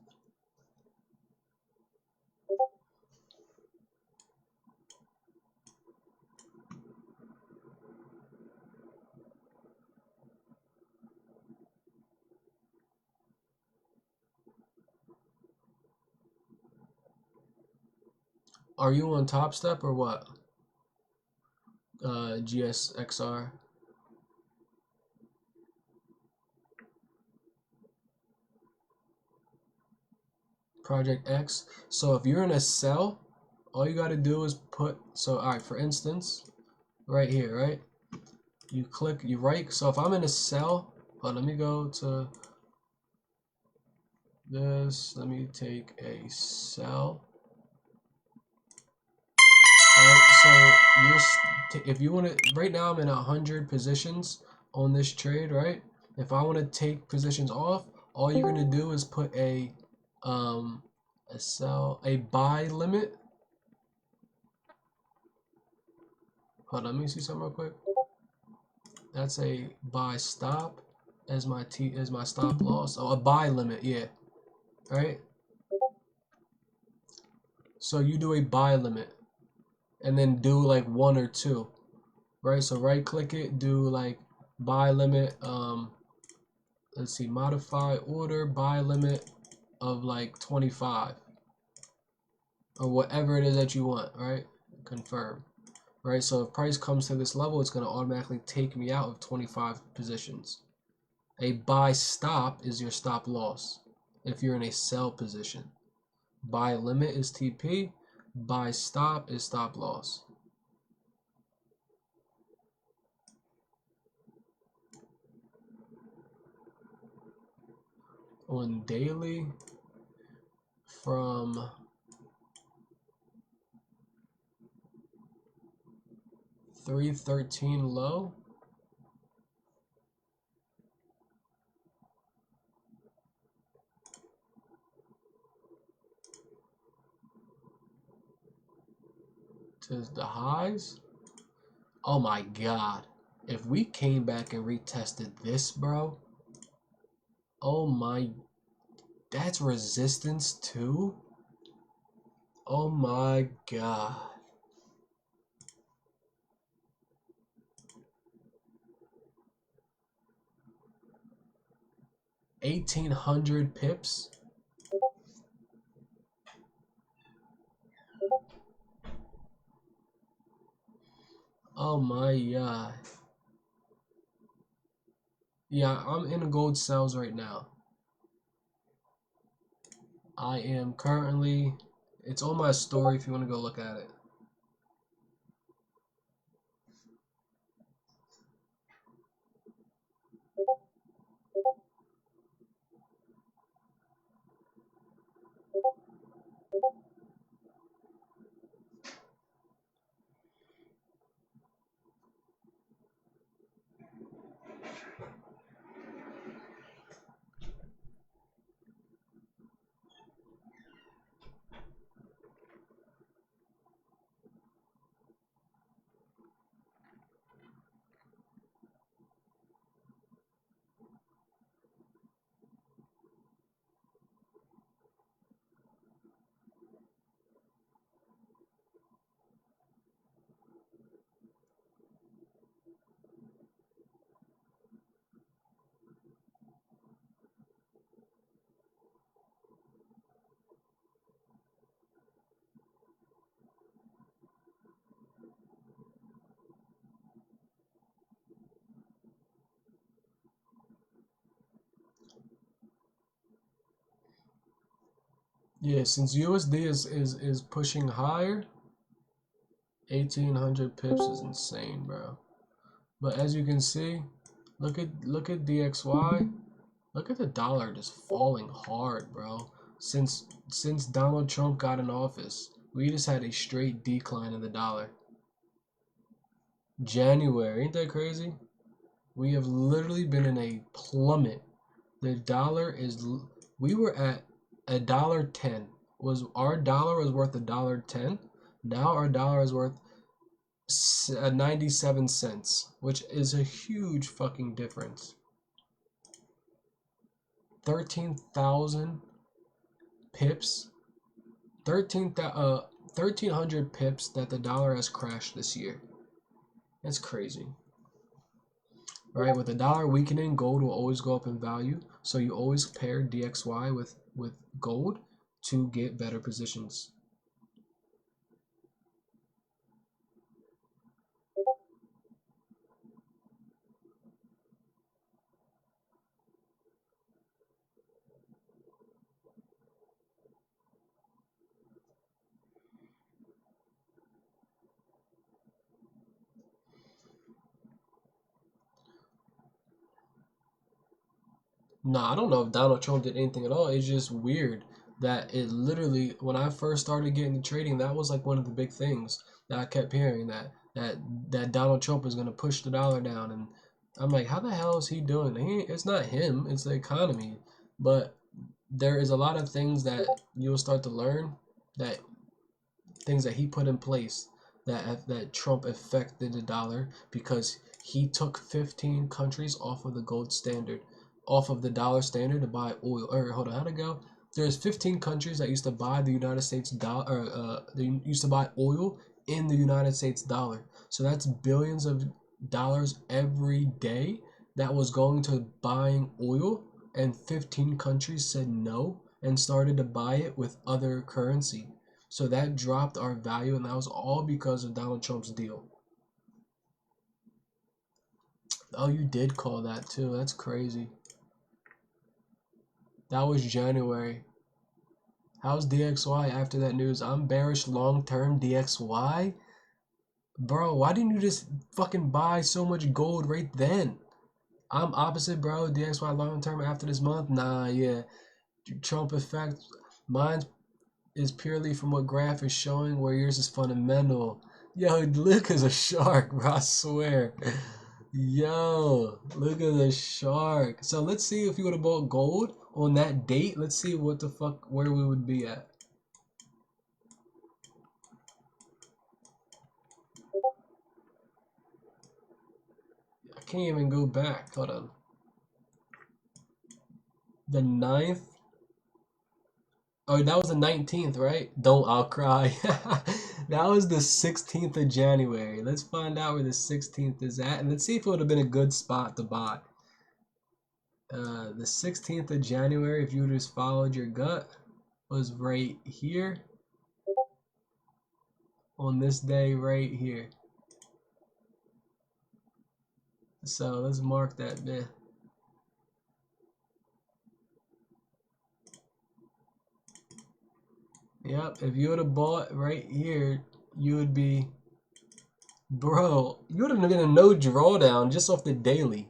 Are you on Top Step or what? GSXR. Project X. So if you're in a cell, all you got to do is put, so all right, for instance, right here, right? You click, you right. So if I'm in a cell, let me go to this. Let me take a cell. All right, so if you want to, right now I'm in 100 positions on this trade, right? If I want to take positions off, all you're gonna do is put a buy limit. Hold on, let me see something real quick. That's a buy stop. as my stop loss. Oh, a buy limit, yeah. Right? So you do a buy limit and then do like 1 or 2. Right? So right click it, do like buy limit, let's see, modify order, buy limit of like 25 or whatever it is that you want, right? Confirm. Right? So if price comes to this level, it's going to automatically take me out of 25 positions. A buy stop is your stop loss if you're in a sell position. Buy limit is TP, buy stop is stop loss. On daily, from 313 low to the highs. Oh my god. If we came back and retested this, bro. Oh my. That's resistance too? Oh my god. 1,800 pips? Oh my god. Yeah, I'm in gold sales right now. I am currently, it's on my story if you want to go look at it. Yeah, since USD is pushing higher, 1,800 pips is insane, bro. But as you can see, look at DXY. Look at the dollar just falling hard, bro. Since Donald Trump got in office, we just had a straight decline in the dollar. January, ain't that crazy? We have literally been in a plummet. The dollar is, we were at $1.10. Our dollar was worth $1.10. Now our dollar is worth 97 cents, which is a huge fucking difference. 13,000 pips. 1,300 pips that the dollar has crashed this year. That's crazy. Right, with the dollar weakening, gold will always go up in value. So you always pair DXY with gold to get better positions. No, I don't know if Donald Trump did anything at all. It's just weird that it literally, when I first started getting into trading, that was like one of the big things that I kept hearing, that Donald Trump is going to push the dollar down, and I'm like, how the hell is he doing? It's not him, it's the economy. But there is a lot of things that you'll start to learn, that things that he put in place that Trump affected the dollar because he took 15 countries off of the gold standard. off of the dollar standard to buy oil. Or hold on, how'd it go? There's 15 countries that used to buy the United States dollar, or they used to buy oil in the United States dollar. So that's billions of dollars every day that was going to buying oil, and 15 countries said no and started to buy it with other currency. So that dropped our value, and that was all because of Donald Trump's deal. Oh, you did call that too. That's crazy. That was January. How's DXY after that news? I'm bearish long-term DXY. Bro, why didn't you just fucking buy so much gold right then? I'm opposite, bro. DXY long-term after this month? Nah, yeah. Trump effect. Mine is purely from what graph is showing, where yours is fundamental. Yo, Luke is a shark, bro. I swear. Yo, look at the shark. So let's see if you would have bought gold on that date. Let's see what the fuck, where we would be at. I can't even go back. Hold on. The 9th. Oh, that was the 19th, right? Don't, I'll cry. That was the 16th of January. Let's find out where the 16th is at, and let's see if it would have been a good spot to buy. The 16th of January, if you just followed your gut, was right here. On this day right here. So let's mark that bit. Yep, if you would have bought right here, you would be, bro, you would have been a no drawdown just off the daily.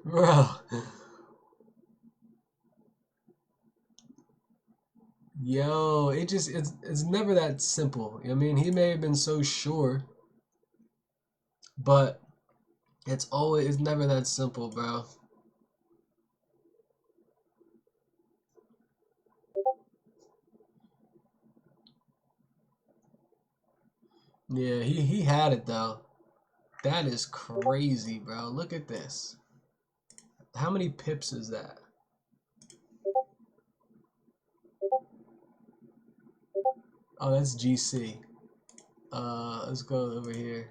Bro. Yo, it's never that simple. I mean, he may have been so sure, but it's never that simple, bro. Yeah, he had it though. That is crazy, bro. Look at this. How many pips is that? Oh, that's GC. Let's go over here.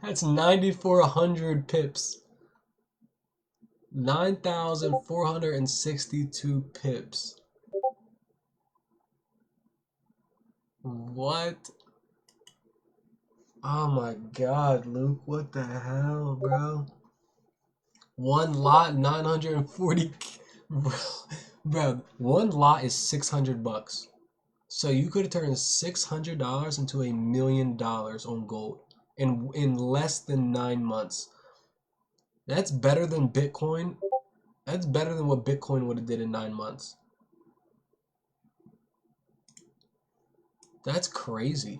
That's 9,400 pips. 9,462 pips. What? Oh my god, Luke, what the hell, bro? One lot, 940. Bro, one lot is 600 bucks. So you could have turned $600 into $1 million on gold in less than 9 months. That's better than Bitcoin. That's better than what Bitcoin would have did in 9 months. That's crazy.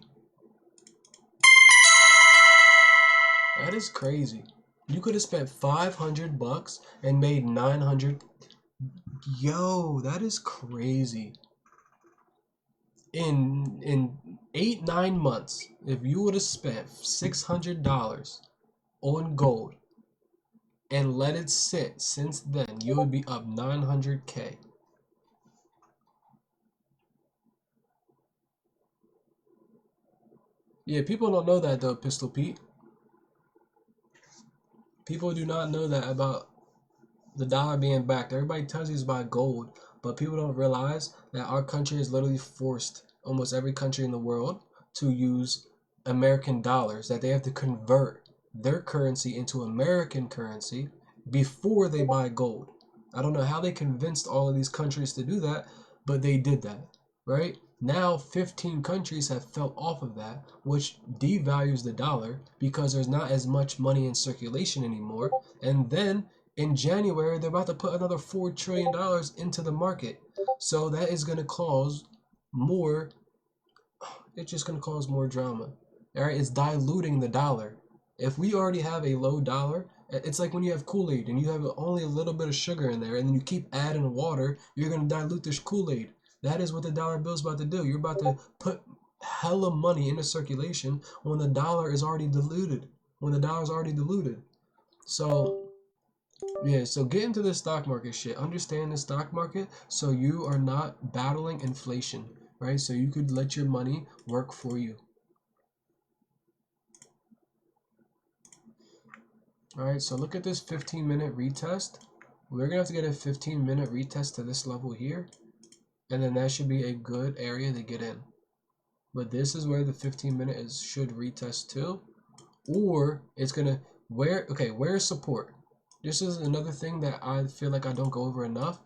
That is crazy. You could have spent 500 bucks and made 900. Yo, that is crazy. In 8-9 months, if you would have spent $600 on gold and let it sit since then, you would be up 900K. Yeah, people don't know that though, Pistol Pete. People do not know that about the dollar being backed. Everybody tells you it's by gold, but people don't realize that our country is literally forced, almost every country in the world, to use American dollars, that they have to convert their currency into American currency before they buy gold. I don't know how they convinced all of these countries to do that, but they did that, right? Now 15 countries have fell off of that, which devalues the dollar because there's not as much money in circulation anymore. And then in January, they're about to put another $4 trillion into the market. So that is going to cause more, it's just going to cause more drama. All right, it's diluting the dollar. If we already have a low dollar, it's like when you have Kool-Aid and you have only a little bit of sugar in there and then you keep adding water, you're going to dilute this Kool-Aid. That is what the dollar bill is about to do. You're about to put hella money into circulation when the dollar is already diluted. When the dollar is already diluted. So yeah, so get into the stock market shit. Understand the stock market so you are not battling inflation, right? So you could let your money work for you. All right, so look at this 15-minute retest. We're gonna have to get a 15-minute retest to this level here, and then that should be a good area to get in. But this is where the 15-minute is should retest to, or it's gonna where's support? This is another thing that I feel like I don't go over enough,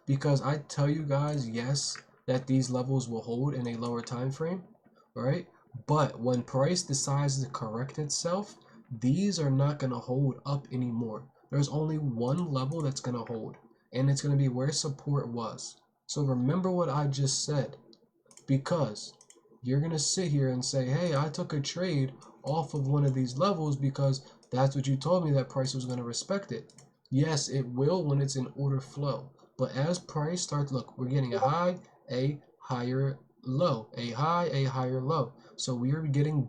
because I tell you guys, yes, that these levels will hold in a lower time frame, right? But when price decides to correct itself, these are not going to hold up anymore. There's only one level that's going to hold, and it's going to be where support was. So remember what I just said, because you're going to sit here and say, hey, I took a trade off of one of these levels because that's what you told me that price was going to respect it. Yes, it will when it's in order flow. But as price starts, look, we're getting a high, a higher low, a high, a higher low. So we are getting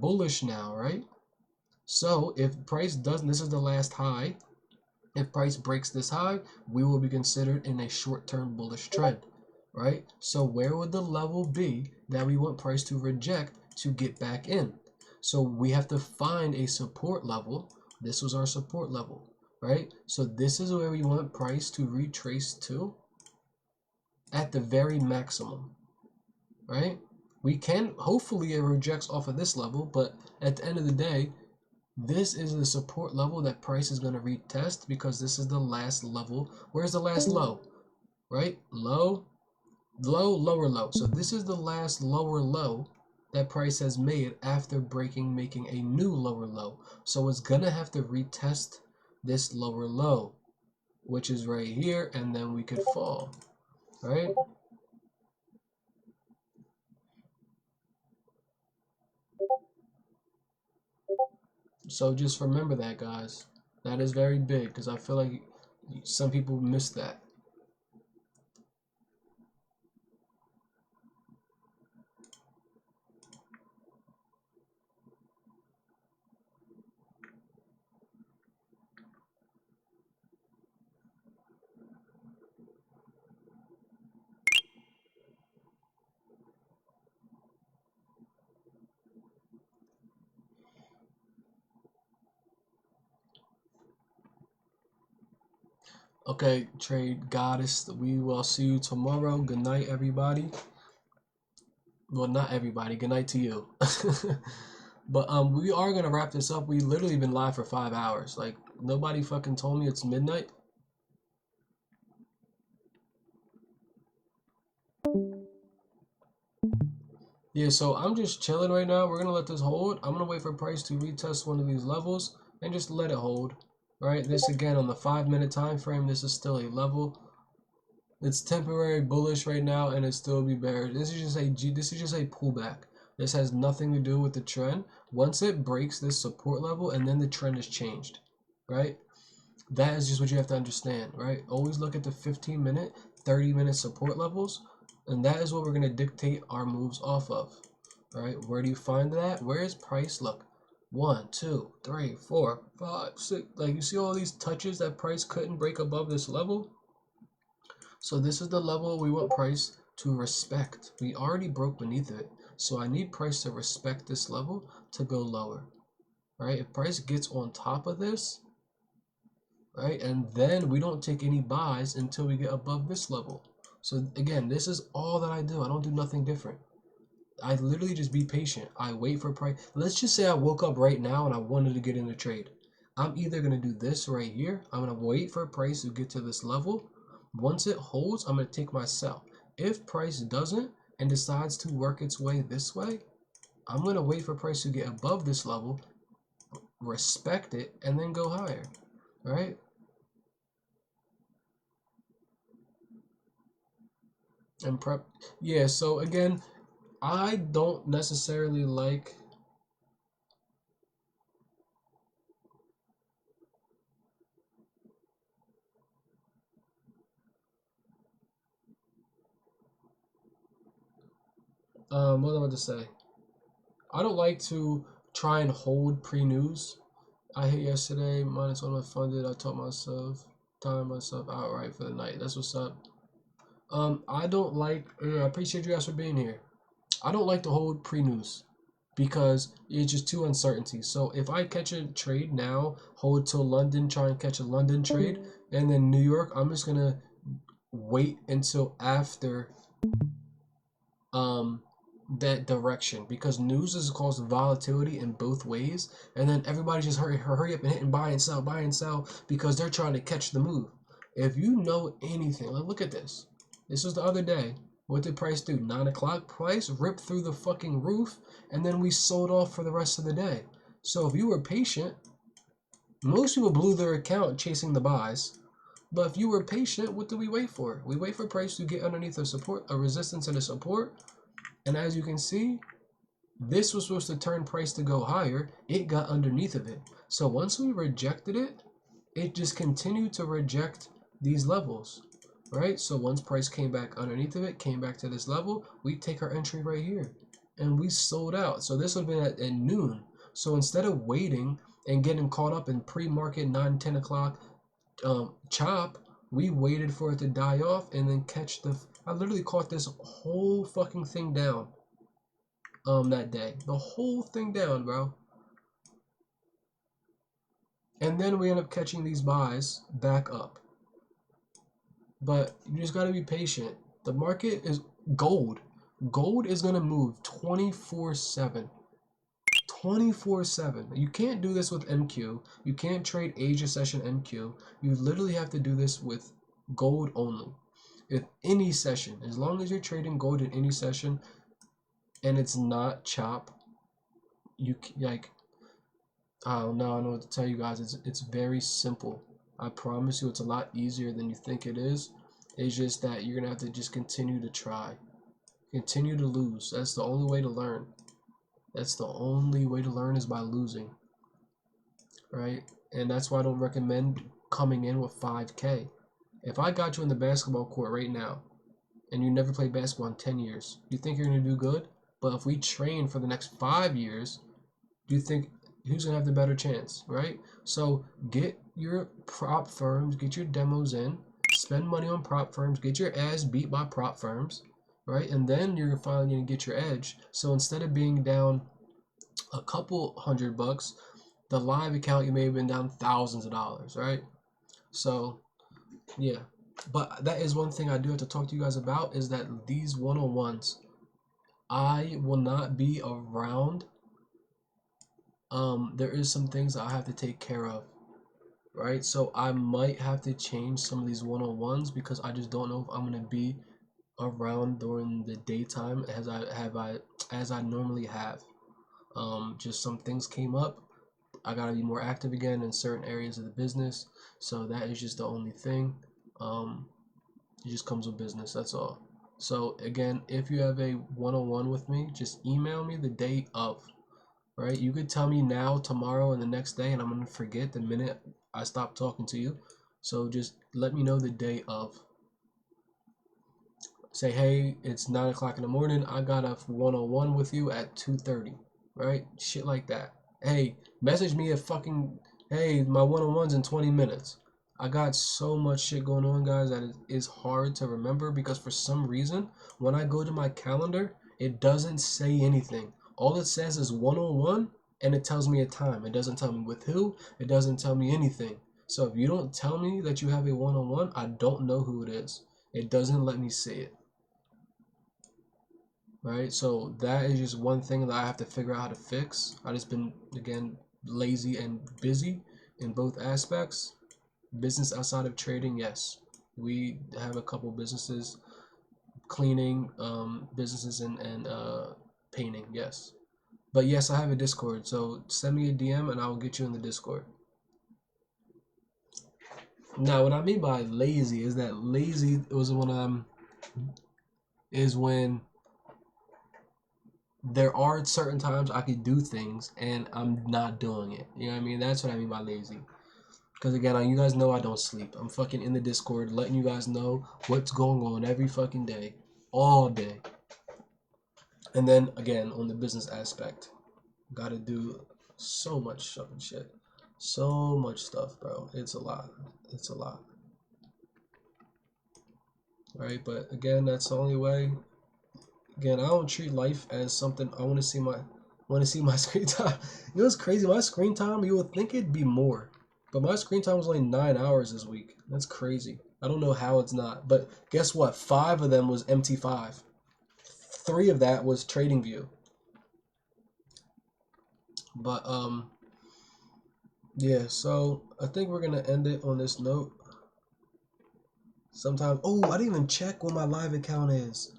bullish now, right? So if price doesn't, this is the last high. If price breaks this high, we will be considered in a short-term bullish trend, right? So where would the level be that we want price to reject to get back in? So we have to find a support level. This was our support level, right? So this is where we want price to retrace to at the very maximum, right? We can, hopefully it rejects off of this level, but at the end of the day, this is the support level that price is going to retest, because this is the last level. Where's the last low? Right? Low, low, lower low. So this is the last lower low that price has made after making a new lower low. So it's going to have to retest this lower low, which is right here, and then we could fall, right? So just remember that, guys. That is very big, because I feel like some people miss that. Okay, Trade Goddess, we will see you tomorrow. Good night, everybody. Well, not everybody. Good night to you. But we are gonna wrap this up. We literally been live for 5 hours. Like, nobody fucking told me it's midnight. Yeah, so I'm just chilling right now. We're gonna let this hold. I'm gonna wait for price to retest one of these levels and just let it hold. Right? This again on the 5-minute time frame. This is still a level. It's temporary bullish right now, and it still be bearish. This is just a pullback. This has nothing to do with the trend. Once it breaks this support level, and then the trend is changed, right? That is just what you have to understand, right? Always look at the 15-minute, 30-minute support levels, and that is what we're gonna dictate our moves off of, right? Where do you find that? Where is price? Look, 1, 2, 3, 4, 5, 6. Like, you see all these touches that price couldn't break above this level. So this is the level we want price to respect. We already broke beneath it. So I need price to respect this level to go lower, right? If price gets on top of this, right, and then we don't take any buys until we get above this level. So again, this is all that I do. I don't do nothing different. I literally just be patient. I wait for price. Let's just say I woke up right now and I wanted to get in a trade. I'm either going to do this right here. I'm going to wait for price to get to this level. Once it holds, I'm going to take my sell. If price doesn't and decides to work its way this way, I'm going to wait for price to get above this level, respect it, and then go higher, right? And prep. Yeah, so again, I don't necessarily like What was I about to say? I don't like to try and hold pre-news. I hit yesterday, minus one funded. I taught myself, time myself outright for the night. That's what's up. I don't like, I appreciate you guys for being here. I don't like to hold pre-news because it's just too uncertainty. So if I catch a trade now, hold till London, try and catch a London trade, and then New York, I'm just gonna wait until after that direction, because news is caused volatility in both ways, and then everybody just hurry up and hit and buy and sell because they're trying to catch the move. If you know anything, like look at this. This was the other day. What did price do? 9 o'clock price ripped through the fucking roof, and then we sold off for the rest of the day. So if you were patient, most people blew their account chasing the buys. But if you were patient, what do we wait for? We wait for price to get underneath a support, a resistance and a support. And as you can see, this was supposed to turn price to go higher. It got underneath of it. So once we rejected it, it just continued to reject these levels, right? So once price came back underneath of it, came back to this level, we take our entry right here. And we sold out. So this would have been at noon. So instead of waiting and getting caught up in pre-market 9, 10 o'clock chop, we waited for it to die off and then catch the... I literally caught this whole fucking thing down that day. The whole thing down, bro. And then we end up catching these buys back up. But you just gotta be patient. The market is gold. Gold is gonna move 24/7. 24/7. You can't do this with MQ. You can't trade Asia session MQ. You literally have to do this with gold only. If any session, as long as you're trading gold in any session and it's not chop, you like, I don't know what to tell you guys. It's very simple. I promise you, it's a lot easier than you think it is. It's just that you're gonna have to just continue to try, continue to lose. That's the only way to learn. That's the only way to learn, is by losing, right? And that's why I don't recommend coming in with 5K. If I got you in the basketball court right now, and you never played basketball in 10 years, you think you're gonna do good? But if we train for the next 5 years, do you think who's gonna have the better chance, right? So get your prop firms, get your demos in, spend money on prop firms, get your ass beat by prop firms, right? And then you're finally gonna get your edge. So instead of being down a couple $100, the live account you may have been down thousands of dollars, right? So yeah, but that is one thing I do have to talk to you guys about, is that these one-on-ones, I will not be around. There is some things I have to take care of, right? So I might have to change some of these one-on-ones because I just don't know if I'm gonna be around during the daytime as I normally have. Just some things came up. I gotta be more active again in certain areas of the business. So that is just the only thing. It just comes with business, that's all. So again, if you have a one-on-one with me, just email me the day of, right? You could tell me now, tomorrow, and the next day, and I'm gonna forget the minute I stop talking to you. So just let me know the day of. Say, hey, it's 9 o'clock in the morning. I got a one-on-one with you at 2:30, right? Shit like that. Hey, message me at fucking, hey, my one-on-one's in 20 minutes. I got so much shit going on, guys, that it is hard to remember because for some reason, when I go to my calendar, it doesn't say anything. All it says is one-on-one, and it tells me a time. It doesn't tell me with who. It doesn't tell me anything. So if you don't tell me that you have a one-on-one, I don't know who it is. It doesn't let me see it. Right? So that is just one thing that I have to figure out how to fix. I just been, again, lazy and busy in both aspects. Business outside of trading, yes. We have a couple businesses, cleaning, businesses and painting, yes. But yes, I have a Discord, so send me a DM and I will get you in the Discord. Now, what I mean by lazy is that lazy was when is when there are certain times I could do things and I'm not doing it. You know what I mean? That's what I mean by lazy. Because again, you guys know I don't sleep. I'm fucking in the Discord letting you guys know what's going on every fucking day. All day. And then again, on the business aspect, gotta do so much fucking shit. So much stuff, bro. It's a lot. It's a lot. Right? But again, that's the only way. Again, I don't treat life as something I want to see my screen time. You know what's crazy? My screen time, you would think it'd be more. But my screen time was only 9 hours this week. That's crazy. I don't know how it's not. But guess what? 5 of them was MT5. 3 of that was TradingView. But yeah, so I think we're gonna end it on this note. Sometime. Oh, I didn't even check what my live account is.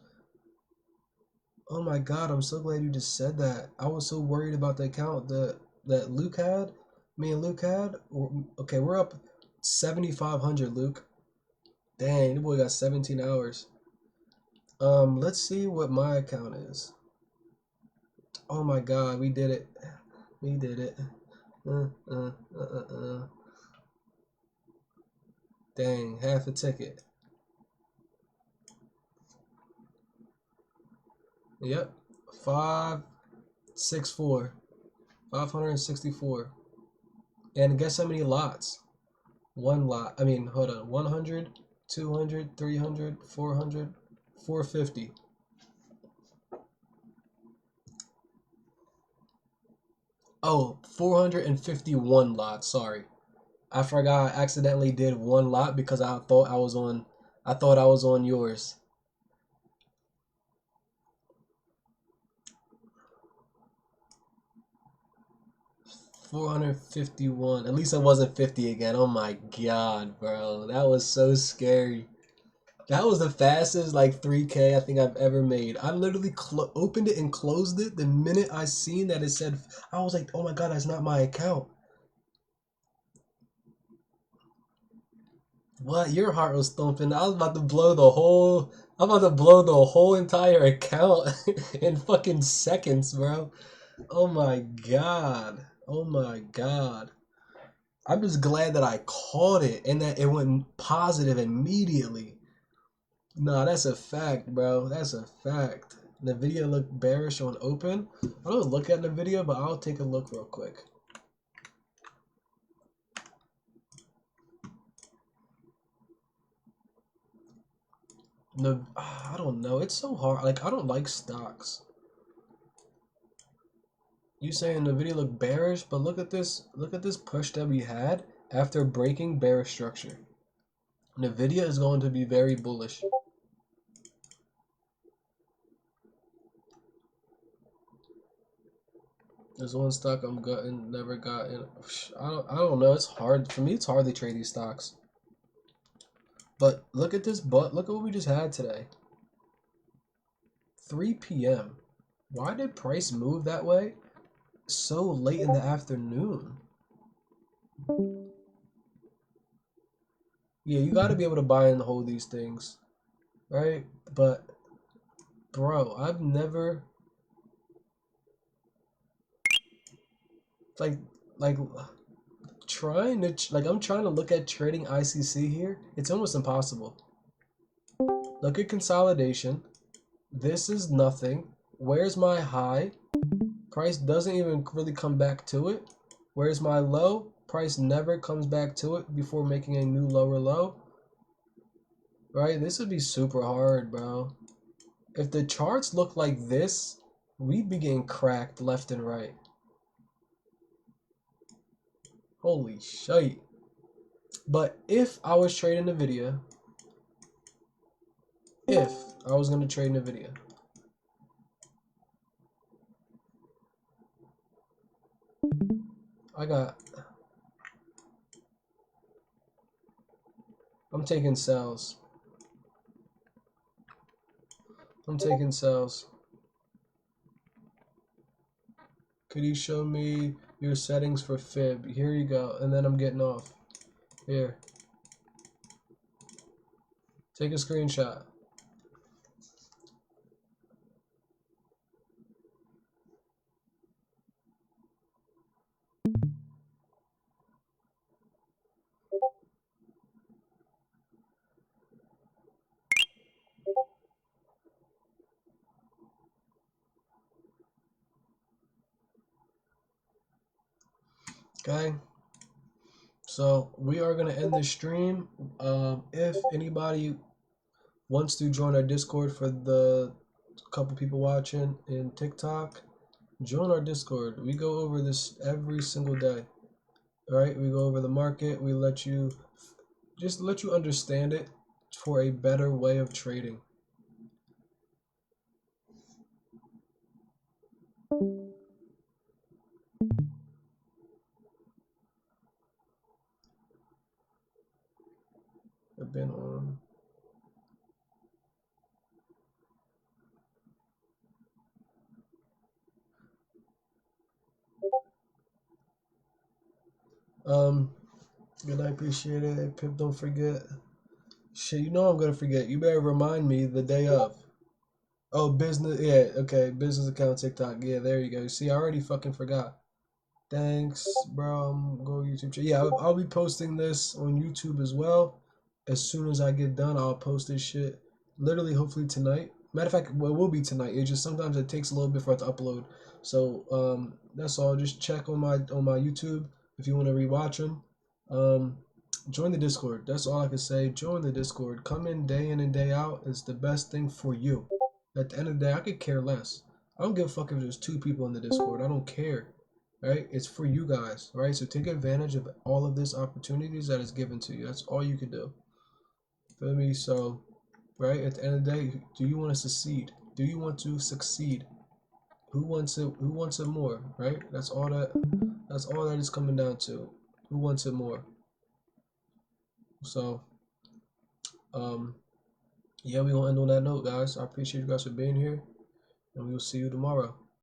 Oh my god, I'm so glad you just said that. I was so worried about the account that Luke had. Me and Luke had. Okay, we're up 7,500, Luke. Dang, the boy got 17 hours. Let's see what my account is. Oh my god, we did it. We did it. Dang, half a ticket. Yep. 564. 564. And guess how many lots? One lot. I mean, hold on. 100, 200, 300, 400, 450. Oh, 451 lots. Sorry. I forgot I accidentally did one lot because I thought I was on yours. 451. At least it wasn't 50 again. Oh my god, bro. That was so scary. That was the fastest like 3K I think I've ever made. I literally opened it and closed it the minute I seen that it said. I was like, oh my god, that's not my account. What? Your heart was thumping. I was about to blow the whole. I'm about to blow the whole entire account in fucking seconds, bro. Oh my god. Oh my god. I'm just glad that I caught it and that it went positive immediately. Nah, that's a fact, bro. That's a fact. The video looked bearish on open. I don't look at the video, but I'll take a look real quick. No, I don't know. It's so hard. Like, I don't like stocks. You saying the video looked bearish, but look at this. Look at this push that we had after breaking bearish structure. The video is going to be very bullish. There's one stock I'm gotten, never gotten. I don't know. It's hard for me. It's hard to trade these stocks. But look at this. But look at what we just had today. 3 p.m. Why did price move that way so late in the afternoon? Yeah, you got to be able to buy and hold these things, right? But bro, I've never like like trying to like I'm trying to look at trading ICC here. It's almost impossible. Look at consolidation. This is nothing. Where's my high? Price doesn't even really come back to it. Where's my low? Price never comes back to it before making a new lower low. Right? This would be super hard, bro. If the charts look like this, we'd be getting cracked left and right. Holy shit. But if I was trading NVIDIA, if I was going to trade NVIDIA, I'm taking sells. I'm taking sells. Could you show me your settings for fib? Here you go. And then I'm getting off. Here. Take a screenshot. Okay. So we are gonna end this stream. If anybody wants to join our Discord for the couple people watching in TikTok, join our Discord. We go over this every single day. All right, we go over the market. We let you understand it for a better way of trading. I've been on. Good night, appreciate it. Pip, don't forget. Shit, you know I'm gonna forget. You better remind me the day of. Oh, business. Yeah, okay. Business account TikTok. Yeah, there you go. See, I already fucking forgot. Thanks, bro. I'm going to YouTube. Yeah, I'll be posting this on YouTube as well. As soon as I get done, I'll post this shit. Literally, hopefully tonight. Matter of fact, well, it will be tonight. It just sometimes it takes a little bit for it to upload. So that's all. Just check on my YouTube if you want to rewatch them. Um, join the Discord. That's all I can say. Join the Discord. Come in and day out. It's the best thing for you. At the end of the day, I could care less. I don't give a fuck if there's 2 people in the Discord. I don't care. Right? It's for you guys. Right? So take advantage of all of this opportunities that is given to you. That's all you can do. Feel me? So, right? At the end of the day, do you want to succeed? Do you want to succeed? Who wants it? Who wants it more? Right? That's all that. That's all that is coming down to. Who wants it more? So, um, yeah, we gonna end on that note, guys. I appreciate you guys for being here, and we will see you tomorrow.